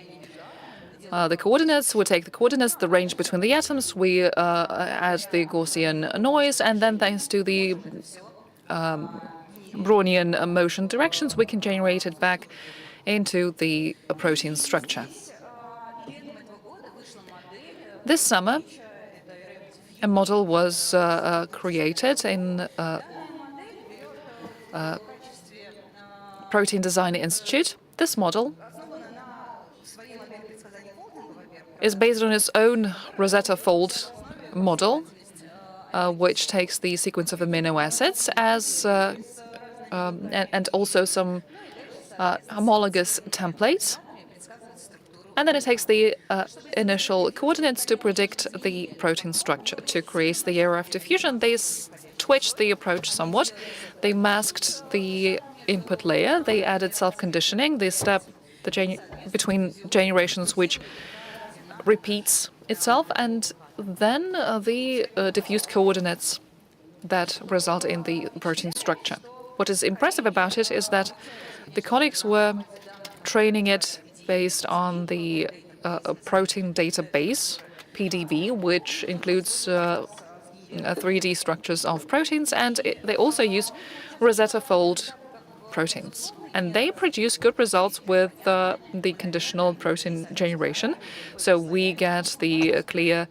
take the coordinates, the range between the atoms, we add the Gaussian noise, and then thanks to the Brownian motion directions, we can generate it back into the protein structure. This summer, a model was created in Protein Design Institute. This model is based on its own Rosetta fold model, which takes the sequence of amino acids as and also some homologous templates. And then it takes the initial coordinates to predict the protein structure. To create the area of diffusion, they twitched the approach somewhat. They masked the input layer. They added self-conditioning, the step between generations which repeats itself, and then the diffused coordinates that result in the protein structure. What is impressive about it is that the colleagues were training it based on the protein database, PDB, which includes 3D structures of proteins, and they also used Rosetta fold proteins. And they produce good results with the conditional protein generation. So we get the clear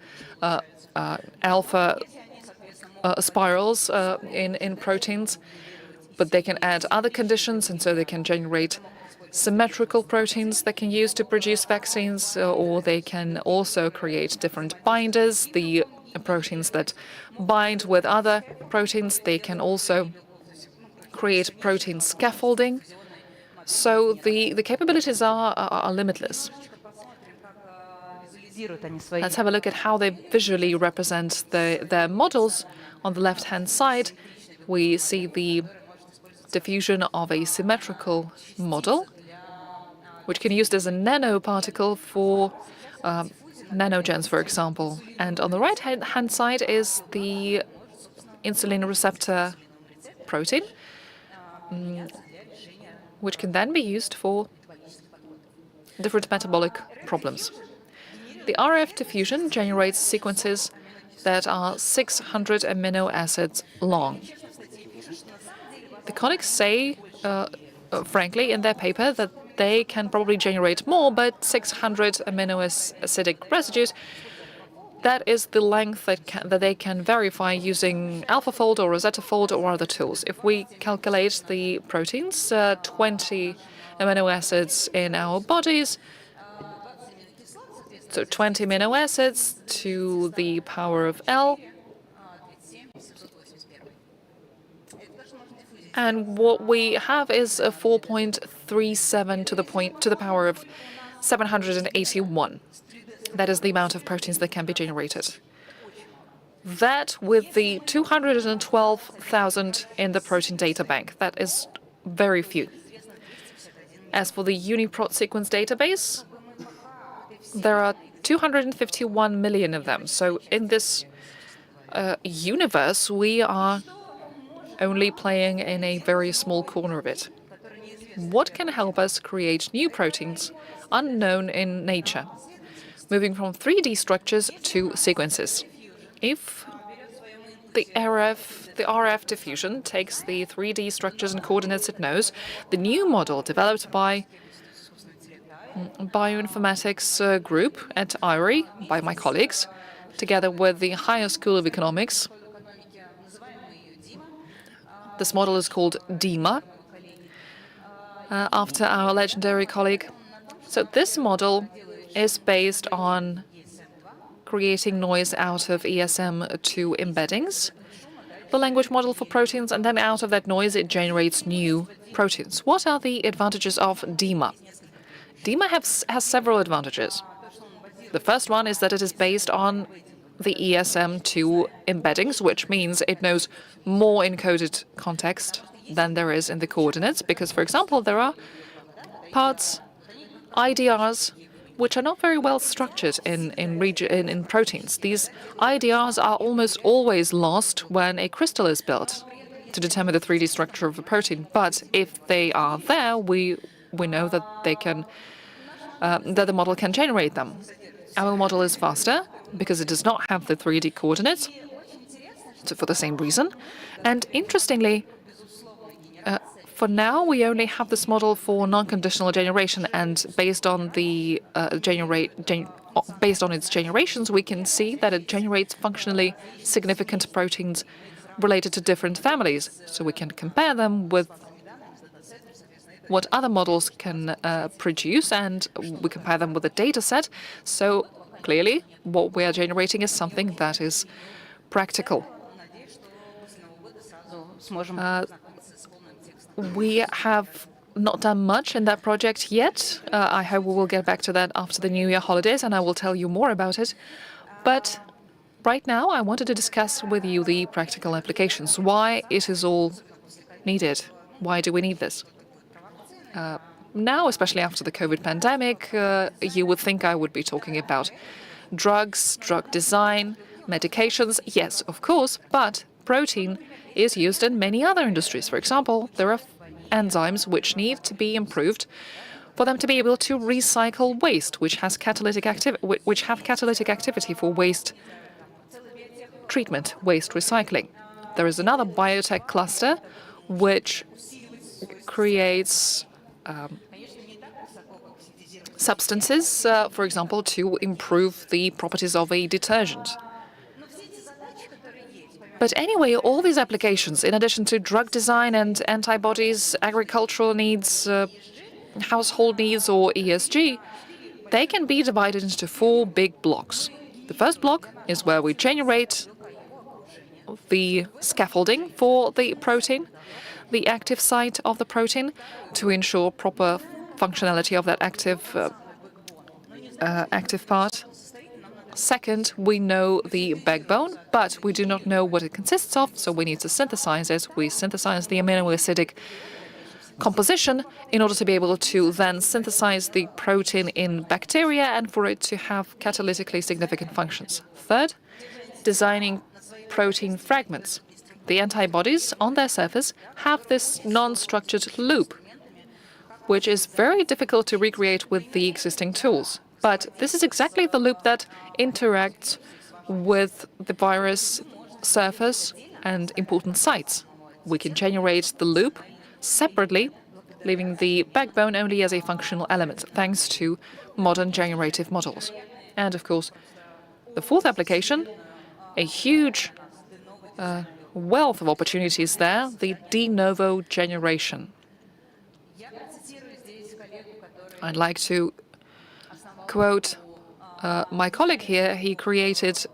alpha spirals in proteins, but they can add other conditions, and so they can generate symmetrical proteins that can use to produce vaccines, or they can also create different binders, the proteins that bind with other proteins. They can also create protein scaffolding. So the capabilities are limitless. Let's have a look at how they visually represent their models. On the left-hand side, we see the diffusion of a symmetrical model, which can be used as a nanoparticle for nanogens, for example. And on the right-hand side is the insulin receptor protein, which can then be used for different metabolic problems. The RF diffusion generates sequences that are 600 amino acids long. The colleagues say, frankly, in their paper that they can probably generate more, but 600 amino acidic residues, that is the length that they can verify using AlphaFold or Rosetta Fold or other tools. If we calculate the proteins, 20 amino acids in our bodies, so 20 amino acids to the power of L, and what we have is a 4.37 to the power of 781. That is the amount of proteins that can be generated. That with the 212,000 in the protein data bank, that is very few. As for the UniProt sequence database, there are 251 million of them. So in this universe, we are only playing in a very small corner of it. What can help us create new proteins unknown in nature? moving from 3D structures to sequences. If the RF diffusion takes the 3D structures and coordinates it knows, the new model developed by bioinformatics group at IRI by my colleagues, together with the Higher School of Economics. This model is called DIMA, after our legendary colleague. So this model is based on creating noise out of ESM2 embeddings, the language model for proteins, and then out of that noise it generates new proteins. What are the advantages of DIMA? DIMA has several advantages. The first one is that it is based on the ESM2 embeddings, which means it knows more encoded context than there is in the coordinates, because, for example, there are parts, IDRs, which are not very well structured in proteins. These IDRs are almost always lost when a crystal is built to determine the 3D structure of a protein. But if they are there, we know that they can that the model can generate them. Our model is faster because it does not have the 3D coordinates, so for the same reason. And interestingly, for now, we only have this model for non-conditional generation, and based on the based on its generations, we can see that it generates functionally significant proteins related to different families. So we can compare them with what other models can produce, and we compare them with a data set. So clearly, what we are generating is something that is practical. We have not done much in that project yet. I hope we will get back to that after the New Year holidays, and I will tell you more about it. But right now, I wanted to discuss with you the practical applications, why it is all needed. Why do we need this? Now, especially after the COVID pandemic, you would think I would be talking about drugs, drug design, medications. Yes, of course, but protein is used in many other industries. For example, there are enzymes which need to be improved for them to be able to recycle waste, which have catalytic activity for waste treatment, waste recycling. There is another biotech cluster which creates substances, for example, to improve the properties of a detergent. But anyway, all these applications, in addition to drug design and antibodies, agricultural needs, household needs, or ESG, they can be divided into 4 big blocks. The first block is where we generate the scaffolding for the protein, the active site of the protein, to ensure proper functionality of that active part. Second, we know the backbone, but we do not know what it consists of, so we need to synthesize it. We synthesize the amino-acidic composition in order to be able to then synthesize the protein in bacteria and for it to have catalytically significant functions. Third, designing protein fragments. The antibodies on their surface have this non-structured loop, which is very difficult to recreate with the existing tools. But this is exactly the loop that interacts with the virus surface and important sites. We can generate the loop separately, leaving the backbone only as a functional element, thanks to modern generative models. And of course, the fourth application, a huge wealth of opportunities there, the de novo generation. I'd like to quote my colleague here. He created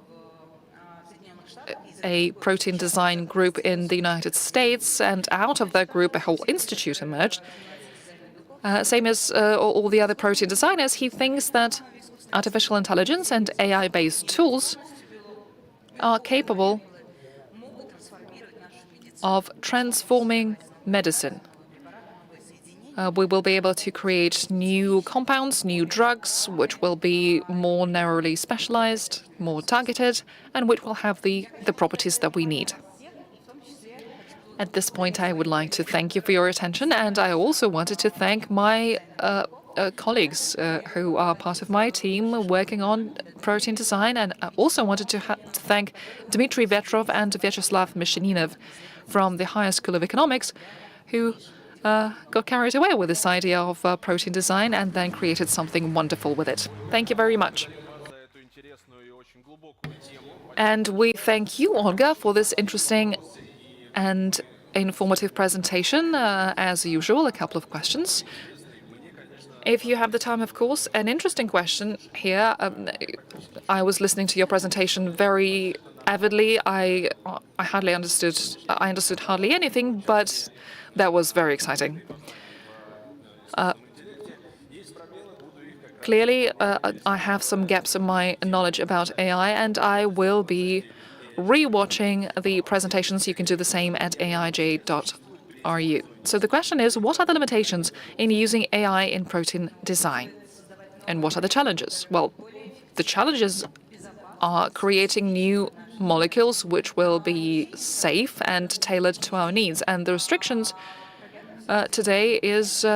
a protein design group in the United States, and out of that group, a whole institute emerged. Same as all the other protein designers, he thinks that artificial intelligence and AI-based tools are capable of transforming medicine. We will be able to create new compounds, new drugs, which will be more narrowly specialized, more targeted, and which will have the properties that we need. At this point, I would like to thank you for your attention, and I also wanted to thank my colleagues who are part of my team working on protein design. And I also wanted to thank Dmitry Vetrov and Vyacheslav Mishininov from the Higher School of Economics, who got carried away with this idea of protein design and then created something wonderful with it. Thank you very much. And we thank you, Olga, for this interesting and informative presentation. As usual, a couple of questions. If you have the time, of course, an interesting question here. I was listening to your presentation very avidly. I hardly understood. I understood hardly anything, but that was very exciting. Clearly, I have some gaps in my knowledge about AI, and I will be rewatching the presentations. You can do the same at aij.ru. So the question is, what are the limitations in using AI in protein design? And what are the challenges? Well, the challenges are creating new molecules which will be safe and tailored to our needs. And the restrictions today is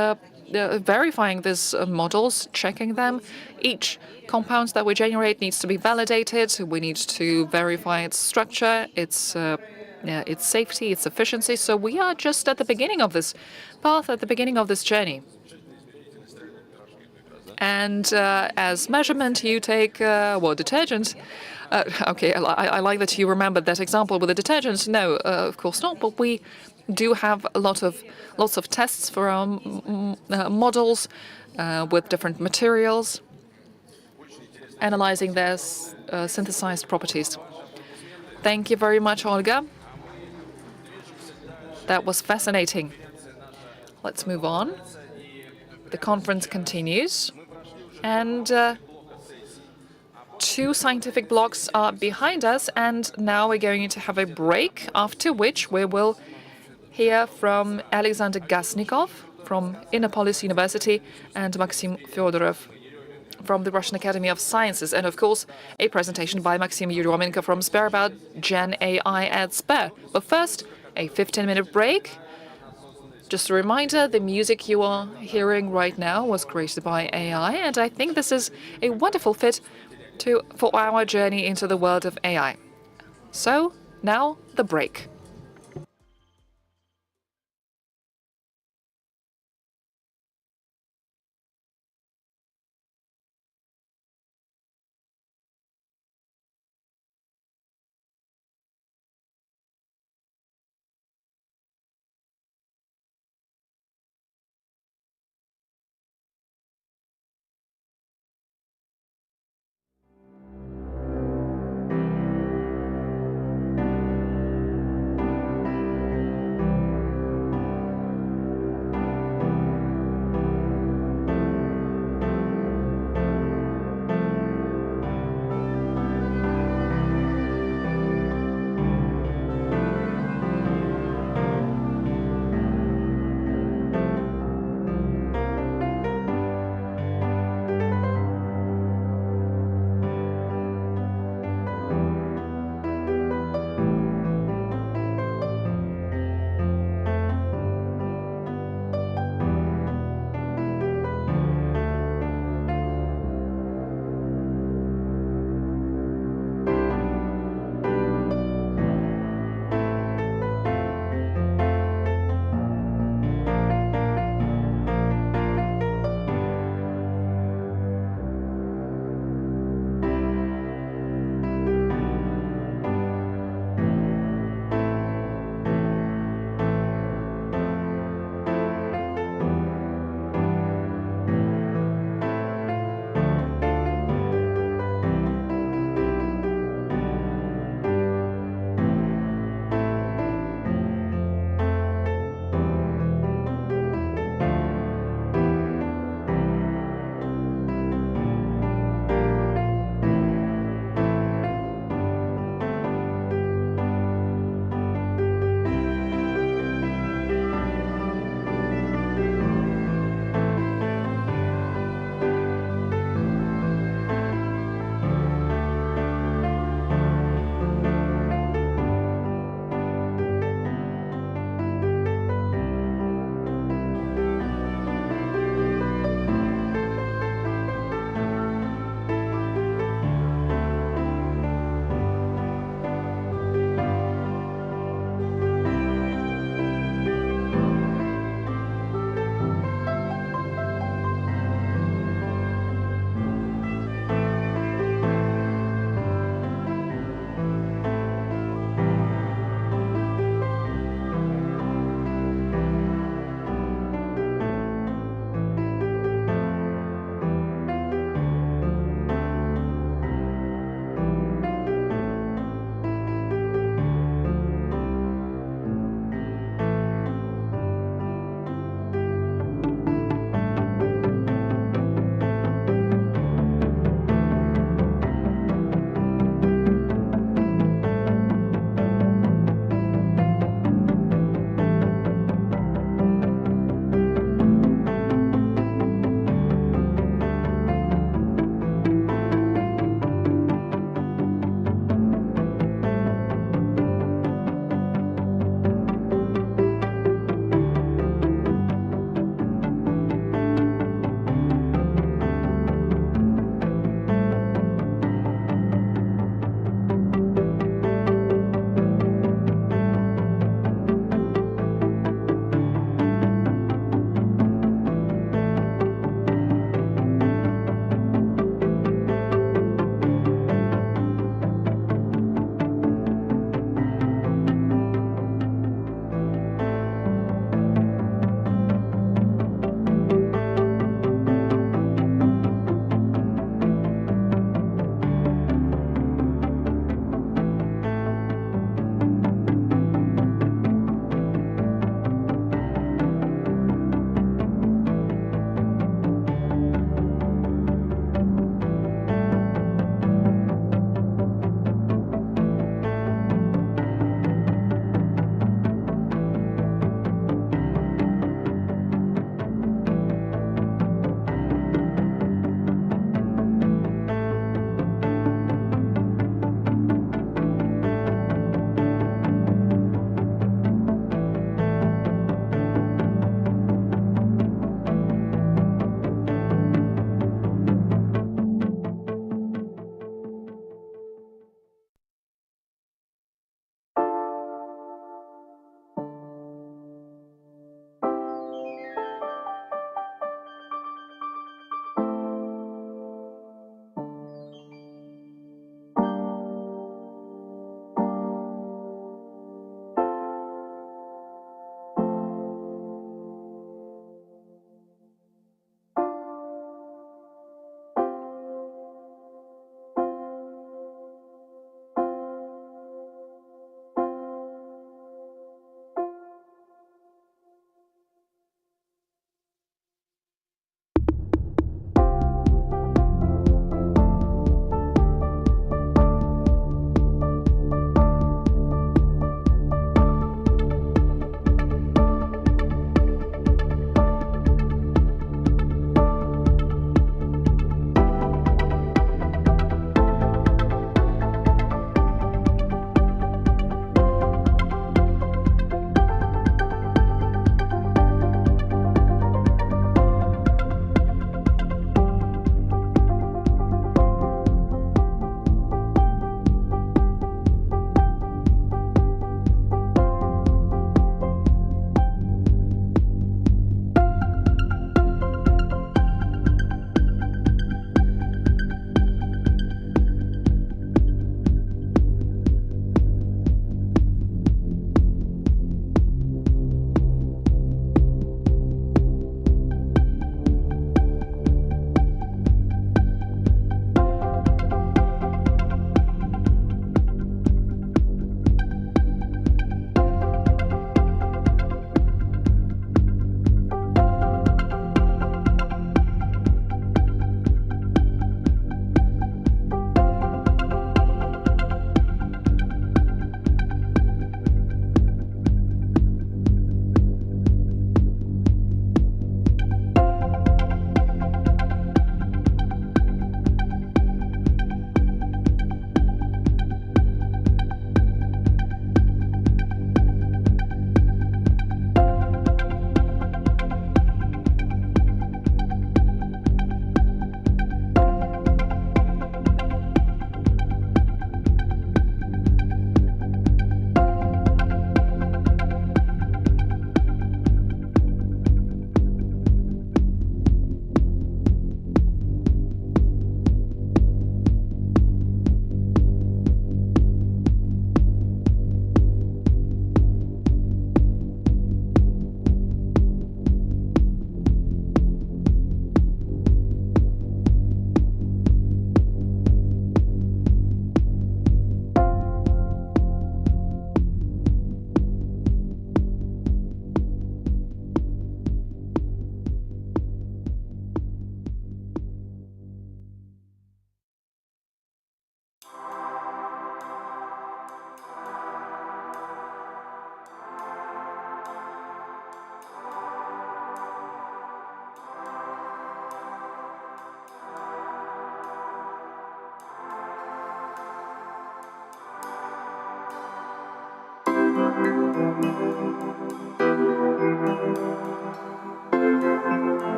verifying these models, checking them. Each compound that we generate needs to be validated. We need to verify its structure, its safety, its efficiency. So we are just at the beginning of this path, at the beginning of this journey. And as measurement, you take detergent. Okay, I like that you remembered that example with the detergents. No, of course not. But we do have lots of tests for our models with different materials, analyzing their synthesized properties. Thank you very much, Olga. That was fascinating. Let's move on. The conference continues, and two scientific blocks are behind us, and now we're going to have a break, after which we will hear from Alexander Gasnikov from Innopolis University and Maxim Fyodorov from the Russian Academy of Sciences, and of course a presentation by Maxim Yuromenko from Sber about Gen AI at Sber. But first, a 15-minute break. Just a reminder, the music you are hearing right now was created by AI, and I think this is a wonderful fit for our journey into the world of AI. So now the break.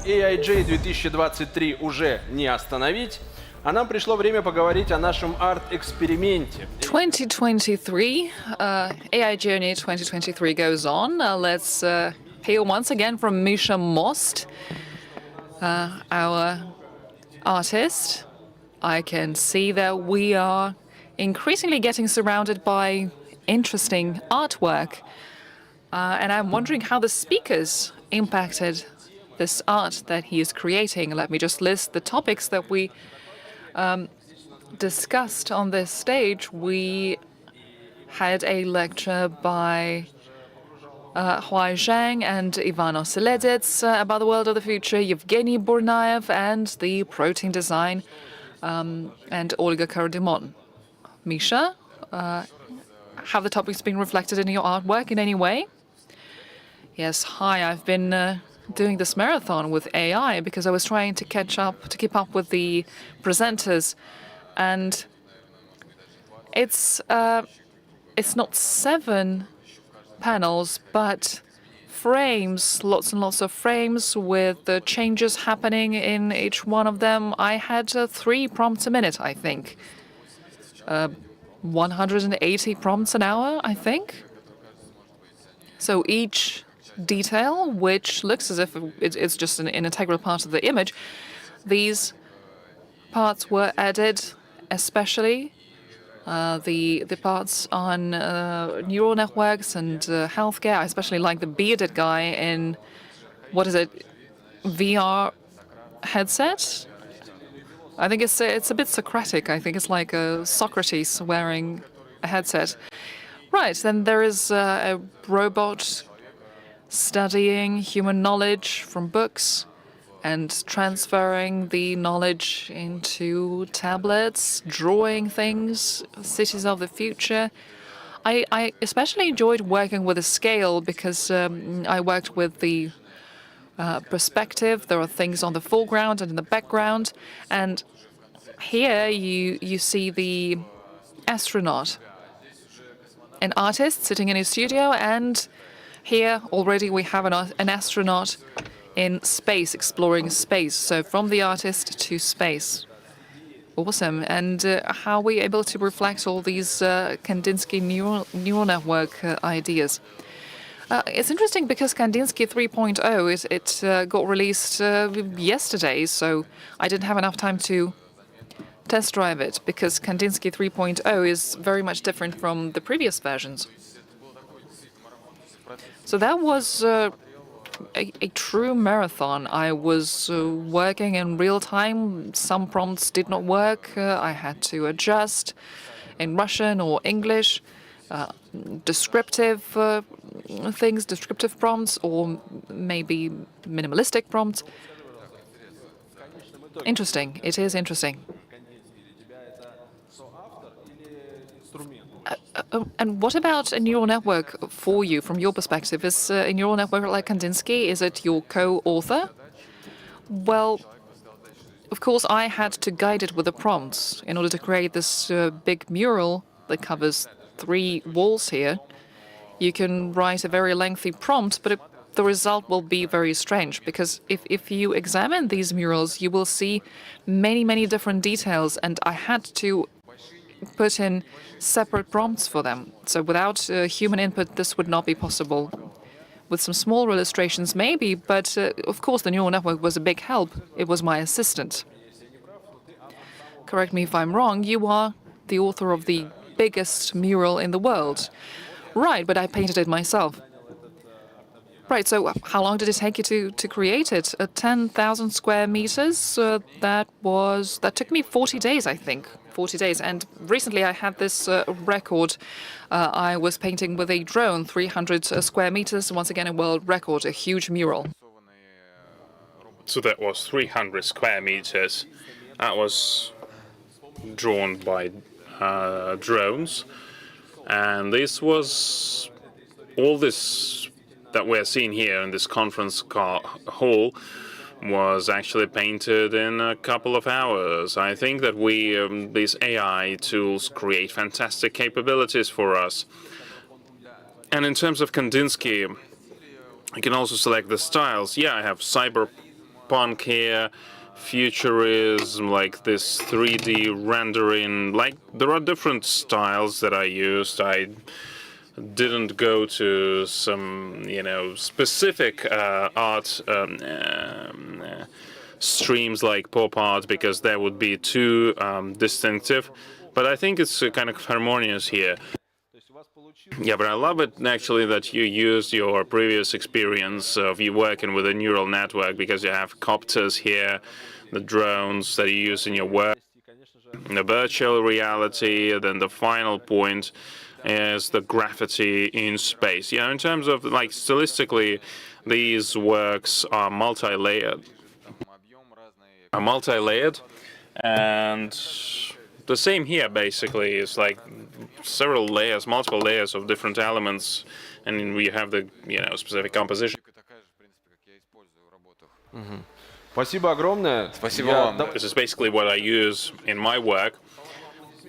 AIJ 2023 уже не остановить, а нам пришло время поговорить о нашем арт-эксперименте. 2023, AI Journey 2023 goes on. Let's hear once again from Misha Most, our artist. I can see that we are increasingly getting surrounded by interesting artwork. And I'm wondering how the speakers impacted this art that he is creating. Let me just list the topics that we discussed on this stage. We had a lecture by Huai Zhang and Ivan Oseledets about the world of the future, Yevgeny Burnaev and the protein design, and Olga Karadimon. Misha, have the topics been reflected in your artwork in any way? Yes, hi, I've been doing this marathon with AI because I was trying to keep up with the presenters, and it's not 7 panels, but frames, lots and lots of frames with the changes happening in each one of them. I had 3 prompts a minute, I think. 180 prompts an hour, I think. So each detail, which looks as if it's just an integral part of the image, these parts were added, especially the parts on neural networks and healthcare. I especially like the bearded guy in, what is it, VR headset? I think it's a bit Socratic. I think it's like Socrates wearing a headset. Right, then there is a robot studying human knowledge from books and transferring the knowledge into tablets, drawing things, cities of the future. I especially enjoyed working with a scale because I worked with the perspective. There are things on the foreground and in the background. And here you see the astronaut, an artist sitting in his studio, and here already we have an astronaut in space, exploring space. So from the artist to space. Awesome. And how are we able to reflect all these Kandinsky neural network ideas? It's interesting because Kandinsky 3.0, it got released yesterday, so I didn't have enough time to test drive it, because Kandinsky 3.0 is very much different from the previous versions. So that was a true marathon. I was working in real time. Some prompts did not work. I had to adjust in Russian or English. Descriptive things, descriptive prompts, or maybe minimalistic prompts. Interesting. It is interesting. And what about a neural network for you, from your perspective? Is a neural network like Kandinsky, is it your co-author? Well, of course, I had to guide it with the prompts in order to create this big mural that covers 3 walls here. You can write a very lengthy prompt, but the result will be very strange, because if you examine these murals, you will see many, many different details, and I had to put in separate prompts for them. So without human input, this would not be possible. With some small illustrations, maybe, but of course the neural network was a big help. It was my assistant. Correct me if I'm wrong, you are the author of the biggest mural in the world. Right, but I painted it myself. Right, so how long did it take you to create it? 10,000 square meters? That took me 40 days, I think. 40 days. And recently I had this record. I was painting with a drone, 300 square meters. Once again, a world record, a huge mural. So that was 300 square meters. That was drawn by drones. And this was all this that we're seeing here in this conference hall was actually painted in a couple of hours. I think that these AI tools create fantastic capabilities for us. And in terms of Kandinsky, you can also select the styles. Yeah, I have cyberpunk here, futurism, like this 3D rendering. Like, there are different styles that I used. I didn't go to some, specific art streams like pop art, because that would be too distinctive. But I think it's kind of harmonious here. Yeah, but I love it actually that you used your previous experience of you working with a neural network, because you have copters here, the drones that you use in your work, the virtual reality, then the final point is the graffiti in space. In terms of like stylistically, these works are multi-layered, and the same here basically is like several layers, multiple layers of different elements, and we have the specific composition. Спасибо огромное. This is basically what I use in my work.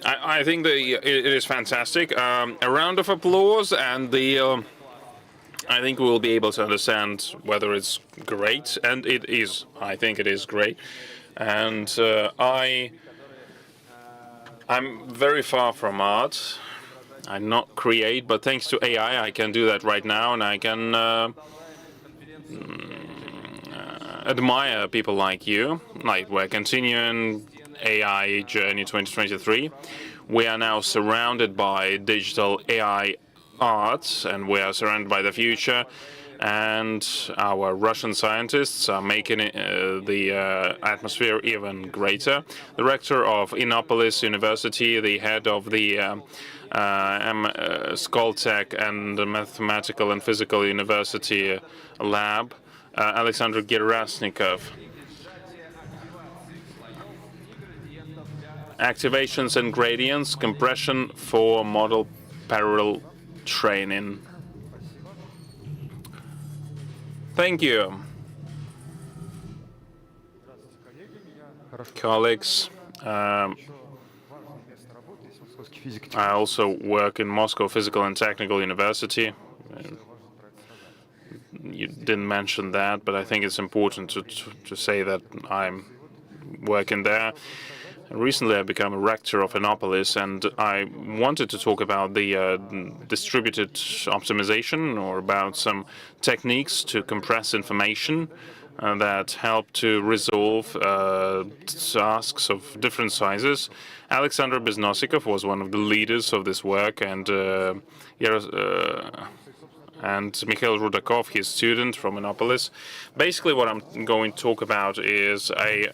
I think that it is fantastic. A round of applause, and I think we'll be able to understand whether it's great, and it is. I think it is great, and I'm very far from art. I not create, but thanks to AI, I can do that right now, and I can admire people like you. Like, we're continuing AI Journey 2023. We are now surrounded by digital AI art, and we are surrounded by the future. And our Russian scientists are making the atmosphere even greater. The rector of Innopolis University, the head of the Skoltech and the Mathematical and Physical University lab, Alexander Gerasnikov. Activations and gradients, compression for model parallel training. Thank you. Colleagues, I also work in Moscow Physical and Technical University. You didn't mention that, but I think it's important to say that I'm working there. Recently, I became a rector of Innopolis, and I wanted to talk about the distributed optimization, or about some techniques to compress information that help to resolve tasks of different sizes. Alexander Beznosikov was one of the leaders of this work, and Mikhail Rudakov, his student from Innopolis. Basically, what I'm going to talk about is a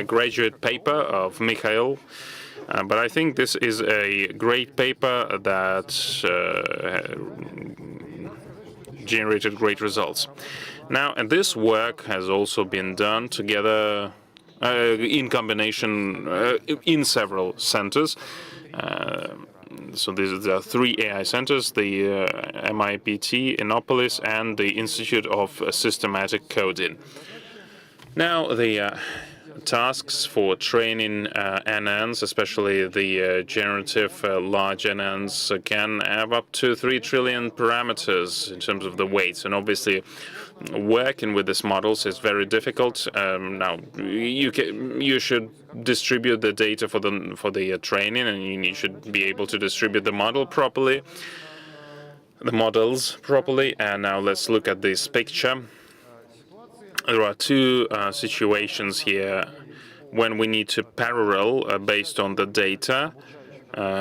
graduate paper of Mikhail, but I think this is a great paper that generated great results. Now, and this work has also been done together in combination in several centers. So there are 3 AI centers: the MIPT, Innopolis, and the Institute of Systematic Coding. Now, the tasks for training NNs, especially the generative large NNs, can have up to 3 trillion parameters in terms of the weights. And obviously, working with these models is very difficult. Now, you should distribute the data for the training, and you should be able to distribute the models properly. And now let's look at this picture. There are 2 situations here when we need to parallel based on the data.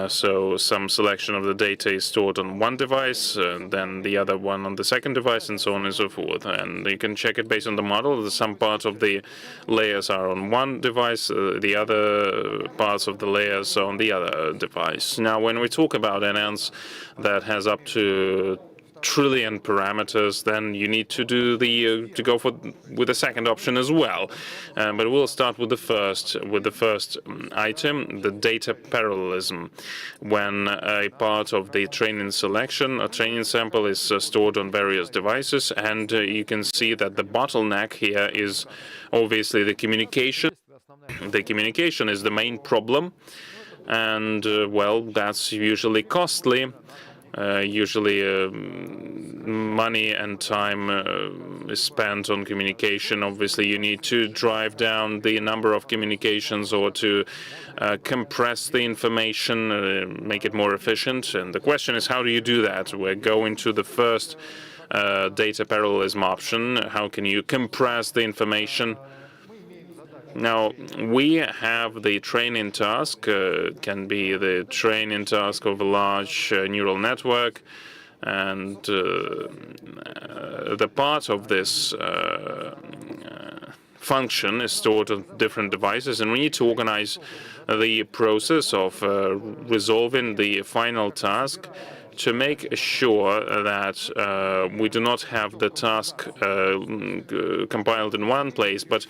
So some selection of the data is stored on one device, then the other one on the second device, and so on and so forth. And you can check it based on the model. Some parts of the layers are on one device, the other parts of the layers are on the other device. Now, when we talk about NNs that has up to trillion parameters, then you need to do to go with the second option as well. But we'll start with the first item, the data parallelism. When a part of the training selection, a training sample is stored on various devices, and you can see that the bottleneck here is obviously the communication. The communication is the main problem, and well, that's usually costly. Usually money and time is spent on communication. Obviously, you need to drive down the number of communications or to compress the information, make it more efficient. And the question is, how do you do that? We're going to the first data parallelism option. How can you compress the information? Now, we have the training task, can be the training task of a large neural network, and the part of this function is stored on different devices, and we need to organize the process of resolving the final task to make sure that we do not have the task compiled in one place, but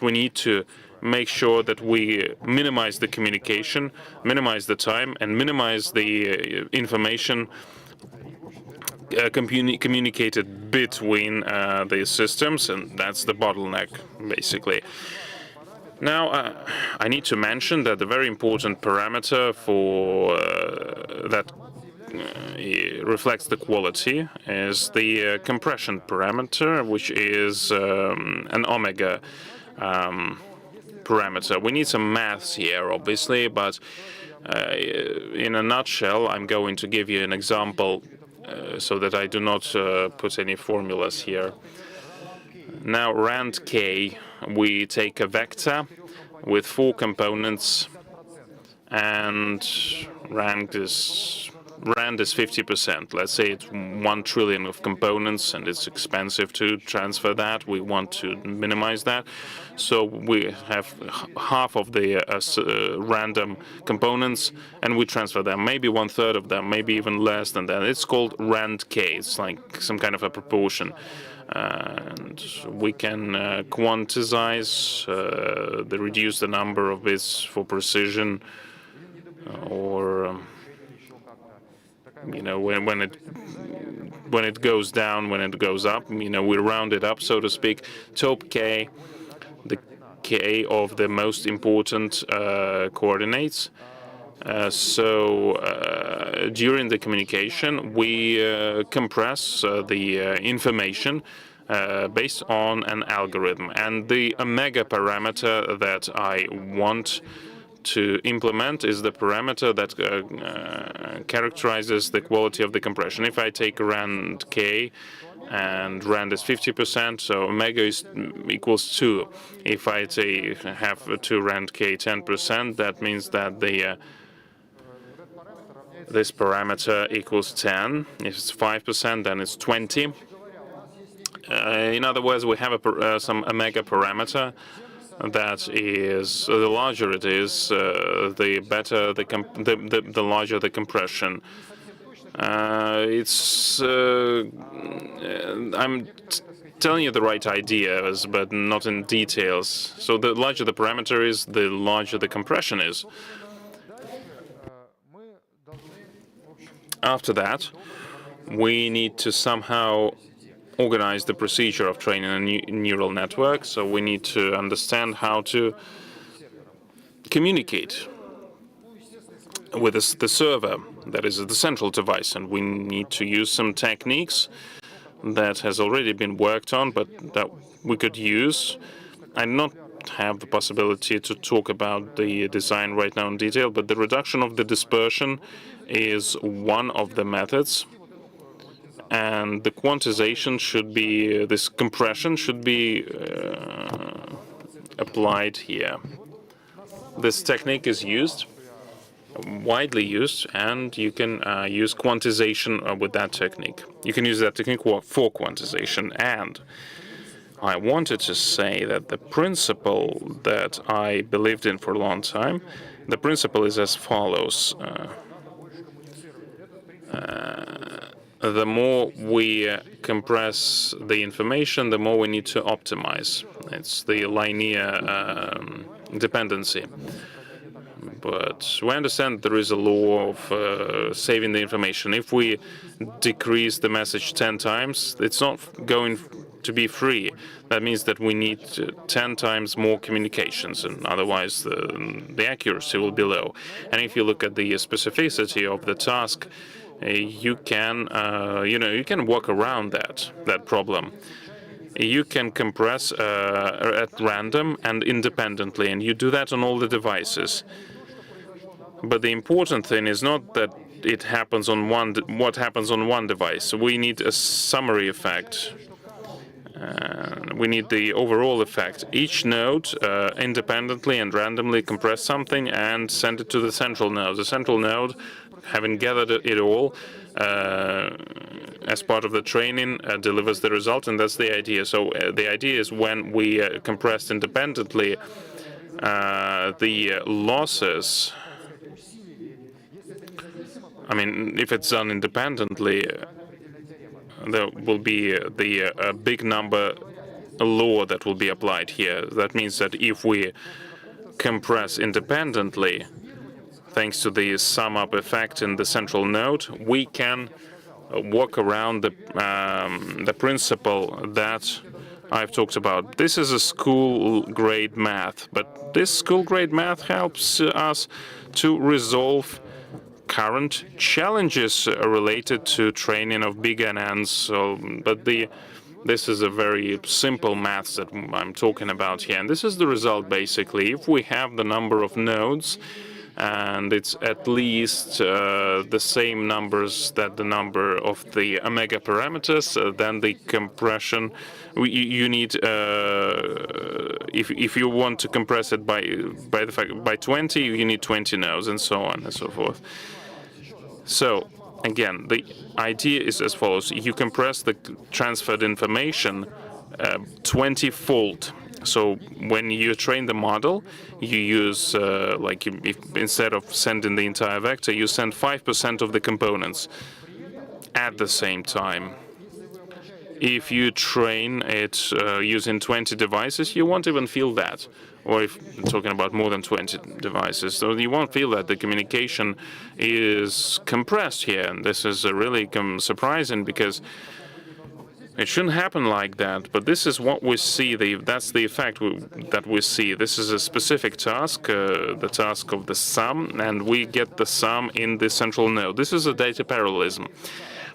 we need to make sure that we minimize the communication, minimize the time, and minimize the information communicated between the systems, and that's the bottleneck, basically. Now, I need to mention that the very important parameter for that reflects the quality is the compression parameter, which is an omega parameter. We need some maths here, obviously, but in a nutshell, I'm going to give you an example so that I do not put any formulas here. Now, rand k, we take a vector with 4 components, and rand is 50%. Let's say it's 1 trillion of components, and it's expensive to transfer that. We want to minimize that. So we have half of the random components, and we transfer them, maybe 1/3 of them, maybe even less than that. It's called rand k. It's like some kind of a proportion. And we can quantize, reduce the number of bits for precision, or when it goes down, when it goes up, we round it up, so to speak. Top k, the k of the most important coordinates. During the communication, we compress the information based on an algorithm. And the omega parameter that I want to implement is the parameter that characterizes the quality of the compression. If I take rand k, and rand is 50%, so omega equals 2. If I have 2 rand k 10%, that means that this parameter equals 10. If it's 5%, then it's 20. In other words, we have some omega parameter that is, the larger it is, the better the larger the compression. I'm telling you the right ideas, but not in details. So the larger the parameter is, the larger the compression is. After that, we need to somehow organize the procedure of training a neural network. So we need to understand how to communicate with the server, that is the central device, and we need to use some techniques that has already been worked on, but that we could use. I do not have the possibility to talk about the design right now in detail, but the reduction of the dispersion is one of the methods, and the quantization should be, this compression should be applied here. This technique is used, widely used, and you can use quantization with that technique. You can use that technique for quantization. And I wanted to say that the principle that I believed in for a long time, the principle is as follows. the more we compress the information, the more we need to optimize. It's the linear dependency. But we understand there is a law of saving the information. If we decrease the message 10 times, it's not going to be free. That means that we need 10 times more communications, and otherwise the accuracy will be low. And if you look at the specificity of the task, you can, you can work around that problem. You can compress at random and independently, and you do that on all the devices. But the important thing is not that it happens on what happens on one device. We need a summary effect. We need the overall effect. Each node independently and randomly compress something and send it to the central node. The central node, having gathered it all as part of the training, delivers the result, and that's the idea. So the idea is when we compress independently, the losses, I mean, if it's done independently, there will be the big number law that will be applied here. That means that if we compress independently, thanks to the sum up effect in the central node, we can work around the principle that I've talked about. This is a school grade math, but this school grade math helps us to resolve current challenges related to training of big NNs. But this is a very simple math that I'm talking about here. And this is the result, basically. If we have the number of nodes, and it's at least the same numbers that the number of the omega parameters, then the compression, you need, if you want to compress it by 20, you need 20 nodes, and so on and so forth. So again, the idea is as follows: you compress the transferred information 20-fold. So when you train the model, you use, if instead of sending the entire vector, you send 5% of the components at the same time. If you train it using 20 devices, you won't even feel that. Or if you're talking about more than 20 devices, so you won't feel that the communication is compressed here. And this is really surprising, because it shouldn't happen like that, but this is what we see. That's the effect that we see. This is a specific task, the task of the sum, and we get the sum in the central node. This is a data parallelism.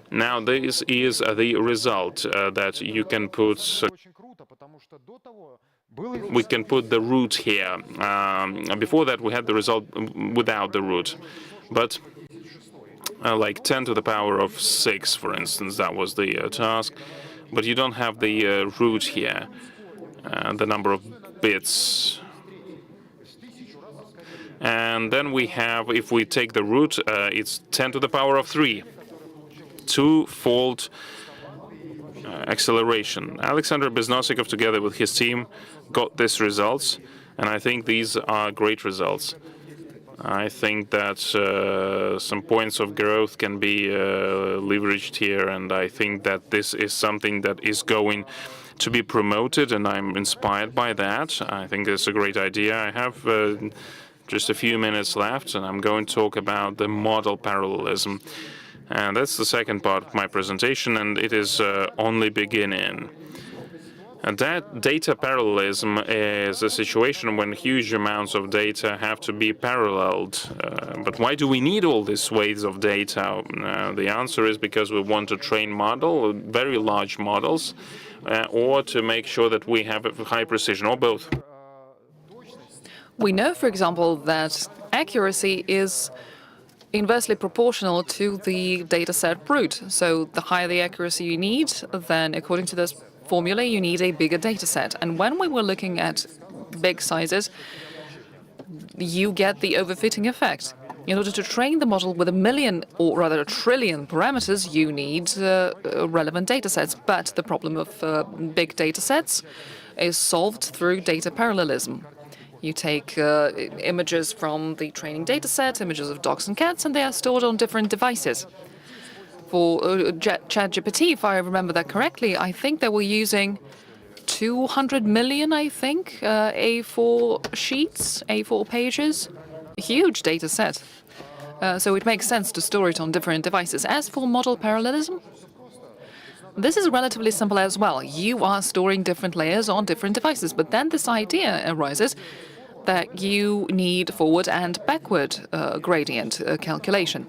Now, this is the result that you can put. We can put the root here. Before that, we had the result without the root. But like 10 to the power of 6, for instance, that was the task. But you don't have the root here, the number of bits. And then we have, if we take the root, it's 10 to the power of 3. Two-fold acceleration. Alexander Beznosikov, together with his team, got these results, and I think these are great results. I think that some points of growth can be leveraged here, and I think that this is something that is going to be promoted, and I'm inspired by that. I think it's a great idea. I have just a few minutes left, and I'm going to talk about the model parallelism. And that's the second part of my presentation, and it is only beginning. And that data parallelism is a situation when huge amounts of data have to be paralleled. But why do we need all these weights of data? The answer is because we want to train very large models, or to make sure that we have a high precision, or both. We know, for example, that accuracy is inversely proportional to the dataset root. So the higher the accuracy you need, then according to this formula, you need a bigger dataset. And when we were looking at big sizes, you get the overfitting effect. In order to train the model with 1 million, or rather 1 trillion parameters, you need relevant datasets. But the problem of big datasets is solved through data parallelism. You take images from the training dataset, images of dogs and cats, and they are stored on different devices. for ChatGPT, if I remember that correctly, I think they were using 200 million, I think, A4 sheets, A4 pages. A huge data set. So it makes sense to store it on different devices. As for model parallelism, this is relatively simple as well. You are storing different layers on different devices, but then this idea arises that you need forward and backward gradient calculation.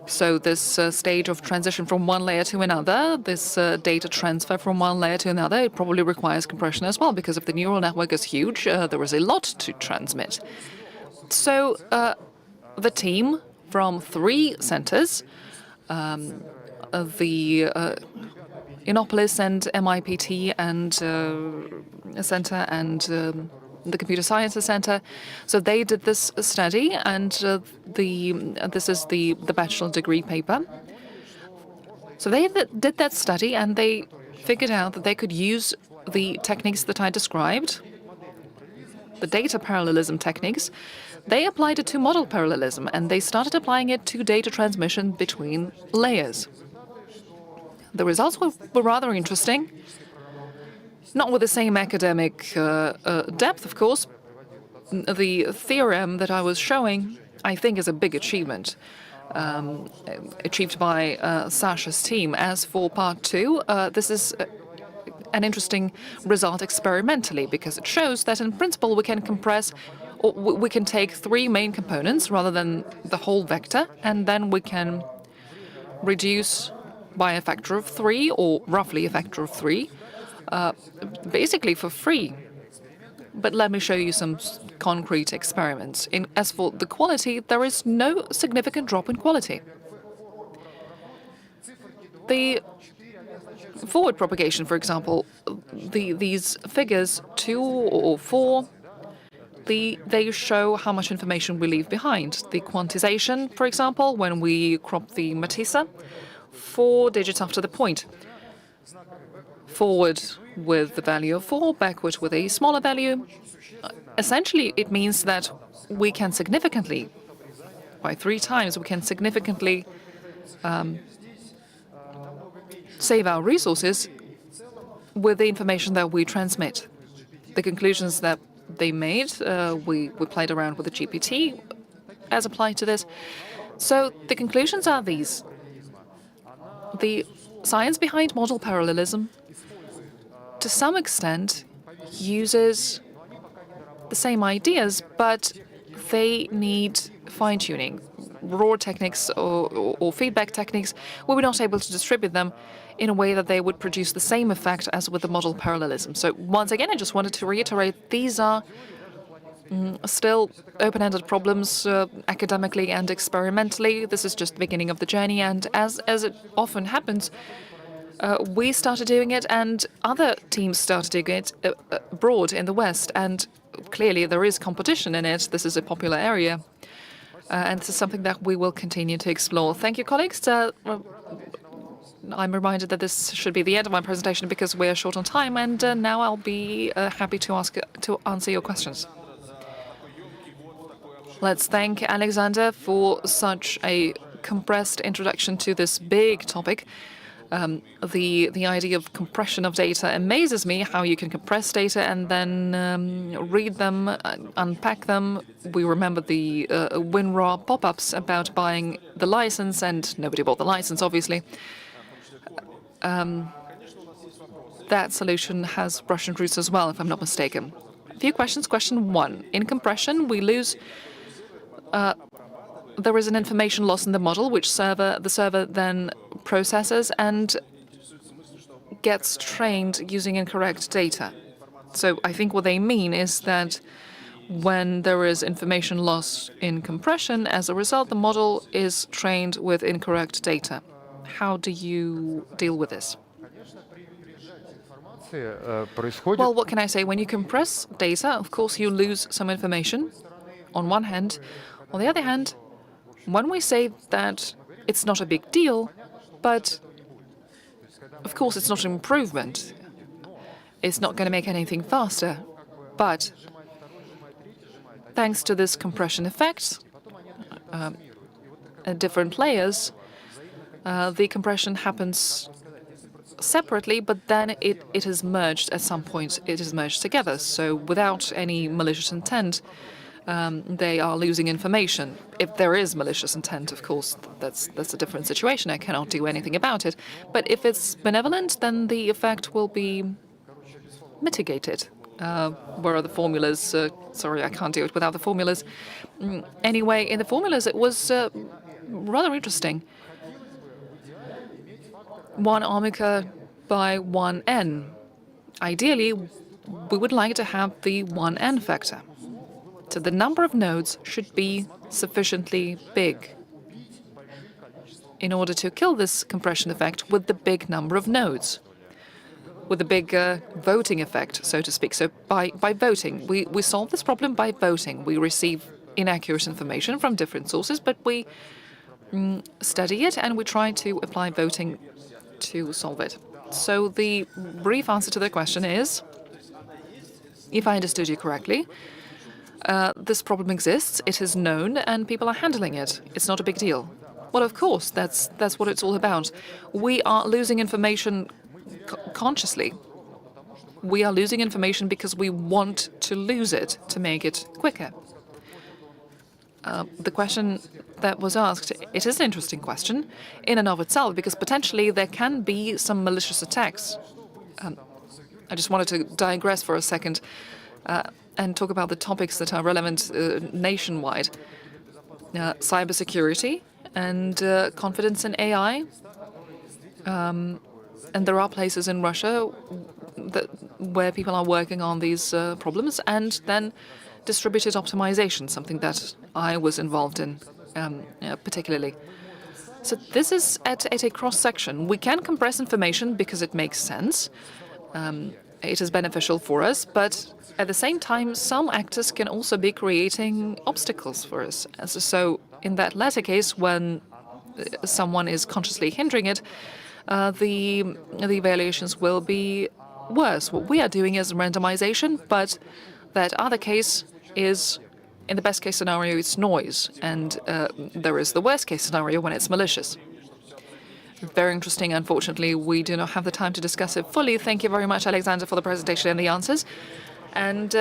So this stage of transition from one layer to another, this data transfer from one layer to another, it probably requires compression as well, because if the neural network is huge, there is a lot to transmit. So the team from 3 centers, the Innopolis and MIPT and Center and the Computer Sciences Center. So they did this study, and this is the bachelor degree paper. So they did that study, and they figured out that they could use the techniques that I described, the data parallelism techniques. They applied it to model parallelism, and they started applying it to data transmission between layers. The results were rather interesting. Not with the same academic depth, of course. The theorem that I was showing, I think, is a big achievement achieved by Sasha's team. As for part 2, this is an interesting result experimentally, because it shows that in principle we can compress, or we can take 3 main components rather than the whole vector, and then we can reduce by a factor of 3, or roughly a factor of 3, basically for free. But let me show you some concrete experiments. As for the quality, there is no significant drop in quality. The forward propagation, for example, these figures 2 or 4, they show how much information we leave behind. The quantization, for example, when we crop the Matisse, 4 digits after the point. Forward with the value of 4, backward with a smaller value. Essentially, it means that we can significantly, by 3 times, we can significantly save our resources with the information that we transmit. The conclusions that they made, we played around with the GPT as applied to this. So the conclusions are these. The science behind model parallelism, to some extent, uses the same ideas, but they need fine-tuning. Raw techniques or feedback techniques, we were not able to distribute them in a way that they would produce the same effect as with the model parallelism. So once again, I just wanted to reiterate, these are still open-ended problems academically and experimentally. This is just the beginning of the journey, and as it often happens, we started doing it and other teams started doing it abroad in the West, and clearly there is competition in it. This is a popular area, and this is something that we will continue to explore. Thank you, colleagues. I'm reminded that this should be the end of my presentation because we are short on time, and now I'll be happy to answer your questions. Let's thank Alexander for such a compressed introduction to this big topic. The idea of compression of data amazes me, how you can compress data and then read them, unpack them. We remember the WinRAR pop-ups about buying the license, and nobody bought the license, obviously. That solution has Russian roots as well, if I'm not mistaken. A few questions. Question 1. In compression, we lose... there is an information loss in the model, which the server then processes and gets trained using incorrect data. So I think what they mean is that when there is information loss in compression, as a result, the model is trained with incorrect data. How do you deal with this? Well, what can I say? When you compress data, of course, you lose some information on one hand. On the other hand, when we say that it's not a big deal, but of course it's not an improvement, it's not going to make anything faster, but thanks to this compression effect, at different layers, the compression happens separately, but then it is merged at some point. It is merged together. So without any malicious intent, they are losing information. If there is malicious intent, of course, that's a different situation. I cannot do anything about it. But if it's benevolent, then the effect will be mitigated. Where are the formulas? Sorry, I can't do it without the formulas. Anyway, in the formulas, it was rather interesting. 1 omega by 1n. Ideally, we would like to have the 1n factor. So the number of nodes should be sufficiently big in order to kill this compression effect with the big number of nodes, with the big voting effect, so to speak. So by voting, we solve this problem by voting. We receive inaccurate information from different sources, but we study it and we try to apply voting to solve it. So the brief answer to the question is, if I understood you correctly, this problem exists, it is known, and people are handling it. It's not a big deal. Well, of course, that's what it's all about. We are losing information consciously. We are losing information because we want to lose it to make it quicker. The question that was asked, it is an interesting question in and of itself, because potentially there can be some malicious attacks. I just wanted to digress for a second and talk about the topics that are relevant nationwide. Cybersecurity and confidence in AI. And there are places in Russia where people are working on these problems, and then distributed optimization, something that I was involved in particularly. So this is at a cross-section. We can compress information because it makes sense. It is beneficial for us, but at the same time, some actors can also be creating obstacles for us. So in that latter case, when someone is consciously hindering it, the evaluations will be worse. What we are doing is randomization, but that other case is, in the best case scenario, it's noise, and there is the worst case scenario when it's malicious. Very interesting. Unfortunately, we do not have the time to discuss it fully. Thank you very much, Alexander, for the presentation and the answers. And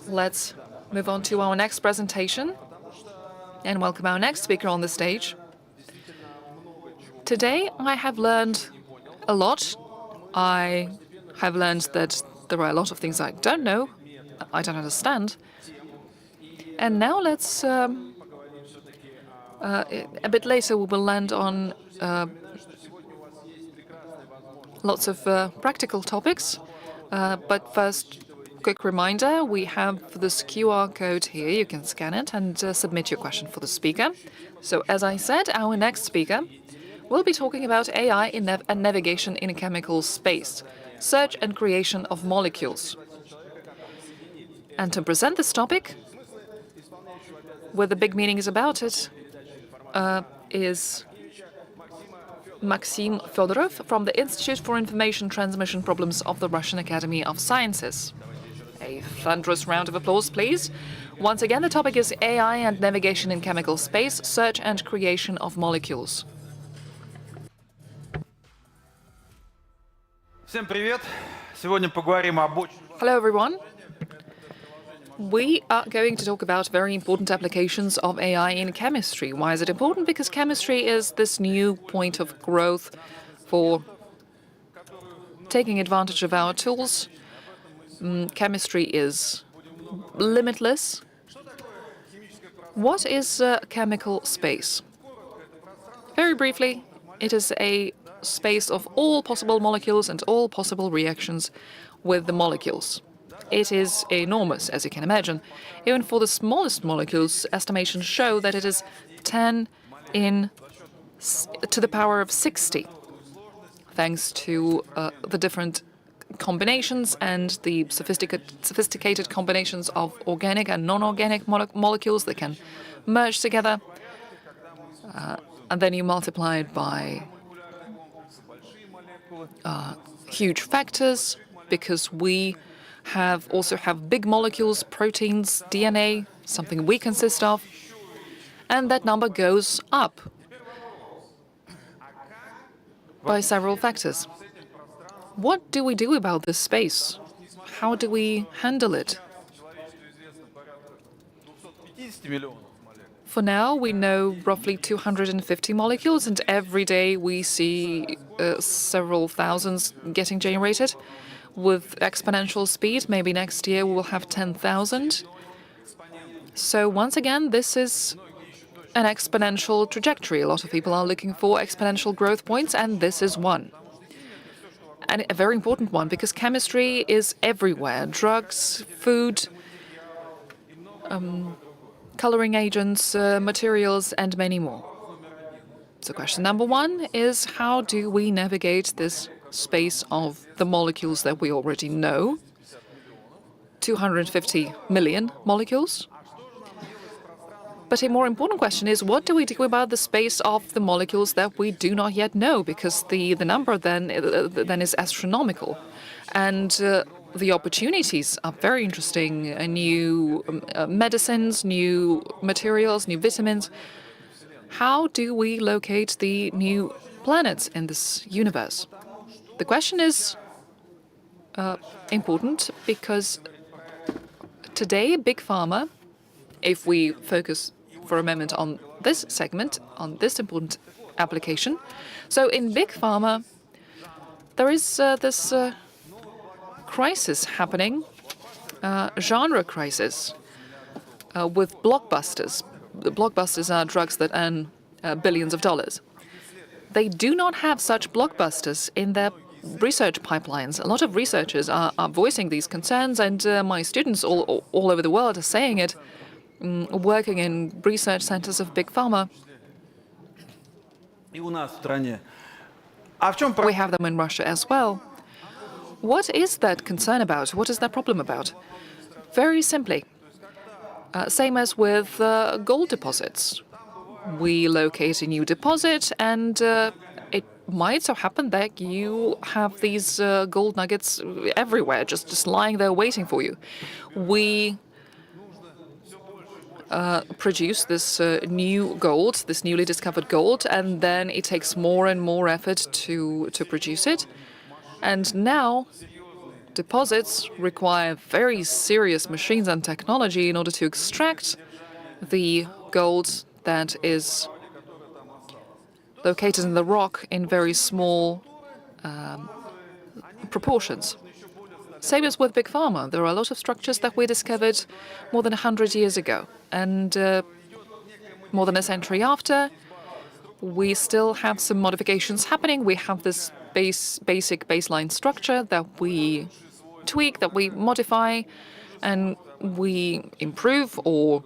let's move on to our next presentation and welcome our next speaker on the stage. Today, I have learned a lot. I have learned that there are a lot of things I don't know, I don't understand. And now let's, a bit later, we will land on lots of practical topics. But first, quick reminder, we have this QR code here. You can scan it and submit your question for the speaker. So as I said, our next speaker will be talking about AI and navigation in a chemical space, search and creation of molecules. And to present this topic, with the big meanings about it, is Maxim Fedorov from the Institute for Information Transmission Problems of the Russian Academy of Sciences. A thunderous round of applause, please. Once again, the topic is AI and navigation in chemical space, search and creation of molecules. Hello, everyone. We are going to talk about very important applications of AI in chemistry. Why is it important? Because chemistry is this new point of growth for taking advantage of our tools. Chemistry is limitless. What is chemical space? Very briefly, it is a space of all possible molecules and all possible reactions with the molecules. It is enormous, as you can imagine. Even for the smallest molecules, estimations show that it is 10 to the power of 60, thanks to the different combinations and the sophisticated combinations of organic and non-organic molecules that can merge together. And then you multiply it by huge factors, because we also have big molecules, proteins, DNA, something we consist of, and that number goes up. by several factors. What do we do about this space? How do we handle it? For now, we know roughly 250 molecules, and every day we see several thousands getting generated with exponential speed. Maybe next year we will have 10,000. So once again, this is an exponential trajectory. A lot of people are looking for exponential growth points, and this is one. And a very important one, because chemistry is everywhere. Drugs, food, coloring agents, materials, and many more. So question number one is, how do we navigate this space of the molecules that we already know? 250 million molecules. But a more important question is, what do we do about the space of the molecules that we do not yet know? Because the number then is astronomical. And the opportunities are very interesting. New medicines, new materials, new vitamins. How do we locate the new planets in this universe? The question is important because today, Big Pharma, if we focus for a moment on this segment, on this important application. So in Big Pharma, there is this crisis happening, genre crisis, with blockbusters. The blockbusters are drugs that earn billions of dollars. They do not have such blockbusters in their research pipelines. A lot of researchers are voicing these concerns, and my students all over the world are saying it, working in research centers of Big Pharma. We have them in Russia as well. What is that concern about? What is that problem about? Very simply, same as with gold deposits. We locate a new deposit, and it might so happen that you have these gold nuggets everywhere, just lying there waiting for you. We produce this new gold, this newly discovered gold, and then it takes more and more effort to produce it. And now deposits require very serious machines and technology in order to extract the gold that is located in the rock in very small proportions. Same as with Big Pharma. There are a lot of structures that we discovered more than 100 years ago. And more than a century after, we still have some modifications happening. We have this basic baseline structure that we tweak, that we modify, and we improve, or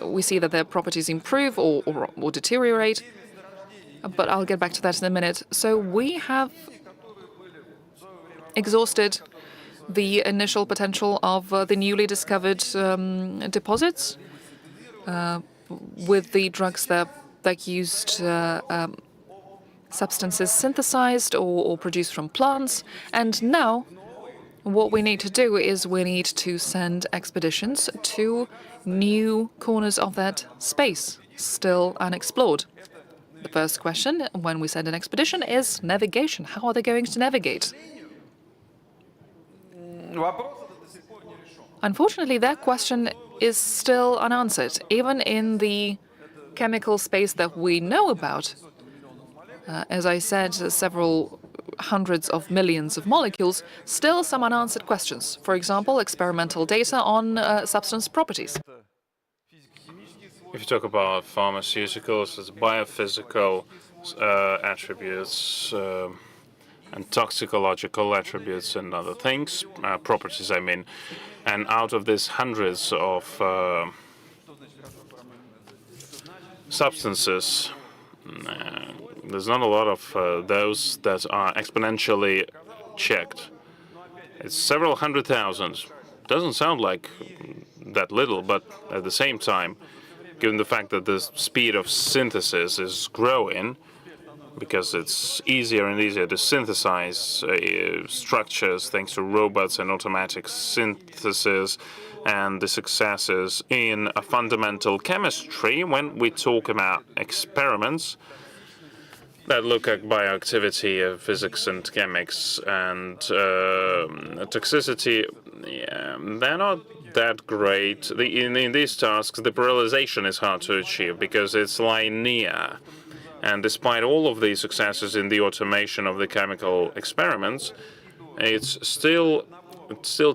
we see that their properties improve or deteriorate. But I'll get back to that in a minute. So we have exhausted the initial potential of the newly discovered deposits with the drugs that used substances synthesized or produced from plants. And now what we need to do is we need to send expeditions to new corners of that space, still unexplored. The first question when we send an expedition is navigation. How are they going to navigate? Unfortunately, that question is still unanswered. Even in the chemical space that we know about, as I said, several hundreds of millions of molecules, still some unanswered questions. For example, experimental data on substance properties. If you talk about pharmaceuticals, it's biophysical attributes, and toxicological attributes and other things, properties, I mean. And out of these hundreds of substances, there's not a lot of those that are exponentially checked. It's several 100,000. Doesn't sound like that little, but at the same time, given the fact that the speed of synthesis is growing, because it's easier and easier to synthesize structures thanks to robots and automatic synthesis, and the successes in a fundamental chemistry. When we talk about experiments, that look at bioactivity, physics and chemics, and toxicity, they're not that great. In these tasks, the parallelization is hard to achieve because it's linear. And despite all of these successes in the automation of the chemical experiments, it still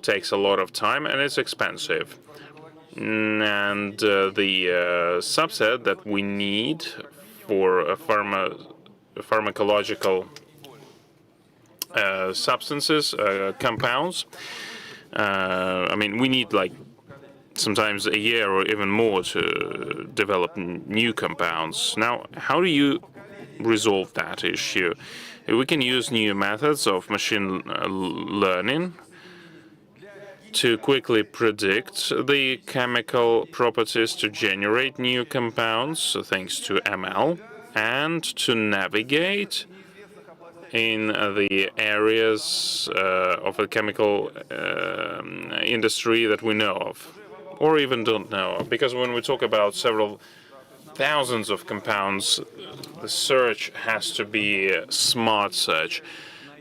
takes a lot of time and it's expensive. And the subset that we need for a pharmacological substances, compounds, I mean, we need like sometimes a year or even more to develop new compounds. Now, how do you resolve that issue? We can use new methods of machine learning to quickly predict the chemical properties to generate new compounds, thanks to ML, and to navigate in the areas of the chemical industry that we know of, or even don't know of. Because when we talk about several thousands of compounds, the search has to be a smart search.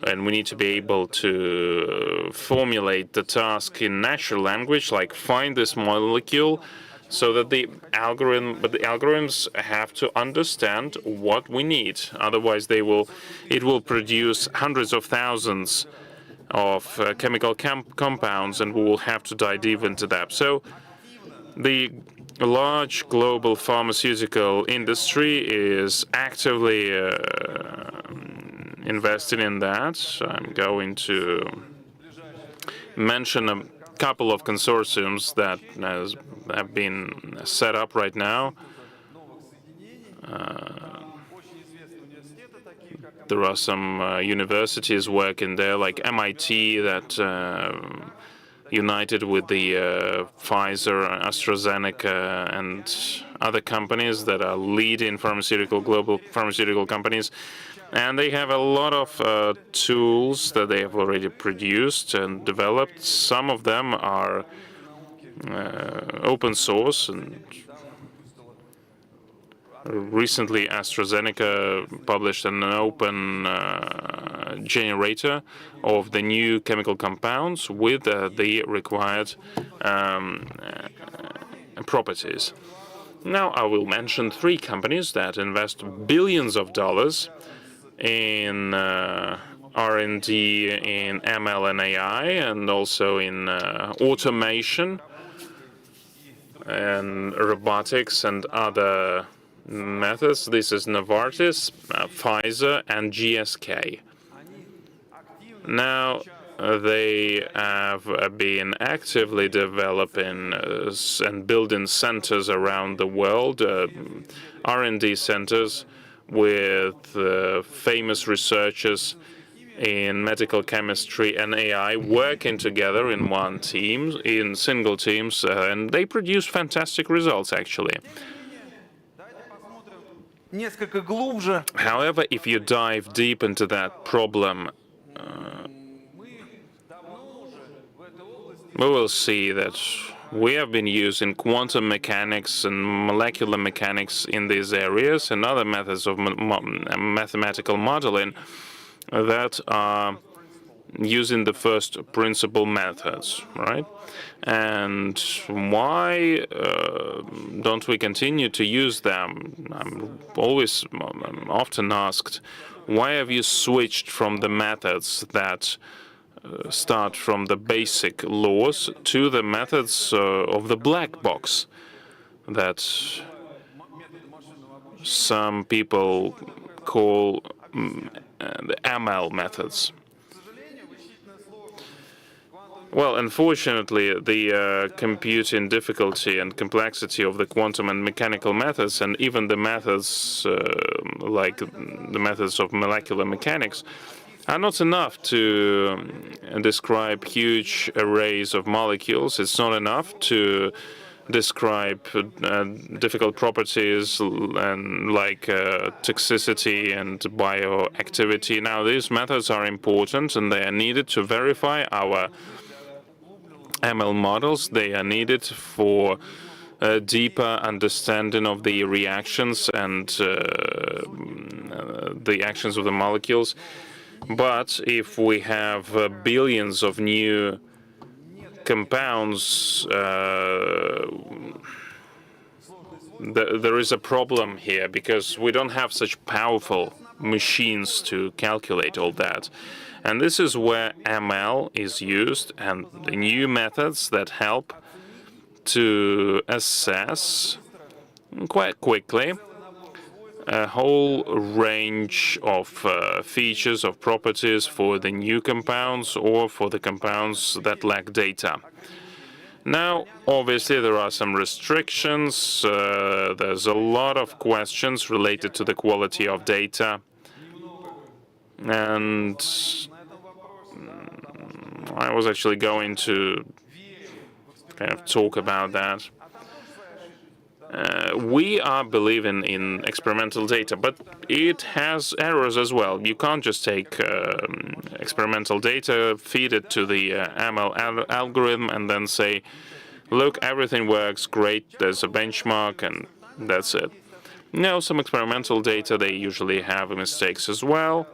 And we need to be able to formulate the task in natural language, like find this molecule, so that the algorithms have to understand what we need. Otherwise, it will produce hundreds of thousands of chemical compounds, and we will have to dive deep into that. So the large global pharmaceutical industry is actively investing in that. I'm going to mention a couple of consortiums that have been set up right now. There are some universities working there, like MIT, that united with the Pfizer, AstraZeneca, and other companies that are leading global pharmaceutical companies. And they have a lot of tools that they have already produced and developed. Some of them are open source, and recently AstraZeneca published an open generator of the new chemical compounds with the required properties. Now I will mention 3 companies that invest billions of dollars in R&D in ML and AI, and also in automation and robotics and other methods. This is Novartis, Pfizer, and GSK. Now, they have been actively developing and building centers around the world, R&D centers with famous researchers in medical chemistry and AI working together in one team, in single teams, and they produce fantastic results, actually. However, if you dive deep into that problem, we will see that we have been using quantum mechanics and molecular mechanics in these areas and other methods of mathematical modeling that are using the first principle methods, right? And why don't we continue to use them? I'm often asked, why have you switched from the methods that start from the basic laws to the methods of the black box that some people call the ML methods? Well, unfortunately, the computing difficulty and complexity of the quantum and mechanical methods, and even the methods like the methods of molecular mechanics, are not enough to describe huge arrays of molecules. It's not enough to describe difficult properties and like toxicity and bioactivity. Now, these methods are important and they are needed to verify our ML models. They are needed for a deeper understanding of the reactions and the actions of the molecules. But if we have billions of new compounds, there is a problem here, because we don't have such powerful machines to calculate all that. And this is where ML is used, and the new methods that help to assess quite quickly a whole range of features, of properties for the new compounds or for the compounds that lack data. Now, obviously, there are some restrictions. There's a lot of questions related to the quality of data. And I was actually going to kind of talk about that. We are believing in experimental data, but it has errors as well. You can't just take experimental data, feed it to the ML algorithm, and then say, look, everything works great, there's a benchmark, and that's it. No, some experimental data, they usually have mistakes as well.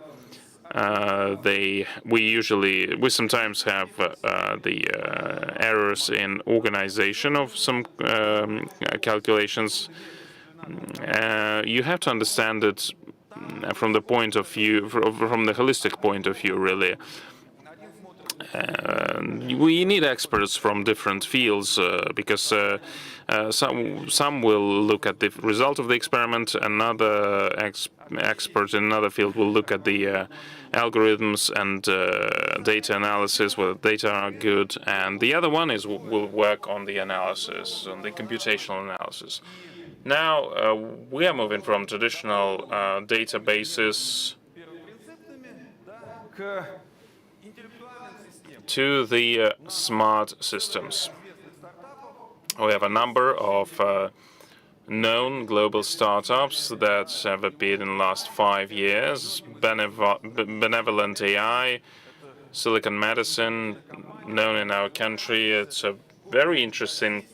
We sometimes have the errors in organization of some calculations. You have to understand it from the point of view, from the holistic point of view, really. We need experts from different fields because some will look at the result of the experiment. Another expert in another field will look at the algorithms and data analysis, whether data are good, and the other one will work on the analysis, on the computational analysis. Now we are moving from traditional databases to the smart systems. We have a number of known global startups that have appeared in the last 5 years. Benevolent AI, Silicon Medicine, known in our country. It's a very interesting,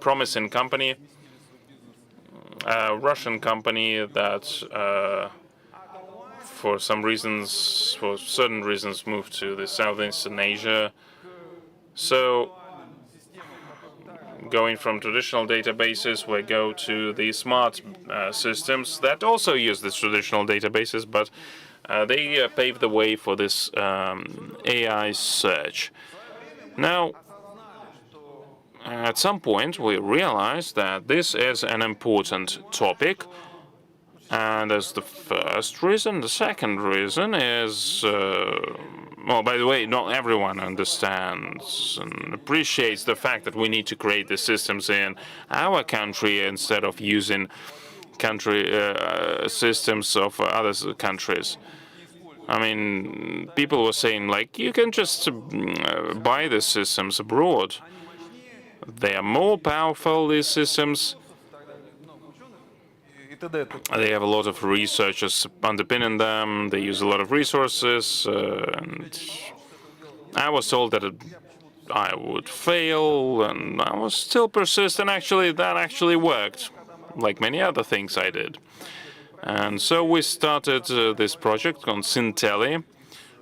promising company. A Russian company that for certain reasons, moved to the Southeastern Asia. So, going from traditional databases, we go to the smart systems that also use the traditional databases, but they pave the way for this AI search. Now, at some point, we realized that this is an important topic. And that's the first reason. The second reason is, well, by the way, not everyone understands and appreciates the fact that we need to create the systems in our country instead of using systems of other countries. I mean, people were saying, like, you can just buy the systems abroad. They are more powerful, these systems. They have a lot of researchers underpinning them. They use a lot of resources. And I was told that I would fail, and I was still persistent. Actually, that actually worked, like many other things I did. And so we started this project called Syntelli.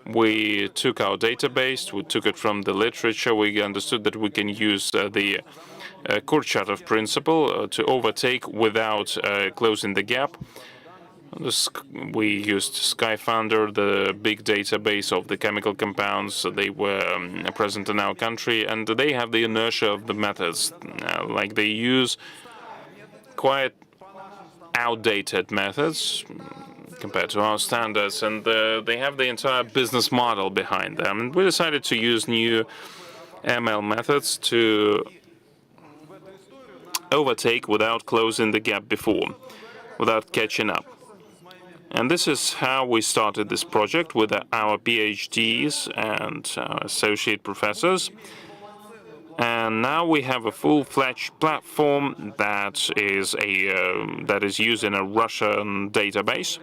We took our database, we took it from the literature. We understood that we can use the Kurchatov principle to overtake without closing the gap. We used Skyfunder, the big database of the chemical compounds. They were present in our country, and they have the inertia of the methods. Like they use quite outdated methods compared to our standards, and they have the entire business model behind them. And we decided to use new ML methods to overtake without closing the gap before, without catching up. And this is how we started this project with our PhDs and our associate professors. And now we have a full-fledged platform that is using a Russian database.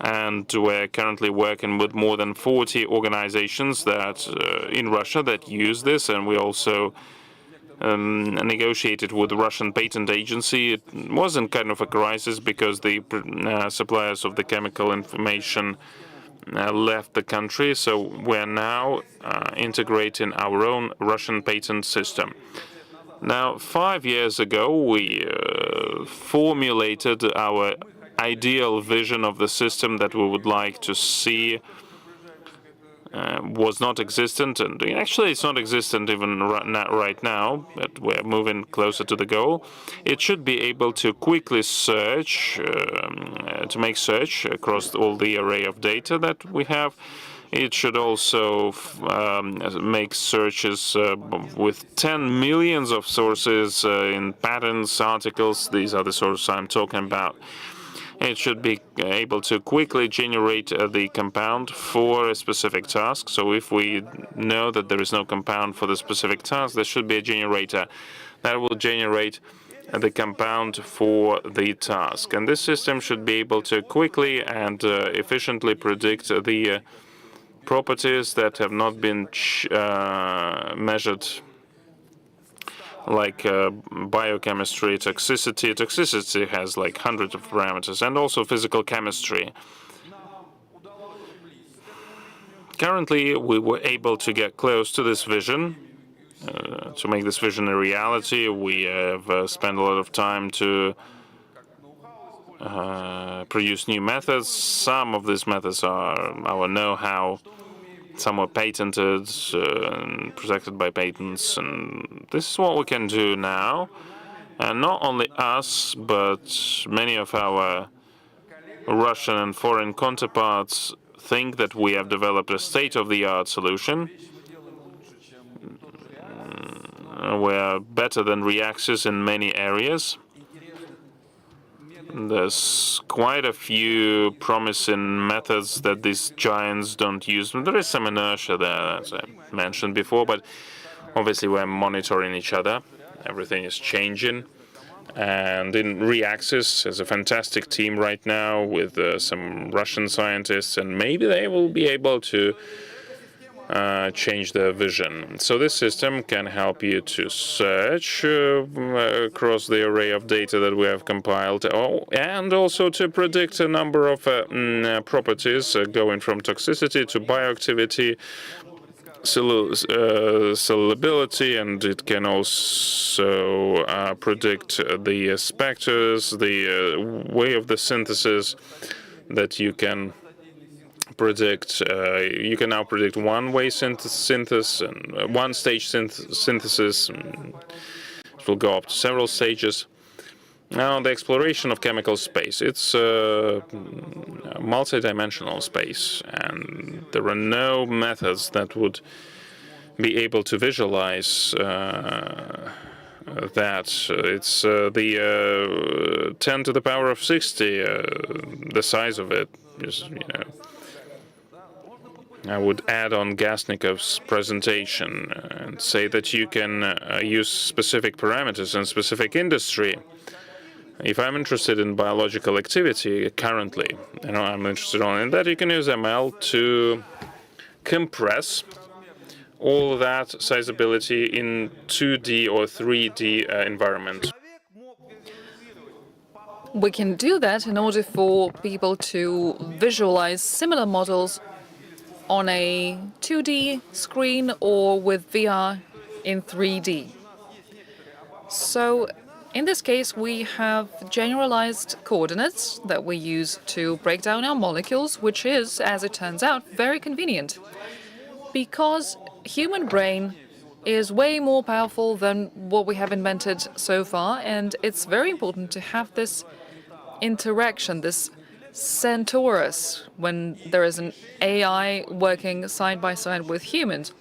And we're currently working with more than 40 organizations that in Russia that use this, and we also negotiated with the Russian Patent Agency. It wasn't kind of a crisis because the suppliers of the chemical information left the country, so we're now integrating our own Russian patent system. Now, 5 years ago, we formulated our ideal vision of the system that we would like to see was not existent, and actually it's not existent even right now, but we're moving closer to the goal. It should be able to quickly search, to make search across all the array of data that we have. It should also make searches with 10 millions of sources in patents, articles. These are the sources I'm talking about. It should be able to quickly generate the compound for a specific task. So if we know that there is no compound for the specific task, there should be a generator that will generate the compound for the task. And this system should be able to quickly and efficiently predict the properties that have not been measured, like biochemistry, toxicity. Toxicity has like hundreds of parameters, and also physical chemistry. Currently, we were able to get close to this vision, to make this vision a reality. We have spent a lot of time to produce new methods. Some of these methods are our know-how. Some are patented and protected by patents, and this is what we can do now. And not only us, but many of our Russian and foreign counterparts think that we have developed a state-of-the-art solution. We're better than reactors in many areas. There's quite a few promising methods that these giants don't use. There is some inertia there, as I mentioned before, but obviously we're monitoring each other. Everything is changing. And in reactors, there's a fantastic team right now with some Russian scientists, and maybe they will be able to change their vision. So this system can help you to search across the array of data that we have compiled, and also to predict a number of properties going from toxicity to bioactivity, solubility, and it can also predict the specters, the way of the synthesis that you can predict. You can now predict one-way synthesis and one-stage synthesis. It will go up to several stages. Now, the exploration of chemical space, it's a multi-dimensional space, and there are no methods that would be able to visualize that. It's the 10 to the power of 60, the size of it. Just, I would add on Gasnikov's presentation and say that you can use specific parameters in specific industry. If I'm interested in biological activity currently, I'm interested only in that, you can use ML to compress all of that sizability in 2D or 3D environment. We can do that in order for people to visualize similar models on a 2D screen or with VR in 3D. So in this case, we have generalized coordinates that we use to break down our molecules, which is, as it turns out, very convenient, because human brain is way more powerful than what we have invented so far, and it's very important to have this interaction, this centaurus, when there is an AI working side by side with humans,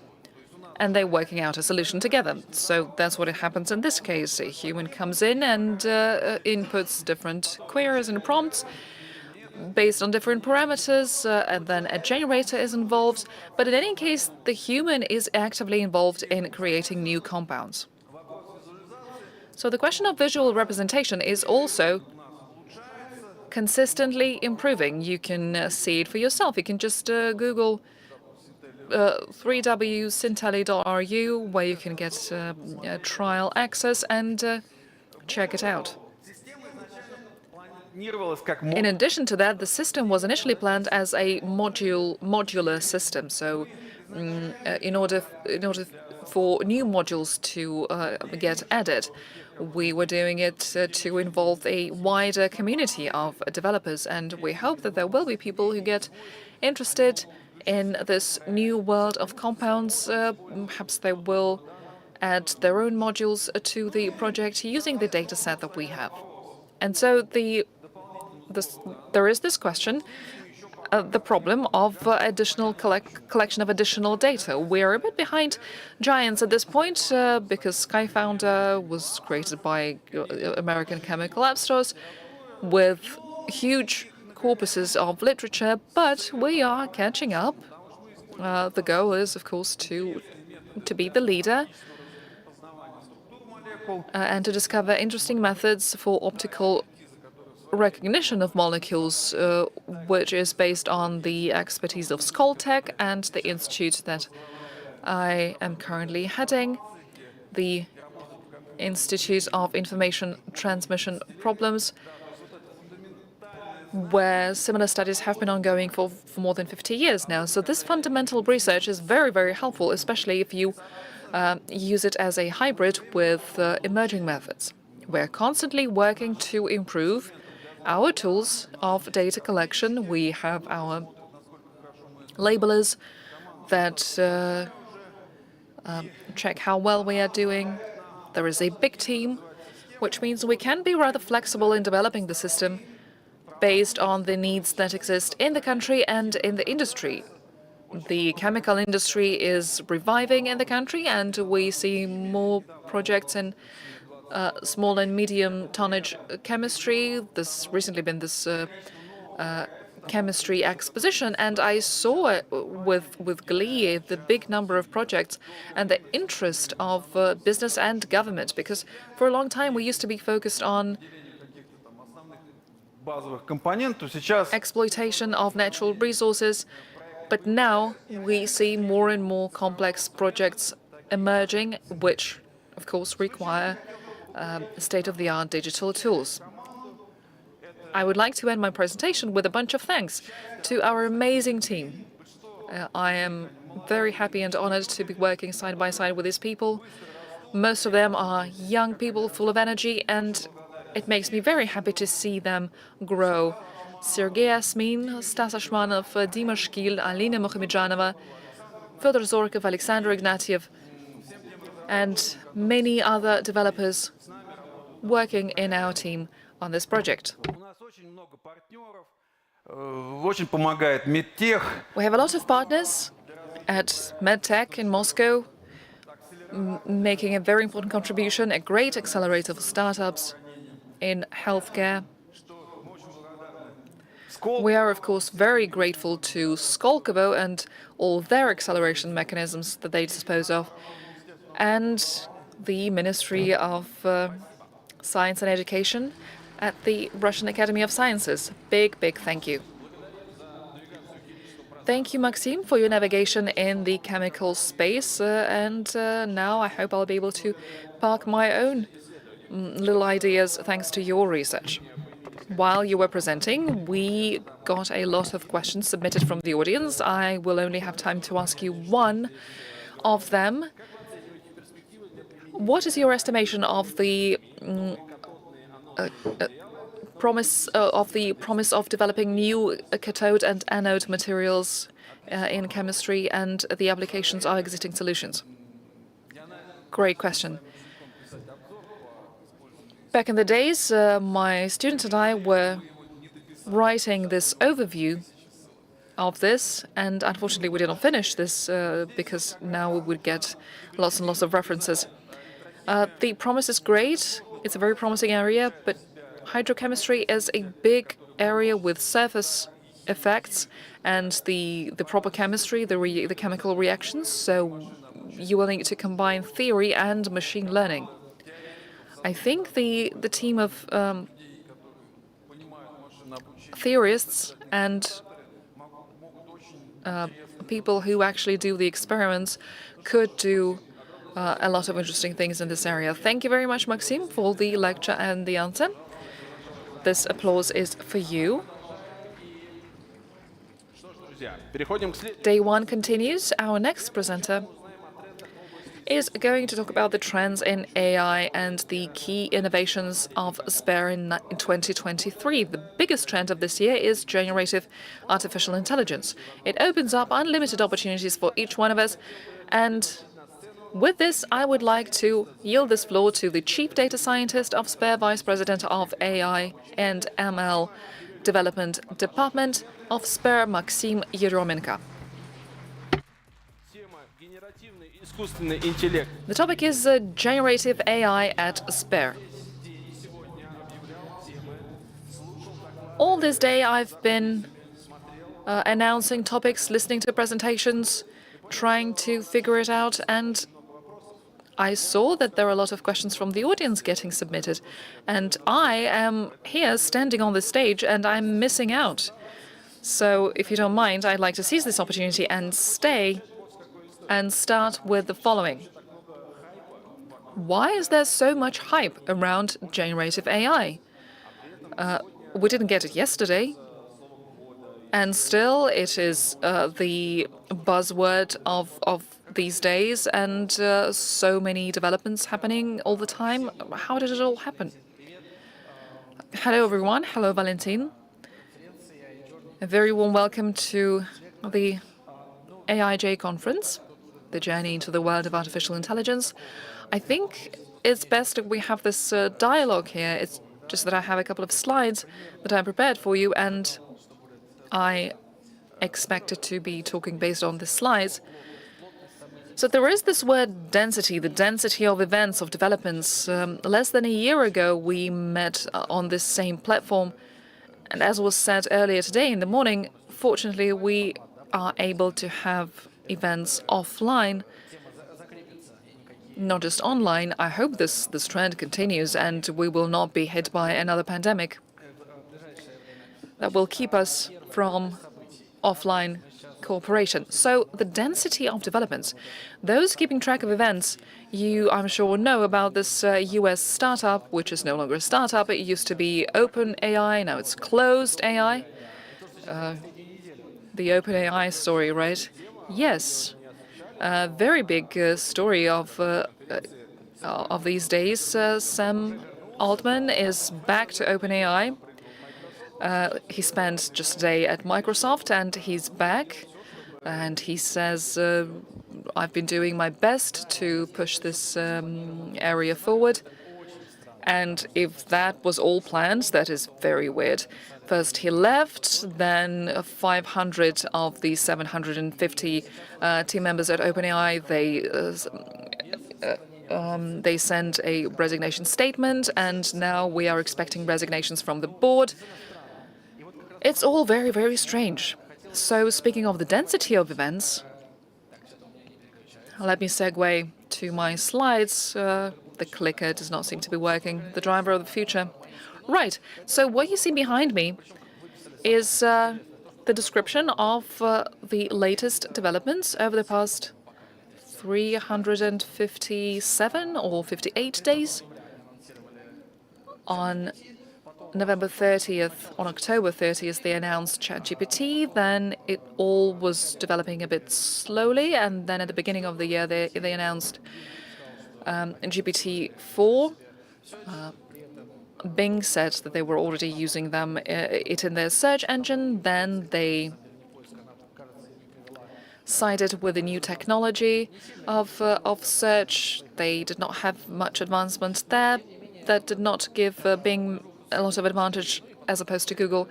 and they're working out a solution together. So that's what happens in this case. A human comes in and inputs different queries and prompts based on different parameters, and then a generator is involved. But in any case, the human is actively involved in creating new compounds. So the question of visual representation is also consistently improving. You can see it for yourself. You can just Google www.sinteli.ru, where you can get trial access and check it out. In addition to that, the system was initially planned as a modular system. So, in order for new modules to get added, we were doing it to involve a wider community of developers, and we hope that there will be people who get interested in this new world of compounds. Perhaps they will add their own modules to the project using the data set that we have. And so there is this question, the problem of additional collection of additional data. We're a bit behind giants at this point because SkyFounder was created by American chemical app stores with huge corpuses of literature, but we are catching up. The goal is, of course, to be the leader and to discover interesting methods for optical recognition of molecules, which is based on the expertise of Skoltech and the institute that I am currently heading, the Institute of Information Transmission Problems, where similar studies have been ongoing for more than 50 years now. So this fundamental research is very, very helpful, especially if you use it as a hybrid with emerging methods. We're constantly working to improve our tools of data collection. We have our labelers that check how well we are doing. There is a big team, which means we can be rather flexible in developing the system based on the needs that exist in the country and in the industry. The chemical industry is reviving in the country, and we see more projects in small and medium tonnage chemistry. There's recently been this chemistry exposition, and I saw with glee the big number of projects and the interest of business and government, because for a long time we used to be focused on exploitation of natural resources, but now we see more and more complex projects emerging, which of course require state-of-the-art digital tools. I would like to end my presentation with a bunch of thanks to our amazing team. I am very happy and honored to be working side by side with these people. Most of them are young people full of energy, and it makes me very happy to see them grow. Sergei Asmin, Stas Ashmanov, Dima Shkil, Alina Mohamedjanova, Fyodor Zorkov, Alexander Ignatiev, and many other developers working in our team on this project. We have a lot of partners at MedTech in Moscow, making a very important contribution, a great accelerator for startups in healthcare. We are, of course, very grateful to Skolkovo and all their acceleration mechanisms that they dispose of, and the Ministry of Science and Education at the Russian Academy of Sciences. Big, big thank you. Thank you, Maxim, for your navigation in the chemical space. And now I hope I'll be able to park my own little ideas thanks to your research. While you were presenting, we got a lot of questions submitted from the audience. I will only have time to ask you one of them. What is your estimation of the promise of developing new cathode and anode materials in chemistry and the applications of existing solutions? Great question. Back in the days, my student and I were writing this overview of this, and unfortunately we did not finish this because now we would get lots and lots of references. The promise is great. It's a very promising area, but hydrochemistry is a big area with surface effects and the proper chemistry, the chemical reactions. So you will need to combine theory and machine learning. I think the team of theorists and people who actually do the experiments could do a lot of interesting things in this area. Thank you very much, Maxim, for the lecture and the answer. This applause is for you. Day one continues. Our next presenter is going to talk about the trends in AI and the key innovations of SPARE in 2023. The biggest trend of this year is generative artificial intelligence. It opens up unlimited opportunities for each one of us. And with this, I would like to yield this floor to the Chief Data Scientist of SPARE, Vice President of AI and ML Development Department of SPARE, Maxim Yeromenko. The topic is generative AI at SPARE. All this day I've been announcing topics, listening to presentations, trying to figure it out, and I saw that there are a lot of questions from the audience getting submitted, and I am here standing on the stage and I'm missing out. So if you don't mind, I'd like to seize this opportunity and stay and start with the following. Why is there so much hype around generative AI? We didn't get it yesterday, and still it is the buzzword of these days, and so many developments happening all the time. How did it all happen? Hello, everyone. Hello, Valentin. A very warm welcome to the AIJ conference, the journey into the world of artificial intelligence. I think it's best if we have this dialogue here. It's just that I have a couple of slides that I prepared for you, and I expected to be talking based on the slides. So there is this word density, the density of events, of developments. Less than a year ago, we met on this same platform. And as was said earlier today in the morning, fortunately, we are able to have events offline, not just online. I hope this trend continues and we will not be hit by another pandemic that will keep us from offline cooperation. So the density of developments, those keeping track of events, you, I'm sure, know about this US startup, which is no longer a startup. It used to be OpenAI, now it's Closed AI. The OpenAI story, right? Yes, a very big story of these days. Sam Altman is back to OpenAI. He spent just a day at Microsoft, and he's back. And he says, I've been doing my best to push this area forward. And if that was all planned, that is very weird. First he left, then 500 of the 750 team members at OpenAI, they sent a resignation statement, and now we are expecting resignations from the board. It's all very, very strange. So speaking of the density of events, let me segue to my slides. The clicker does not seem to be working. The driver of the future. Right. So what you see behind me is the description of the latest developments over the past 357 or 58 days. On November 30th, on October 30th, they announced ChatGPT. Then it all was developing a bit slowly, and then at the beginning of the year, they announced GPT-4. Bing said that they were already using it in their search engine. Then they sided with the new technology of search. They did not have much advancement there. That did not give Bing a lot of advantage as opposed to Google.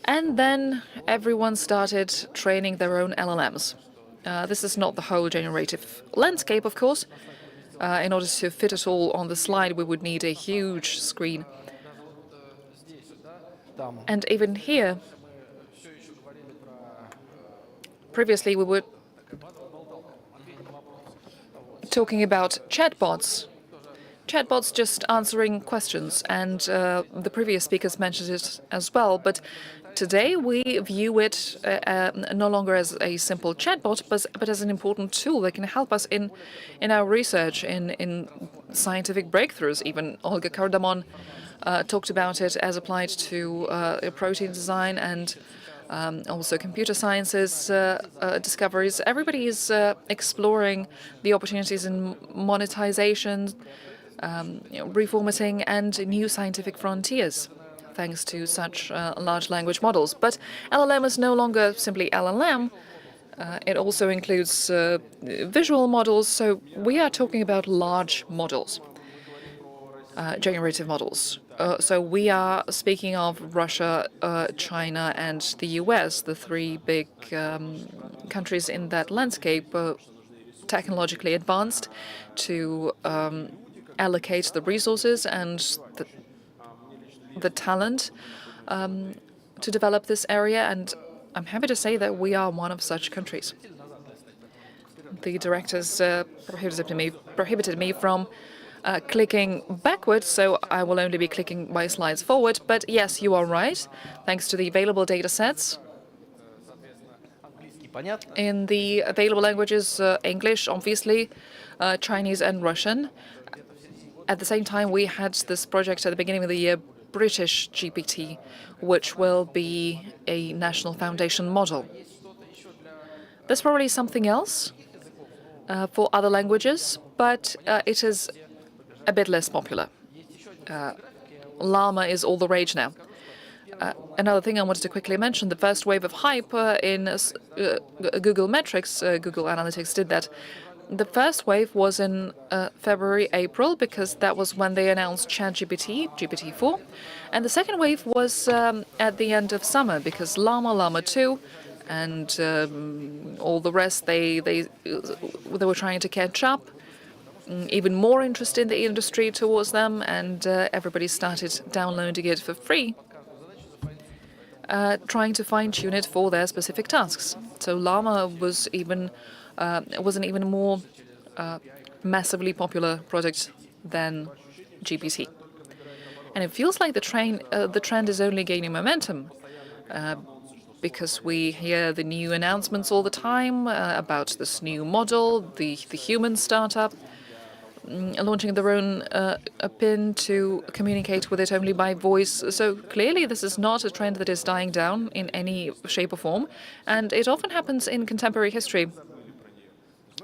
And then everyone started training their own LLMs. This is not the whole generative landscape, of course. In order to fit it all on the slide, we would need a huge screen. And even here, previously we were talking about chatbots. Chatbots just answering questions, and the previous speakers mentioned it as well. But Today, we view it no longer as a simple chatbot, but as an important tool that can help us in our research, in scientific breakthroughs. Even Olga Kardamon talked about it as applied to protein design and also computer sciences discoveries. Everybody is exploring the opportunities in monetization, reformatting, and new scientific frontiers, thanks to such large language models. But LLM is no longer simply LLM. It also includes visual models. So we are talking about large models, generative models. So we are speaking of Russia, China, and the US, the three big countries in that landscape, technologically advanced to allocate the resources and the talent to develop this area, and I'm happy to say that we are one of such countries. The directors prohibited me from clicking backwards, so I will only be clicking my slides forward. But yes, you are right. Thanks to the available data sets in the available languages, English, obviously, Chinese and Russian. At the same time, we had this project at the beginning of the year, British GPT, which will be a national foundation model. There's probably something else for other languages, but it is a bit less popular. Llama is all the rage now. Another thing I wanted to quickly mention, the first wave of hype in Google metrics, Google Analytics did that. The first wave was in February, April, because that was when they announced ChatGPT, GPT-4. And the second wave was at the end of summer, because Llama, Llama 2, and all the rest, they were trying to catch up. Even more interest in the industry towards them, and everybody started downloading it for free, trying to fine-tune it for their specific tasks. So Llama was an even more massively popular project than GPT. And it feels like the trend is only gaining momentum because we hear the new announcements all the time about this new model, the human startup, launching their own PIN to communicate with it only by voice. So clearly this is not a trend that is dying down in any shape or form, and it often happens in contemporary history.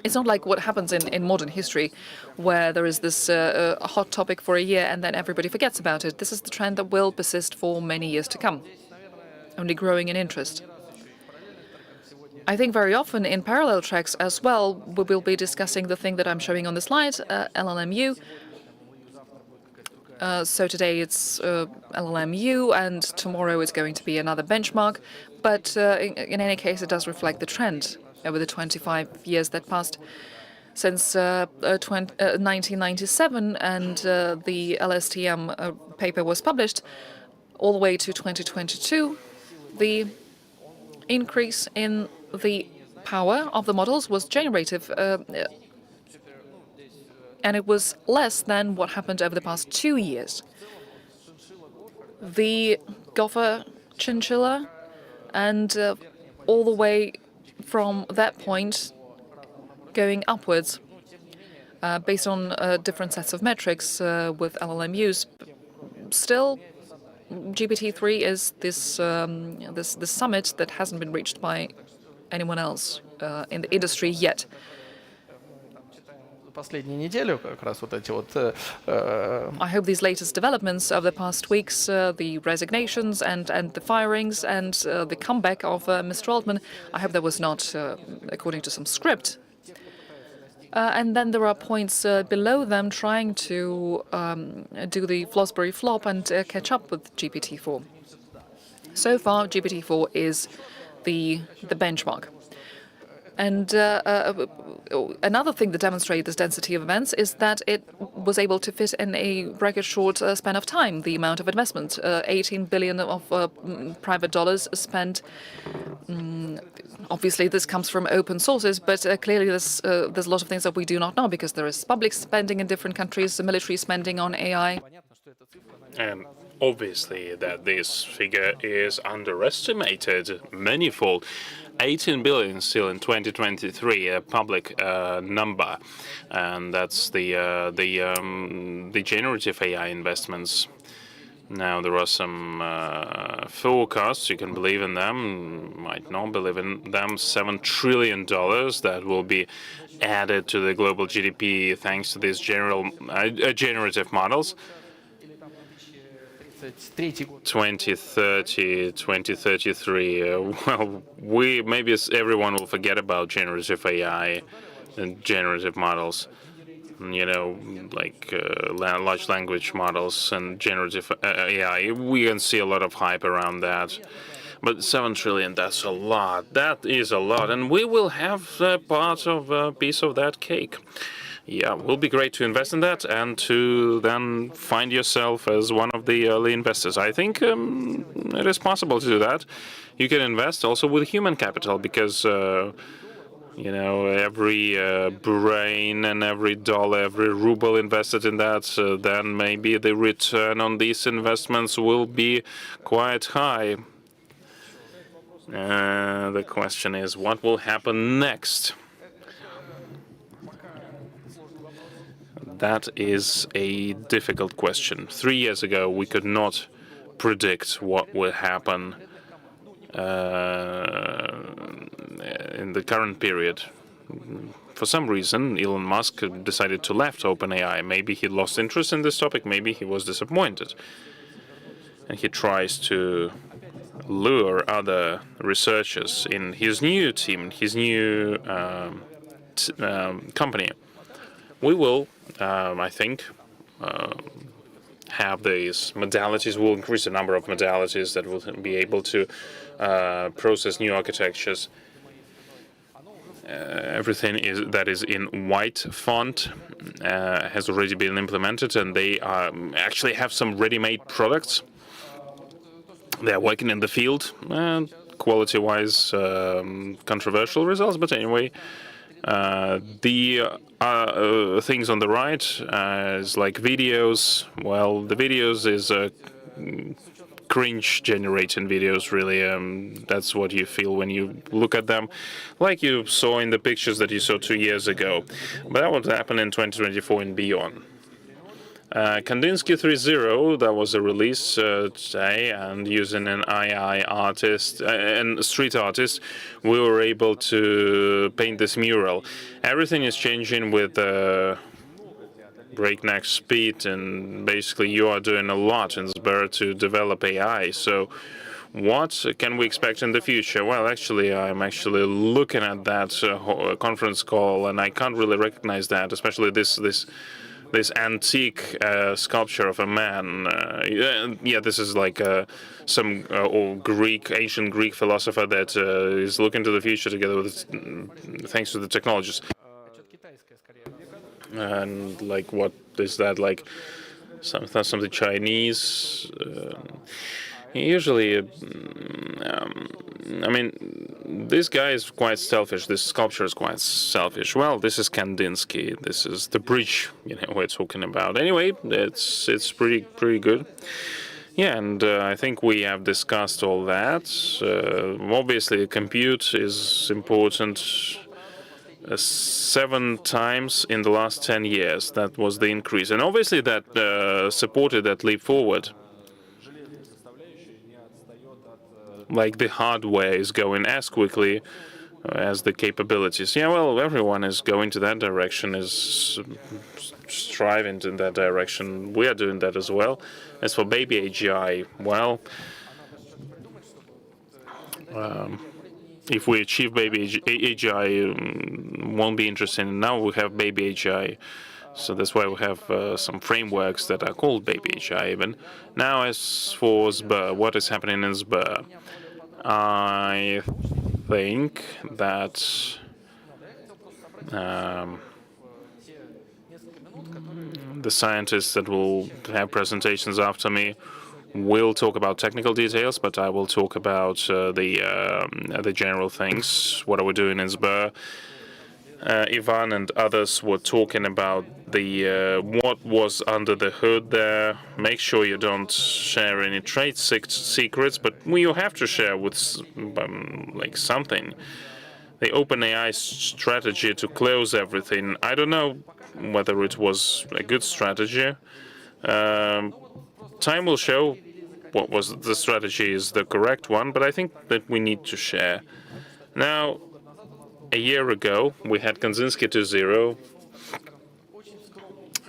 It's not like what happens in modern history, where there is this hot topic for a year and then everybody forgets about it. This is the trend that will persist for many years to come, only growing in interest. I think very often in parallel tracks as well, we will be discussing the thing that I'm showing on the slide, LLMU. So today it's LLMU, and tomorrow it's going to be another benchmark. But in any case, it does reflect the trend over the 25 years that passed since 1997, and the LSTM paper was published, all the way to 2022. The increase in the power of the models was generative, and it was less than what happened over the past 2 years. The gopher chinchilla, and all the way from that point going upwards, based on different sets of metrics with LLMUs. Still, GPT-3 is this summit that hasn't been reached by anyone else in the industry yet. I hope these latest developments of the past weeks, the resignations and the firings and the comeback of Mr. Altman, I hope that was not according to some script. And then there are points below them trying to do the Flosbury flop and catch up with GPT-4. So far, GPT-4 is the benchmark. And another thing that demonstrates this density of events is that it was able to fit in a record short span of time. The amount of investment, 18 billion of private dollars spent. Obviously, this comes from open sources, but clearly there's a lot of things that we do not know, because there is public spending in different countries, the military spending on AI. And Obviously that this figure is underestimated manifold. 18 billion still in 2023, a public number, and that's the generative AI investments. Now there are some forecasts. You can believe in them, might not believe in them. $7 trillion that will be added to the global GDP thanks to these generative models. 2030, 2033. Well, maybe everyone will forget about generative AI and generative models. You know, like large language models and generative AI. We can see a lot of hype around that. But 7 trillion, that's a lot. That is a lot. And we will have part of a piece of that cake. Yeah, it will be great to invest in that and to then find yourself as one of the early investors. I think it is possible to do that. You can invest also with human capital because, you know, every brain and every dollar, every ruble invested in that, then maybe the return on these investments will be quite high. The question is, what will happen next? That is a difficult question. 3 years ago, we could not predict what will happen in the current period. For some reason, Elon Musk decided to left OpenAI. Maybe he lost interest in this topic, maybe he was disappointed. And he tries to lure other researchers in his new team, his new company. We will, I think, have these modalities. We'll increase the number of modalities that will be able to process new architectures. Everything that is in white font has already been implemented, and they actually have some ready-made products. They're working in the field, quality-wise, controversial results, but anyway. The things on the right is like videos. Well, the videos is cringe-generating videos, really. That's what you feel when you look at them, like you saw in the pictures that you saw 2 years ago. But that would happen in 2024 and beyond. Kandinsky 3.0, that was a release today, and using an AI artist and street artist, we were able to paint this mural. Everything is changing with breakneck speed, and basically you are doing a lot in Sber to develop AI. So what can we expect in the future? Well, actually, I'm actually looking at that conference call, and I can't really recognize that, especially this antique sculpture of a man. Yeah, this is like some ancient Greek philosopher that is looking to the future together with, thanks to the technologies. And like, what is that? Like something Chinese. Usually, I mean, this guy is quite selfish. This sculpture is quite selfish. Well, this is Kandinsky. This is the bridge, you know, we're talking about. Anyway, it's pretty good. Yeah, and I think we have discussed all that. Obviously, compute is important. 7 times in the last 10 years. That was the increase, and obviously that supported that leap forward. Like the hardware is going as quickly as the capabilities. Yeah, well, everyone is going to that direction, is striving in that direction. We are doing that as well. As for baby AGI, well, if we achieve baby AGI, won't be interesting. Now we have baby AGI. So that's why we have some frameworks that are called baby AGI even. Now, as for Sber, what is happening in Sber? I think that the scientists that will have presentations after me will talk about technical details, but I will talk about the general things. What are we doing in Sber? Ivan and others were talking about the what was under the hood there. Make sure you don't share any trade secrets, but you have to share with like something. The OpenAI strategy to close everything. I don't know whether it was a good strategy. Time will show what was the strategy is the correct one, but I think that we need to share. Now, a year ago, we had Kandinsky 2.0,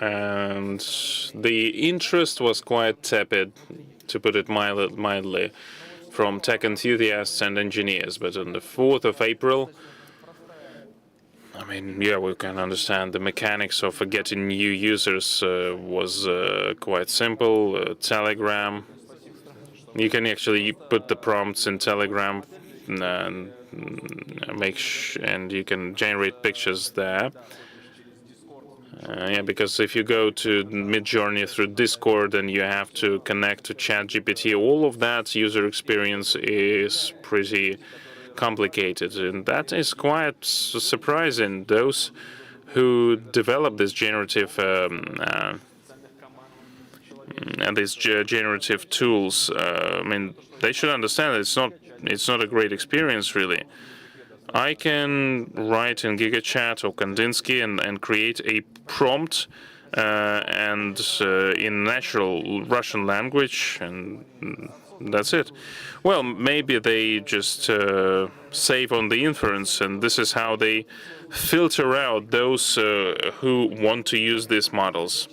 and the interest was quite tepid, to put it mildly, from tech enthusiasts and engineers. But on the 4th of April, I mean, yeah, we can understand the mechanics of getting new users was quite simple. Telegram. You can actually put the prompts in Telegram and and you can generate pictures there. Yeah, because if you go to Midjourney through Discord and you have to connect to ChatGPT, all of that user experience is pretty complicated, and that is quite surprising. Those who develop this generative and these generative tools, I mean, they should understand that it's not a great experience, really. I can write in GigaChat or Kandinsky and create a prompt and in natural Russian language, and that's it. Well, maybe they just save on the inference, and this is how they filter out those who want to use these models.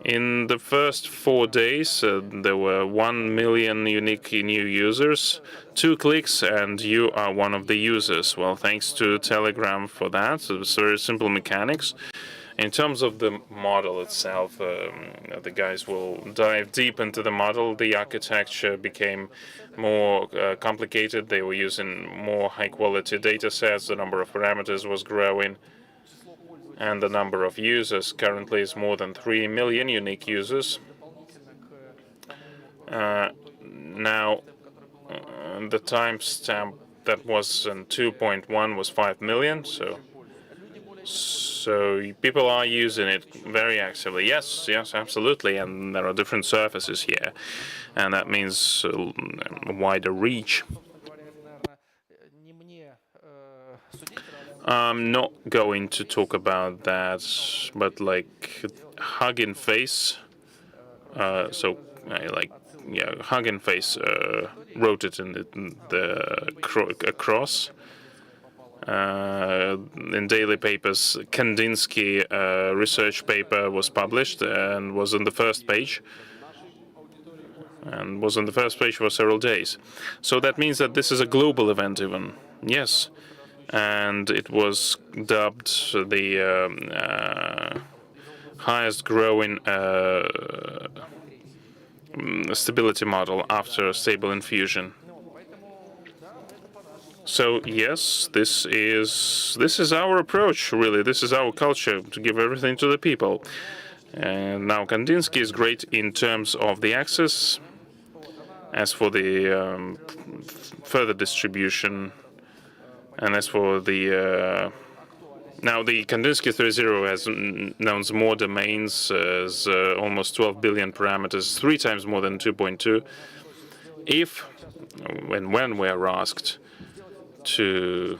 In the first 4 days, there were 1 million unique new users. 2 clicks, and you are one of the users. Well, thanks to Telegram for that. So it's very simple mechanics. In terms of the model itself, the guys will dive deep into the model. The architecture became more complicated. They were using more high-quality data sets. The number of parameters was growing. And the number of users currently is more than 3 million unique users. Now, the timestamp that was in 2.1 was 5 million, so people are using it very actively. Yes, absolutely, and there are different surfaces here, and that means a wider reach. I'm not going to talk about that, but like Hugging Face, Hugging Face wrote it in the cross. In daily papers, Kandinsky research paper was published and was on the first page. And was on the first page for several days. So that means that this is a global event even. Yes. And it was dubbed the highest growing stability model after Stable Infusion. So yes, this is our approach, really. This is our culture, to give everything to the people. And now Kandinsky is great in terms of the access. As for the further distribution, and as for the now the Kandinsky 3.0 has announced more domains, as almost 12 billion parameters, 3 times more than 2.2. If and when we are asked to,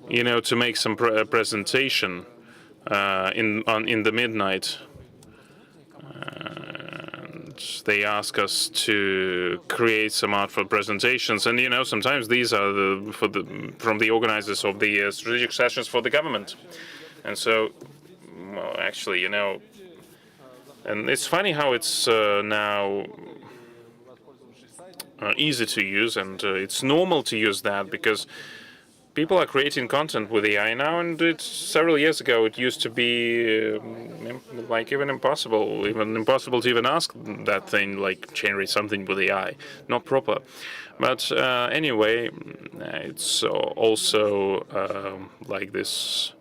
to make some presentation in the midnight, they ask us to create some artful presentations, and sometimes these are from the organizers of the strategic sessions for the government, and so, well, actually, and it's funny how it's now easy to use, and it's normal to use that because people are creating content with AI now, and several years ago it used to be even impossible to even ask that thing, like generate something with AI, not proper. But anyway, it's also like this.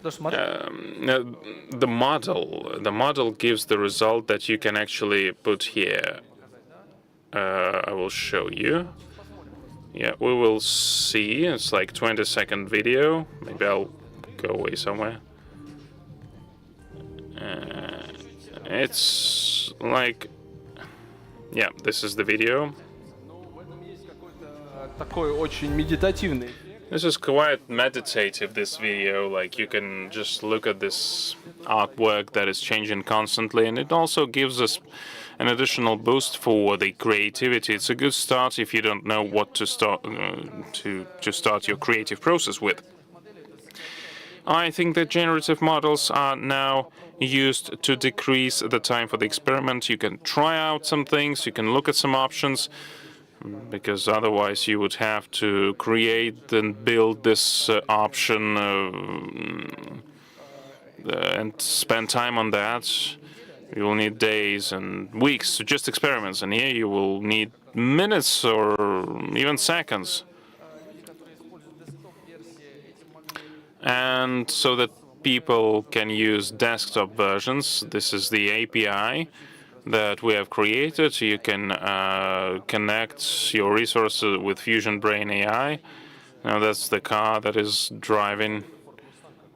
The model gives the result that you can actually put here. I will show you. Yeah, we will see. It's like 20-second video. Maybe I'll go away somewhere. It's like, yeah, this is the video. Такой очень медитативный. This is quite meditative, this video. Like, you can just look at this artwork that is changing constantly, and it also gives us an additional boost for the creativity. It's a good start if you don't know what to start to start your creative process with. I think that generative models are now used to decrease the time for the experiment. You can try out some things, you can look at some options, because otherwise you would have to create and build this option and spend time on that. You will need days and weeks to just experiments, and here you will need minutes or even seconds. And so that people can use desktop versions, this is the API that we have created. You can connect your resources with Fusion Brain AI. Now that's the car that is driving.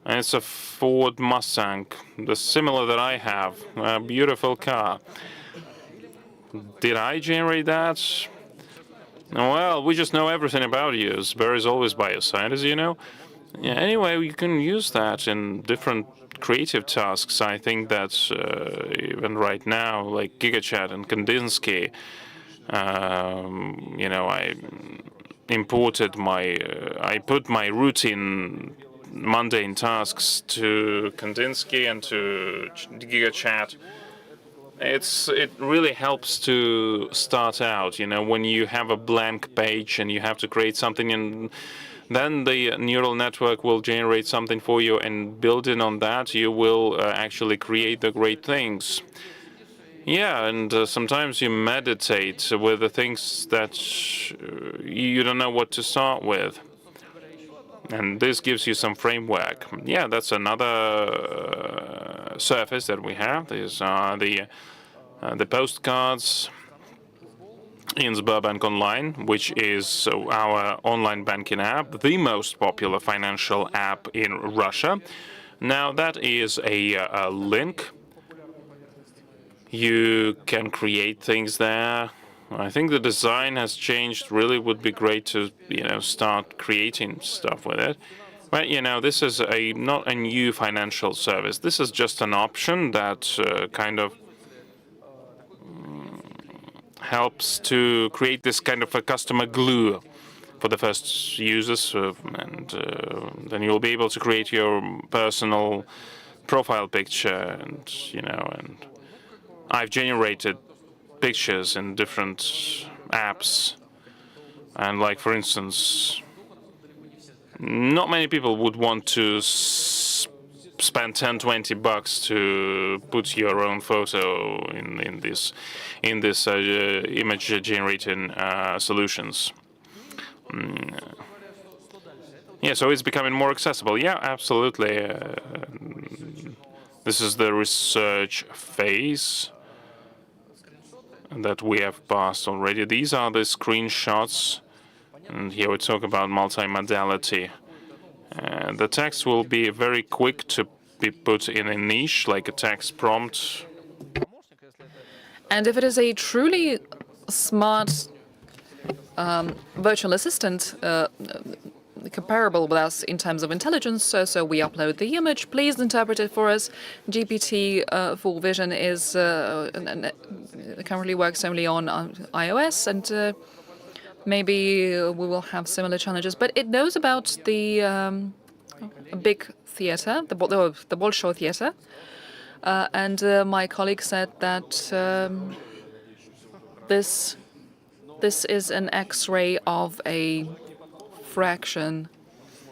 And it's a Ford Mustang, the similar that I have, a beautiful car. Did I generate that? Well, we just know everything about you. Sber is always by your side, as you know. Yeah, anyway, you can use that in different creative tasks. I think that even right now, like GigaChat and Kandinsky, you know, I imported I put my routine mundane tasks to Kandinsky and to GigaChat. It really helps to start out, you know, when you have a blank page and you have to create something, and then the neural network will generate something for you, and building on that, you will actually create the great things. Yeah, and sometimes you meditate with the things that you don't know what to start with. And this gives you some framework. Yeah, that's another surface that we have. These are the postcards in Sberbank Online, which is our online banking app, the most popular financial app in Russia. Now, that is a link. You can create things there. I think the design has changed. Really would be great to, you know, start creating stuff with it. But, you know, this is not a new financial service. This is just an option that kind of helps to create this kind of a customer glue for the first users, and then you'll be able to create your personal profile picture, and, you know, and I've generated pictures in different apps, and, like, for instance, not many people would want to spend $10-20 to put your own photo in this image generating solutions. Yeah, so it's becoming more accessible. Yeah, absolutely. This is the research phase that we have passed already. These are the screenshots, and here we talk about multimodality. The text will be very quick to be put in a niche, like a text prompt. And if it is a truly smart virtual assistant, comparable with us in terms of intelligence, so we upload the image, please interpret it for us. GPT for Vision is currently works only on iOS, and maybe we will have similar challenges. But it knows about the big theater, the Bolshoi theater, and my colleague said that this is an X-ray of a fraction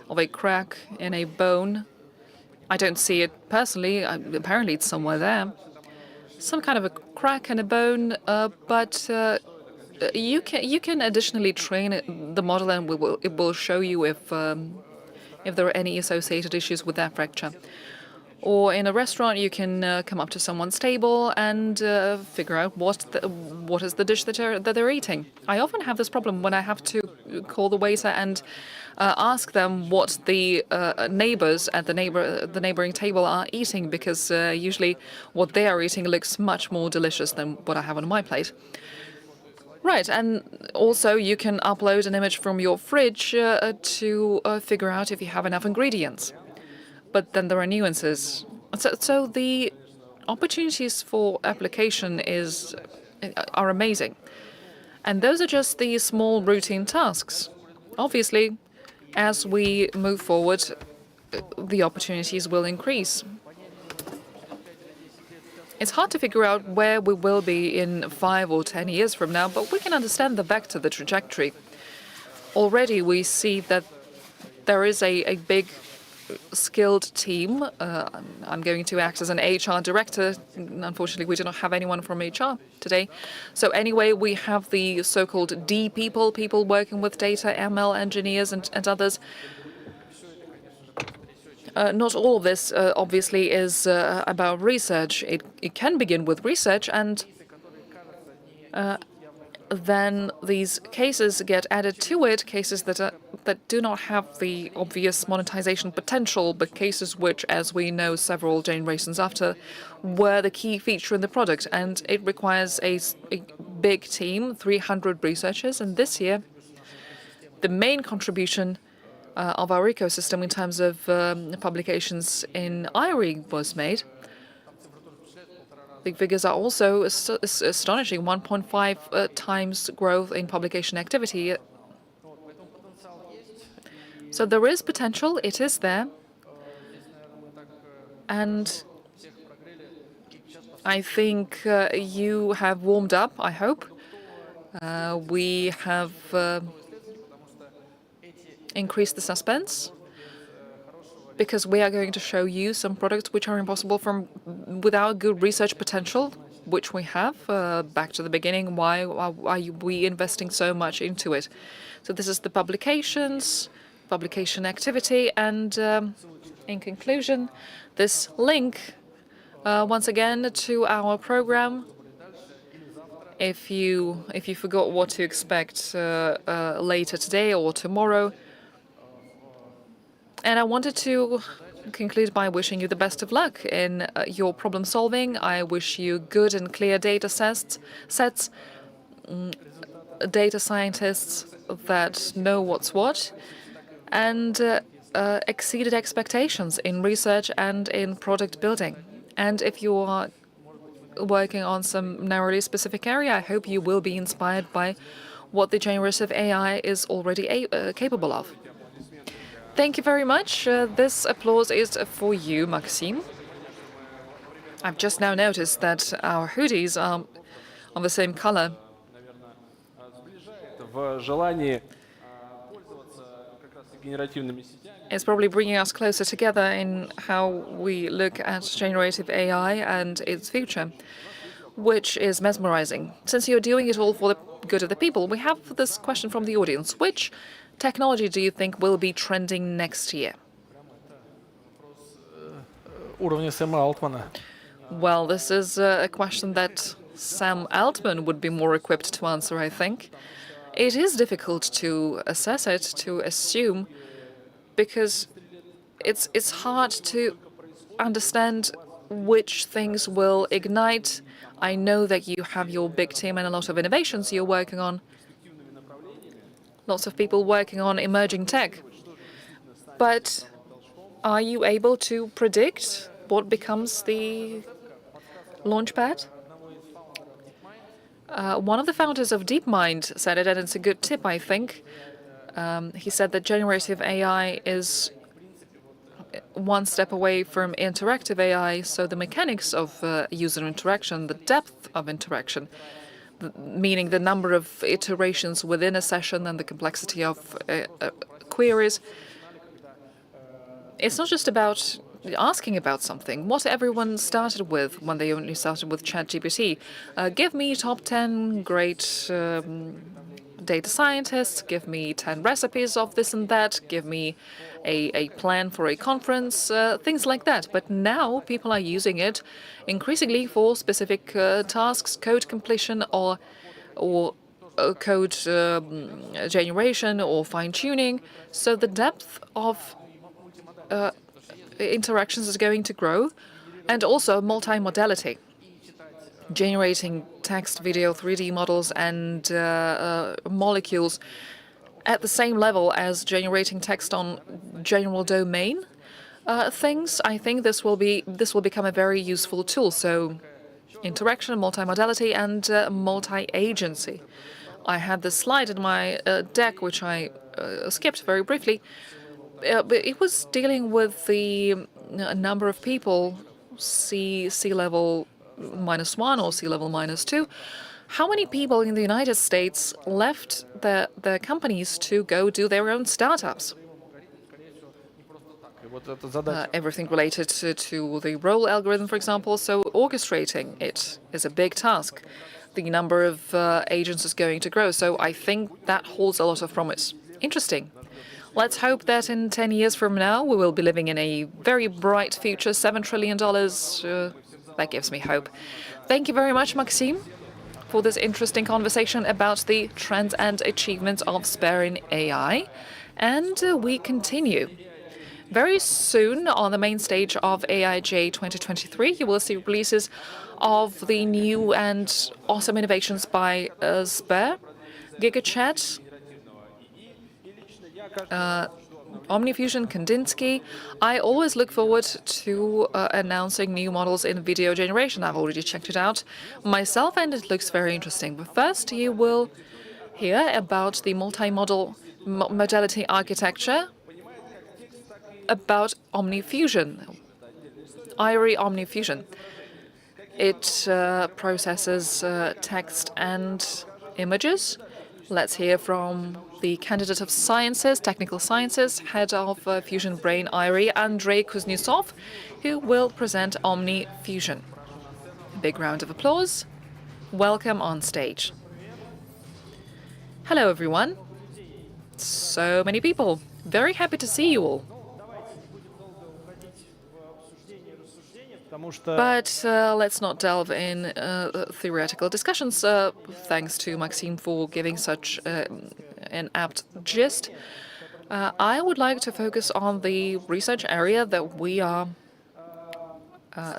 of a crack in a bone. I don't see it personally. Apparently, it's somewhere there. Some kind of a crack in a bone, but you can additionally train the model, and it will show you if there are any associated issues with that fracture. Or in a restaurant, you can come up to someone's table and figure out what is the dish that they're eating. I often have this problem when I have to call the waiter and ask them what the neighbors at the neighboring table are eating, because usually what they are eating looks much more delicious than what I have on my plate. Right, and also you can upload an image from your fridge to figure out if you have enough ingredients. But then there are nuances. So the opportunities for application are amazing. And those are just the small routine tasks. Obviously, as we move forward, the opportunities will increase. It's hard to figure out where we will be in 5 or 10 years from now, but we can understand the vector, the trajectory. Already we see that there is a big skilled team. I'm going to act as an HR director. Unfortunately, we do not have anyone from HR today. So anyway, we have the so-called D people working with data, ML engineers and others. Not all of this, obviously, is about research. It can begin with research, and then these cases get added to it, cases that do not have the obvious monetization potential, but cases which, as we know several generations after, were the key feature in the product. And it requires a big team, 300 researchers, and this year the main contribution of our ecosystem in terms of publications in IRI was made. The figures are also astonishing, 1.5 times growth in publication activity. So there is potential, it is there. And I think you have warmed up, I hope. We have increased the suspense, because we are going to show you some products which are impossible without good research potential, which we have. Back to the beginning, why are we investing so much into it? So this is the publication activity, and in conclusion, this link once again to our program. If you forgot what to expect later today or tomorrow. And I wanted to conclude by wishing you the best of luck in your problem solving. I wish you good and clear data sets, data scientists that know what's what, and exceeded expectations in research and in product building. And if you are working on some narrowly specific area, I hope you will be inspired by what the generative AI is already capable of. Thank you very much. This applause is for you, Maxim. I've just now noticed that our hoodies are on the same color. It's probably bringing us closer together in how we look at generative AI and its future, which is mesmerizing. Since you're doing it all for the good of the people, we have this question from the audience. Which technology do you think will be trending next year? Well, this is a question that Sam Altman would be more equipped to answer, I think. It is difficult to assess it, to assume, because it's hard to understand which things will ignite. I know that you have your big team and a lot of innovations you're working on. Lots of people working on emerging tech. But are you able to predict what becomes the launchpad? One of the founders of DeepMind said it, and it's a good tip, I think. He said that generative AI is one step away from interactive AI, so the mechanics of user interaction, the depth of interaction, meaning the number of iterations within a session and the complexity of queries. It's not just about asking about something. What everyone started with when they only started with ChatGPT. Give me top 10 great data scientists, give me 10 recipes of this and that, give me a plan for a conference, things like that. But now people are using it increasingly for specific tasks, code completion or code generation or fine-tuning. So the depth of interactions is going to grow, and also multimodality. Generating text, video, 3D models, and molecules at the same level as generating text on general domain things. I think this will become a very useful tool. So, interaction, multimodality, and multi-agency. I had this slide in my deck, which I skipped very briefly. But it was dealing with the number of people, sea level -1 or sea level -2. How many people in the United States left their companies to go do their own startups? Everything related to the role algorithm, for example. So orchestrating it is a big task. The number of agents is going to grow. So I think that holds a lot of promise. Interesting. Let's hope that in 10 years from now, we will be living in a very bright future, $7 trillion. That gives me hope. Thank you very much, Maxime, for this interesting conversation about the trends and achievements of SPARE in AI. And we continue. Very soon, on the main stage of AIJ 2023, you will see releases of the new and awesome innovations by SPARE, GigaChat, OmniFusion, Kandinsky. I always look forward to announcing new models in video generation. I've already checked it out myself, and it looks very interesting. But first, you will hear about the multi-modality architecture, about OmniFusion, IRI OmniFusion. It processes text and images. Let's hear from the candidate of sciences, technical sciences, head of Fusion Brain IRI, Andrei Kuznetsov, who will present OmniFusion. A big round of applause. Welcome on stage. Hello, everyone. So many people. Very happy to see you all. But let's not delve in theoretical discussions. Thanks to Maxime for giving such an apt gist. I would like to focus on the research area that we are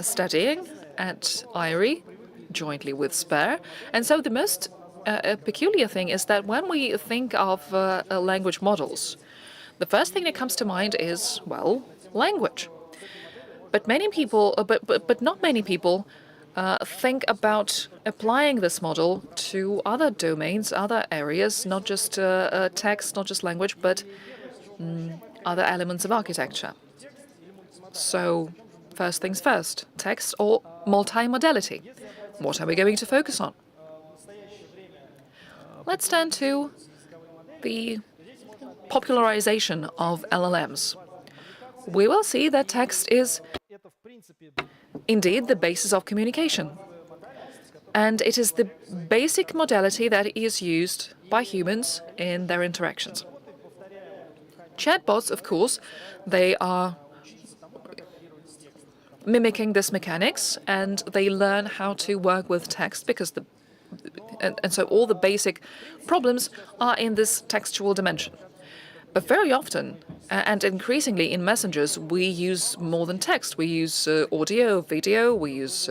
studying at IRI, jointly with SPARE. And so the most peculiar thing is that when we think of language models, the first thing that comes to mind is, well, language. But many people, but not many people, think about applying this model to other domains, other areas, not just text, not just language, but other elements of architecture. So, first things first, text or multimodality. What are we going to focus on? Let's turn to the popularization of LLMs. We will see that text is indeed the basis of communication. And it is the basic modality that is used by humans in their interactions. Chatbots, of course, they are mimicking this mechanics, and they learn how to work with text because and so all the basic problems are in this textual dimension. But very often, and increasingly in messengers, we use more than text. We use audio, video, we use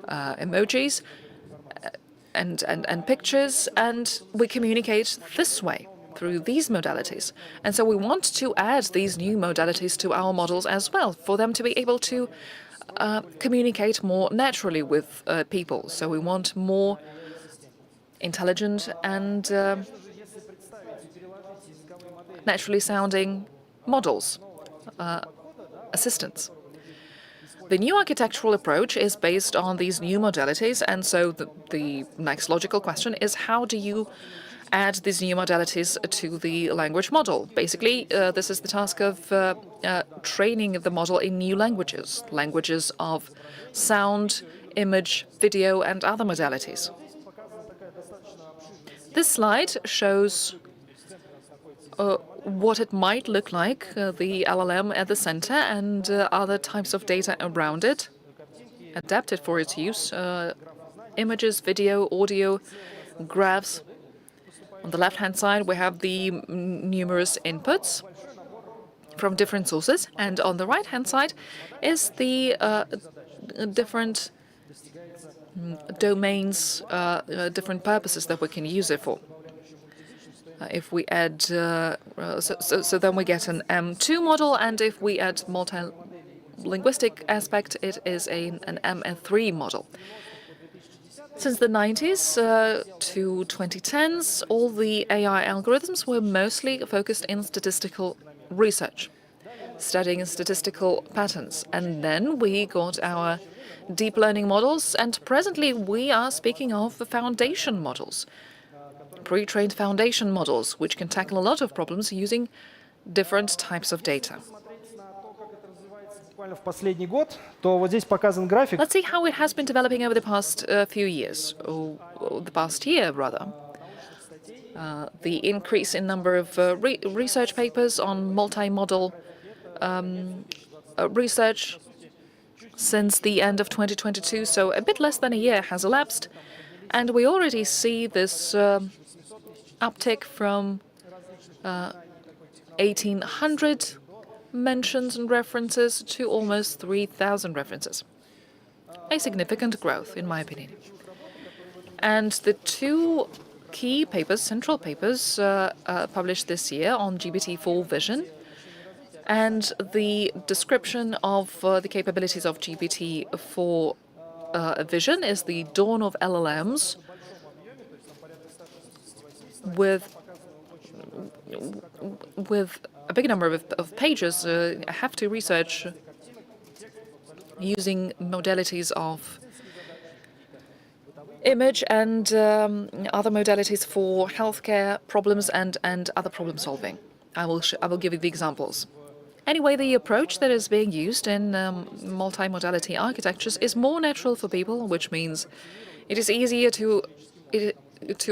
emojis and pictures, and we communicate this way through these modalities. And so we want to add these new modalities to our models as well, for them to be able to communicate more naturally with people. So we want more intelligent and naturally sounding models, assistants. The new architectural approach is based on these new modalities, and so the next logical question is, how do you add these new modalities to the language model? Basically, this is the task of training the model in new languages, languages of sound, image, video, and other modalities. This slide shows what it might look like, the LLM at the center and other types of data around it, adapted for its use, images, video, audio, graphs. On the left-hand side, we have the numerous inputs from different sources, and on the right-hand side is the different domains, different purposes that we can use it for. If we add, so then we get an M2 model, and if we add multi-linguistic aspect, it is an M3 model. Since the 90s to 2010s, all the AI algorithms were mostly focused in statistical research, studying statistical patterns. And then we got our deep learning models, and presently we are speaking of the foundation models, pre-trained foundation models, which can tackle a lot of problems using different types of data. Let's see how it has been developing over the past few years, or the past year, rather. The increase in number of research papers on multimodal research since the end of 2022, so a bit less than a year has elapsed, and we already see this uptick from 1,800 mentions and references to almost 3,000 references. A significant growth, in my opinion. And the two key papers, central papers, published this year on GPT-4 vision and the description of the capabilities of GPT-4 vision is the dawn of LLMs, with a big number of pages. I have to research using modalities of image and other modalities for healthcare problems and other problem solving. I will give you the examples. Anyway, the approach that is being used in multimodality architectures is more natural for people, which means it is easier to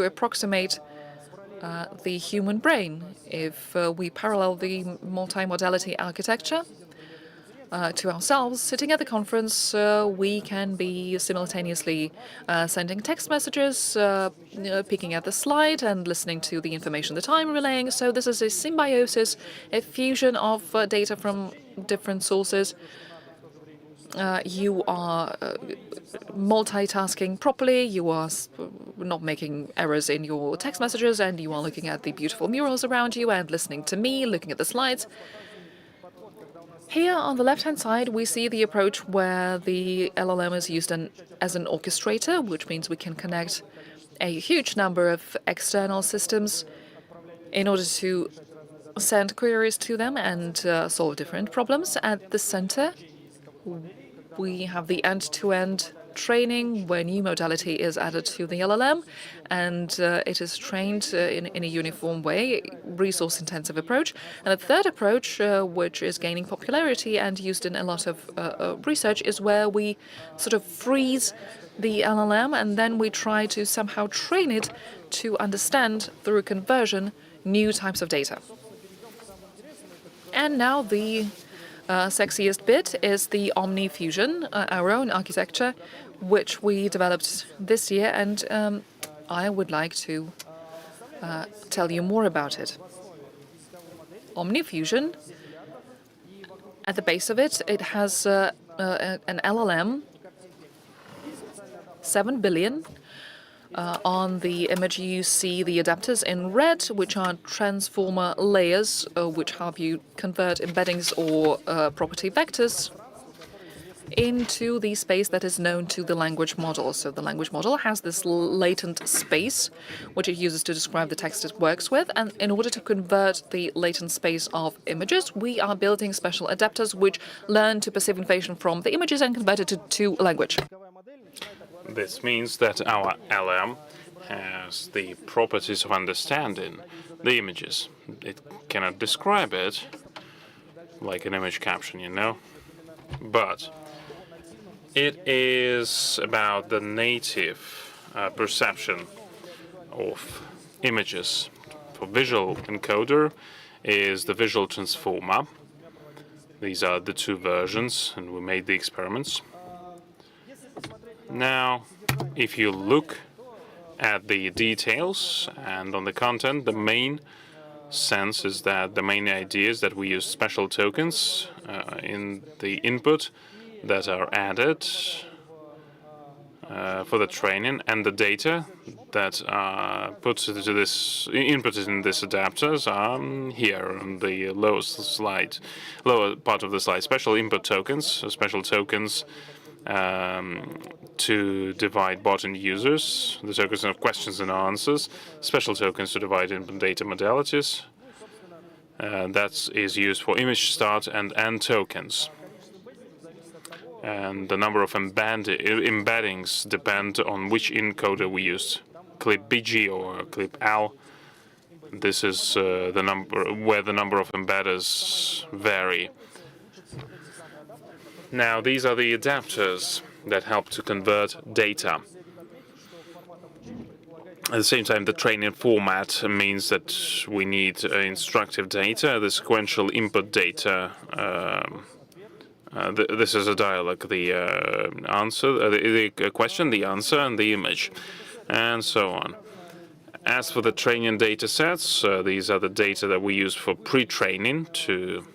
approximate the human brain. If we parallel the multimodality architecture to ourselves, sitting at the conference, we can be simultaneously sending text messages, picking at the slide and listening to the information that I'm relaying. So this is a symbiosis, a fusion of data from different sources. You are multitasking properly, you are not making errors in your text messages, and you are looking at the beautiful murals around you and listening to me, looking at the slides. Here on the left-hand side, we see the approach where the LLM is used as an orchestrator, which means we can connect a huge number of external systems in order to send queries to them and solve different problems. At the center, we have the end-to-end training where new modality is added to the LLM, and it is trained in a uniform way, resource-intensive approach. And the third approach, which is gaining popularity and used in a lot of research, is where we sort of freeze the LLM and then we try to somehow train it to understand, through conversion, new types of data. And now the sexiest bit is the Omni Fusion, our own architecture, which we developed this year, and I would like to tell you more about it. Omni Fusion, at the base of it, it has an LLM, 7 billion. On the image, you see the adapters in red, which are transformer layers, which help you convert embeddings or property vectors into the space that is known to the language model. So the language model has this latent space, which it uses to describe the text it works with. And in order to convert the latent space of images, we are building special adapters which learn to perceive information from the images and convert it to language. This means that our LM has the properties of understanding the images. It cannot describe it like an image caption, you know, but it is about the native perception of images. For visual encoder is the visual transformer. These are the two versions, and we made the experiments. Now, if you look at the details and on the content, the main sense is that the main idea is that we use special tokens in the input that are added for the training, and the data that are inputted in this adapters are here on the lower part of the slide. Special input tokens, special tokens to divide bot and users, the tokens of questions and answers, special tokens to divide input data modalities. That is used for image start and end tokens. And the number of embeddings depend on which encoder we use, clip BG or clip L. This is the number where the number of embedders vary. Now, these are the adapters that help to convert data. At the same time, the training format means that we need instructive data, the sequential input data. This is a dialogue, the answer, the question, the answer, and the image, and so on. As for the training data sets, these are the data that we use for pre-training to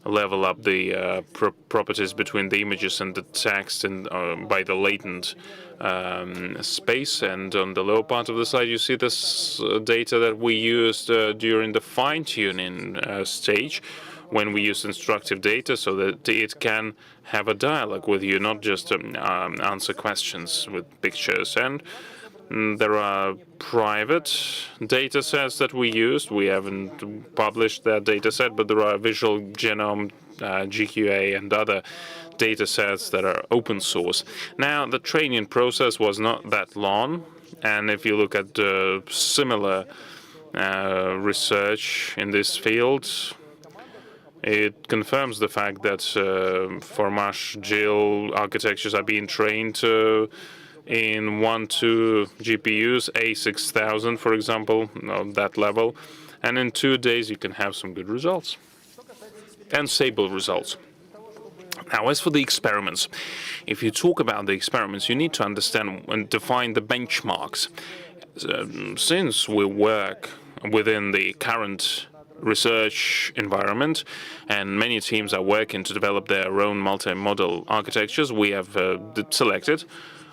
level up the properties between the images and the text and by the latent space. And on the lower part of the slide, you see this data that we used during the fine-tuning stage, when we use instructive data so that it can have a dialogue with you, not just answer questions with pictures. And there are private data sets that we used. We haven't published that data set, but there are visual genome, GQA, and other data sets that are open source. Now, the training process was not that long, and if you look at similar research in this field, it confirms the fact that Formash GIL architectures are being trained in 1-2 GPUs, A6000, for example, that level. And in 2 days, you can have some good results and stable results. Now, as for the experiments, if you talk about the experiments, you need to understand and define the benchmarks. Since we work within the current research environment, and many teams are working to develop their own multi-model architectures, we have selected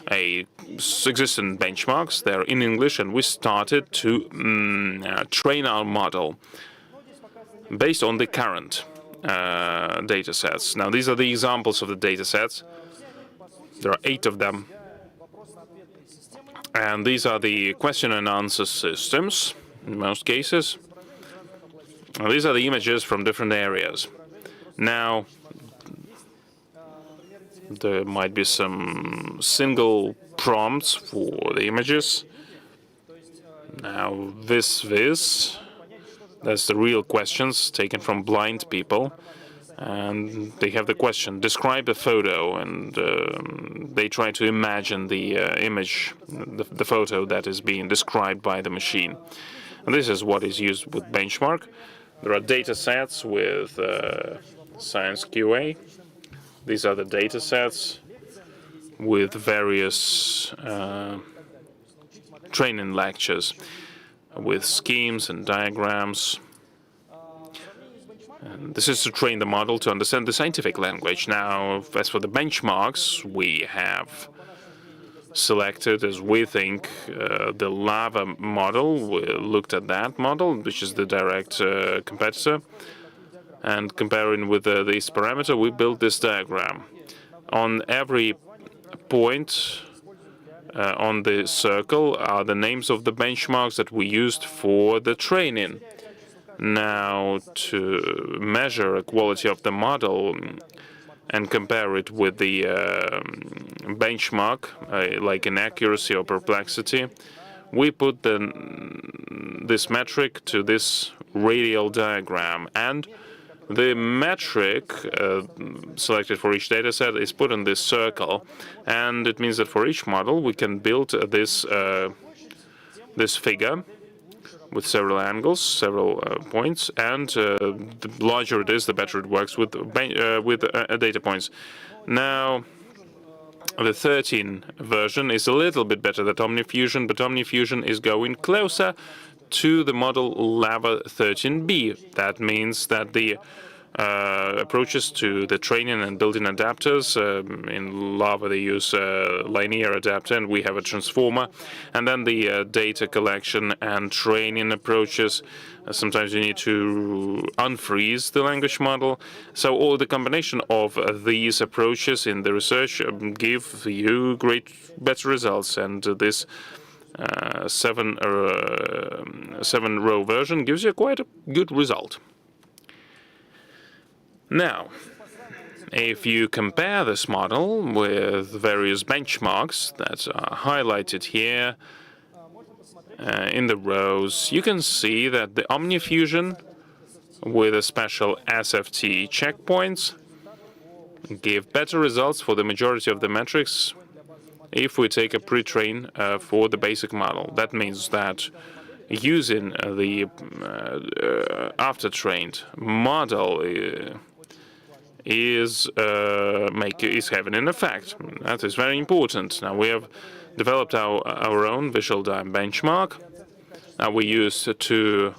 existing benchmarks. They're in English, and we started to train our model based on the current data sets. Now, these are the examples of the data sets. There are 8 of them. And these are the question and answer systems, in most cases. These are the images from different areas. Now, there might be some single prompts for the images. Now, that's the real questions taken from blind people. And they have the question, describe a photo, and they try to imagine the image, the photo that is being described by the machine. And this is what is used with benchmark. There are data sets with Science QA. These are the data sets with various training lectures with schemes and diagrams. And this is to train the model to understand the scientific language. Now, as for the benchmarks, we have selected, as we think, the lava model. We looked at that model, which is the direct competitor, and comparing with this parameter, we built this diagram. On every point on the circle are the names of the benchmarks that we used for the training. Now, to measure the quality of the model and compare it with the benchmark, like in accuracy or perplexity, we put this metric to this radial diagram, and the metric selected for each data set is put in this circle, and it means that for each model we can build this figure with several angles, several points, and the larger it is, the better it works with data points. Now, the 13 version is a little bit better than OmniFusion, but OmniFusion is going closer to the model Lava 13b. That means that the approaches to the training and building adapters, in Lava they use a linear adapter, and we have a transformer, and then the data collection and training approaches. Sometimes you need to unfreeze the language model. So all the combination of these approaches in the research give you better results, and this 7-row version gives you quite a good result. Now, if you compare this model with various benchmarks that are highlighted here in the rows, you can see that the OmniFusion with a special SFT checkpoints give better results for the majority of the metrics if we take a pre-train for the basic model. That means that using the after-trained model is having an effect. That is very important. Now we have developed our own visual time benchmark. We use to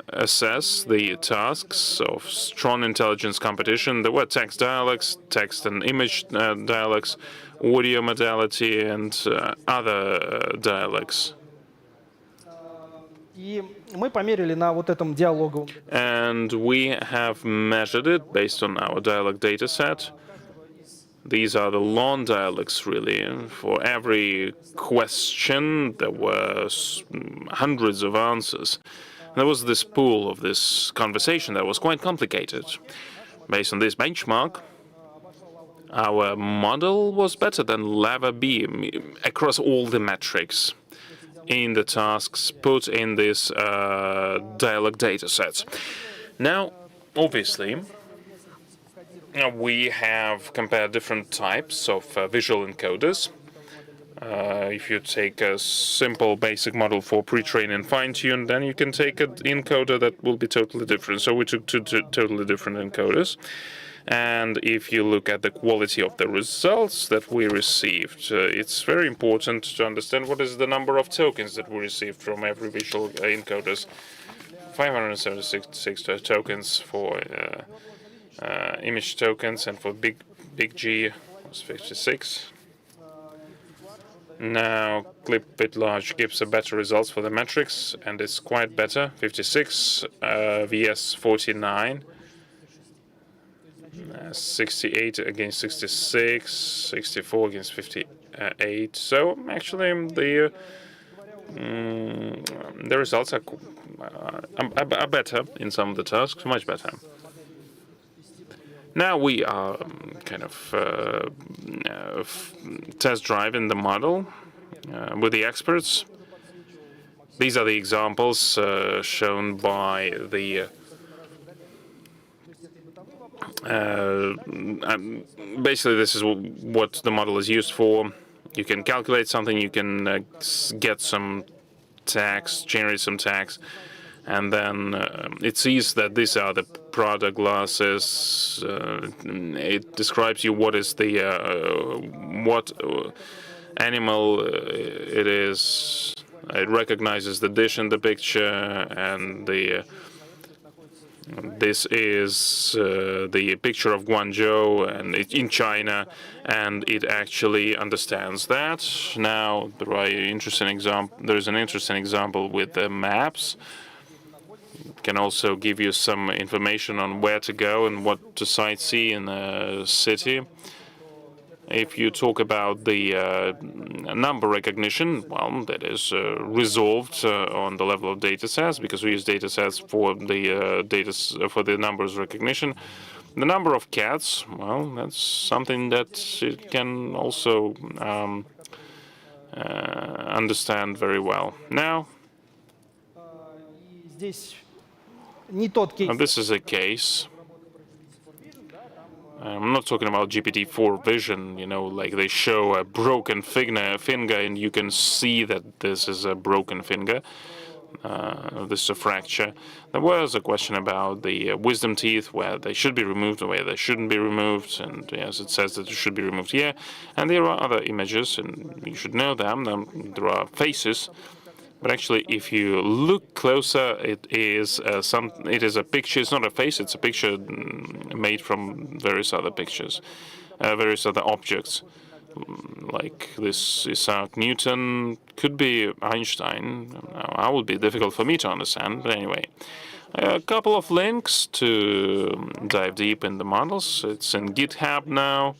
assess the tasks of strong intelligence competition. There were text dialogues, text and image dialogues, audio modality, and other dialogues. And we have measured it based on our dialogue data set. These are the long dialogues, really. For every question, there were hundreds of answers. There was this pool of this conversation that was quite complicated. Based on this benchmark, our model was better than Lava B across all the metrics in the tasks put in this dialogue data sets. Now, obviously, we have compared different types of visual encoders. If you take a simple basic model for pre-train and fine-tune, then you can take an encoder that will be totally different. So we took two totally different encoders. And if you look at the quality of the results that we received, it's very important to understand what is the number of tokens that we received from every visual encoders. 576 tokens for image tokens, and for big G was 56. Now, clip bit large gives a better results for the metrics, and it's quite better. 56 vs 49. 68 against 66, 64 against 58. So actually, the results are better in some of the tasks, much better. Now we are kind of test driving the model with the experts. These are the examples shown by the basically, this is what the model is used for. You can calculate something, you can get some text, generate some text, and then it sees that these are the product glasses. It describes you what is the what animal it is. It recognizes the dish in the picture, and the this is the picture of Guangzhou and in China, and it actually understands that. Now there are there's an interesting example with the maps. It can also give you some information on where to go and what to sightsee in the city. If you talk about the number recognition, well, that is resolved on the level of data sets, because we use data sets for the numbers recognition. The number of cats, well, that's something that it can also understand very well. Now, this is a case I'm not talking about GPT-4 vision, you know, like they show a broken finger and you can see that this is a broken finger. This is a fracture. There was a question about the wisdom teeth, where they should be removed or where they shouldn't be removed, and yes, it says that it should be removed here. And there are other images, and you should know them. There are faces, but actually, if you look closer, it is a picture. It's not a face. It's a picture made from various other pictures, various other objects. Like this Isaac Newton, could be Einstein. That would be difficult for me to understand, but anyway. A couple of links to dive deep in the models. It's in GitHub now.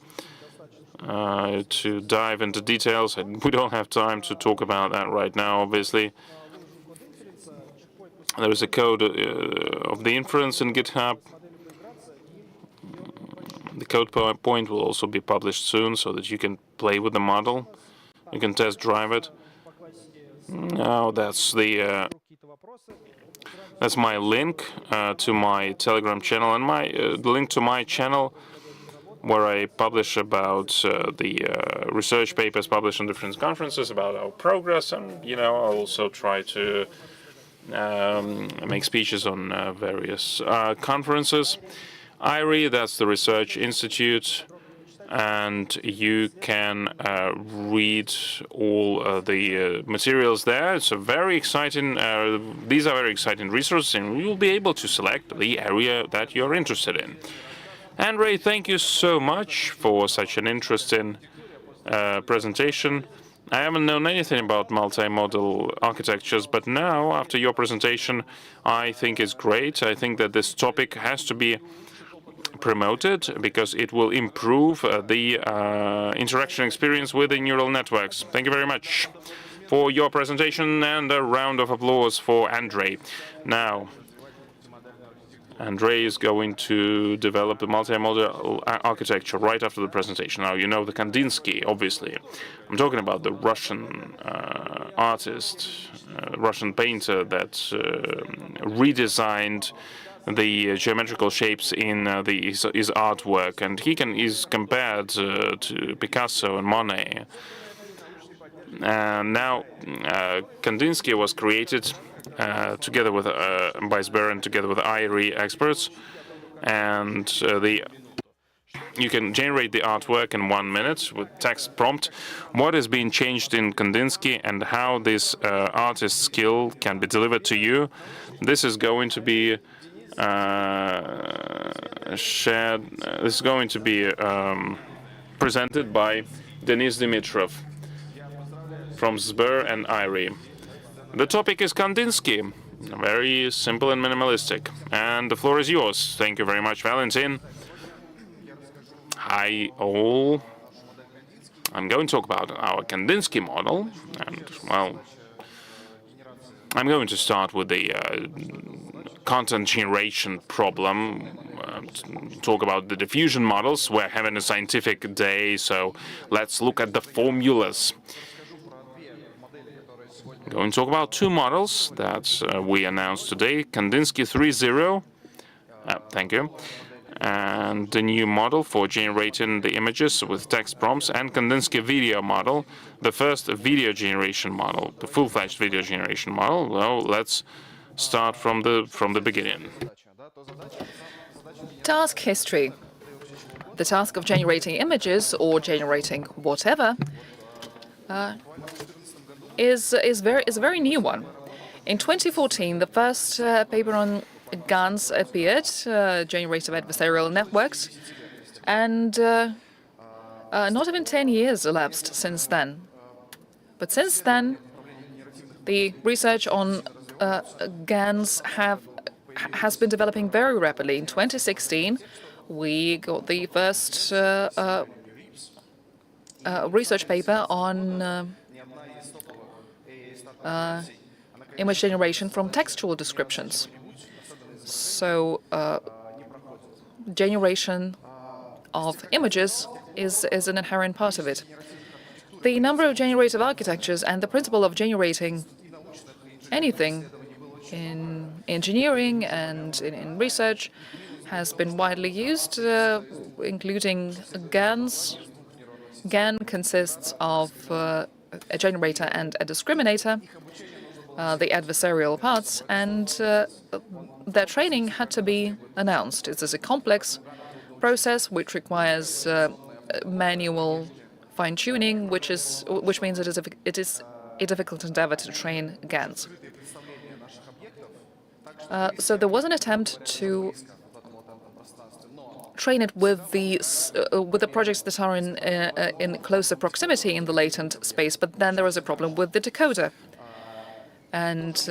To dive into details, and we don't have time to talk about that right now, obviously. There is a code of the inference in GitHub. The code point will also be published soon so that you can play with the model. You can test drive it. Now that's my link to my Telegram channel, and the link to my channel where I publish about the research papers published on different conferences about our progress, and I'll also try to make speeches on various conferences. IRI, that's the Research Institute, and you can read all the materials there. It's a very exciting. These are very exciting resources, and you will be able to select the area that you're interested in. Andrei, thank you so much for such an interesting presentation. I haven't known anything about multi-model architectures, but now, after your presentation, I think it's great. I think that this topic has to be promoted because it will improve the interaction experience with the neural networks. Thank you very much for your presentation, and a round of applause for Andrei. Now, Andrei is going to develop the multi-model architecture right after the presentation. Now, you know the Kandinsky, obviously. I'm talking about the Russian artist, Russian painter that redesigned the geometrical shapes in his artwork, and is compared to Picasso and Monet. Now, Kandinsky was created together with by Sber and together with IRI experts, and you can generate the artwork in 1 minute with text prompt. What is being changed in Kandinsky and how this artist skill can be delivered to you? This is going to be shared. This is going to be presented by Denis Dimitrov from Sber and IRI. The topic is Kandinsky, very simple and minimalistic. And the floor is yours. Thank you very much, Valentin. Hi, all. I'm going to talk about our Kandinsky model. And, well, I'm going to start with the content generation problem, talk about the diffusion models. We're having a scientific day, so let's look at the formulas. I'm going to talk about two models that we announced today, Kandinsky 3.0, thank you, and the new model for generating the images with text prompts, and Kandinsky video model, the first video generation model, the full-fledged video generation model. Well, let's start from the beginning. Task history. The task of generating images or generating whatever is a very new one. In 2014, the first paper on GANs appeared, generative adversarial networks, and not even 10 years elapsed since then. But since then, the research on GANs has been developing very rapidly. In 2016, we got the first research paper on image generation from textual descriptions. So generation of images is an inherent part of it. The number of generative architectures and the principle of generating anything in engineering and in research has been widely used, including GANs. GAN consists of a generator and a discriminator, the adversarial parts, and their training had to be announced. It is a complex process which requires manual fine-tuning, which means it is a difficult endeavor to train GANs. So there was an attempt to train it with the projects that are in closer proximity in the latent space, but then there was a problem with the decoder, and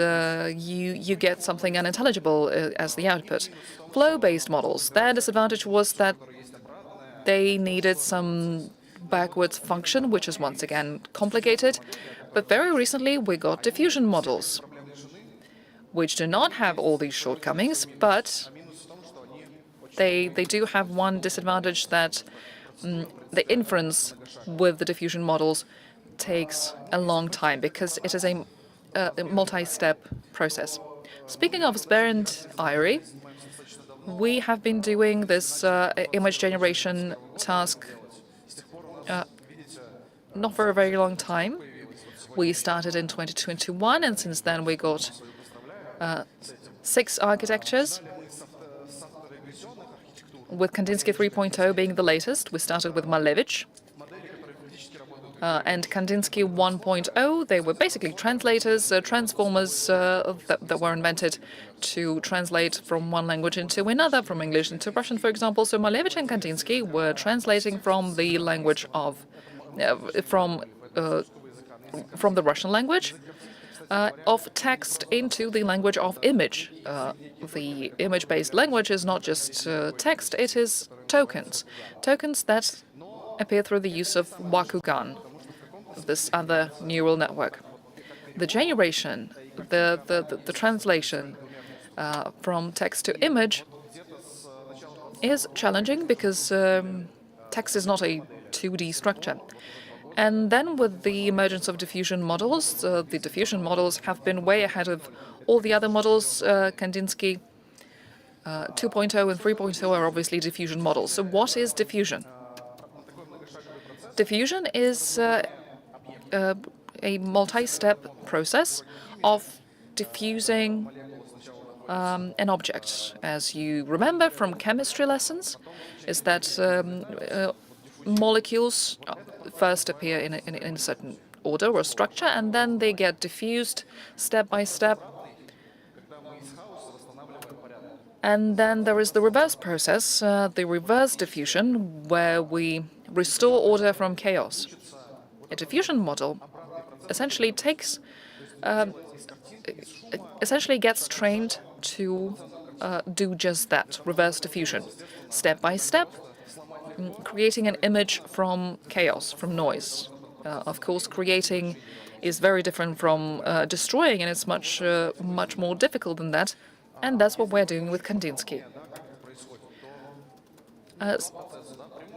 you get something unintelligible as the output. Flow-based models, their disadvantage was that they needed some backwards function, which is once again complicated. But very recently we got diffusion models, which do not have all these shortcomings, but they do have one disadvantage, that the inference with the diffusion models takes a long time because it is a multi-step process. Speaking of Sperrint IRI, we have been doing this image generation task not for a very long time. We started in 2021, and since then we got 6 architectures, with Kandinsky 3.0 being the latest. We started with Malevich. And Kandinsky 1.0, they were basically translators, transformers that were invented to translate from one language into another, from English into Russian, for example. So Malevich and Kandinsky were translating from the language of, from the Russian language of text into the language of image. The image-based language is not just text, it is tokens. Tokens that appear through the use of Wakugan, this other neural network. The generation, the translation from text to image is challenging because text is not a 2D structure. And then with the emergence of diffusion models, the diffusion models have been way ahead of all the other models. Kandinsky 2.0 and 3.0 are obviously diffusion models. So what is diffusion? Diffusion is a multi-step process of diffusing an object. As you remember from chemistry lessons, is that molecules first appear in a certain order or structure, and then they get diffused step by step. And then there is the reverse process, the reverse diffusion, where we restore order from chaos. A diffusion model essentially essentially gets trained to do just that, reverse diffusion, step by step, creating an image from chaos, from noise. Of course, creating is very different from destroying, and it's much more difficult than that. And that's what we're doing with Kandinsky.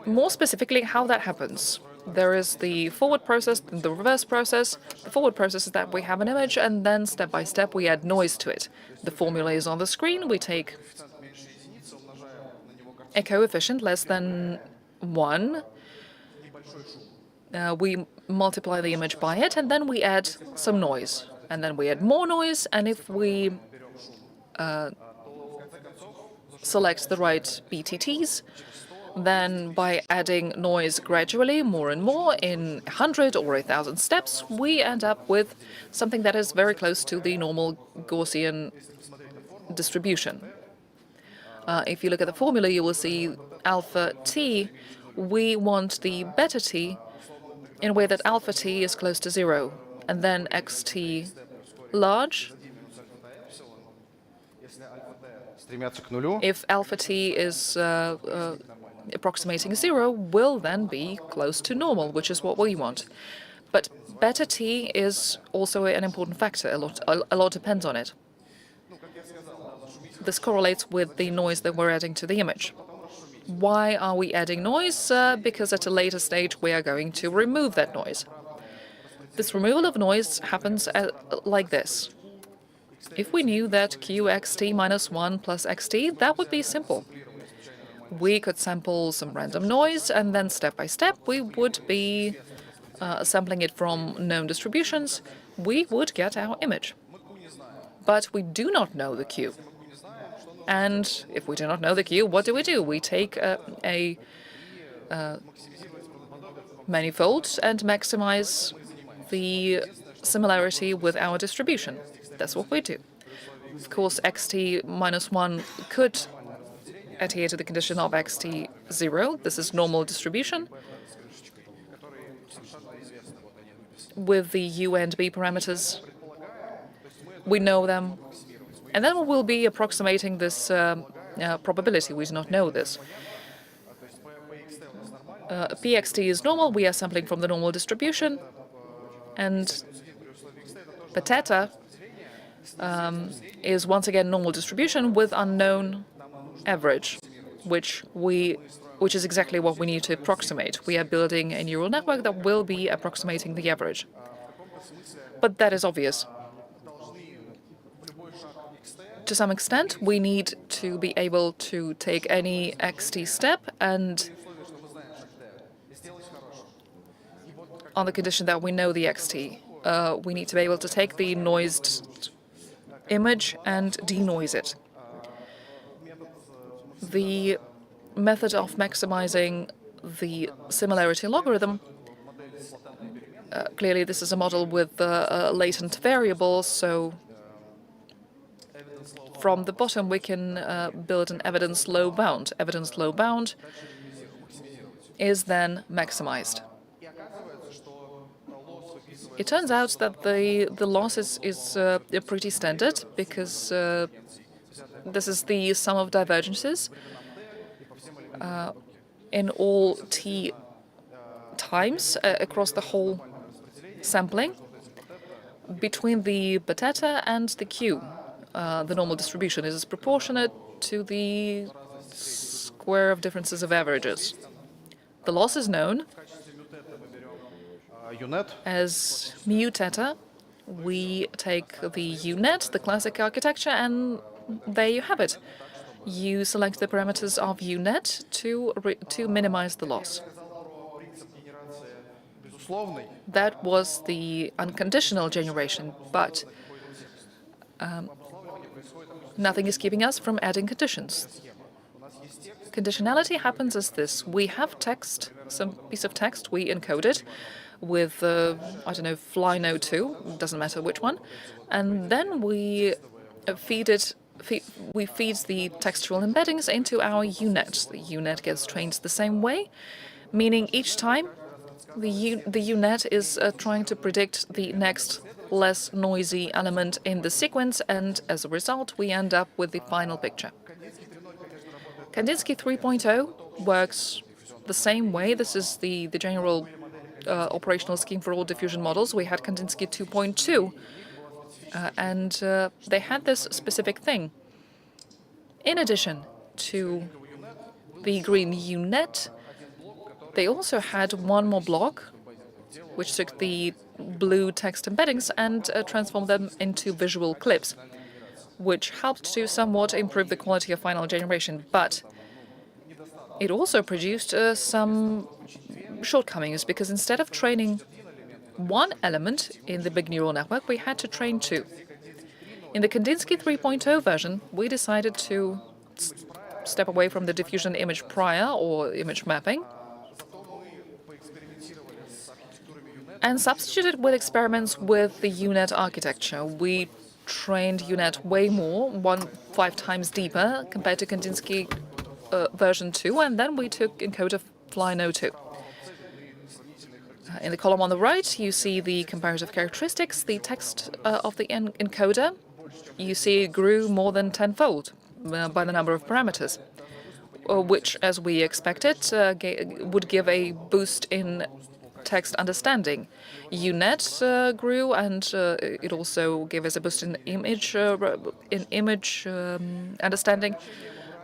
More specifically, how that happens. There is the forward process and the reverse process. The forward process is that we have an image, and then step by step we add noise to it. The formula is on the screen. We take a coefficient less than 1. We multiply the image by it, and then we add some noise. And then we add more noise, and if we select the right BTTs, then by adding noise gradually, more and more, in 100 or 1,000 steps, we end up with something that is very close to the normal Gaussian distribution. If you look at the formula, you will see alpha t. We want the beta t in a way that alpha t is close to 0, and then xt large. If alpha t is approximating 0, will then be close to normal, which is what we want. But beta t is also an important factor. A lot depends on it. This correlates with the noise that we're adding to the image. Why are we adding noise? Because at a later stage we are going to remove that noise. This removal of noise happens like this. If we knew that qxt minus 1 plus xt, that would be simple. we could sample some random noise, and then step by step we would be sampling it from known distributions. We would get our image. But we do not know the Q. And if we do not know the Q, what do? We take a manifold and maximize the similarity with our distribution. That's what we do. Of course, xt minus 1 could adhere to the condition of xt 0. This is normal distribution with the u and b parameters. We know them. And then we'll be approximating this probability. We do not know this. pxt is normal. We are sampling from the normal distribution. And the theta is once again normal distribution with unknown average, which is exactly what we need to approximate. We are building a neural network that will be approximating the average. But that is obvious. To some extent, we need to be able to take any xt step, and on the condition that we know the xt, we need to be able to take the noised image and denoise it. The method of maximizing the similarity logarithm, clearly this is a model with latent variables, so from the bottom we can build an evidence low bound. Evidence low bound is then maximized. It turns out that the loss is pretty standard, because this is the sum of divergences in all t times across the whole sampling between the theta and the q. The normal distribution is proportionate to the square of differences of averages. The loss is known as mu theta. We take the U-net, the classic architecture, and there you have it. You select the parameters of U-net to minimize the loss. That was the unconditional generation, but nothing is keeping us from adding conditions. Conditionality happens as this. We have text, some piece of text, we encode it with, I don't know, flyno2, doesn't matter which one, and then we feed the textual embeddings into our U-net. The U-net gets trained the same way, meaning each time the U-net is trying to predict the next less noisy element in the sequence, and as a result we end up with the final picture. Kandinsky 3.0 works the same way. This is the general operational scheme for all diffusion models. We had Kandinsky 2.2, and they had this specific thing. In addition to the green U-net, they also had one more block, which took the blue text embeddings and transformed them into visual clips, which helped to somewhat improve the quality of final generation. But it also produced some shortcomings, because instead of training one element in the big neural network, we had to train two. In the Kandinsky 3.0 version, we decided to step away from the diffusion image prior or image mapping and substitute it with experiments with the U-net architecture. We trained U-net way more, 5 times deeper compared to Kandinsky version 2, and then we took encoder flyno2. In the column on the right, you see the comparative characteristics, the text of the encoder. You see it grew more than tenfold by the number of parameters, which, as we expected, would give a boost in text understanding. U-net grew, and it also gave us a boost in image understanding.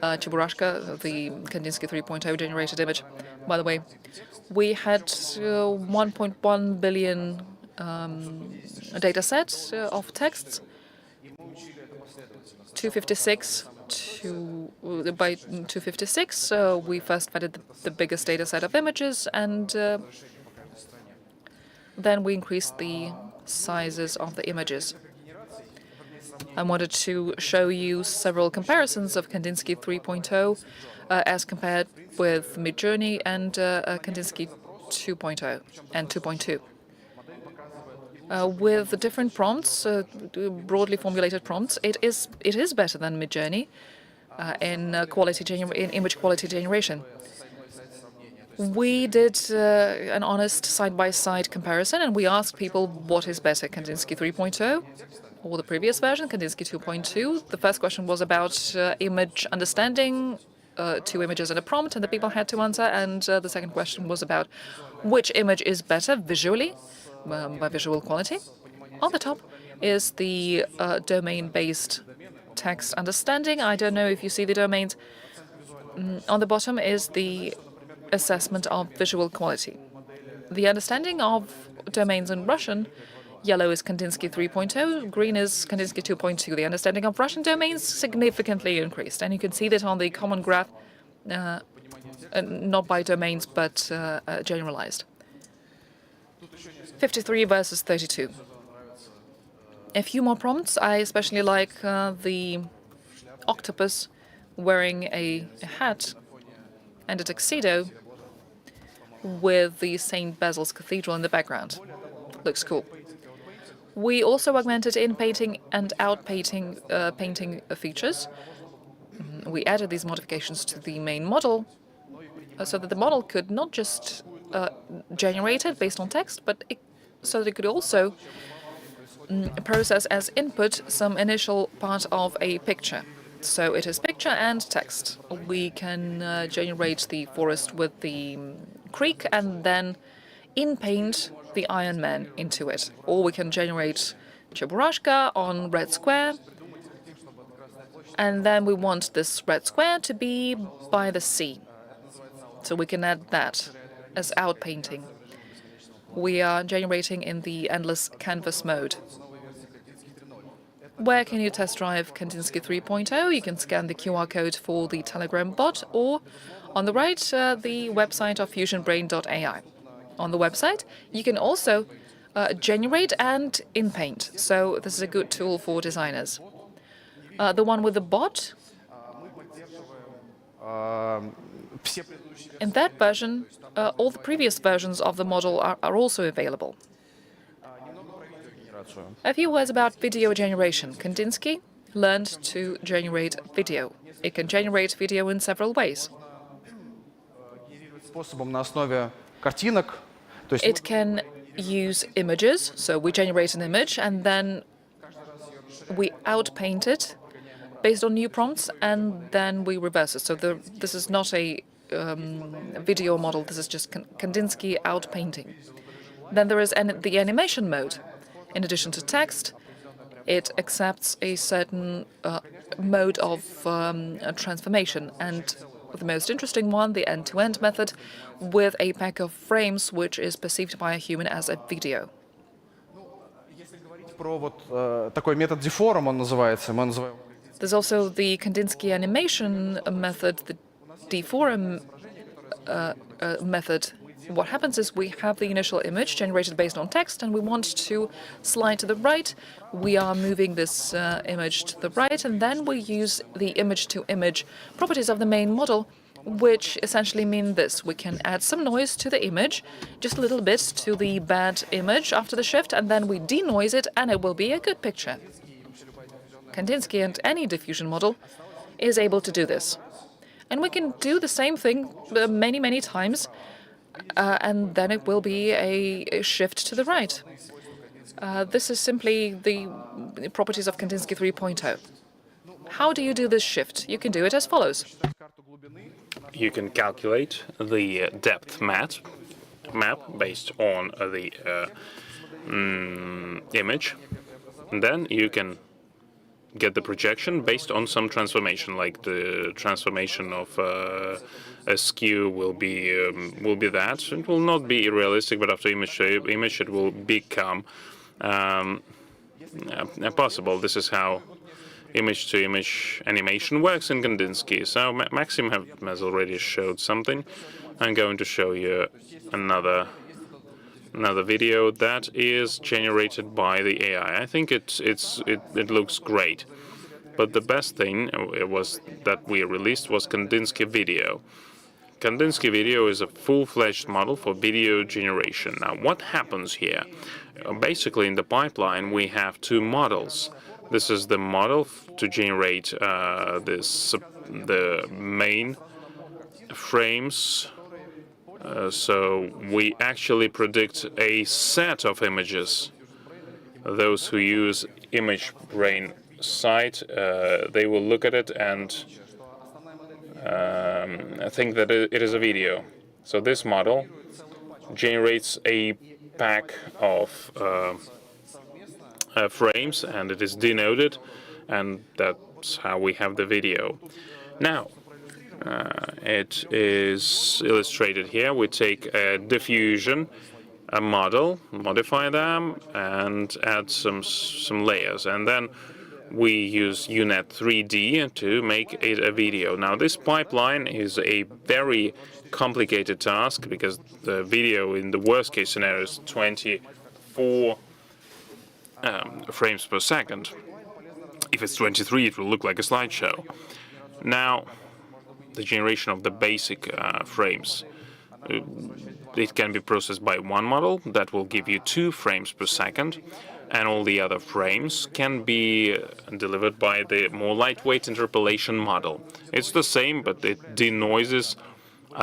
Cheburashka, the Kandinsky 3.0 generated image. By the way, we had 1.1 billion data sets of texts, 256 to by 256, we first added the biggest data set of images, and then we increased the sizes of the images. I wanted to show you several comparisons of Kandinsky 3.0 as compared with Midjourney and Kandinsky 2.0 and 2.2. With the different prompts, broadly formulated prompts, it is better than Midjourney in image quality generation. We did an honest side-by-side comparison, and we asked people what is better, Kandinsky 3.0 or the previous version, Kandinsky 2.2. The first question was about image understanding, 2 images and a prompt, and the people had to answer. And the second question was about which image is better visually, by visual quality. On the top is the domain-based text understanding. I don't know if you see the domains. On the bottom is the assessment of visual quality. The understanding of domains in Russian, yellow is Kandinsky 3.0, green is Kandinsky 2.2. The understanding of Russian domains significantly increased, and you can see that on the common graph, not by domains, but generalized. 53 versus 32. A few more prompts. I especially like the octopus wearing a hat and a tuxedo with the St. Basil's Cathedral in the background. Looks cool. We also augmented in-painting and out-painting painting features. We added these modifications to the main model so that the model could not just generate it based on text, but so that it could also process as input some initial part of a picture. So it is picture and text. We can generate the forest with the creek and then in-paint the Iron Man into it. Or we can generate Cheburashka on red square, and then we want this red square to be by the sea. So we can add that as outpainting. We are generating in the endless canvas mode. Where can you test drive Kandinsky 3.0? You can scan the QR code for the Telegram bot, or on the right, the website of fusionbrain.ai. On the website, you can also generate and in-paint. So this is a good tool for designers. The one with the bot, in that version, all the previous versions of the model are also available. A few words about video generation. Kandinsky learned to generate video. It can generate video in several ways. It can use images, so we generate an image and then we outpaint it based on new prompts, and then we reverse it. So this is not a video model, this is just Kandinsky outpainting. Then there is the animation mode. In addition to text, it accepts a certain mode of transformation, and the most interesting one, the end-to-end method, with a pack of frames which is perceived by a human as a video. There's also the Kandinsky animation method, the D4 method. What happens is we have the initial image generated based on text, and we want to slide to the right. We are moving this image to the right, and then we use the image-to-image properties of the main model, which essentially mean this. We can add some noise to the image, just a little bit to the bad image after the shift, and then we denoise it, and it will be a good picture. Kandinsky and any diffusion model is able to do this. And we can do the same thing many, many times, and then it will be a shift to the right. This is simply the properties of Kandinsky 3.0. How do you do this shift? You can do it as follows. You can calculate the depth map based on the image. And then you can get the projection based on some transformation, like the transformation of a skew will be that. It will not be realistic, but after image it will become possible. This is how image-to-image animation works in Kandinsky. So Maxim has already showed something. I'm going to show you another video that is generated by the AI. I think it looks great. But the best thing that we released was Kandinsky Video. Kandinsky Video is a full-fledged model for video generation. Now, what happens here? Basically, in the pipeline, we have two models. This is the model to generate the main frames. So we actually predict a set of images. Those who use image brain site, they will look at it and think that it is a video. So this model generates a pack of frames, and it is denoted, and that's how we have the video. Now, it is illustrated here. We take a diffusion, a model, modify them, and add some layers, and then we use UNet 3D to make it a video. Now, this pipeline is a very complicated task because the video in the worst-case scenario is 24 frames per second. If it's 23, it will look like a slideshow. Now, the generation of the basic frames, it can be processed by one model that will give you 2 frames per second, and all the other frames can be delivered by the more lightweight interpolation model. It's the same, but it denoises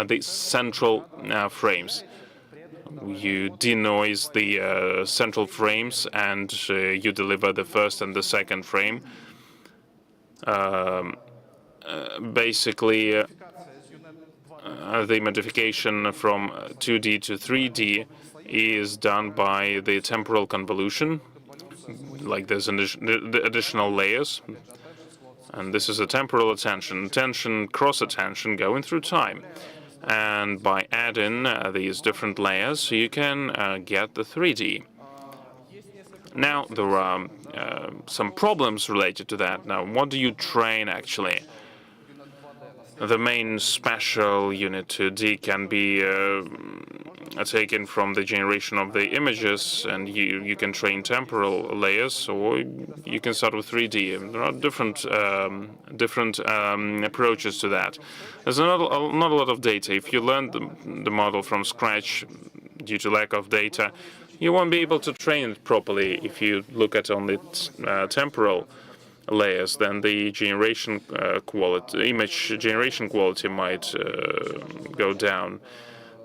the central frames. You denoise the central frames, and you deliver the first and the second frame. Basically, the modification from 2D to 3D is done by the temporal convolution, like there's additional layers. And this is a temporal attention, cross-attention going through time. And by adding these different layers, you can get the 3D. Now, there are some problems related to that. Now, what do you train, actually? The main spatial unit 2D can be taken from the generation of the images, and you can train temporal layers, or you can start with 3D. There are different approaches to that. There's not a lot of data. If you learn the model from scratch due to lack of data, you won't be able to train it properly. If you look at only temporal layers, then the generation quality, image generation quality might go down.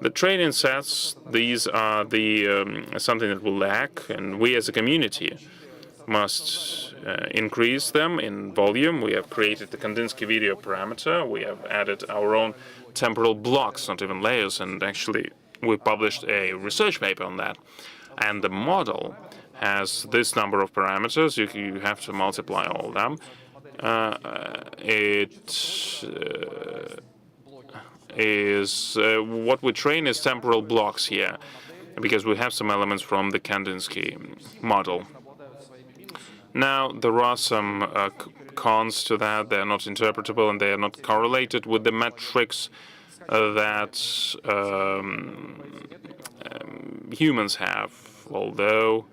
The training sets, these are the something that will lack, and we as a community must increase them in volume. We have created the Kandinsky video parameter. We have added our own temporal blocks, not even layers, and actually we published a research paper on that. And the model has this number of parameters. You have to multiply all of them. What we train is temporal blocks here, because we have some elements from the Kandinsky model. Now, there are some cons to that. They are not interpretable, and they are not correlated with the metrics that humans have, although...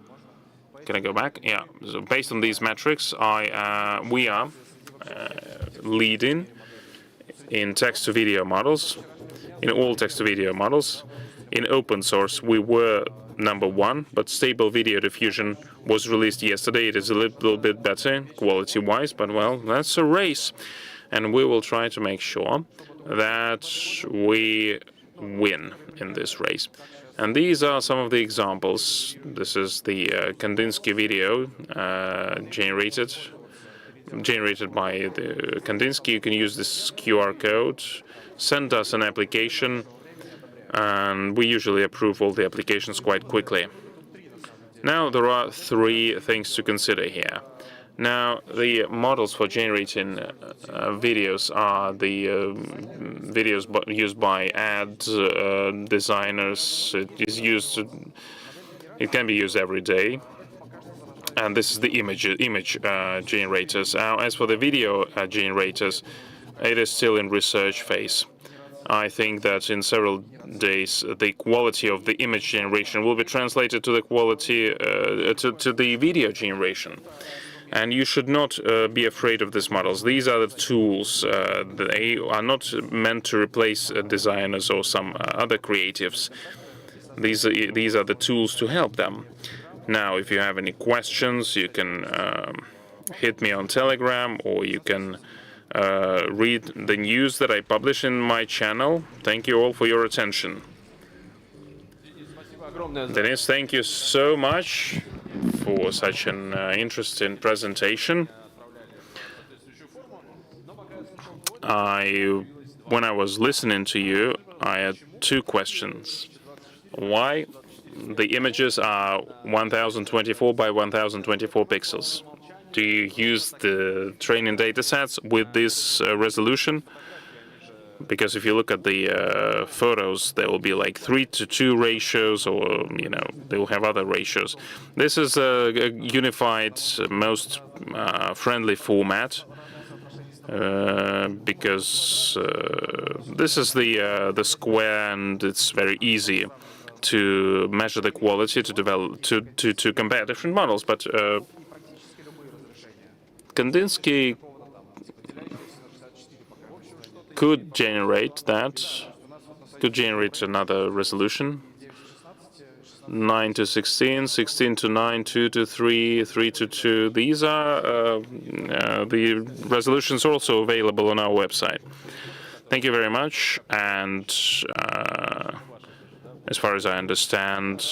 Can I go back? Yeah. So based on these metrics, we are leading in text-to-video models, in all text-to-video models. In open source, we were #1, but stable video diffusion was released yesterday. It is a little bit better quality-wise, but well, that's a race, and we will try to make sure that we win in this race. And these are some of the examples. This is the Kandinsky video generated by the Kandinsky. You can use this QR code, send us an application, and we usually approve all the applications quite quickly. Now, there are 3 things to consider here. Now, the models for generating videos are the videos used by ad designers. It can be used every day. And this is the image generators. As for the video generators, it is still in research phase. I think that in several days, the quality of the image generation will be translated to the quality to the video generation. And you should not be afraid of these models. These are the tools. They are not meant to replace designers or some other creatives. These are the tools to help them. Now, if you have any questions, you can hit me on Telegram, or you can read the news that I publish in my channel. Thank you all for your attention. Denis, thank you so much for such an interesting presentation. When I was listening to you, I had two questions. Why the images are 1024 by 1024 pixels? Do you use the training data sets with this resolution? Because if you look at the photos, there will be like 3:2 ratios, or they will have other ratios. This is a unified, most friendly format, because this is the square, and it's very easy to measure the quality, to develop, to compare different models. But Kandinsky could generate another resolution. 9 to 16, 16 to 9, 2 to 3, 3 to 2. These are the resolutions also available on our website. Thank you very much. And as far as I understand,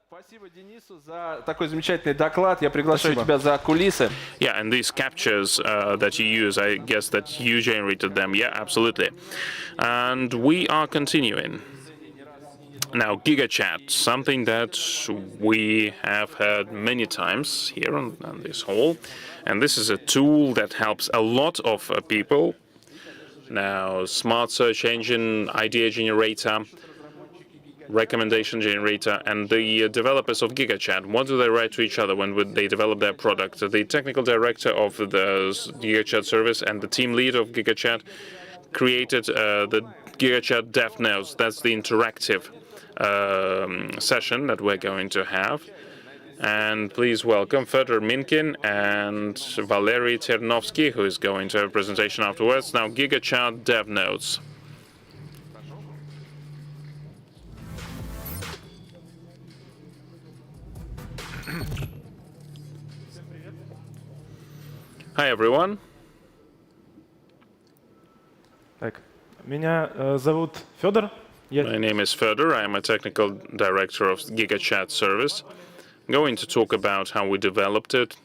Спасибо Денису за такой замечательный доклад. Я приглашаю тебя за кулисы. Yeah, and these captures that you use, I guess that you generated them. Yeah, absolutely. And we are continuing. Now, GigaChat, something that we have heard many times here on this hall. And this is a tool that helps a lot of people. Now, smart search engine, idea generator, recommendation generator, and the developers of GigaChat. What do they write to each other when they develop their product? The technical director of the GigaChat service and the team lead of GigaChat created the GigaChat Dev Notes. That's the interactive session that we're going to have. And please welcome Fedor Minkin and Valery Ternovsky, who is going to have a presentation afterwards. Now, GigaChat Dev Notes. Hi, everyone. Меня зовут Федор. My name is Fedor. I am a technical director of GigaChat service. I'm going to talk about how we developed it,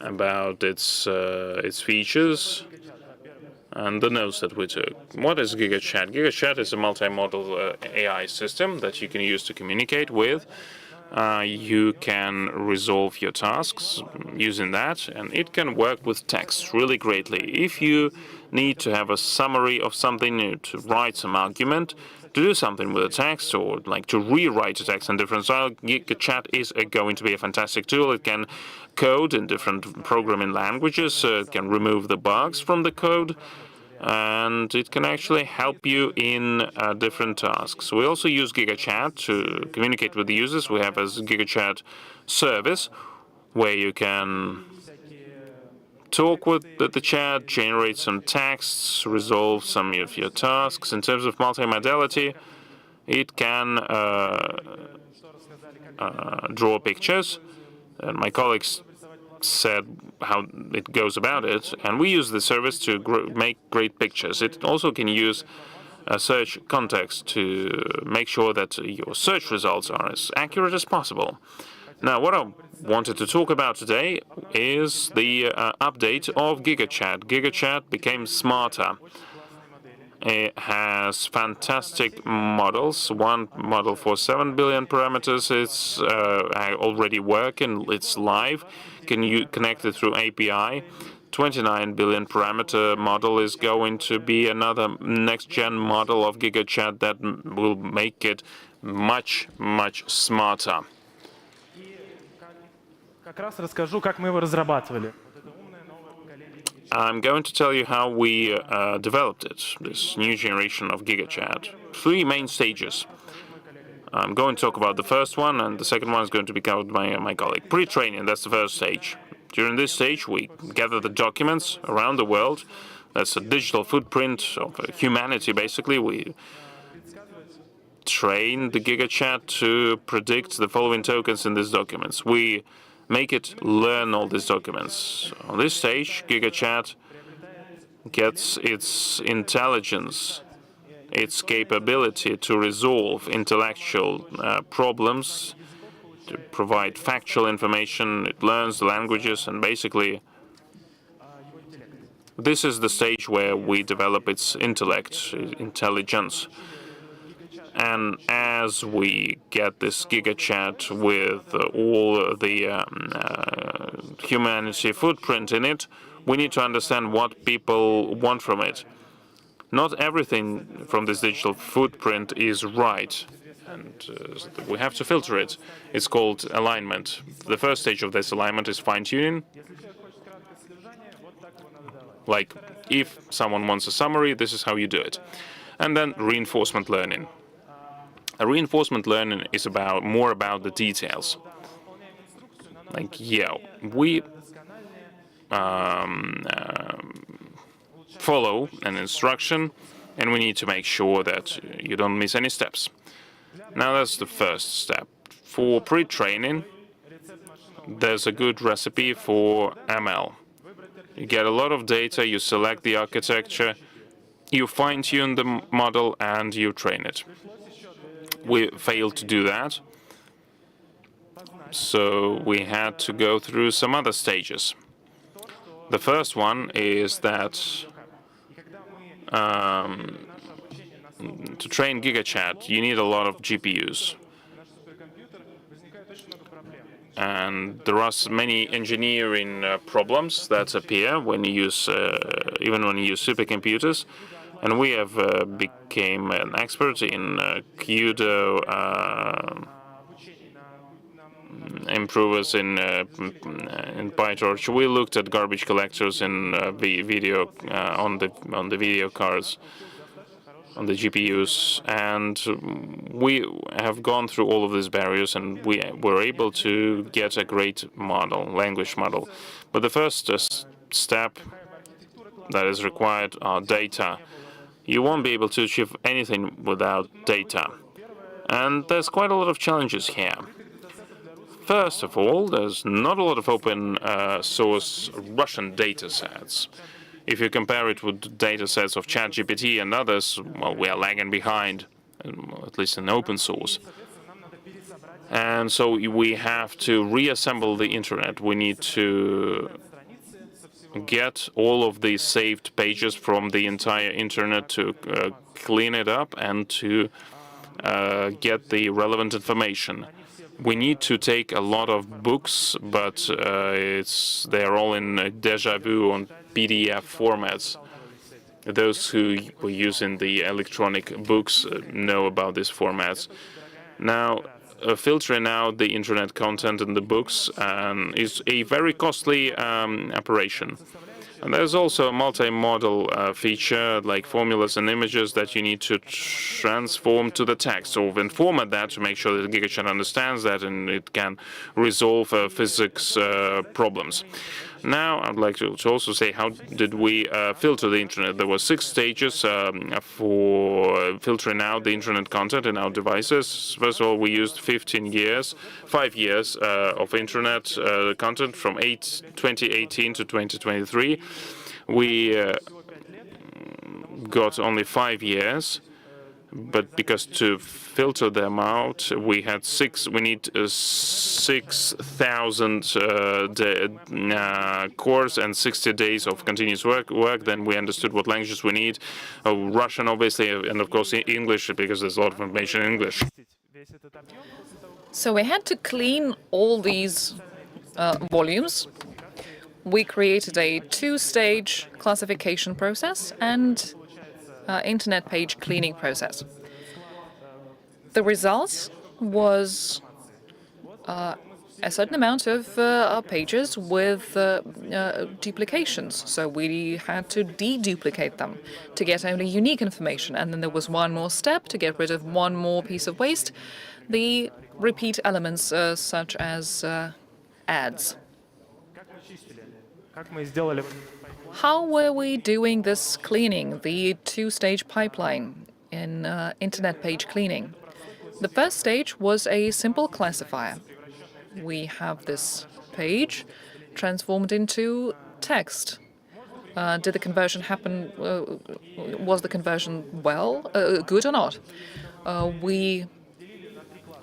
about its features, and the notes that we took. What is GigaChat? GigaChat is a multimodal AI system that you can use to communicate with. You can resolve your tasks using that, and it can work with text really greatly. If you need to have a summary of something, to write some argument, to do something with a text, or like to rewrite a text in different style, GigaChat is going to be a fantastic tool. It can code in different programming languages, it can remove the bugs from the code, and it can actually help you in different tasks. We also use GigaChat to communicate with the users. We have a GigaChat service where you can talk with the chat, generate some texts, resolve some of your tasks. In terms of multimodality, it can draw pictures. And my colleagues said how it goes about it, and we use the service to make great pictures. It also can use a search context to make sure that your search results are as accurate as possible. Now, what I wanted to talk about today is the update of GigaChat. GigaChat became smarter. It has fantastic models. One model for 7 billion parameters. It's already working. It's live. Can you connect it through API? 29 billion parameter model is going to be another next-gen model of GigaChat that will make it much, much smarter. I'm going to tell you how we developed it, this new generation of GigaChat. 3 main stages. I'm going to talk about the first one, and the second one is going to be covered by my colleague. Pre-training, that's the first stage. During this stage, we gather the documents around the world. That's a digital footprint of humanity, basically. We train the GigaChat to predict the following tokens in these documents. We make it learn all these documents. On this stage, GigaChat gets its intelligence, its capability to resolve intellectual problems, to provide factual information. It learns the languages, and basically this is the stage where we develop its intellect, intelligence. And as we get this GigaChat with all the humanity footprint in it, we need to understand what people want from it. Not everything from this digital footprint is right, and we have to filter it. It's called alignment. The first stage of this alignment is fine-tuning. Like, if someone wants a summary, this is how you do it. And then reinforcement learning. Reinforcement learning is more about the details. Like, yeah, we follow an instruction, and we need to make sure that you don't miss any steps. Now, that's the first step. For pre-training, there's a good recipe for ML. You get a lot of data, you select the architecture, you fine-tune the model, and you train it. We failed to do that, so we had to go through some other stages. The first one is that to train GigaChat, you need a lot of GPUs. And there are many engineering problems that appear when you use, even when you use supercomputers. And we have became an expert in CUDA, improvers in PyTorch. We looked at garbage collectors in video on the video cards, on the GPUs, and we have gone through all of these barriers, and we were able to get a great model, language model. But the first step that is required are data. You won't be able to achieve anything without data. And there's quite a lot of challenges here. First of all, there's not a lot of open source Russian data sets. If you compare it with data sets of ChatGPT and others, well, we are lagging behind, at least in open source. And so we have to reassemble the internet. We need to get all of these saved pages from the entire internet to clean it up and to get the relevant information. We need to take a lot of books, but they're all in déjà vu on PDF formats. Those who were using the electronic books know about these formats. Now, filtering out the internet content in the books is a very costly operation. And there's also a multi-modal feature, like formulas and images, that you need to transform to the text, or then format that to make sure that GigaChat understands that and it can resolve physics problems. Now, I'd like to also say, how did we filter the internet? There were 6 stages for filtering out the internet content in our devices. First of all, we used 5 years of internet content from 2018 to 2023. We got only 5 years, but because to filter them out, we need 6,000 cores and 60 days of continuous work. Then we understood what languages we need, Russian, obviously, and of course English, because there's a lot of information in English. So we had to clean all these volumes. We created a 2-stage classification process and internet page cleaning process. The result was a certain amount of pages with duplications. So we had to deduplicate them to get only unique information. And then there was one more step to get rid of one more piece of waste, the repeat elements such as ads. How were we doing this cleaning, the two-stage pipeline in internet page cleaning? The first stage was a simple classifier. We have this page transformed into text. Did the conversion happen? Was the conversion good or not? We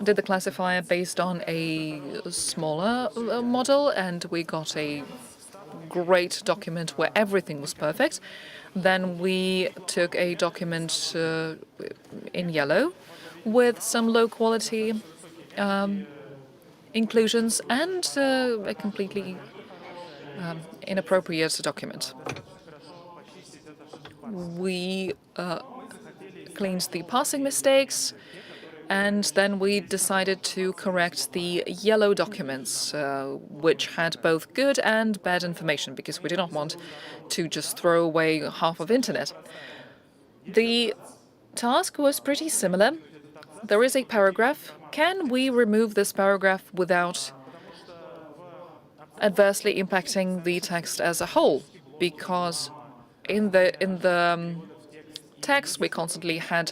did the classifier based on a smaller model, and we got a great document where everything was perfect. Then we took a document in yellow with some low quality inclusions and a completely inappropriate document. We cleaned the parsing mistakes, and then we decided to correct the yellow documents, which had both good and bad information, because we did not want to just throw away half of internet. The task was pretty similar. There is a paragraph. Can we remove this paragraph without adversely impacting the text as a whole? Because in the text we constantly had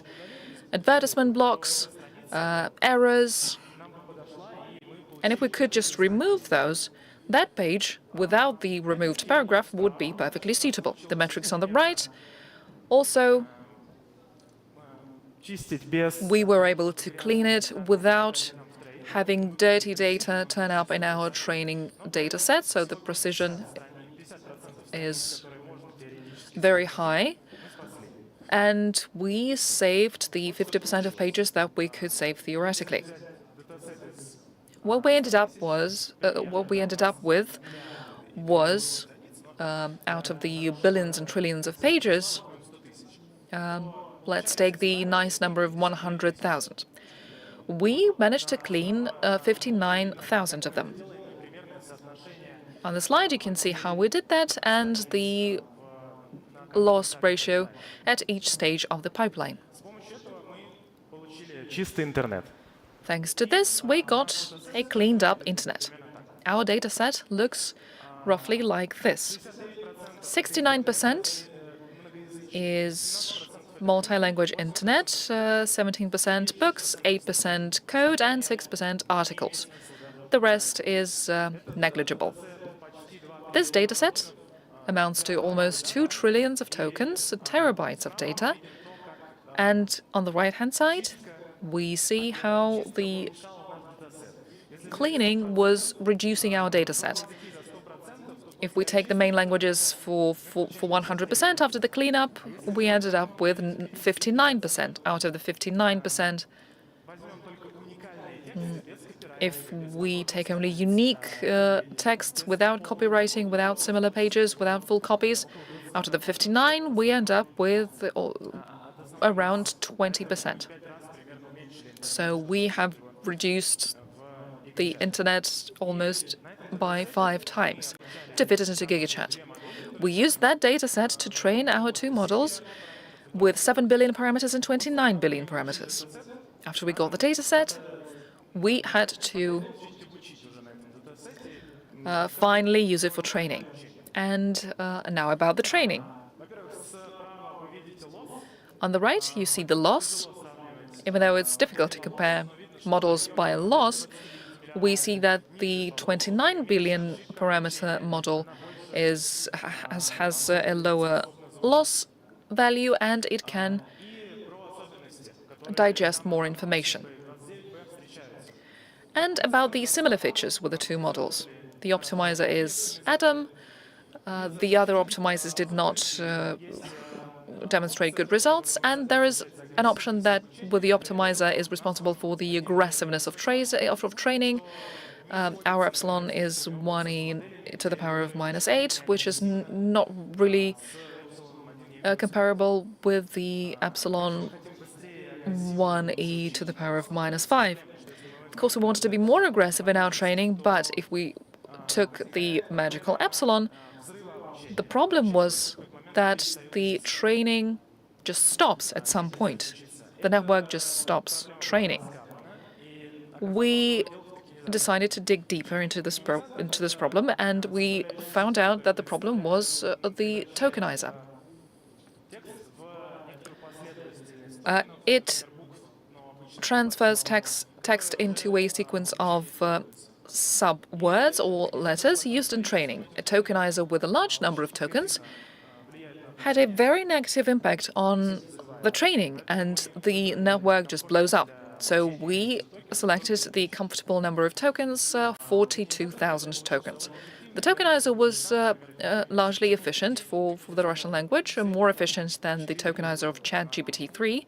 advertisement blocks, errors, and if we could just remove those, that page without the removed paragraph would be perfectly suitable. The metrics on the right also, we were able to clean it without having dirty data turn up in our training data set, so the precision is very high. And we saved the 50% of pages that we could save theoretically. What we ended up with was out of the billions and trillions of pages, let's take the nice number of 100,000. We managed to clean 59,000 of them. On the slide, you can see how we did that and the loss ratio at each stage of the pipeline. Thanks to this, we got a cleaned up internet. Our data set looks roughly like this. 69% is multi-language internet, 17% books, 8% code, and 6% articles. The rest is negligible. This dataset amounts to almost 2 trillion of tokens, terabytes of data. And on the right-hand side, we see how the cleaning was reducing our dataset. If we take the main languages for 100% after the cleanup, we ended up with 59%. Out of the 59%, if we take only unique texts without copywriting, without similar pages, without full copies, out of the 59, we end up with around 20%. So we have reduced the internet almost by 5 times to fit it into GigaChat. We used that data set to train our 2 models with 7 billion parameters and 29 billion parameters. After we got the data set, we had to finally use it for training. And now about the training. On the right, you see the loss. Even though it's difficult to compare models by loss, we see that the 29 billion parameter model has a lower loss value, and it can digest more information. And about the similar features with the 2 models. The optimizer is Adam. The other optimizers did not demonstrate good results, and there is an option that with the optimizer is responsible for the aggressiveness of training. Our epsilon is 1e to the power of -8, which is not really comparable with the epsilon 1e to the power of -5. Of course, we wanted to be more aggressive in our training, but if we took the magical epsilon, the problem was that the training just stops at some point. The network just stops training. We decided to dig deeper into this problem, and we found out that the problem was the tokenizer. It transfers text into a sequence of sub-words or letters used in training. A tokenizer with a large number of tokens had a very negative impact on the training, and the network just blows up. So we selected the comfortable number of tokens, 42,000 tokens. The tokenizer was largely efficient for the Russian language, more efficient than the tokenizer of ChatGPT-3,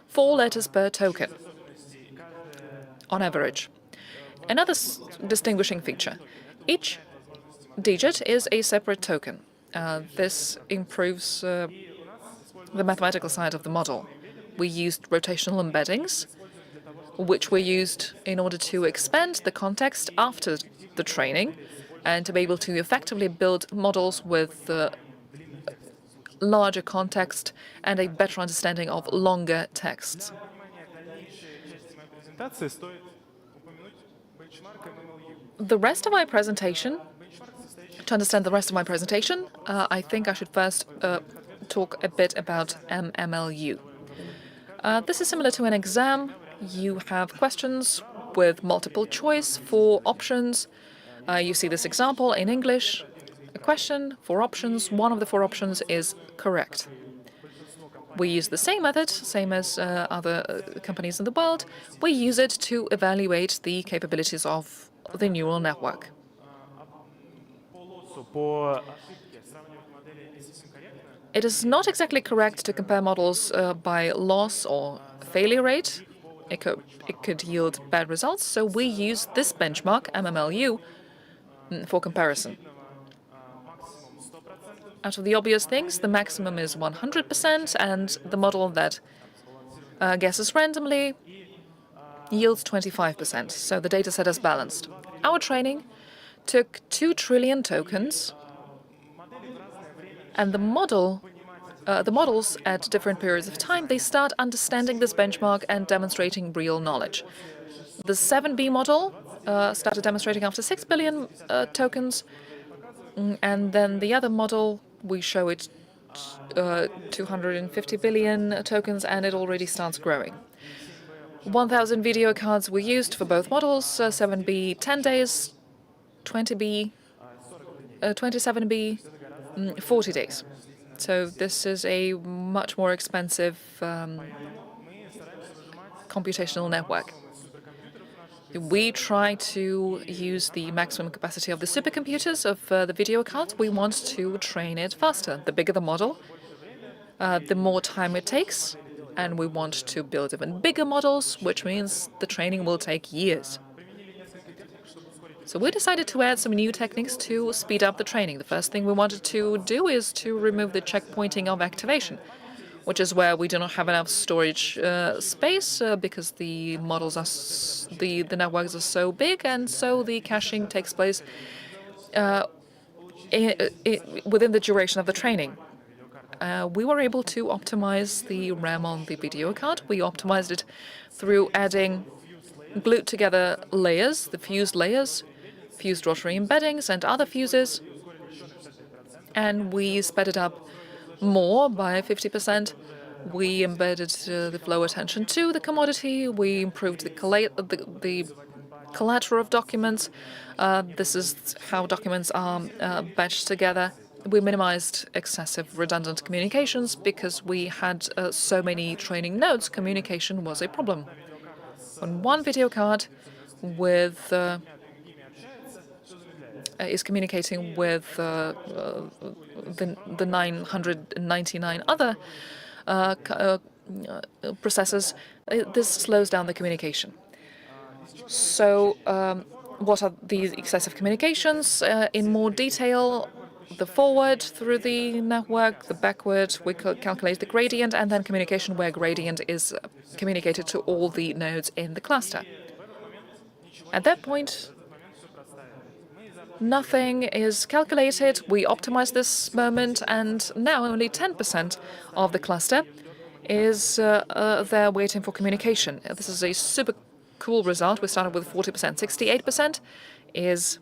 4 letters per token, on average. Another distinguishing feature: each digit is a separate token. This improves the mathematical side of the model. We used rotational embeddings, which were used in order to expand the context after the training and to be able to effectively build models with larger context and a better understanding of longer texts. The rest of my presentation, to understand the rest of my presentation, I think I should first talk a bit about MMLU. This is similar to an exam. You have questions with multiple choice, 4 options. You see this example in English. A question, 4 options. One of the 4 options is correct. We use the same method, same as other companies in the world. We use it to evaluate the capabilities of the neural network. It is not exactly correct to compare models by loss or failure rate. It could yield bad results, so we use this benchmark, MMLU, for comparison. Out of the obvious things, the maximum is 100%, and the model that guesses randomly yields 25%, so the data set is balanced. Our training took 2 trillion tokens, and the models at different periods of time, they start understanding this benchmark and demonstrating real knowledge. The 7B model started demonstrating after 6 billion tokens, and then the other model, we show it 250 billion tokens, and it already starts growing. 1,000 video cards were used for both models, 7B 10 days, 27B 40 days. So this is a much more expensive computational network. We try to use the maximum capacity of the supercomputers of the video cards. We want to train it faster. The bigger the model, the more time it takes, and we want to build even bigger models, which means the training will take years. So we decided to add some new techniques to speed up the training. The first thing we wanted to do is to remove the checkpointing of activation, which is where we do not have enough storage space because the models are the networks are so big, and so the caching takes place within the duration of the training. We were able to optimize the RAM on the video card. We optimized it through adding glued together layers, the fused layers, fused rotary embeddings, and other fuses. And we sped it up more by 50%. We embedded the flow attention to the commodity. We improved the collateral of documents. This is how documents are batched together. We minimized excessive redundant communications because we had so many training nodes. Communication was a problem. On one video card with is communicating with the 999 other processors, this slows down the communication. So what are these excessive communications? In more detail, the forward through the network, the backward, we calculate the gradient, and then communication where gradient is communicated to all the nodes in the cluster. At that point, nothing is calculated. We optimize this moment, and now only 10% of the cluster is there waiting for communication. This is a super cool result. We started with 40%. 68% is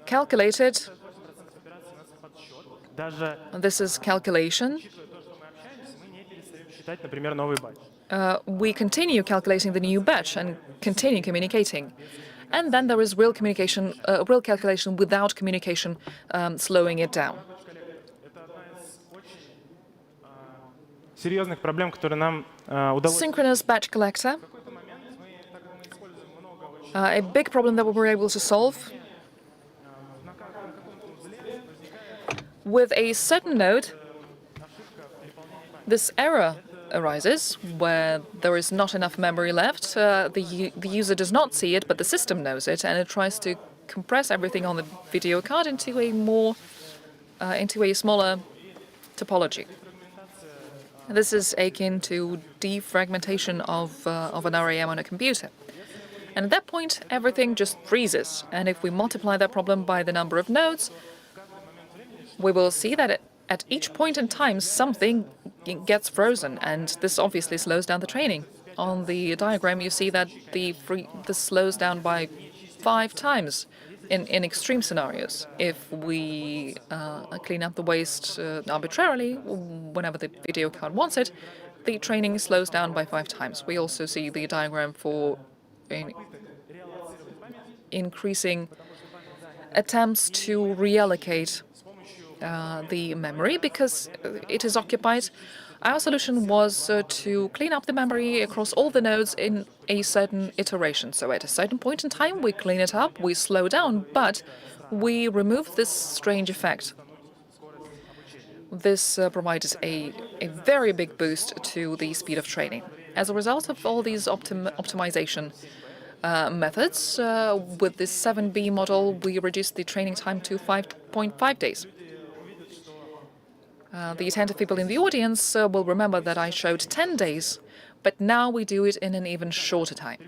calculated. This is calculation. We continue calculating the new batch and continue communicating. And then there is real communication, real calculation without communication slowing it down. Synchronous batch collector. A big problem that we were able to solve. With a certain node, this error arises where there is not enough memory left. The user does not see it, but the system knows it, and it tries to compress everything on the video card into a smaller topology. This is akin to defragmentation of an RAM on a computer. And at that point, everything just freezes. And if we multiply that problem by the number of nodes, we will see that at each point in time, something gets frozen, and this obviously slows down the training. On the diagram, you see that this slows down by 5 times in extreme scenarios. If we clean up the waste arbitrarily, whenever the video card wants it, the training slows down by 5 times. We also see the diagram for increasing attempts to reallocate the memory because it is occupied. Our solution was to clean up the memory across all the nodes in a certain iteration. So at a certain point in time, we clean it up, we slow down, but we remove this strange effect. This provides a very big boost to the speed of training. As a result of all these optimization methods, with this 7B model, we reduced the training time to 5.5 days. The attentive people in the audience will remember that I showed 10 days, but now we do it in an even shorter time.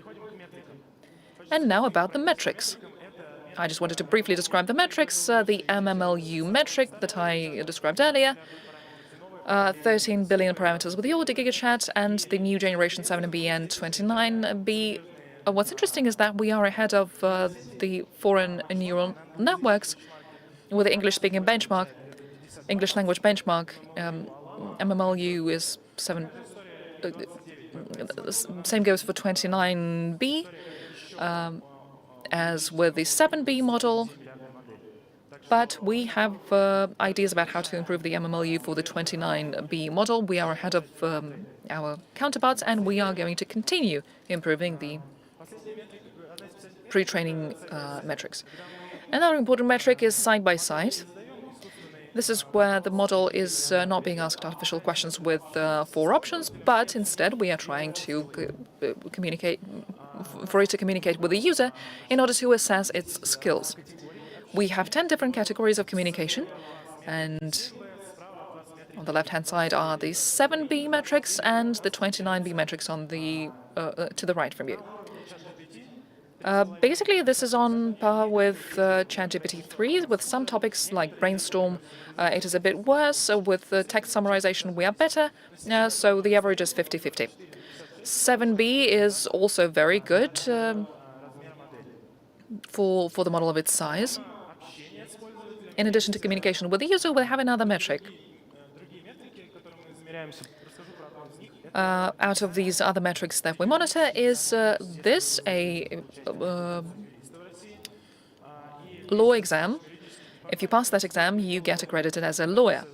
And now about the metrics. I just wanted to briefly describe the metrics. The MMLU metric that I described earlier, 13 billion parameters with the older GigaChat, and the new generation 7B and 29B. What's interesting is that we are ahead of the foreign neural networks with the English-speaking benchmark. English language benchmark, MMLU is 7. Same goes for 29B as with the 7B model. But we have ideas about how to improve the MMLU for the 29B model. We are ahead of our counterparts, and we are going to continue improving the pre-training metrics. Another important metric is side-by-side. This is where the model is not being asked artificial questions with 4 options, but instead we are trying to communicate, for it to communicate with the user in order to assess its skills. We have 10 different categories of communication, and on the left-hand side are the 7B metrics and the 29B metrics on the to the right from you. Basically, this is on par with ChatGPT 3. With some topics like brainstorm, it is a bit worse. With the text summarization, we are better. So the average is 50-50. 7B is also very good for the model of its size. In addition to communication with the user, we have another metric. Out of these other metrics that we monitor is this, a law exam. If you pass that exam, you get accredited as a lawyer.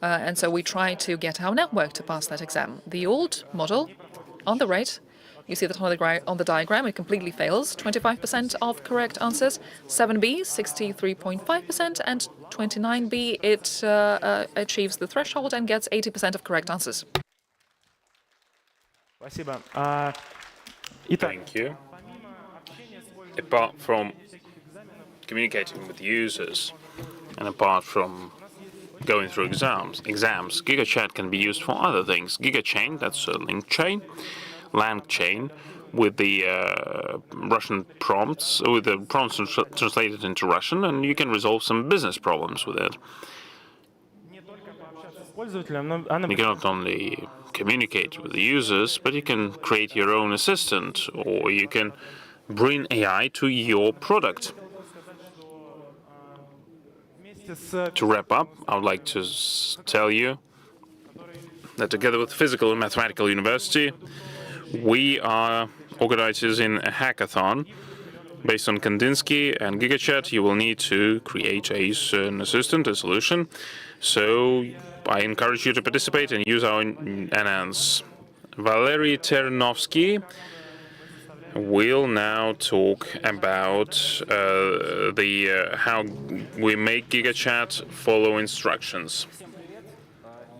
And so we try to get our network to pass that exam. The old model, on the right, you see that on the diagram, it completely fails. 25% of correct answers. 7B, 63.5%, and 29B, it achieves the threshold and gets 80% of correct answers. Thank you. Apart from communicating with users. And apart from going through exams, GigaChat can be used for other things. GigaChain, that's a link chain, LangChain, with the Russian prompts, with the prompts translated into Russian, and you can resolve some business problems with it. You can not only communicate with the users, but you can create your own assistant, or you can bring AI to your product. To wrap up, I would like to tell you that together with Physical and Mathematical University, we are organizing a hackathon based on Kandinsky and GigaChat. You will need to create an assistant, a solution. So I encourage you to participate and use our enhance. Valery Ternovsky will now talk about how we make GigaChat follow instructions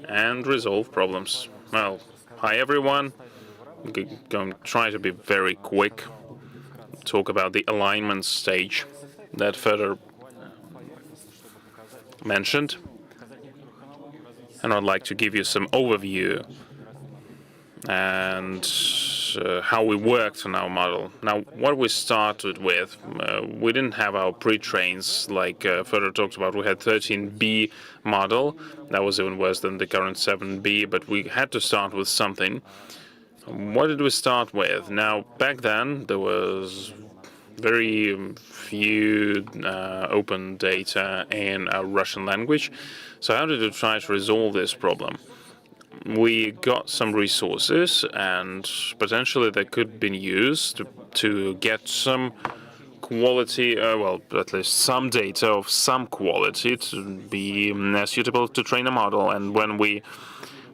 and resolve problems. Well, hi everyone. I'm going to try to be very quick. Talk about the alignment stage that Fedor mentioned. And I'd like to give you some overview and how we worked on our model. Now, what we started with, we didn't have our pre-trains like Fedor talked about. We had 13B model. That was even worse than the current 7B, but we had to start with something. What did we start with? Now, back then, there was very few open data in Russian language. So how did we try to resolve this problem? We got some resources, and potentially they could be used to get some quality, well, at least some data of some quality to be suitable to train a model. And when we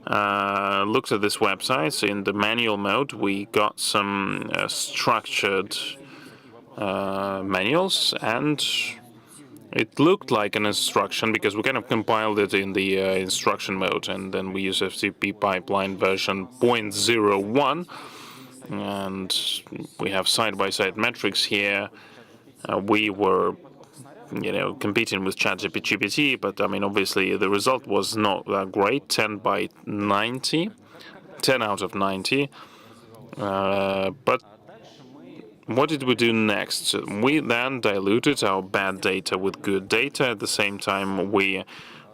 looked at this website in the manual mode, we got some structured manuals, and it looked like an instruction because we kind of compiled it in the instruction mode, and then we use FTP pipeline version 0.01, and we have side-by-side metrics here. We were, competing with ChatGPT, but I mean, obviously the result was not that great. 10 out of 90. But what did we do next? We then diluted our bad data with good data. At the same time, we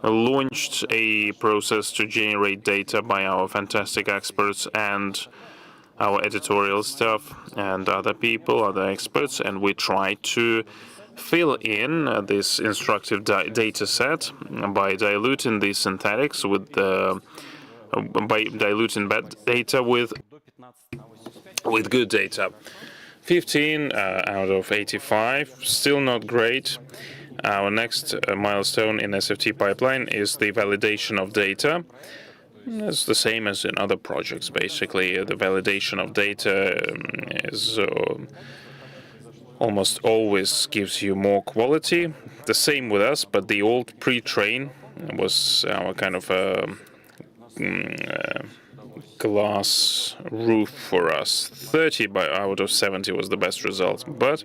launched a process to generate data by our fantastic experts and our editorial staff and other people, other experts, and we tried to fill in this instructive data set by diluting the synthetics with by diluting bad data with good data. 15 out of 85, still not great. Our next milestone in SFT pipeline is the validation of data. It's the same as in other projects, basically. The validation of data is almost always gives you more quality. The same with us, but the old pre-train was our kind of glass roof for us. 30 out of 70 was the best result. But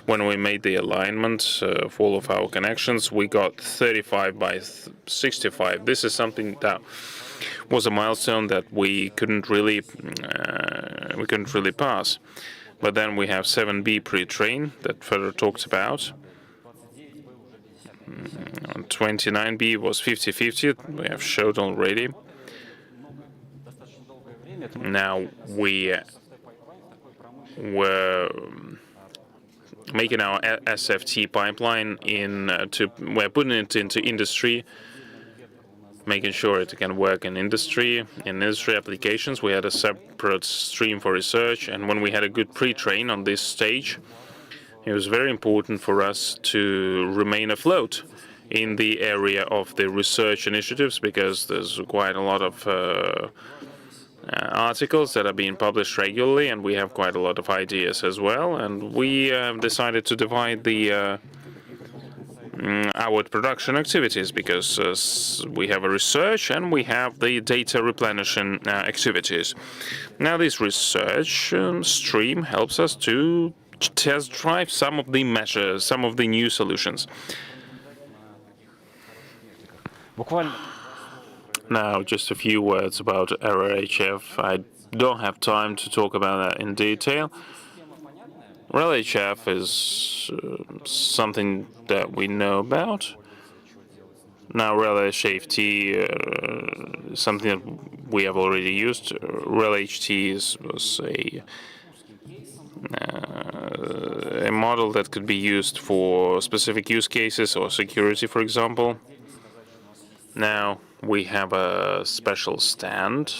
when we made the alignment of all of our connections, we got 35 by 65. This is something that was a milestone that we couldn't really pass. But then we have 7B pre-train that Fedor talked about. 29B was 50-50. We have showed already. Now we were making our SFT pipeline we're putting it into industry, making sure it can work in industry applications. We had a separate stream for research, and when we had a good pre-train on this stage, it was very important for us to remain afloat in the area of the research initiatives, because there's quite a lot of articles that are being published regularly, and we have quite a lot of ideas as well. And we decided to divide our production activities, because we have a research and we have the data replenishing activities. Now, this research stream helps us to test drive some of the measures, some of the new solutions. Now, just a few words about RLHF. I don't have time to talk about that in detail. RLHF is something that we know about. Now, RLHT is something that we have already used. RLHT was a model that could be used for specific use cases or security, for example. Now, we have a special stand.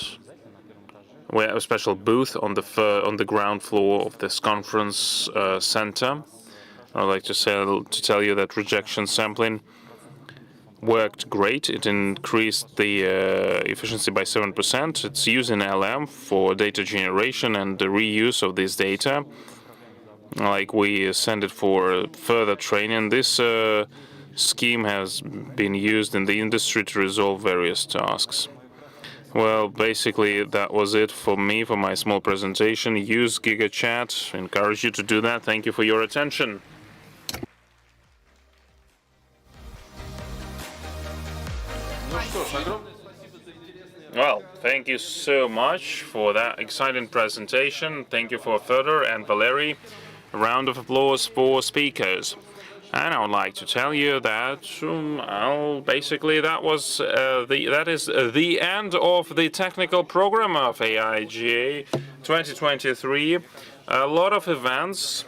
We have a special booth on the ground floor of this conference center. I'd like to tell you that rejection sampling worked great. It increased the efficiency by 7%. It's using LM for data generation and the reuse of this data. Like we send it for further training. This scheme has been used in the industry to resolve various tasks. Well, basically, that was it for me, for my small presentation. Use GigaChat. I encourage you to do that. Thank you for your attention. Well, thank you so much for that exciting presentation. Thank you for Fedor and Valery. A round of applause for speakers. And I would like to tell you that basically that is the end of the technical program of AIJ 2023. A lot of events.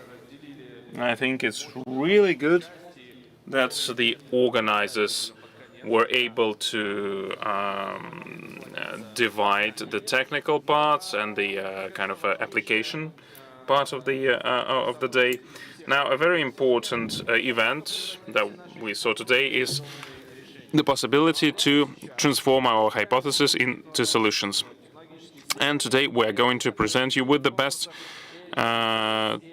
I think it's really good that the organizers were able to divide the technical parts and the kind of application part of the day. Now, a very important event that we saw today is the possibility to transform our hypothesis into solutions. And today we're going to present you with the best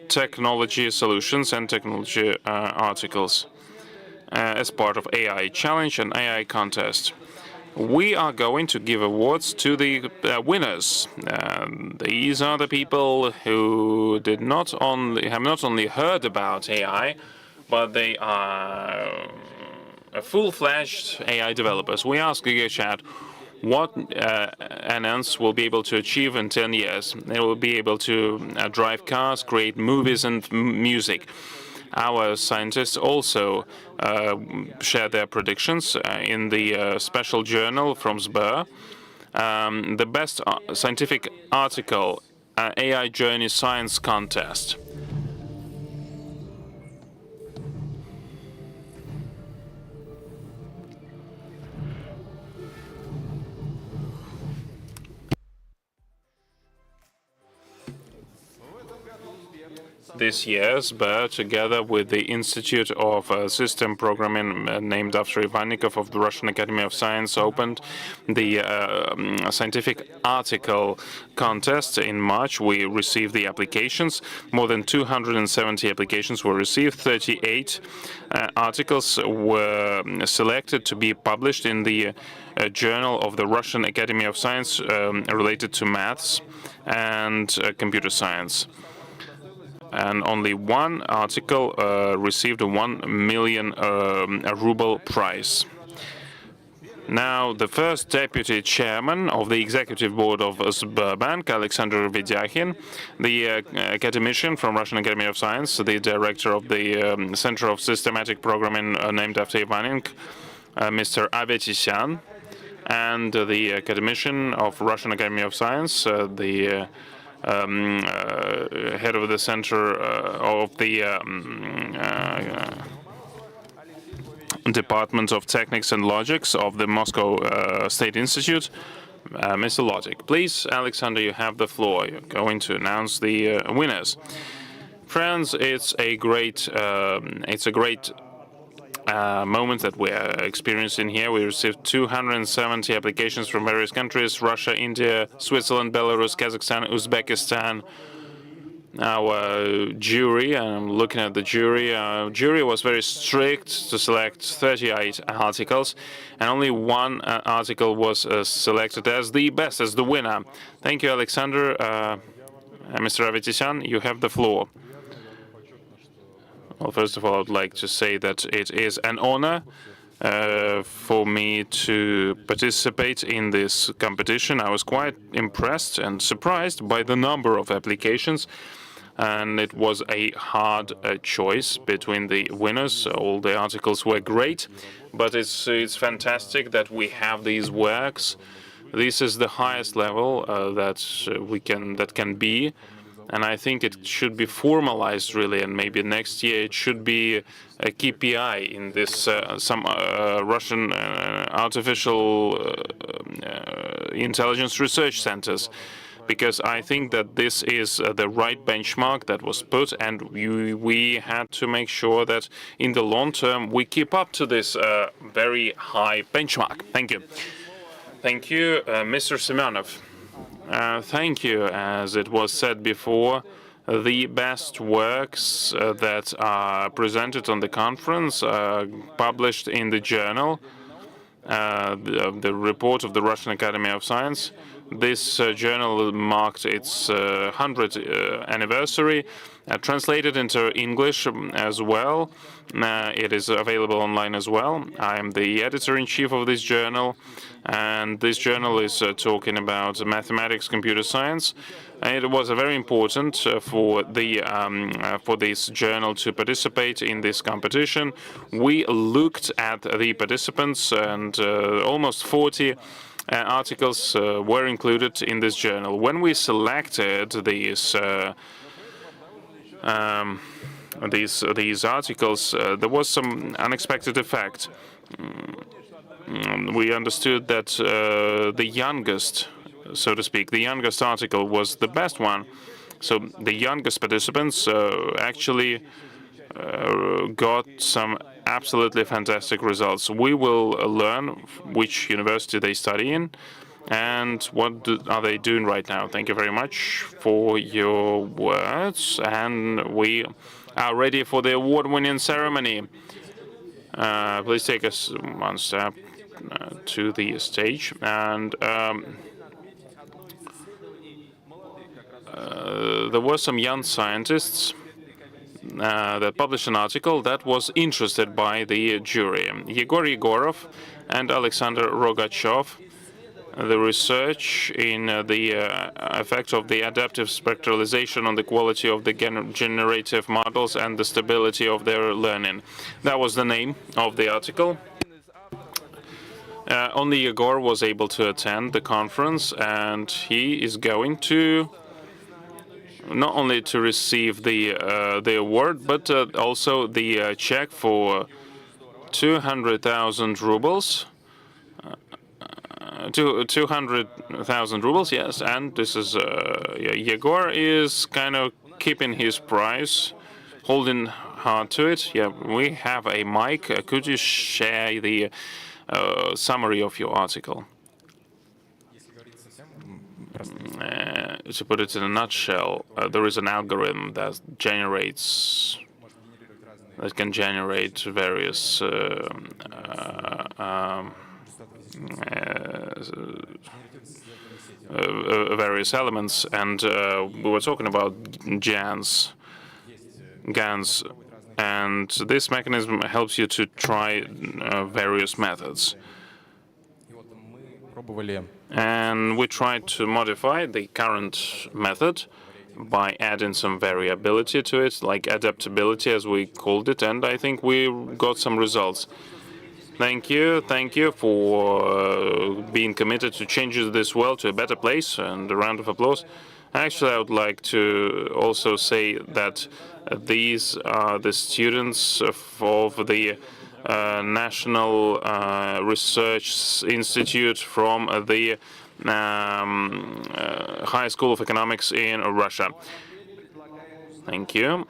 technology solutions and technology articles as part of AI Challenge and AI Contest. We are going to give awards to the winners. These are the people who have not only heard about AI, but they are full-fledged AI developers. We asked GigaChat what NNs will be able to achieve in 10 years. They will be able to drive cars, create movies and music. Our scientists also share their predictions in the special journal from SBIR. The best scientific article, AI Journey Science Contest. This year, SBIR, together with the Institute of System Programming, named after Ivannikov of the Russian Academy of Science, opened the scientific article contest in March. We received the applications. More than 270 applications were received. 38 articles were selected to be published in the Journal of the Russian Academy of Science related to maths and computer science. And only one article received a 1 million ruble prize. Now, the first deputy chairman of the executive board of Sberbank, Alexander Vedyakhin, the academician from Russian Academy of Science, the director of the Center of Systematic Programming named after Ivannikov, Mr. Avetisyan, and the academician of Russian Academy of Science, the head of the center of the Department of Techniques and Logics of the Moscow State Institute, Mr. Logic. Please, Alexander, you have the floor. You're going to announce the winners. Friends, it's a great moment that we are experiencing here. We received 270 applications from various countries: Russia, India, Switzerland, Belarus, Kazakhstan, Uzbekistan. Our jury, I'm looking at the jury, jury was very strict to select 38 articles, and only one article was selected as the best, as the winner. Thank you, Alexander. Mr. Avetisyan, you have the floor. Well, first of all, I would like to say that it is an honor for me to participate in this competition. I was quite impressed and surprised by the number of applications, and it was a hard choice between the winners. All the articles were great, but it's fantastic that we have these works. This is the highest level that can be. And I think it should be formalized, really, and maybe next year it should be a KPI in this some Russian artificial intelligence research centers, because I think that this is the right benchmark that was put, and we had to make sure that in the long term we keep up to this very high benchmark. Thank you. Thank you, Mr. Semyonov. Thank you. As it was said before, the best works that are presented on the conference are published in the journal, the report of the Russian Academy of Science. This journal marked its 100th anniversary, translated into English as well. It is available online as well. I am the editor-in-chief of this journal, and this journal is talking about mathematics, computer science. And it was very important for this journal to participate in this competition. We looked at the participants, and almost 40 articles were included in this journal. When we selected these articles, there was some unexpected effect. We understood that the youngest, so to speak, the youngest article was the best one. So the youngest participants actually got some absolutely fantastic results. We will learn which university they study in and what are they doing right now. Thank you very much for your words, and we are ready for the award-winning ceremony. Please take us one step to the stage, and there were some young scientists that published an article that was interested by the jury. Yegor Yegorov and Alexander Rogachev, the research in the effect of the adaptive spectralization on the quality of the generative models and the stability of their learning. That was the name of the article. Only Yegor was able to attend the conference, and he is going to not only to receive the award, but also the check for 200,000 rubles. 200,000 rubles, yes. And this is Yegor is kind of keeping his prize, holding hard to it. Yeah, we have a mic. Could you share the summary of your article? To put it in a nutshell, there is an algorithm that can generate various various elements, and we were talking about GANs, and this mechanism helps you to try various methods. And we tried to modify the current method by adding some variability to it, like adaptability, as we called it, and I think we got some results. Thank you for being committed to changing this world to a better place, and a round of applause. Actually, I would like to also say that these are the students of the National Research Institute from the High School of Economics in Russia. Thank you.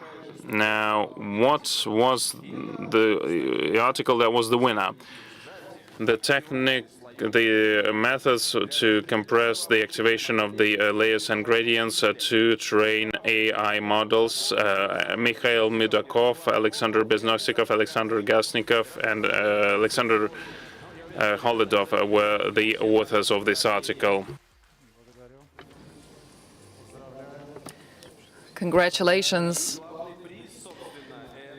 Now, what was the article that was the winner? The methods to compress the activation of the layers and gradients to train AI models. Mikhail Mudakov, Alexander Beznosikov, Alexander Gasnikov, and Alexander Holodov were the authors of this article. Congratulations.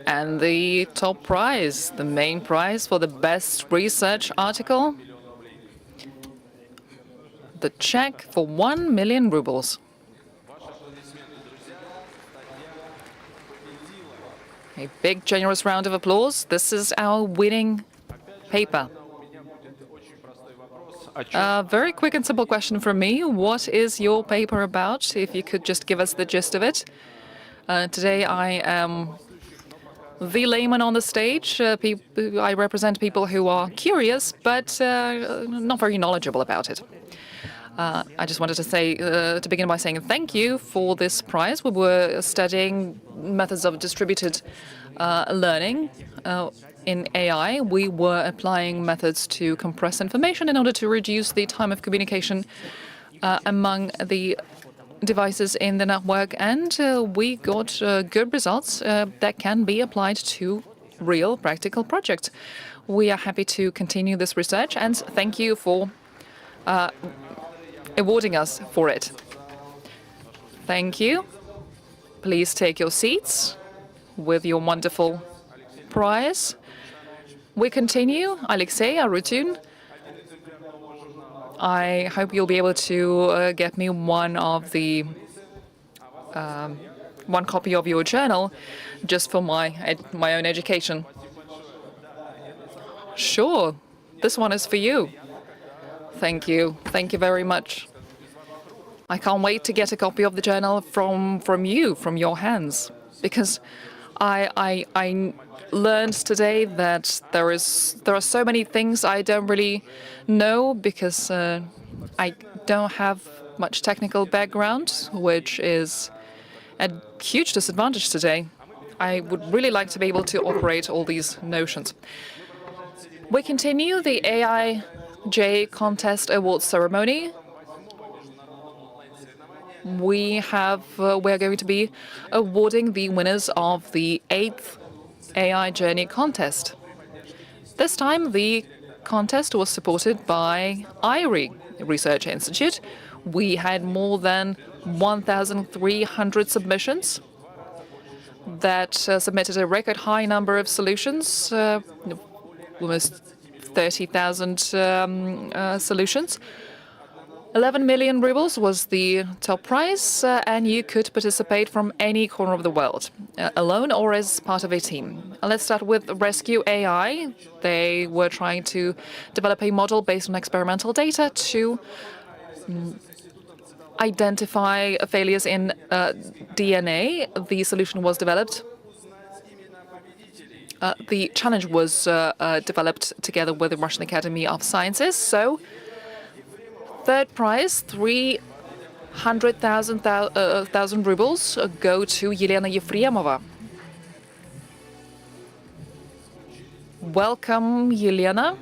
And the top prize, the main prize for the best research article, the check for 1 million rubles. A big, generous round of applause. This is our winning paper. Very quick and simple question from me. What is your paper about? If you could just give us the gist of it. Today I am the layman on the stage. I represent people who are curious, but not very knowledgeable about it. I just wanted to say, to begin by saying thank you for this prize. We were studying methods of distributed learning in AI. We were applying methods to compress information in order to reduce the time of communication among the devices in the network, and we got good results that can be applied to real practical projects. We are happy to continue this research, and thank you for awarding us for it. Thank you. Please take your seats with your wonderful prize. We continue. Alexei, Arutun, I hope you'll be able to get me one copy of your journal just for my own education. Sure, this one is for you. Thank you. Thank you very much. I can't wait to get a copy of the journal from you, from your hands, because I learned today that there are so many things I don't really know, because I don't have much technical background, which is a huge disadvantage today. I would really like to be able to operate all these notions. We continue the AIJ Contest Award ceremony. We're going to be awarding the winners of the 8th AI Journey Contest. This time, the contest was supported by IRI Research Institute. We had more than 1,300 submissions that submitted a record high number of solutions, almost 30,000 solutions. 11 million rubles was the top prize, and you could participate from any corner of the world, alone or as part of a team. Let's start with Rescue AI. They were trying to develop a model based on experimental data to identify failures in DNA. The solution was developed. The challenge was developed together with the Russian Academy of Sciences. So, third prize, 300,000 rubles go to Elena Yefremova. Welcome, Elena.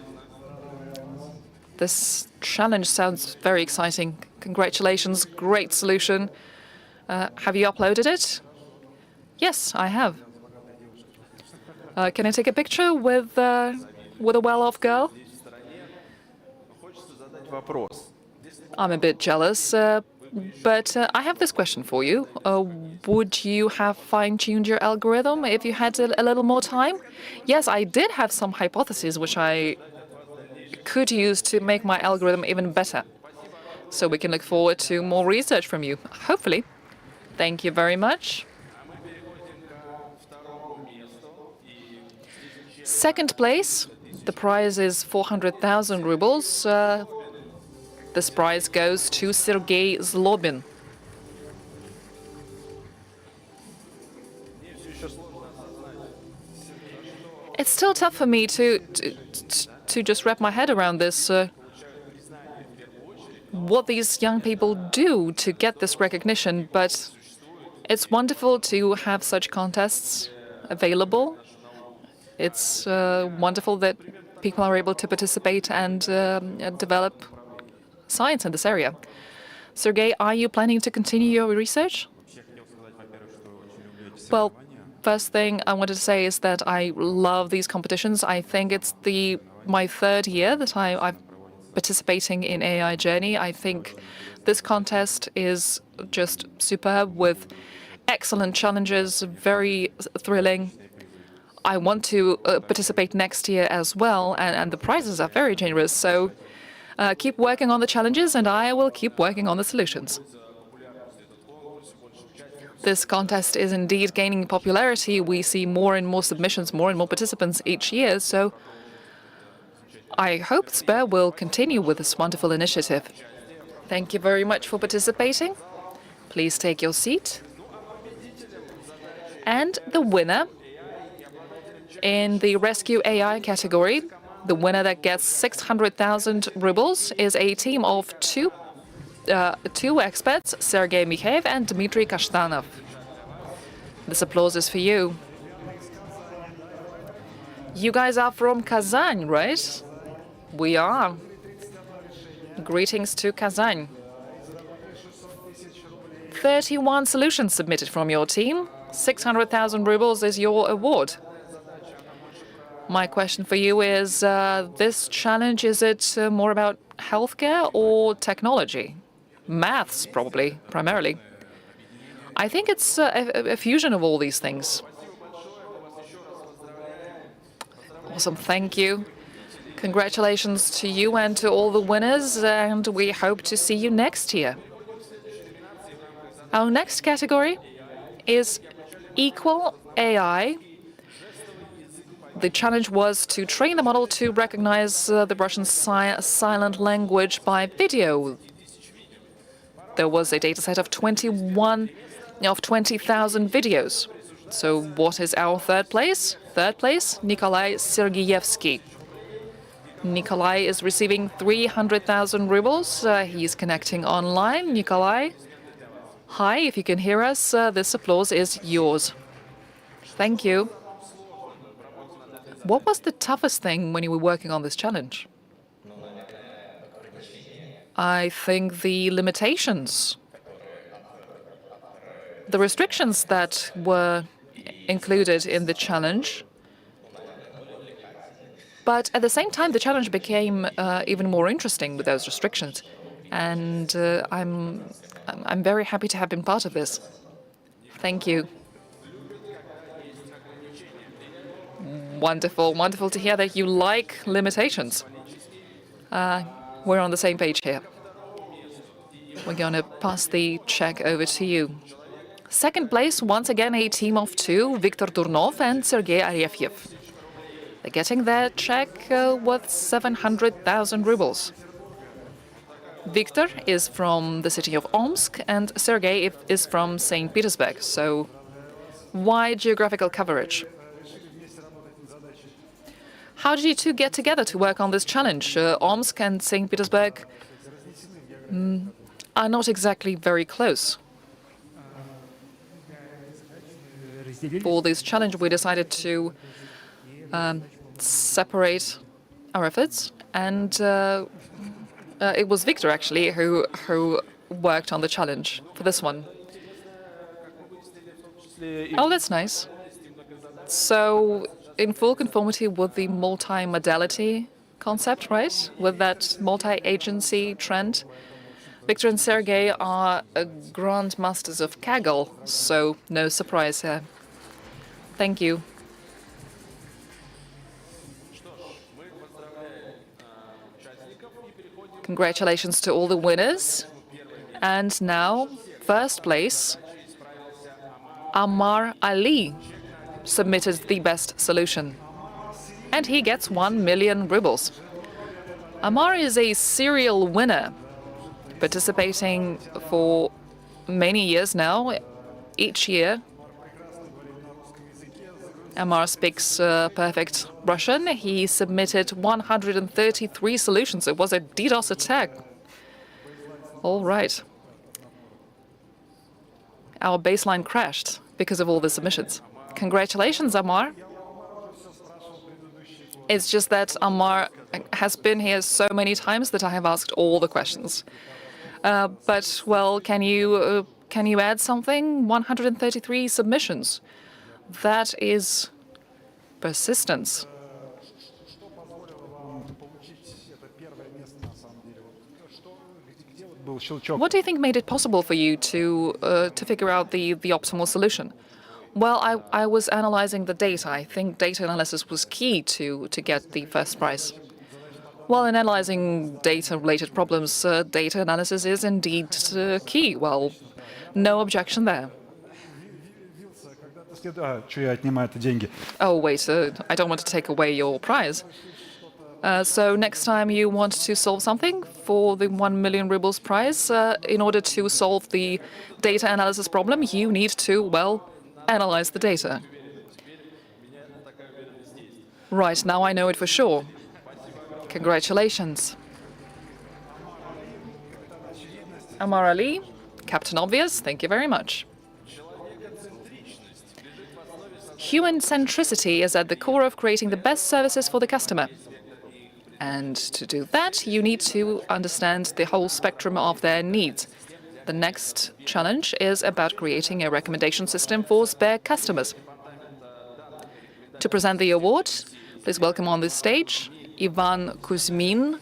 This challenge sounds very exciting. Congratulations, great solution. Have you uploaded it? Yes, I have. Can I take a picture with a well-off girl? I'm a bit jealous, but I have this question for you. Would you have fine-tuned your algorithm if you had a little more time? Yes, I did have some hypotheses which I could use to make my algorithm even better. So we can look forward to more research from you, hopefully. Thank you very much. Second place, the prize is 400,000 rubles. This prize goes to Sergei Zlobin. It's still tough for me to just wrap my head around this. What these young people do to get this recognition, but it's wonderful to have such contests available. It's wonderful that people are able to participate and develop science in this area. Sergei, are you planning to continue your research? Well, first thing I wanted to say is that I love these competitions. I think it's my third year that I'm participating in AI Journey. I think this contest is just superb with excellent challenges, very thrilling. I want to participate next year as well, and the prizes are very generous. So keep working on the challenges, and I will keep working on the solutions. This contest is indeed gaining popularity. We see more and more submissions, more and more participants each year. So I hope SPER will continue with this wonderful initiative. Thank you very much for participating. Please take your seat. And the winner in the Rescue AI category, the winner that gets 600,000 rubles, is a team of two experts, Sergei Mikheyev and Dmitry Kashtanov. This applause is for you. You guys are from Kazan, right? We are. Greetings to Kazan. 31 solutions submitted from your team. 600,000 rubles is your award. My question for you is, this challenge, is it more about healthcare or technology? Maths, probably, primarily. I think it's a fusion of all these things. Awesome, thank you. Congratulations to you and to all the winners, and we hope to see you next year. Our next category is Equal AI. The challenge was to train the model to recognize the Russian silent language by video. There was a dataset of 20,000 videos. So what is our third place? Third place, Nikolai Sergeyevsky. Nikolai is receiving 300,000 rubles. He's connecting online. Nikolai, hi, if you can hear us, this applause is yours. Thank you. What was the toughest thing when you were working on this challenge? I think the limitations, the restrictions that were included in the challenge. But at the same time, the challenge became even more interesting with those restrictions. And I'm very happy to have been part of this. Thank you. Wonderful, wonderful to hear that you like limitations. We're on the same page here. We're going to pass the check over to you. Second place, once again, a team of two, Viktor Turnov and Sergei Arefyev. They're getting their check worth 700,000 rubles. Viktor is from the city of Omsk, and Sergei is from St. Petersburg, so wide geographical coverage. How did you two get together to work on this challenge? Omsk and St. Petersburg are not exactly very close. For this challenge, we decided to separate our efforts, and it was Viktor, actually, who worked on the challenge for this one. Oh, that's nice. So, in full conformity with the multi-modality concept, right? With that multi-agency trend, Viktor and Sergei are grandmasters of Kaggle, so no surprise here. Thank you. Congratulations to all the winners. And now, first place, Amar Ali submitted the best solution. And he gets 1 million rubles. Amar is a serial winner, participating for many years now, each year. Amar speaks perfect Russian. He submitted 133 solutions. It was a DDoS attack. All right. Our baseline crashed because of all the submissions. Congratulations, Amar. It's just that Amar has been here so many times that I have asked all the questions. But, well, can you add something? 133 submissions. That is persistence. What do you think made it possible for you to figure out the optimal solution? Well, I was analyzing the data. I think data analysis was key to get the first prize. Well, in analyzing data-related problems, data analysis is indeed key. Well, no objection there. Oh, wait, I don't want to take away your prize. So next time you want to solve something for the 1 million rubles prize, in order to solve the data analysis problem, you need to, well, analyze the data. Right, now I know it for sure. Congratulations. Amar Ali, Captain Obvious, thank you very much. Human centricity is at the core of creating the best services for the customer. And to do that, you need to understand the whole spectrum of their needs. The next challenge is about creating a recommendation system for spare customers. To present the award, please welcome on this stage Ivan Kuzmin,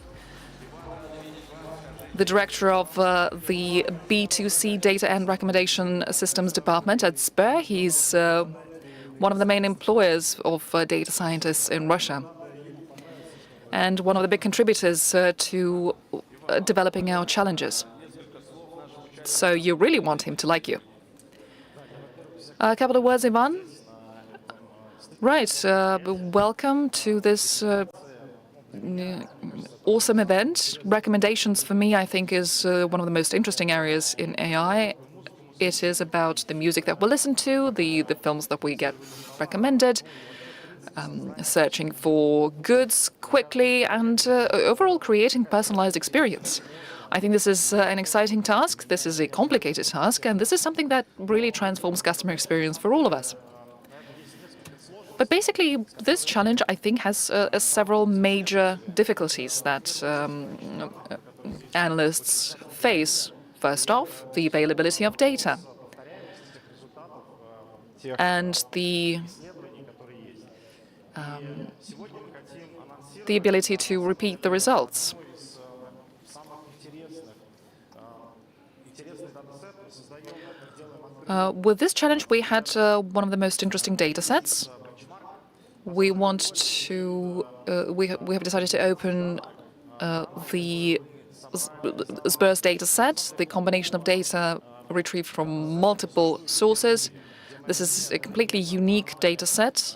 the director of the B2C Data and Recommendation Systems Department at Sber. He's one of the main employers of data scientists in Russia, and one of the big contributors to developing our challenges. So you really want him to like you. A couple of words, Ivan. Right, welcome to this awesome event. Recommendations for me, I think, is one of the most interesting areas in AI. It is about the music that we listen to, the films that we get recommended, searching for goods quickly, and overall creating personalized experience. I think this is an exciting task, this is a complicated task, and this is something that really transforms customer experience for all of us. But basically, this challenge, I think, has several major difficulties that analysts face. First off, the availability of data and the ability to repeat the results. With this challenge, we had one of the most interesting data sets. We want to, we have decided to open the Sber's data set, the combination of data retrieved from multiple sources. This is a completely unique data set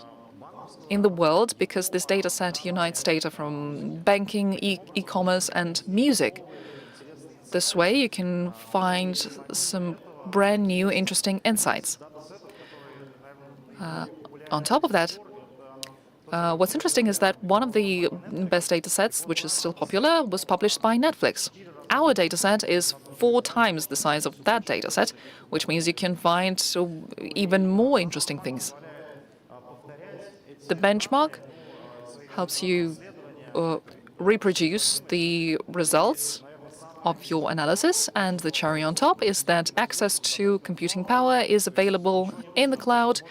in the world because this data set unites data from banking, e-commerce, and music. This way you can find some brand new interesting insights. On top of that, what's interesting is that one of the best data sets, which is still popular, was published by Netflix. Our data set is 4 times the size of that data set, which means you can find even more interesting things. The benchmark helps you reproduce the results of your analysis, and the cherry on top is that access to computing power is available in the cloud.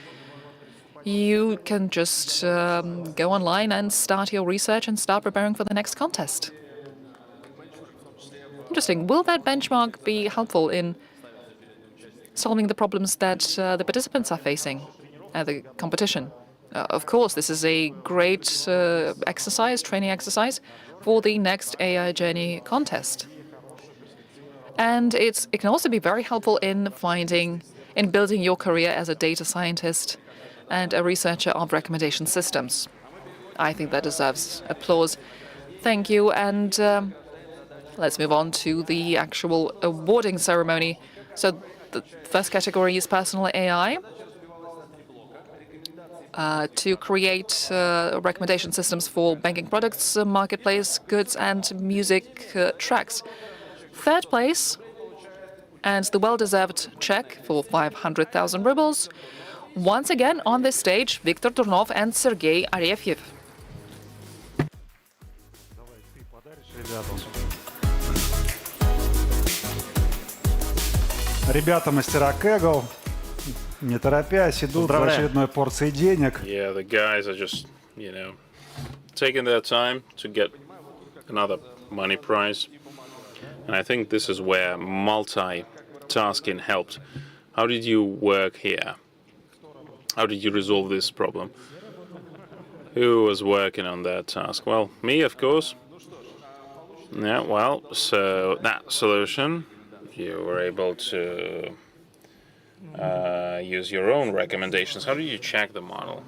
You can just go online and start your research and start preparing for the next contest. Interesting. Will that benchmark be helpful in solving the problems that the participants are facing at the competition? Of course, this is a great training exercise for the next AIJ Contest. And it can also be very helpful in building your career as a data scientist and a researcher of recommendation systems. I think that deserves applause. Thank you, and let's move on to the actual awarding ceremony. So the first category is personal AI. To create recommendation systems for banking products, marketplace, goods, and music tracks. Third place, and the well-deserved check for 500,000 rubles. Once again on this stage, Viktor Turnov and Sergei Arefyev. Ребята, мастера кэгл, не торопясь, идут за очередной порцией денег. Yeah, the guys are just, taking their time to get another money prize. And I think this is where multitasking helped. How did you work here? How did you resolve this problem? Who was working on that task? Well, me, of course. Yeah, well, so that solution, you were able to use your own recommendations. How did you check the model?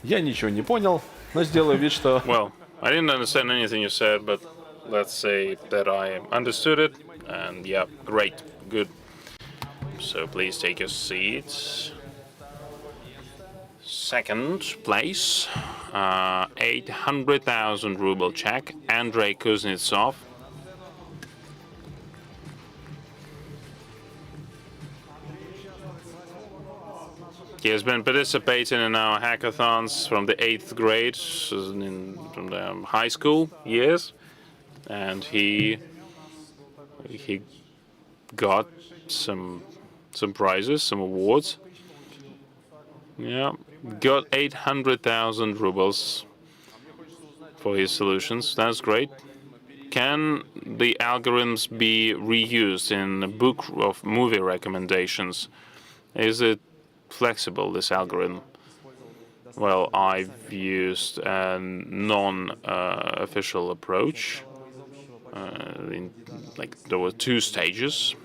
Я ничего не понял, но сделаю вид, что... Well, I didn't understand anything you said, but let's say that I understood it. And yeah, great, good. So please take your seats. Second place, 800,000 ruble check, Andrei Kuznetsov. He has been participating in our hackathons from the 8th grade, from the high school years, and he got some prizes, some awards. Yeah, got 800,000 rubles for his solutions. That's great. Can the algorithms be reused in a book of movie recommendations? Is it flexible, this algorithm? Well, I've used a non-official approach. There were 2 stages.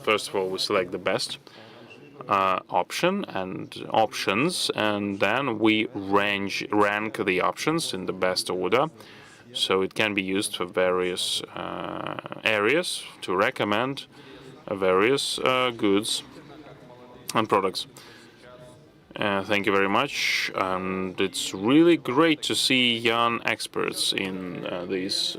First of all, we select the best option and options, and then we rank the options in the best order, so it can be used for various areas to recommend various goods and products. Thank you very much, and it's really great to see young experts in these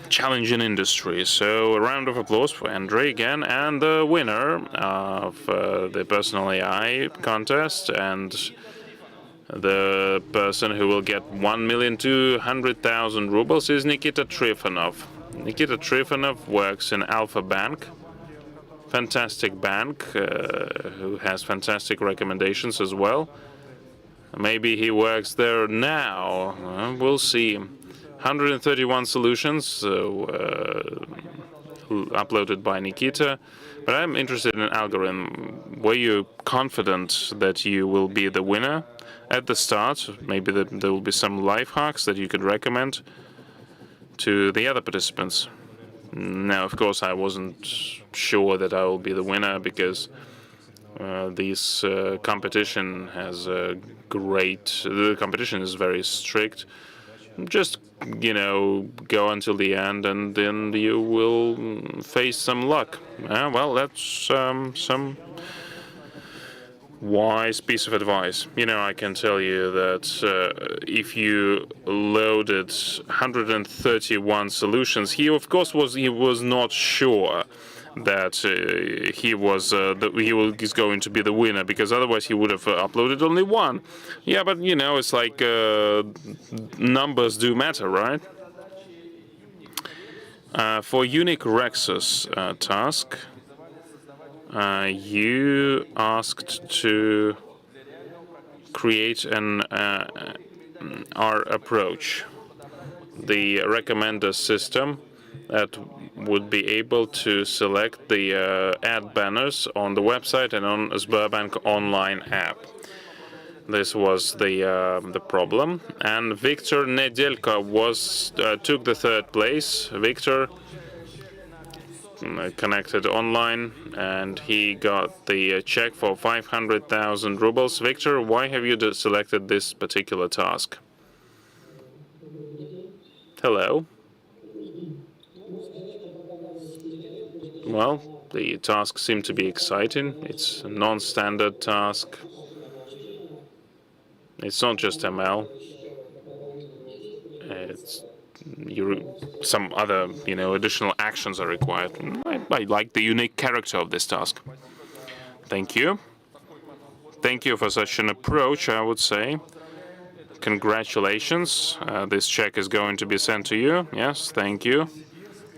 challenging industry. So a round of applause for Andrei again, and the winner of the personal AI contest, and the person who will get 1,200,000 rubles is Nikita Trifonov. Nikita Trifonov works in Alpha Bank, fantastic bank, who has fantastic recommendations as well. Maybe he works there now. We'll see. 131 solutions uploaded by Nikita, but I'm interested in algorithm. Were you confident that you will be the winner at the start? Maybe there will be some life hacks that you could recommend to the other participants. Now, of course, I wasn't sure that I will be the winner because this competition has the competition is very strict. Just, go until the end, and then you will face some luck. Well, that's some wise piece of advice. I can tell you that if you loaded 131 solutions, he of course was not sure that he is going to be the winner, because otherwise he would have uploaded only one. Yeah, but it's like numbers do matter, right? For unique Rexus task, you asked to create an R approach, the recommender system that would be able to select the ad banners on the website and on Sberbank online app. This was the problem, and Victor Nedelko took the 3rd place. Victor connected online, and he got the check for 500,000 rubles. Victor, why have you selected this particular task? Hello. Well, the task seemed to be exciting. It's a non-standard task. It's not just ML. It's some other, additional actions are required. I like the unique character of this task. Thank you. Thank you for such an approach, I would say. Congratulations. This check is going to be sent to you. Yes, thank you.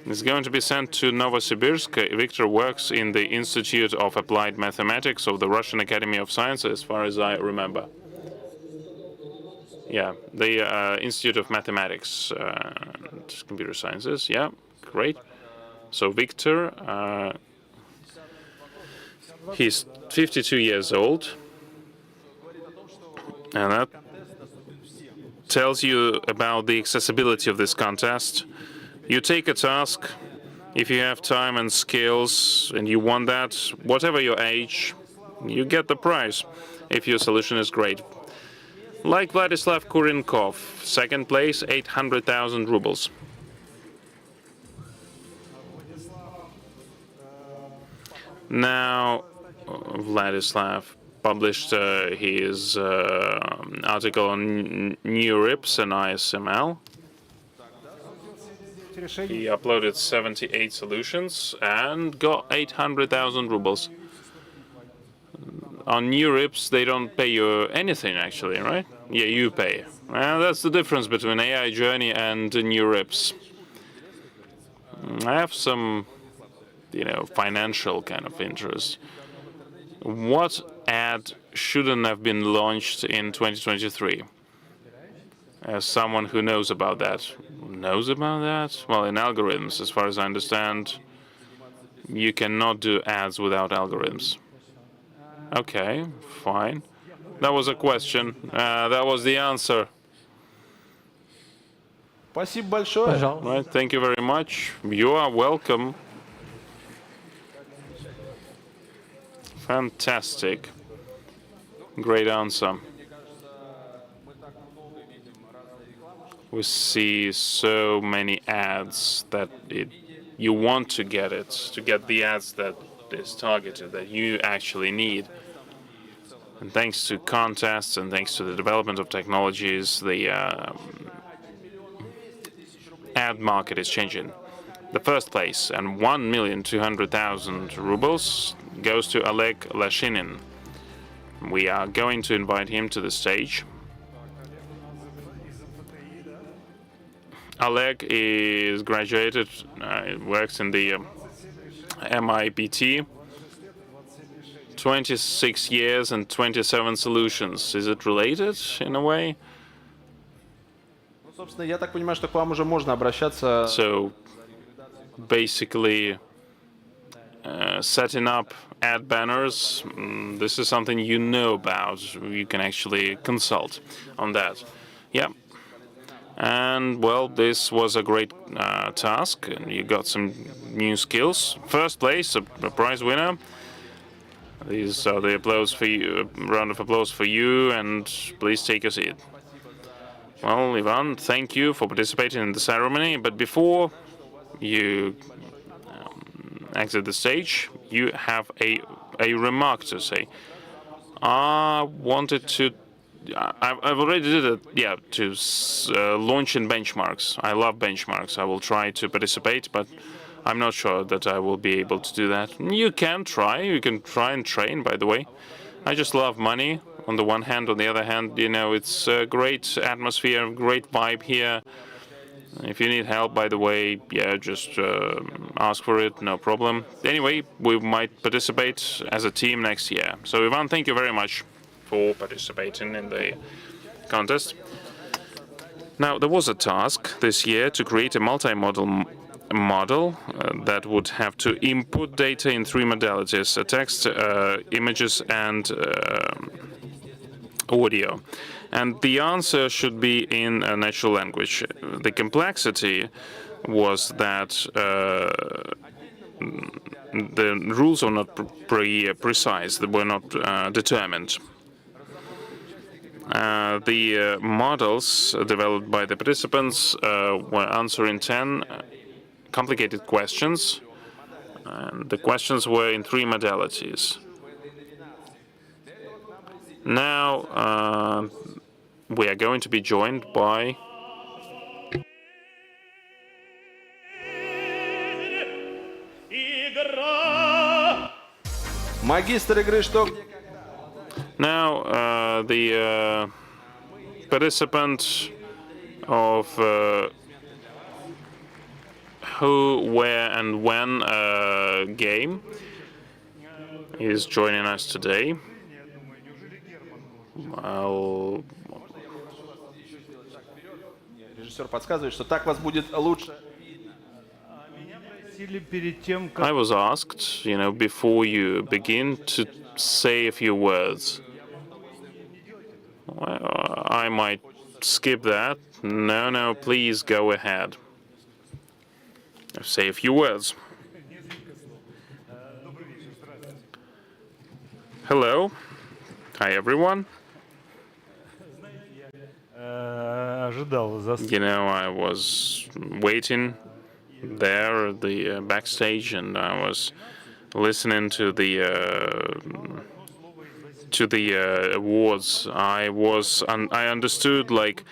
It's going to be sent to Novosibirsk. Victor works in the Institute of Applied Mathematics of the Russian Academy of Sciences, as far as I remember. Yeah, the Institute of Mathematics and Computer Sciences. Yeah, great. So Victor, he's 52 years old, and that tells you about the accessibility of this contest. You take a task, if you have time and skills, and you want that, whatever your age, you get the prize, if your solution is great. Like Vladislav Kurinkov, second place, 800,000 rubles. Now, Vladislav published his article on NeurIPS and ISML. He uploaded 78 solutions and got 800,000 rubles. On NeurIPS, they don't pay you anything, actually, right? Yeah, you pay. Well, that's the difference between AI Journey and NeurIPS. I have some, financial kind of interest. What ad shouldn't have been launched in 2023? As someone who knows about that. Knows about that? Well, in algorithms, as far as I understand, you cannot do ads without algorithms. Okay, fine. That was a question. That was the answer. Спасибо большое. Right, thank you very much. You are welcome. Fantastic. Great answer. We see so many ads that you want to get the ads that is targeted, that you actually need. And thanks to contests and thanks to the development of technologies, the ad market is changing. The first place and 1,200,000 rubles goes to Oleg Lashinin. We are going to invite him to the stage. Oleg is graduated, works in the MIBT, 26 years and 27 solutions. Is it related in a way? Собственно, я так понимаю, что к вам уже можно обращаться. So, basically, setting up ad banners, this is something you know about. You can actually consult on that. Yeah. And, well, this was a great task, and you got some new skills. First place, a prize winner. These are the applause for you, round of applause for you, and please take a seat. Well, Ivan, thank you for participating in the ceremony, but before you exit the stage, you have a remark to say. I wanted to I've already did it, yeah, to launch in benchmarks. I love benchmarks. I will try to participate, but I'm not sure that I will be able to do that. You can try. You can try and train, by the way. I just love money on the one hand. On the other hand, it's a great atmosphere, great vibe here. If you need help, by the way, yeah, just ask for it, no problem. Anyway, we might participate as a team next year. So, Ivan, thank you very much for participating in the contest. Now, there was a task this year to create a multi-model model that would have to input data in three modalities: text, images, and audio. And the answer should be in a natural language. The complexity was that the rules are not precise, they were not determined. The models developed by the participants were answering 10 complicated questions, and the questions were in three modalities. Now, we are going to be joined by Магистр игры, что? Now, the participant of Who, Where, and When game is joining us today. Well, Режиссер подсказывает, что так вас будет лучше. I was asked, before you begin, to say a few words. I might skip that. No, please go ahead. Say a few words. Hello. Hi, everyone. I was waiting there at the backstage, and I was listening to the awards. I understood like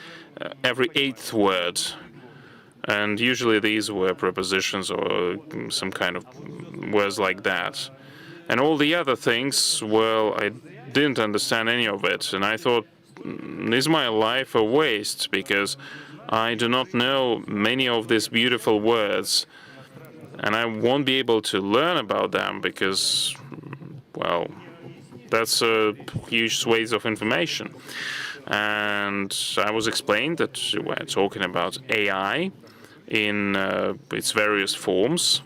every eighth word, and usually these were prepositions or some kind of words like that. And all the other things, well, I didn't understand any of it, and I thought, is my life a waste because I do not know many of these beautiful words, and I won't be able to learn about them because, well, that's a huge swathe of information. And I was explained that we're talking about AI in its various forms,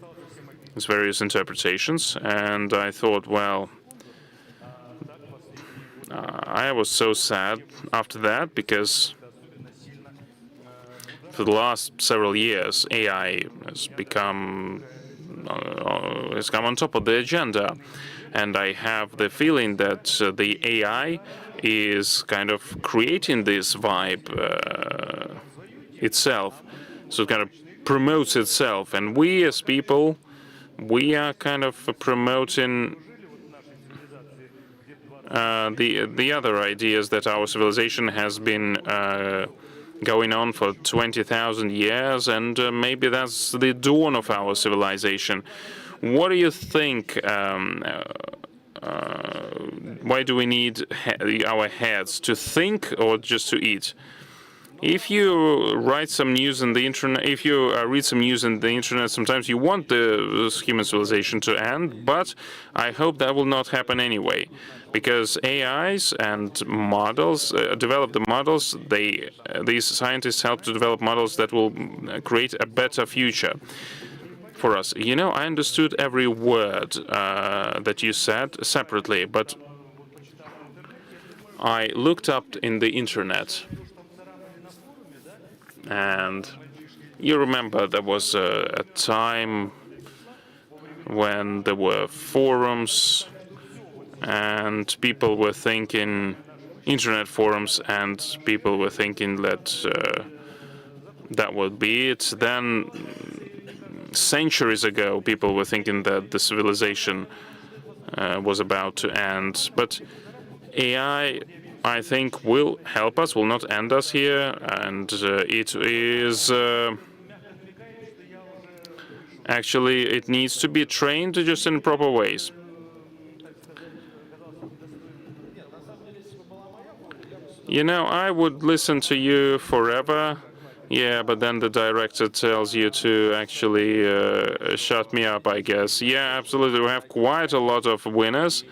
its various interpretations, and I thought, well, I was so sad after that because for the last several years, AI has come on top of the agenda, and I have the feeling that the AI is kind of creating this vibe itself, so it kind of promotes itself, and we as people, we are kind of promoting the other ideas that our civilization has been going on for 20,000 years, and maybe that's the dawn of our civilization. What do you think? Why do we need our heads? To think or just to eat? If you write some news on the internet, if you read some news on the internet, sometimes you want the human civilization to end, but I hope that will not happen anyway, because AIs and models develop the models. These scientists help to develop models that will create a better future for us. I understood every word that you said separately, but I looked up in the internet. And you remember there was a time when there were forums and people were thinking, internet forums, and people were thinking that that would be it. Then centuries ago, people were thinking that the civilization was about to end. But AI, I think, will help us, will not end us here, and it is actually, it needs to be trained just in proper ways. I would listen to you forever, yeah, but then the director tells you to actually shut me up, I guess. Yeah, absolutely, we have quite a lot of winners,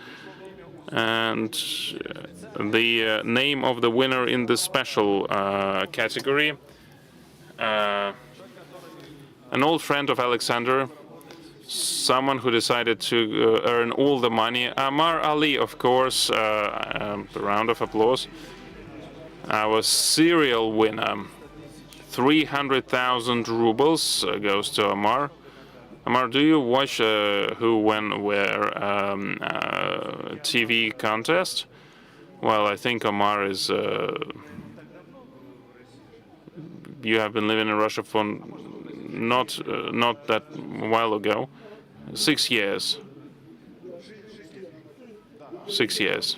and the name of the winner in the special category, an old friend of Alexander, someone who decided to earn all the money. Amar Ali, of course, a round of applause. Our serial winner, 300,000 rubles goes to Amar. Amar, do you watch Who, When, Where TV contest? Well, I think Amar is... you have been living in Russia for not that while ago. 6 years. 6 years.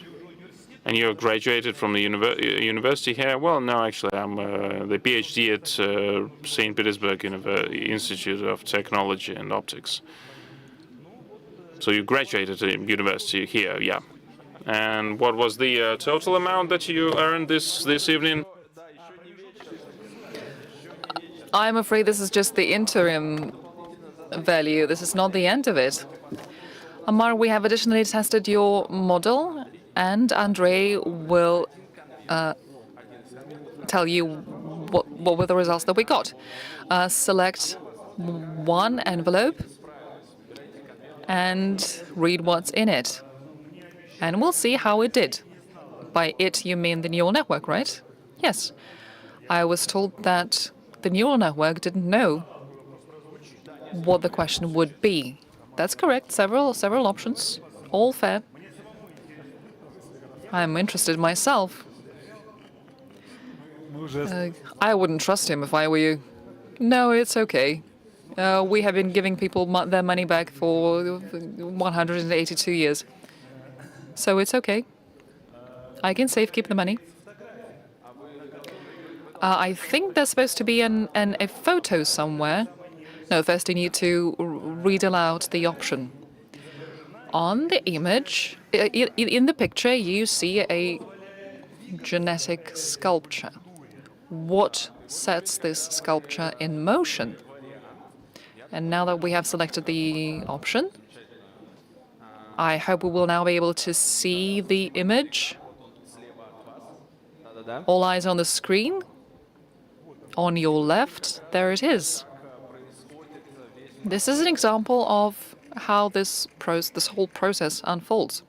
And you graduated from the university here? Well, no, actually, I'm the PhD at St. Petersburg Institute of Technology and Optics. So you graduated at university here, yeah. And what was the total amount that you earned this evening? I'm afraid this is just the interim value. This is not the end of it. Amar, we have additionally tested your model, and Andrei will tell you what were the results that we got. Select one envelope and read what's in it. And we'll see how it did. By it, you mean the neural network, right? Yes. I was told that the neural network didn't know what the question would be. That's correct. Several options. All fair. I'm interested myself. I wouldn't trust him if I were you. No, it's okay. We have been giving people their money back for 182 years. So it's okay. I can keep the money. I think there's supposed to be a photo somewhere. No, first you need to read aloud the option. On the image, in the picture, you see a genetic sculpture. What sets this sculpture in motion? And now that we have selected the option, I hope we will now be able to see the image. All eyes on the screen. On your left, there it is. This is an example of how this whole process unfolds.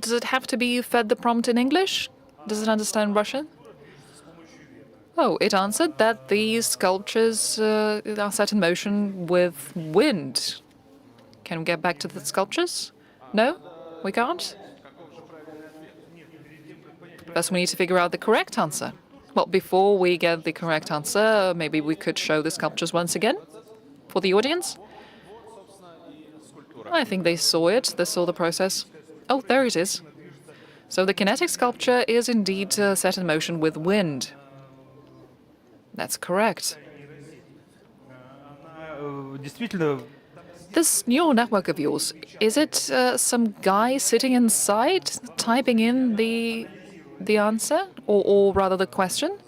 Does it have to be fed the prompt in English? Does it understand Russian? Oh, it answered that these sculptures are set in motion with wind. Can we get back to the sculptures? No? We can't? First, we need to figure out the correct answer. Well, before we get the correct answer, maybe we could show the sculptures once again for the audience. I think they saw it. They saw the process. Oh, there it is. So the kinetic sculpture is indeed set in motion with wind. That's correct. This neural network of yours, is it some guy sitting inside typing in the answer, or rather the question?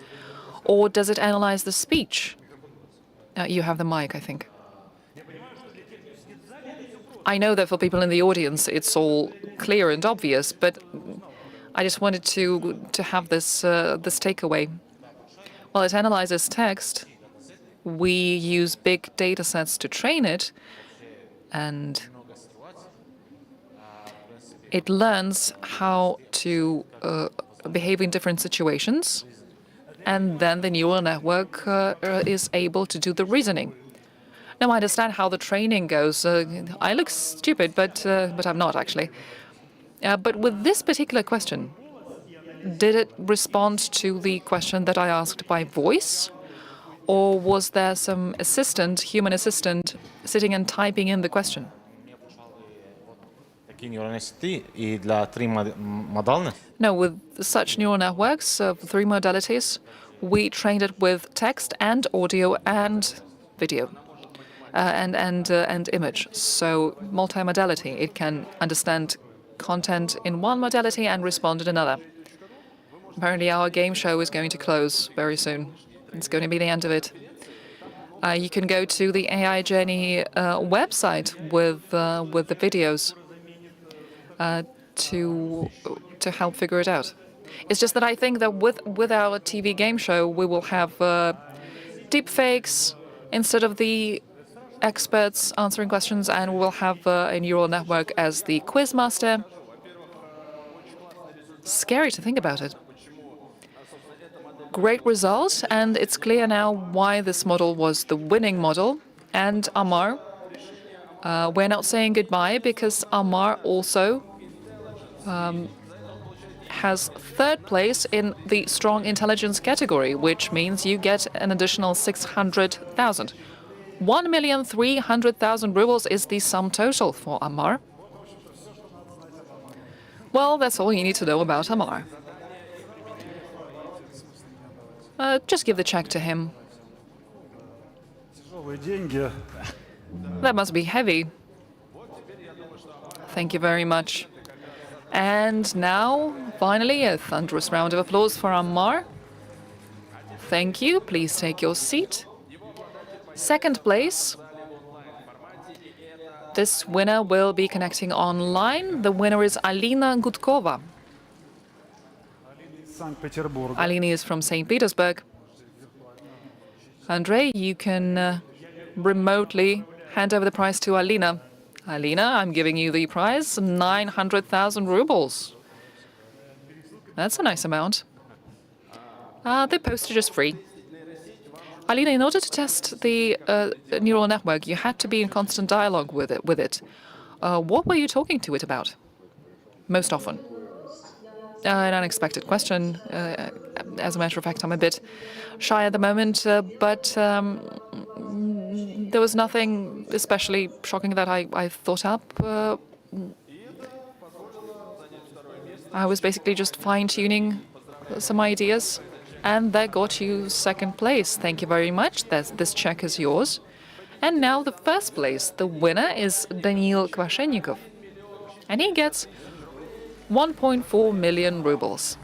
Or does it analyze the speech? You have the mic, I think. I know that for people in the audience, it's all clear and obvious, but I just wanted to have this takeaway. Well, it analyzes text. We use big data sets to train it, and it learns how to behave in different situations, and then the neural network is able to do the reasoning. Now, I understand how the training goes. I look stupid, but I'm not, actually. But with this particular question, did it respond to the question that I asked by voice? Or was there some human assistant, sitting and typing in the question? No, with such neural networks of 3 modalities, we trained it with text and audio and video. And image. So multimodality. It can understand content in one modality and respond in another. Apparently, our game show is going to close very soon. It's going to be the end of it. You can go to the AIJ website with the videos to help figure it out. It's just that I think that with our TV game show, we will have deep fakes instead of the experts answering questions, and we'll have a neural network as the quiz master. Scary to think about it. Great result, and it's clear now why this model was the winning model. And Amar, we're not saying goodbye, because Amar also has 3rd place in the strong intelligence category, which means you get an additional 600,000. 1,300,000 rubles is the sum total for Amar. Well, that's all you need to know about Amar. Just give the check to him. That must be heavy. Thank you very much. And now, finally, a thunderous round of applause for Amar. Thank you. Please take your seat. Second place. This winner will be connecting online. The winner is Alina Gudkova. Alina is from St. Petersburg. Andrei, you can remotely hand over the prize to Alina. Alina, I'm giving you the prize, 900,000 rubles. That's a nice amount. The postage is free. Alina, in order to test the neural network, you had to be in constant dialogue with it. What were you talking to it about most often? An unexpected question. As a matter of fact, I'm a bit shy at the moment, but there was nothing especially shocking that I thought up. I was basically just fine-tuning some ideas, and that got you second place. Thank you very much. This check is yours. And now the first place. The winner is Daniil Kvashennikov, and he gets 1.4 million rubles.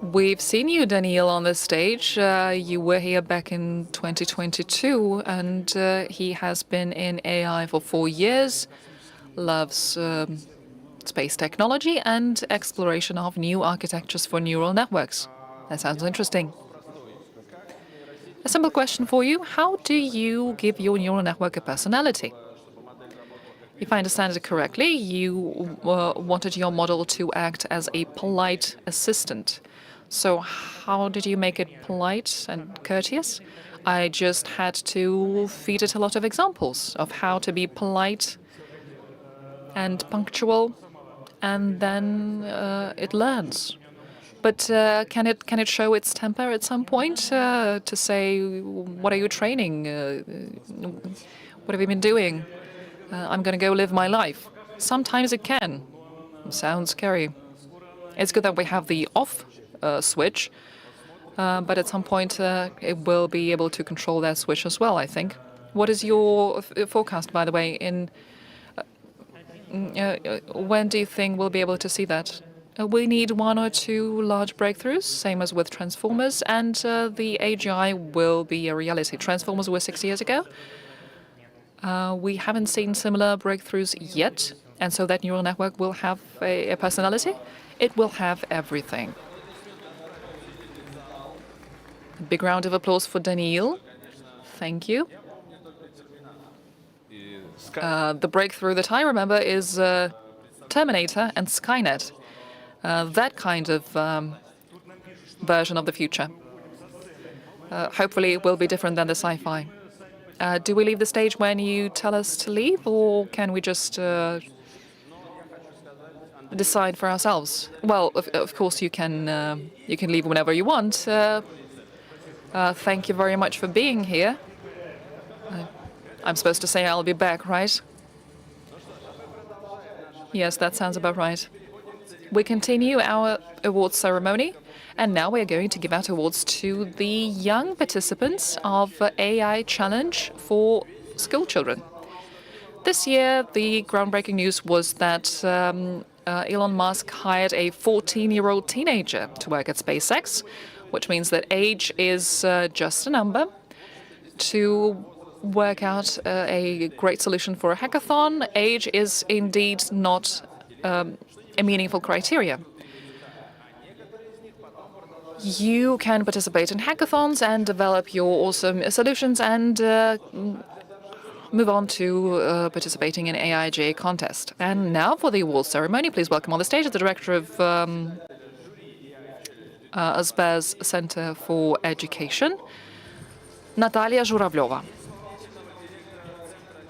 We've seen you, Daniil, on the stage. You were here back in 2022, and he has been in AI for 4 years, loves space technology and exploration of new architectures for neural networks. That sounds interesting. A simple question for you. How do you give your neural network a personality? If I understand it correctly, you wanted your model to act as a polite assistant. So how did you make it polite and courteous? I just had to feed it a lot of examples of how to be polite and punctual, and then it learns. But can it show its temper at some point to say, what are you training? What have you been doing? I'm going to go live my life. Sometimes it can. Sounds scary. It's good that we have the off switch, but at some point it will be able to control that switch as well, I think. What is your forecast, by the way? When do you think we'll be able to see that? We need 1 or 2 large breakthroughs, same as with transformers, and the AGI will be a reality. Transformers were 6 years ago. We haven't seen similar breakthroughs yet, and so that neural network will have a personality. It will have everything. A big round of applause for Daniil. Thank you. The breakthrough that I remember is Terminator and Skynet. That kind of version of the future. Hopefully it will be different than the sci-fi. Do we leave the stage when you tell us to leave, or can we just decide for ourselves? Well, of course you can leave whenever you want. Thank you very much for being here. I'm supposed to say I'll be back, right? Yes, that sounds about right. We continue our awards ceremony, and now we are going to give out awards to the young participants of AI Challenge for school children. This year, the groundbreaking news was that Elon Musk hired a 14-year-old teenager to work at SpaceX, which means that age is just a number, to work out a great solution for a hackathon. Age is indeed not a meaningful criteria. You can participate in hackathons and develop your awesome solutions and move on to participating in AIJ Contest. And now for the awards ceremony, please welcome on the stage the director of Sber's Center for Education, Natalia Zhuravleva,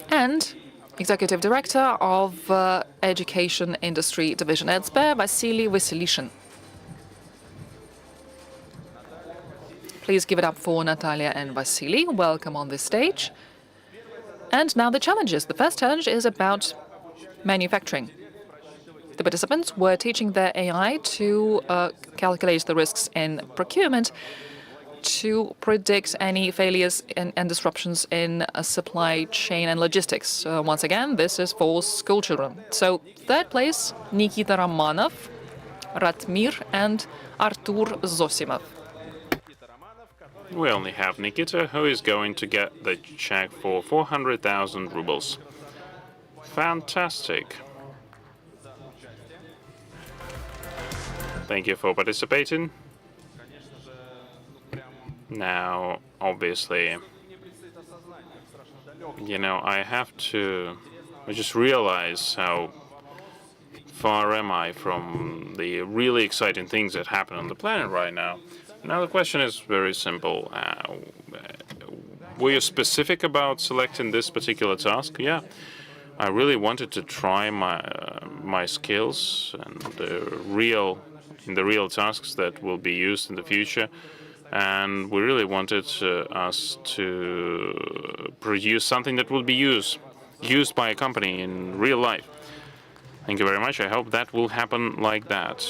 and Executive Director of Education Industry Division at Sber, Vasily Vasilishin. Please give it up for Natalia and Vasily. Welcome on this stage. And now the challenges. The first challenge is about manufacturing. The participants were teaching their AI to calculate the risks in procurement to predict any failures and disruptions in supply chain and logistics. Once again, this is for school children. So third place, Nikita Romanov, Ratmir, and Artur Zosimov. We only have Nikita, who is going to get the check for 400,000 rubles. Fantastic. Thank you for participating. Now, obviously, I just realize how far am I from the really exciting things that happen on the planet right now. Now the question is very simple. Were you specific about selecting this particular task? Yeah, I really wanted to try my skills and in the real tasks that will be used in the future, and we really wanted us to produce something that will be used by a company in real life. Thank you very much. I hope that will happen like that.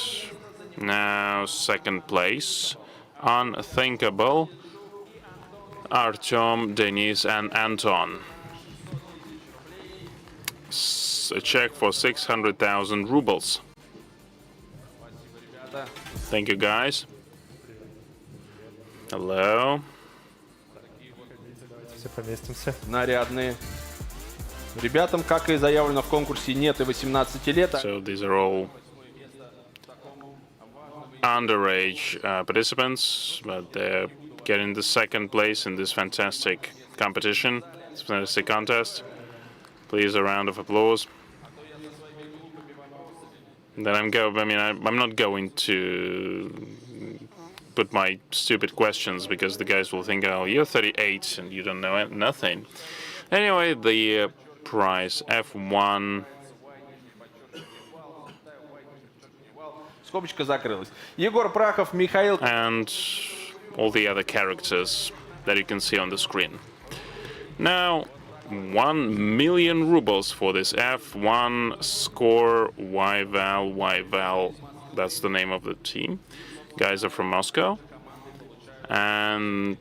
Now, second place. Unthinkable, Artyom, Denis, and Anton. A check for 600,000 rubles. Thank you, guys. Hello. Нарядные. Ребятам, как и заявлено в конкурсе, нет и 18 лет. So these are all underage participants, but they're getting the second place in this fantastic competition, this fantastic contest. Please, a round of applause. And then I'm not going to put my stupid questions because the guys will think, oh, you're 38 and you don't know nothing. Anyway, the prize F1. Скобочка закрылась. Егор Прахов, Михаил. And all the other characters that you can see on the screen. Now, 1 million rubles for this F1 score. YVAL. That's the name of the team. Guys are from Moscow. And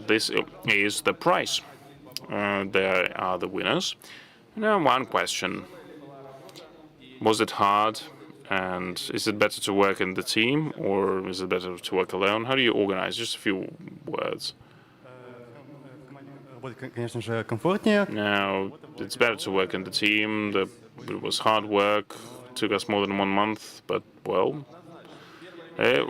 this is the prize. There are the winners. Now, one question. Was it hard? And is it better to work in the team, or is it better to work alone? How do you organize? Just a few words. Now, it's better to work in the team. It was hard work. It took us more than 1 month, but, well, it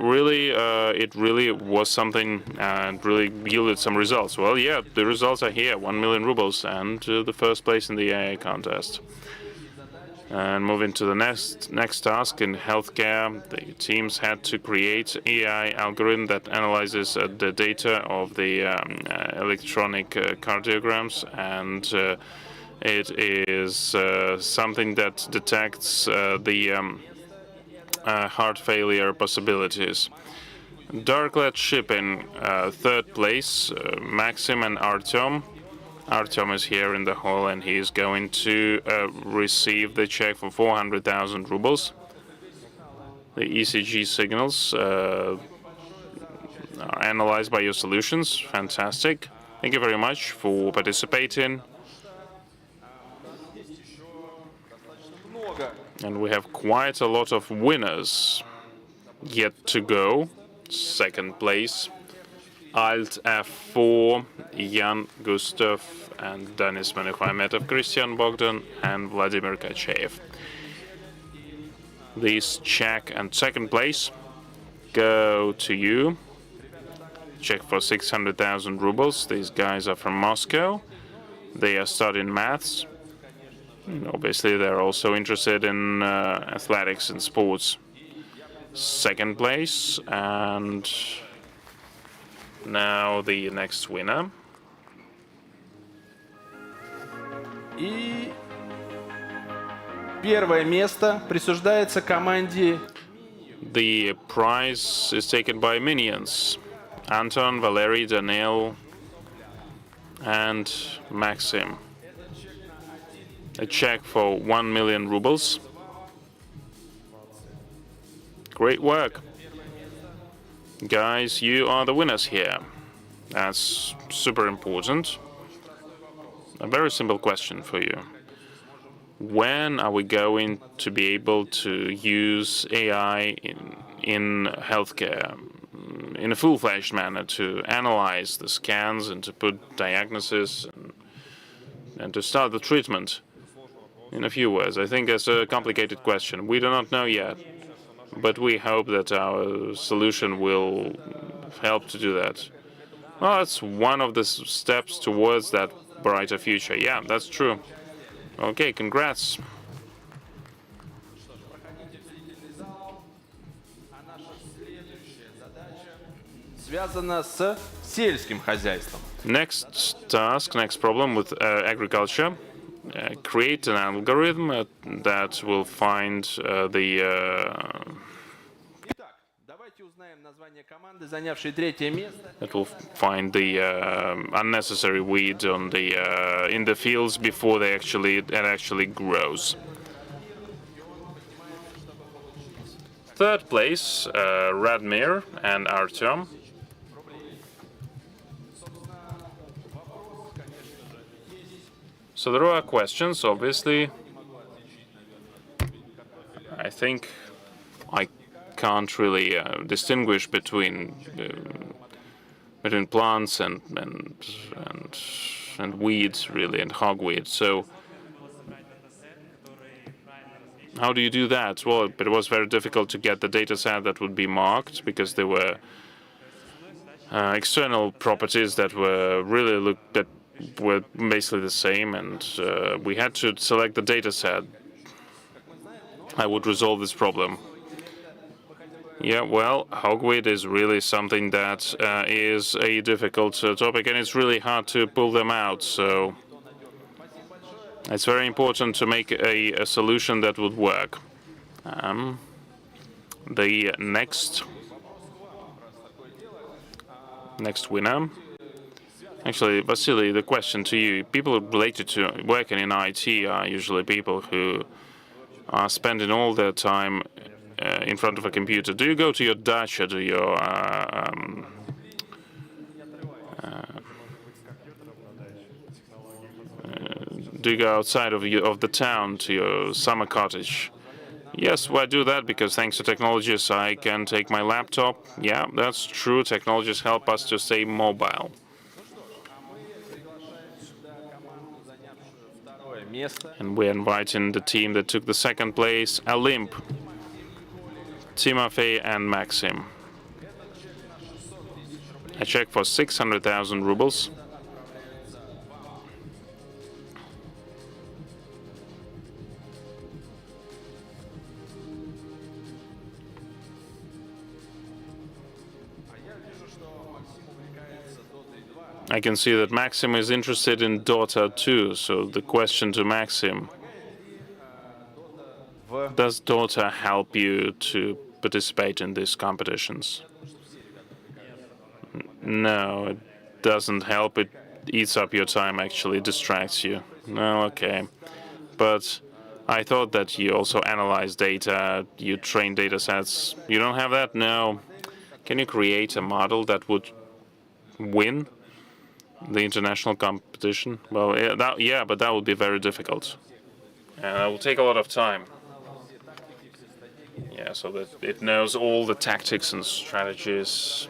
really was something and really yielded some results. Well, yeah, the results are here. 1 million rubles and the first place in the AI contest. And moving to the next task in healthcare, the teams had to create AI algorithm that analyzes the data of the electronic cardiograms, and it is something that detects the heart failure possibilities. Darklet shipping, third place, Maxim and Artyom. Artyom is here in the hall, and he is going to receive the check for 400,000 rubles. The ECG signals are analyzed by your solutions. Fantastic. Thank you very much for participating. And we have quite a lot of winners yet to go. Second place. Alt F4, Jan Gustav and Denis Menukhaimetov, Christian Bogdan and Vladimir Kachev. This check and second place go to you. Check for 600,000 rubles. These guys are from Moscow. They are studying maths. And obviously, they're also interested in athletics and sports. Second place, and now the next winner. И первое место присуждается команде. The prize is taken by minions. Anton, Valery, Daniel, and Maxim. A check for 1 million rubles. Great work. Guys, you are the winners here. That's super important. A very simple question for you. When are we going to be able to use AI in healthcare in a full-fledged manner to analyze the scans and to put diagnosis and to start the treatment? In a few words, I think it's a complicated question. We do not know yet, but we hope that our solution will help to do that. Well, it's one of the steps towards that brighter future. Yeah, that's true. Okay, congrats. Связано с сельским хозяйством. Next task, next problem with agriculture. Create an algorithm that will find the unnecessary weed on the in the fields before it actually grows. Third place, Radmir and Artyom. So there are questions, obviously. I think I can't really distinguish between plants and weeds, really, and hogweed. So how do you do that? Well, it was very difficult to get the data set that would be marked because there were external properties that were were basically the same, and we had to select the data set. I would resolve this problem. Yeah, well, hogweed is really something that is a difficult topic, and it's really hard to pull them out. So it's very important to make a solution that would work. The next winner. Actually, Vasily, the question to you: people related to working in IT are usually people who are spending all their time in front of a computer. Do you go to your dacha, do you go outside of the town to your summer cottage? Yes, well, I do that because thanks to technologies I can take my laptop. Yeah, that's true. Technologies help us to stay mobile. And we're inviting the team that took the second place, Olymp, Timofey and Maxim. A check for 600,000 rubles. I can see that Maxim is interested in Dota too, so the question to Maxim: does Dota help you to participate in these competitions? No, it doesn't help. It eats up your time, actually, distracts you. No, okay. But I thought that you also analyze data, you train data sets. You don't have that? No. Can you create a model that would win the international competition? Well, yeah, but that would be very difficult. And it will take a lot of time. Yeah, so that it knows all the tactics and strategies.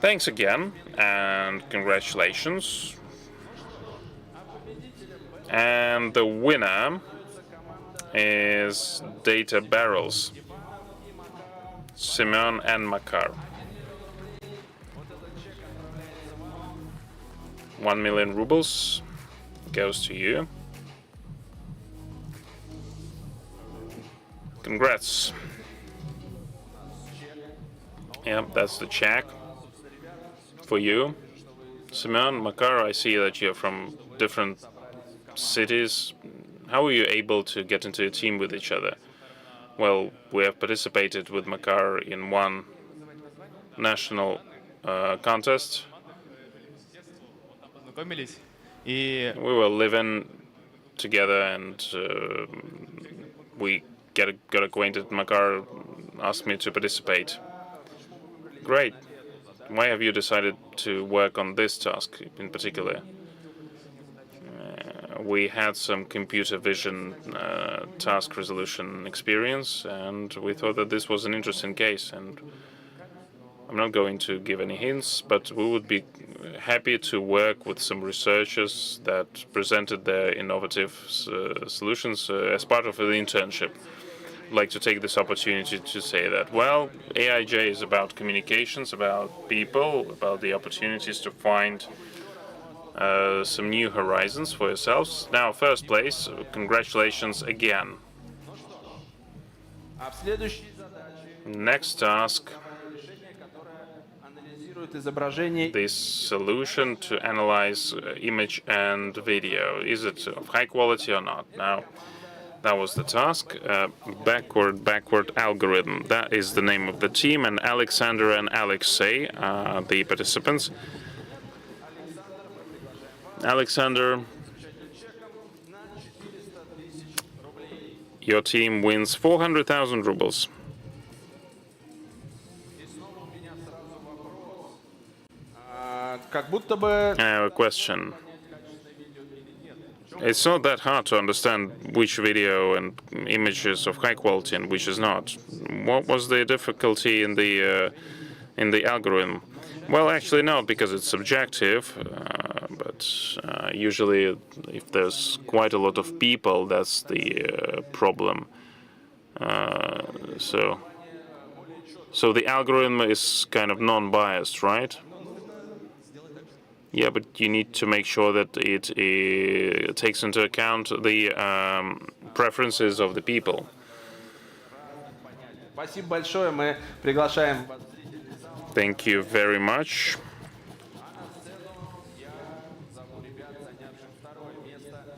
Thanks again, and congratulations. And the winner is Data Barrels, Semyon and Makar. 1 million rubles goes to you. Congrats. Yeah, that's the check for you. Semyon, Makar, I see that you're from different cities. How were you able to get into a team with each other? Well, we have participated with Makar in one national contest. We were living together, and we got acquainted. Makar asked me to participate. Great. Why have you decided to work on this task in particular? We had some computer vision task resolution experience, and we thought that this was an interesting case. And I'm not going to give any hints, but we would be happy to work with some researchers that presented their innovative solutions as part of the internship. I'd like to take this opportunity to say that, well, AIJ is about communications, about people, about the opportunities to find some new horizons for yourselves. Now, first place, congratulations again. Next task, this solution to analyze image and video. Is it of high quality or not? Now, that was the task. Backward algorithm. That is the name of the team, and Alexander and Alexei are the participants. Alexander, your team wins 400,000 rubles. I have a question. It's not that hard to understand which video and image is of high quality and which is not. What was the difficulty in the algorithm? Well, actually not, because it's subjective, but usually if there's quite a lot of people, that's the problem. So the algorithm is kind of non-biased, right? Yeah, but you need to make sure that it takes into account the preferences of the people. Thank you very much.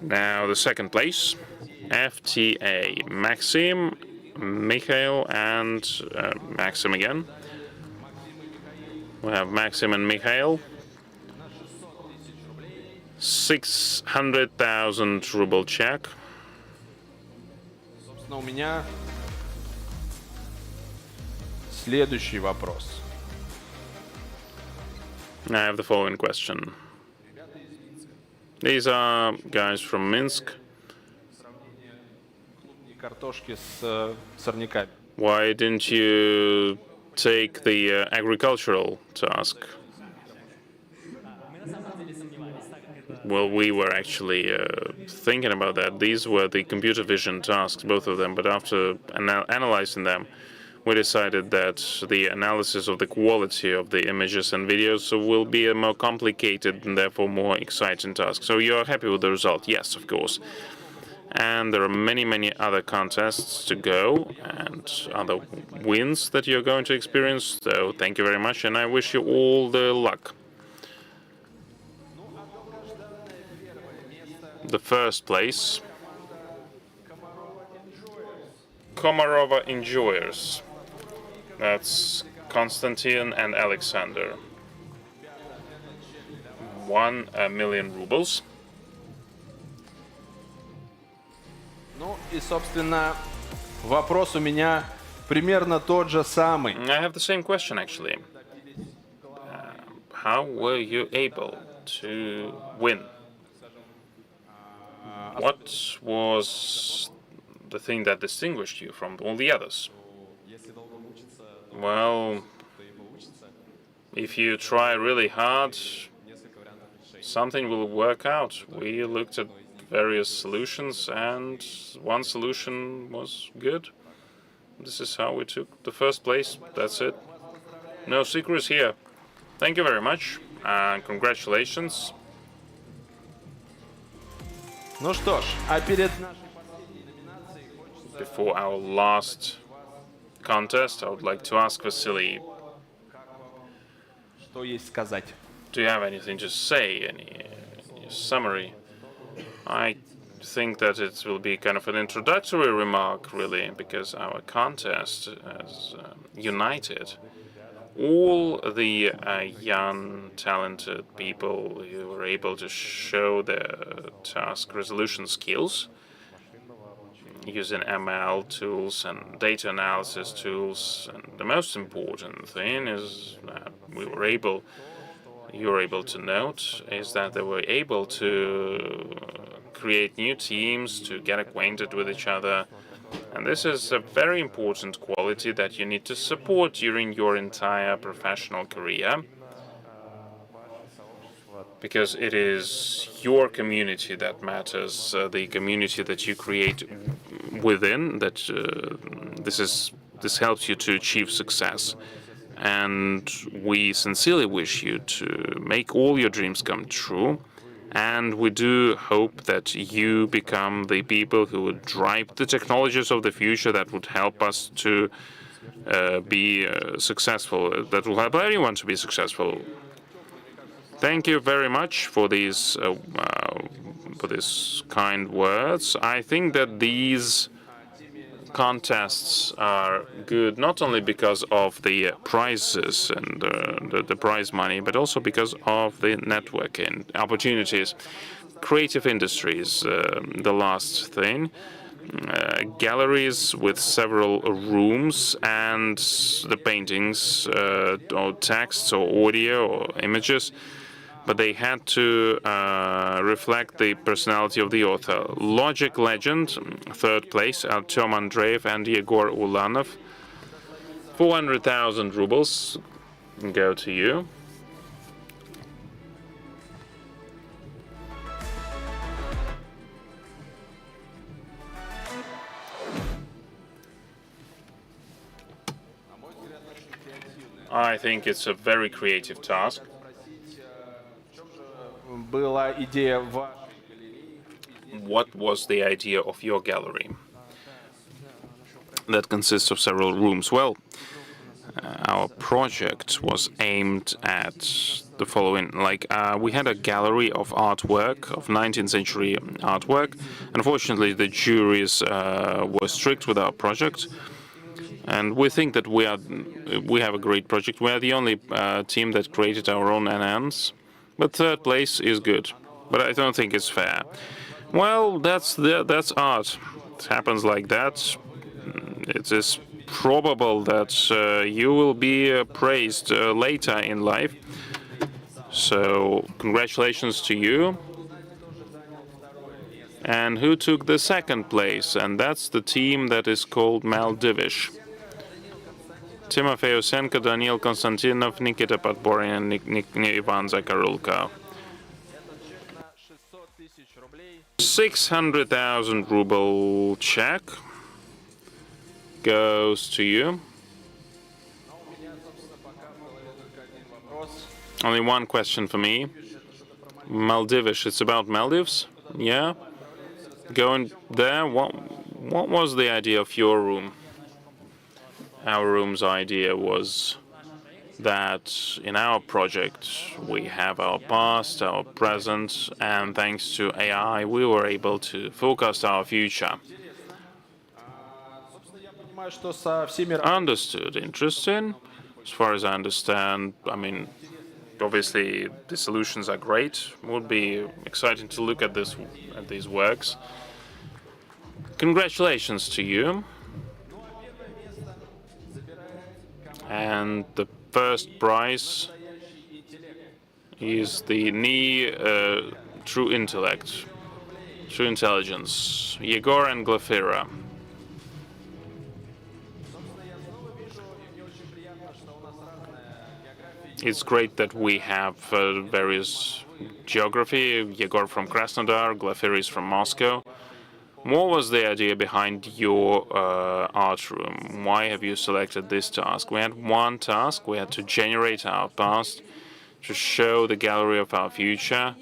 Now the second place, FTA, Maxim, Mikhail, and Maxim again. We have Maxim and Mikhail. 600,000 ruble check. Собственно, у меня следующий вопрос. I have the following question. These are guys from Minsk. Картошки с сорняками. Why didn't you take the agricultural task? Well, we were actually thinking about that. These were the computer vision tasks, both of them, but after analyzing them, we decided that the analysis of the quality of the images and videos will be a more complicated and therefore more exciting task. So you are happy with the result? Yes, of course. And there are many, many other contests to go and other wins that you're going to experience. So thank you very much, and I wish you all the luck. The first place, Komarova Enjoyers. That's Konstantin and Alexander. 1 million rubles. Ну и, собственно, вопрос у меня примерно тот же самый. I have the same question, actually. How were you able to win? What was the thing that distinguished you from all the others? Well, if you try really hard, something will work out. We looked at various solutions, and one solution was good. This is how we took the first place. That's it. No secrets here. Thank you very much, and congratulations. Ну что ж, а перед Before our last contest, I would like to ask Vasily, что есть сказать? do you have anything to say, any summary? I think that it will be kind of an introductory remark, really, because our contest has united all the young, talented people who were able to show their task resolution skills. using ML tools and data analysis tools. And the most important thing is that you were able to note is that they were able to create new teams, to get acquainted with each other. And this is a very important quality that you need to support during your entire professional career, because it is your community that matters, the community that you create within, that this helps you to achieve success. And we sincerely wish you to make all your dreams come true. And we do hope that you become the people who would drive the technologies of the future that would help us to be successful, that will help everyone to be successful. Thank you very much for these kind words. I think that these contests are good not only because of the prizes and the prize money, but also because of the networking opportunities. Creative industries, the last thing. Galleries with several rooms and the paintings or texts or audio or images, but they had to reflect the personality of the author. Logic Legend, third place, Artyom Andreev and Yegor Ulanov. 400,000 rubles go to you. I think it's a very creative task. What was the idea of your gallery that consists of several rooms? Well, our project was aimed at the following. We had a gallery of artwork, of 19th century artwork. Unfortunately, the juries were strict with our project. And we think that we have a great project. We are the only team that created our own NNs. But third place is good. But I don't think it's fair. Well, that's art. It happens like that. It is probable that you will be praised later in life. So congratulations to you. And who took the second place? And that's the team that is called Maldivish. Timofey Usenko, Daniil Konstantinov, Nikita Podborin, and Ivan Zakarulka. 600,000 ruble check goes to you. Only one question for me. Maldivish, it's about Maldives? Yeah? Going there, what was the idea of your room? Our room's idea was that in our project we have our past, our present, and thanks to AI we were able to forecast our future. Understood. Interesting. As far as I understand, I mean, obviously the solutions are great. It would be exciting to look at these works. Congratulations to you. And the first prize is the True Intellect, True Intelligence, Yegor and Glafira. It's great that we have various geography. Yegor from Krasnodar, Glafira is from Moscow. What was the idea behind your art room? Why have you selected this task? We had one task. We had to generate our past, to show the gallery of our future,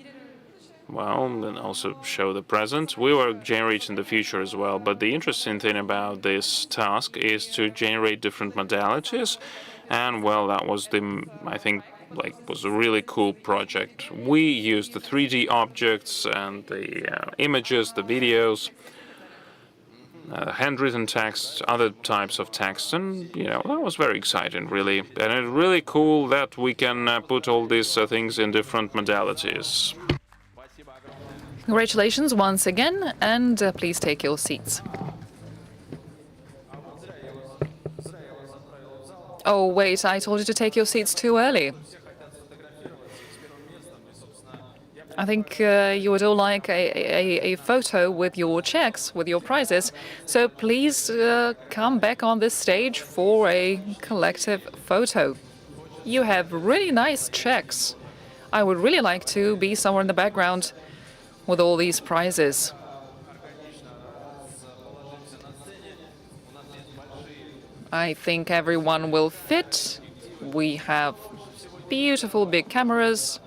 well, and also show the present. We were generating the future as well, but the interesting thing about this task is to generate different modalities, and well, that was I think, was a really cool project. We used the 3D objects and the images, the videos, handwritten text, other types of text, and that was very exciting, really. And it's really cool that we can put all these things in different modalities. Congratulations once again, and please take your seats. Oh, wait, I told you to take your seats too early. I think you would all like a photo with your checks, with your prizes. So please come back on this stage for a collective photo. You have really nice checks. I would really like to be somewhere in the background with all these prizes. I think everyone will fit. We have beautiful big cameras.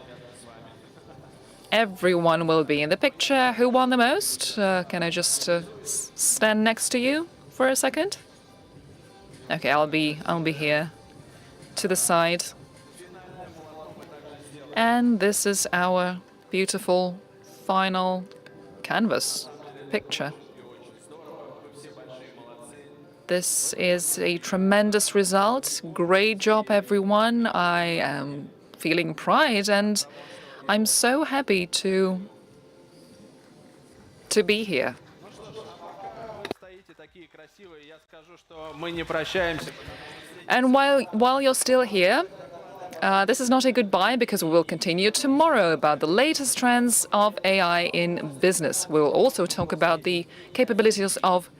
Everyone will be in the picture. Who won the most? Can I just stand next to you for a second? Okay, I'll be here to the side. And this is our beautiful final canvas picture. This is a tremendous result. Great job, everyone. I am feeling pride, and I'm so happy to be here. And while you're still here, this is not a goodbye, because we will continue tomorrow about the latest trends of AI in business. We will also talk about the capabilities of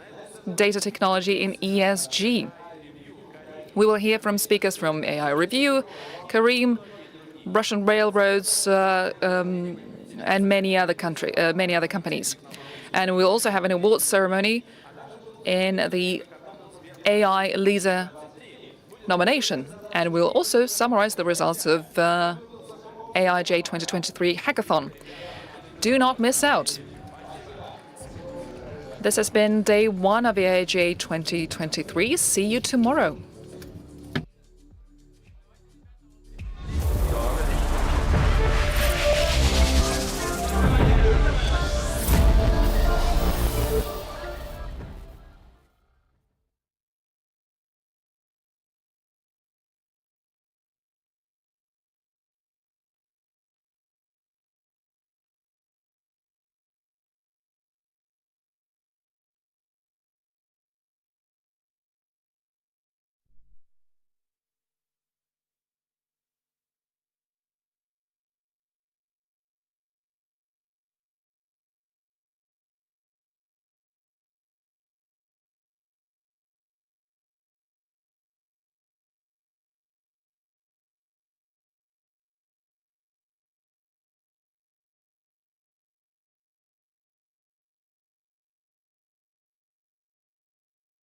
data technology in ESG. We will hear from speakers from AI Review, Kareem, Russian railroads, and many other companies. And we'll also have an awards ceremony in the AI Leader nomination. And we'll also summarize the results of AIJ 2023 Hackathon. Do not miss out. This has been day one of AIJ 2023. See you tomorrow.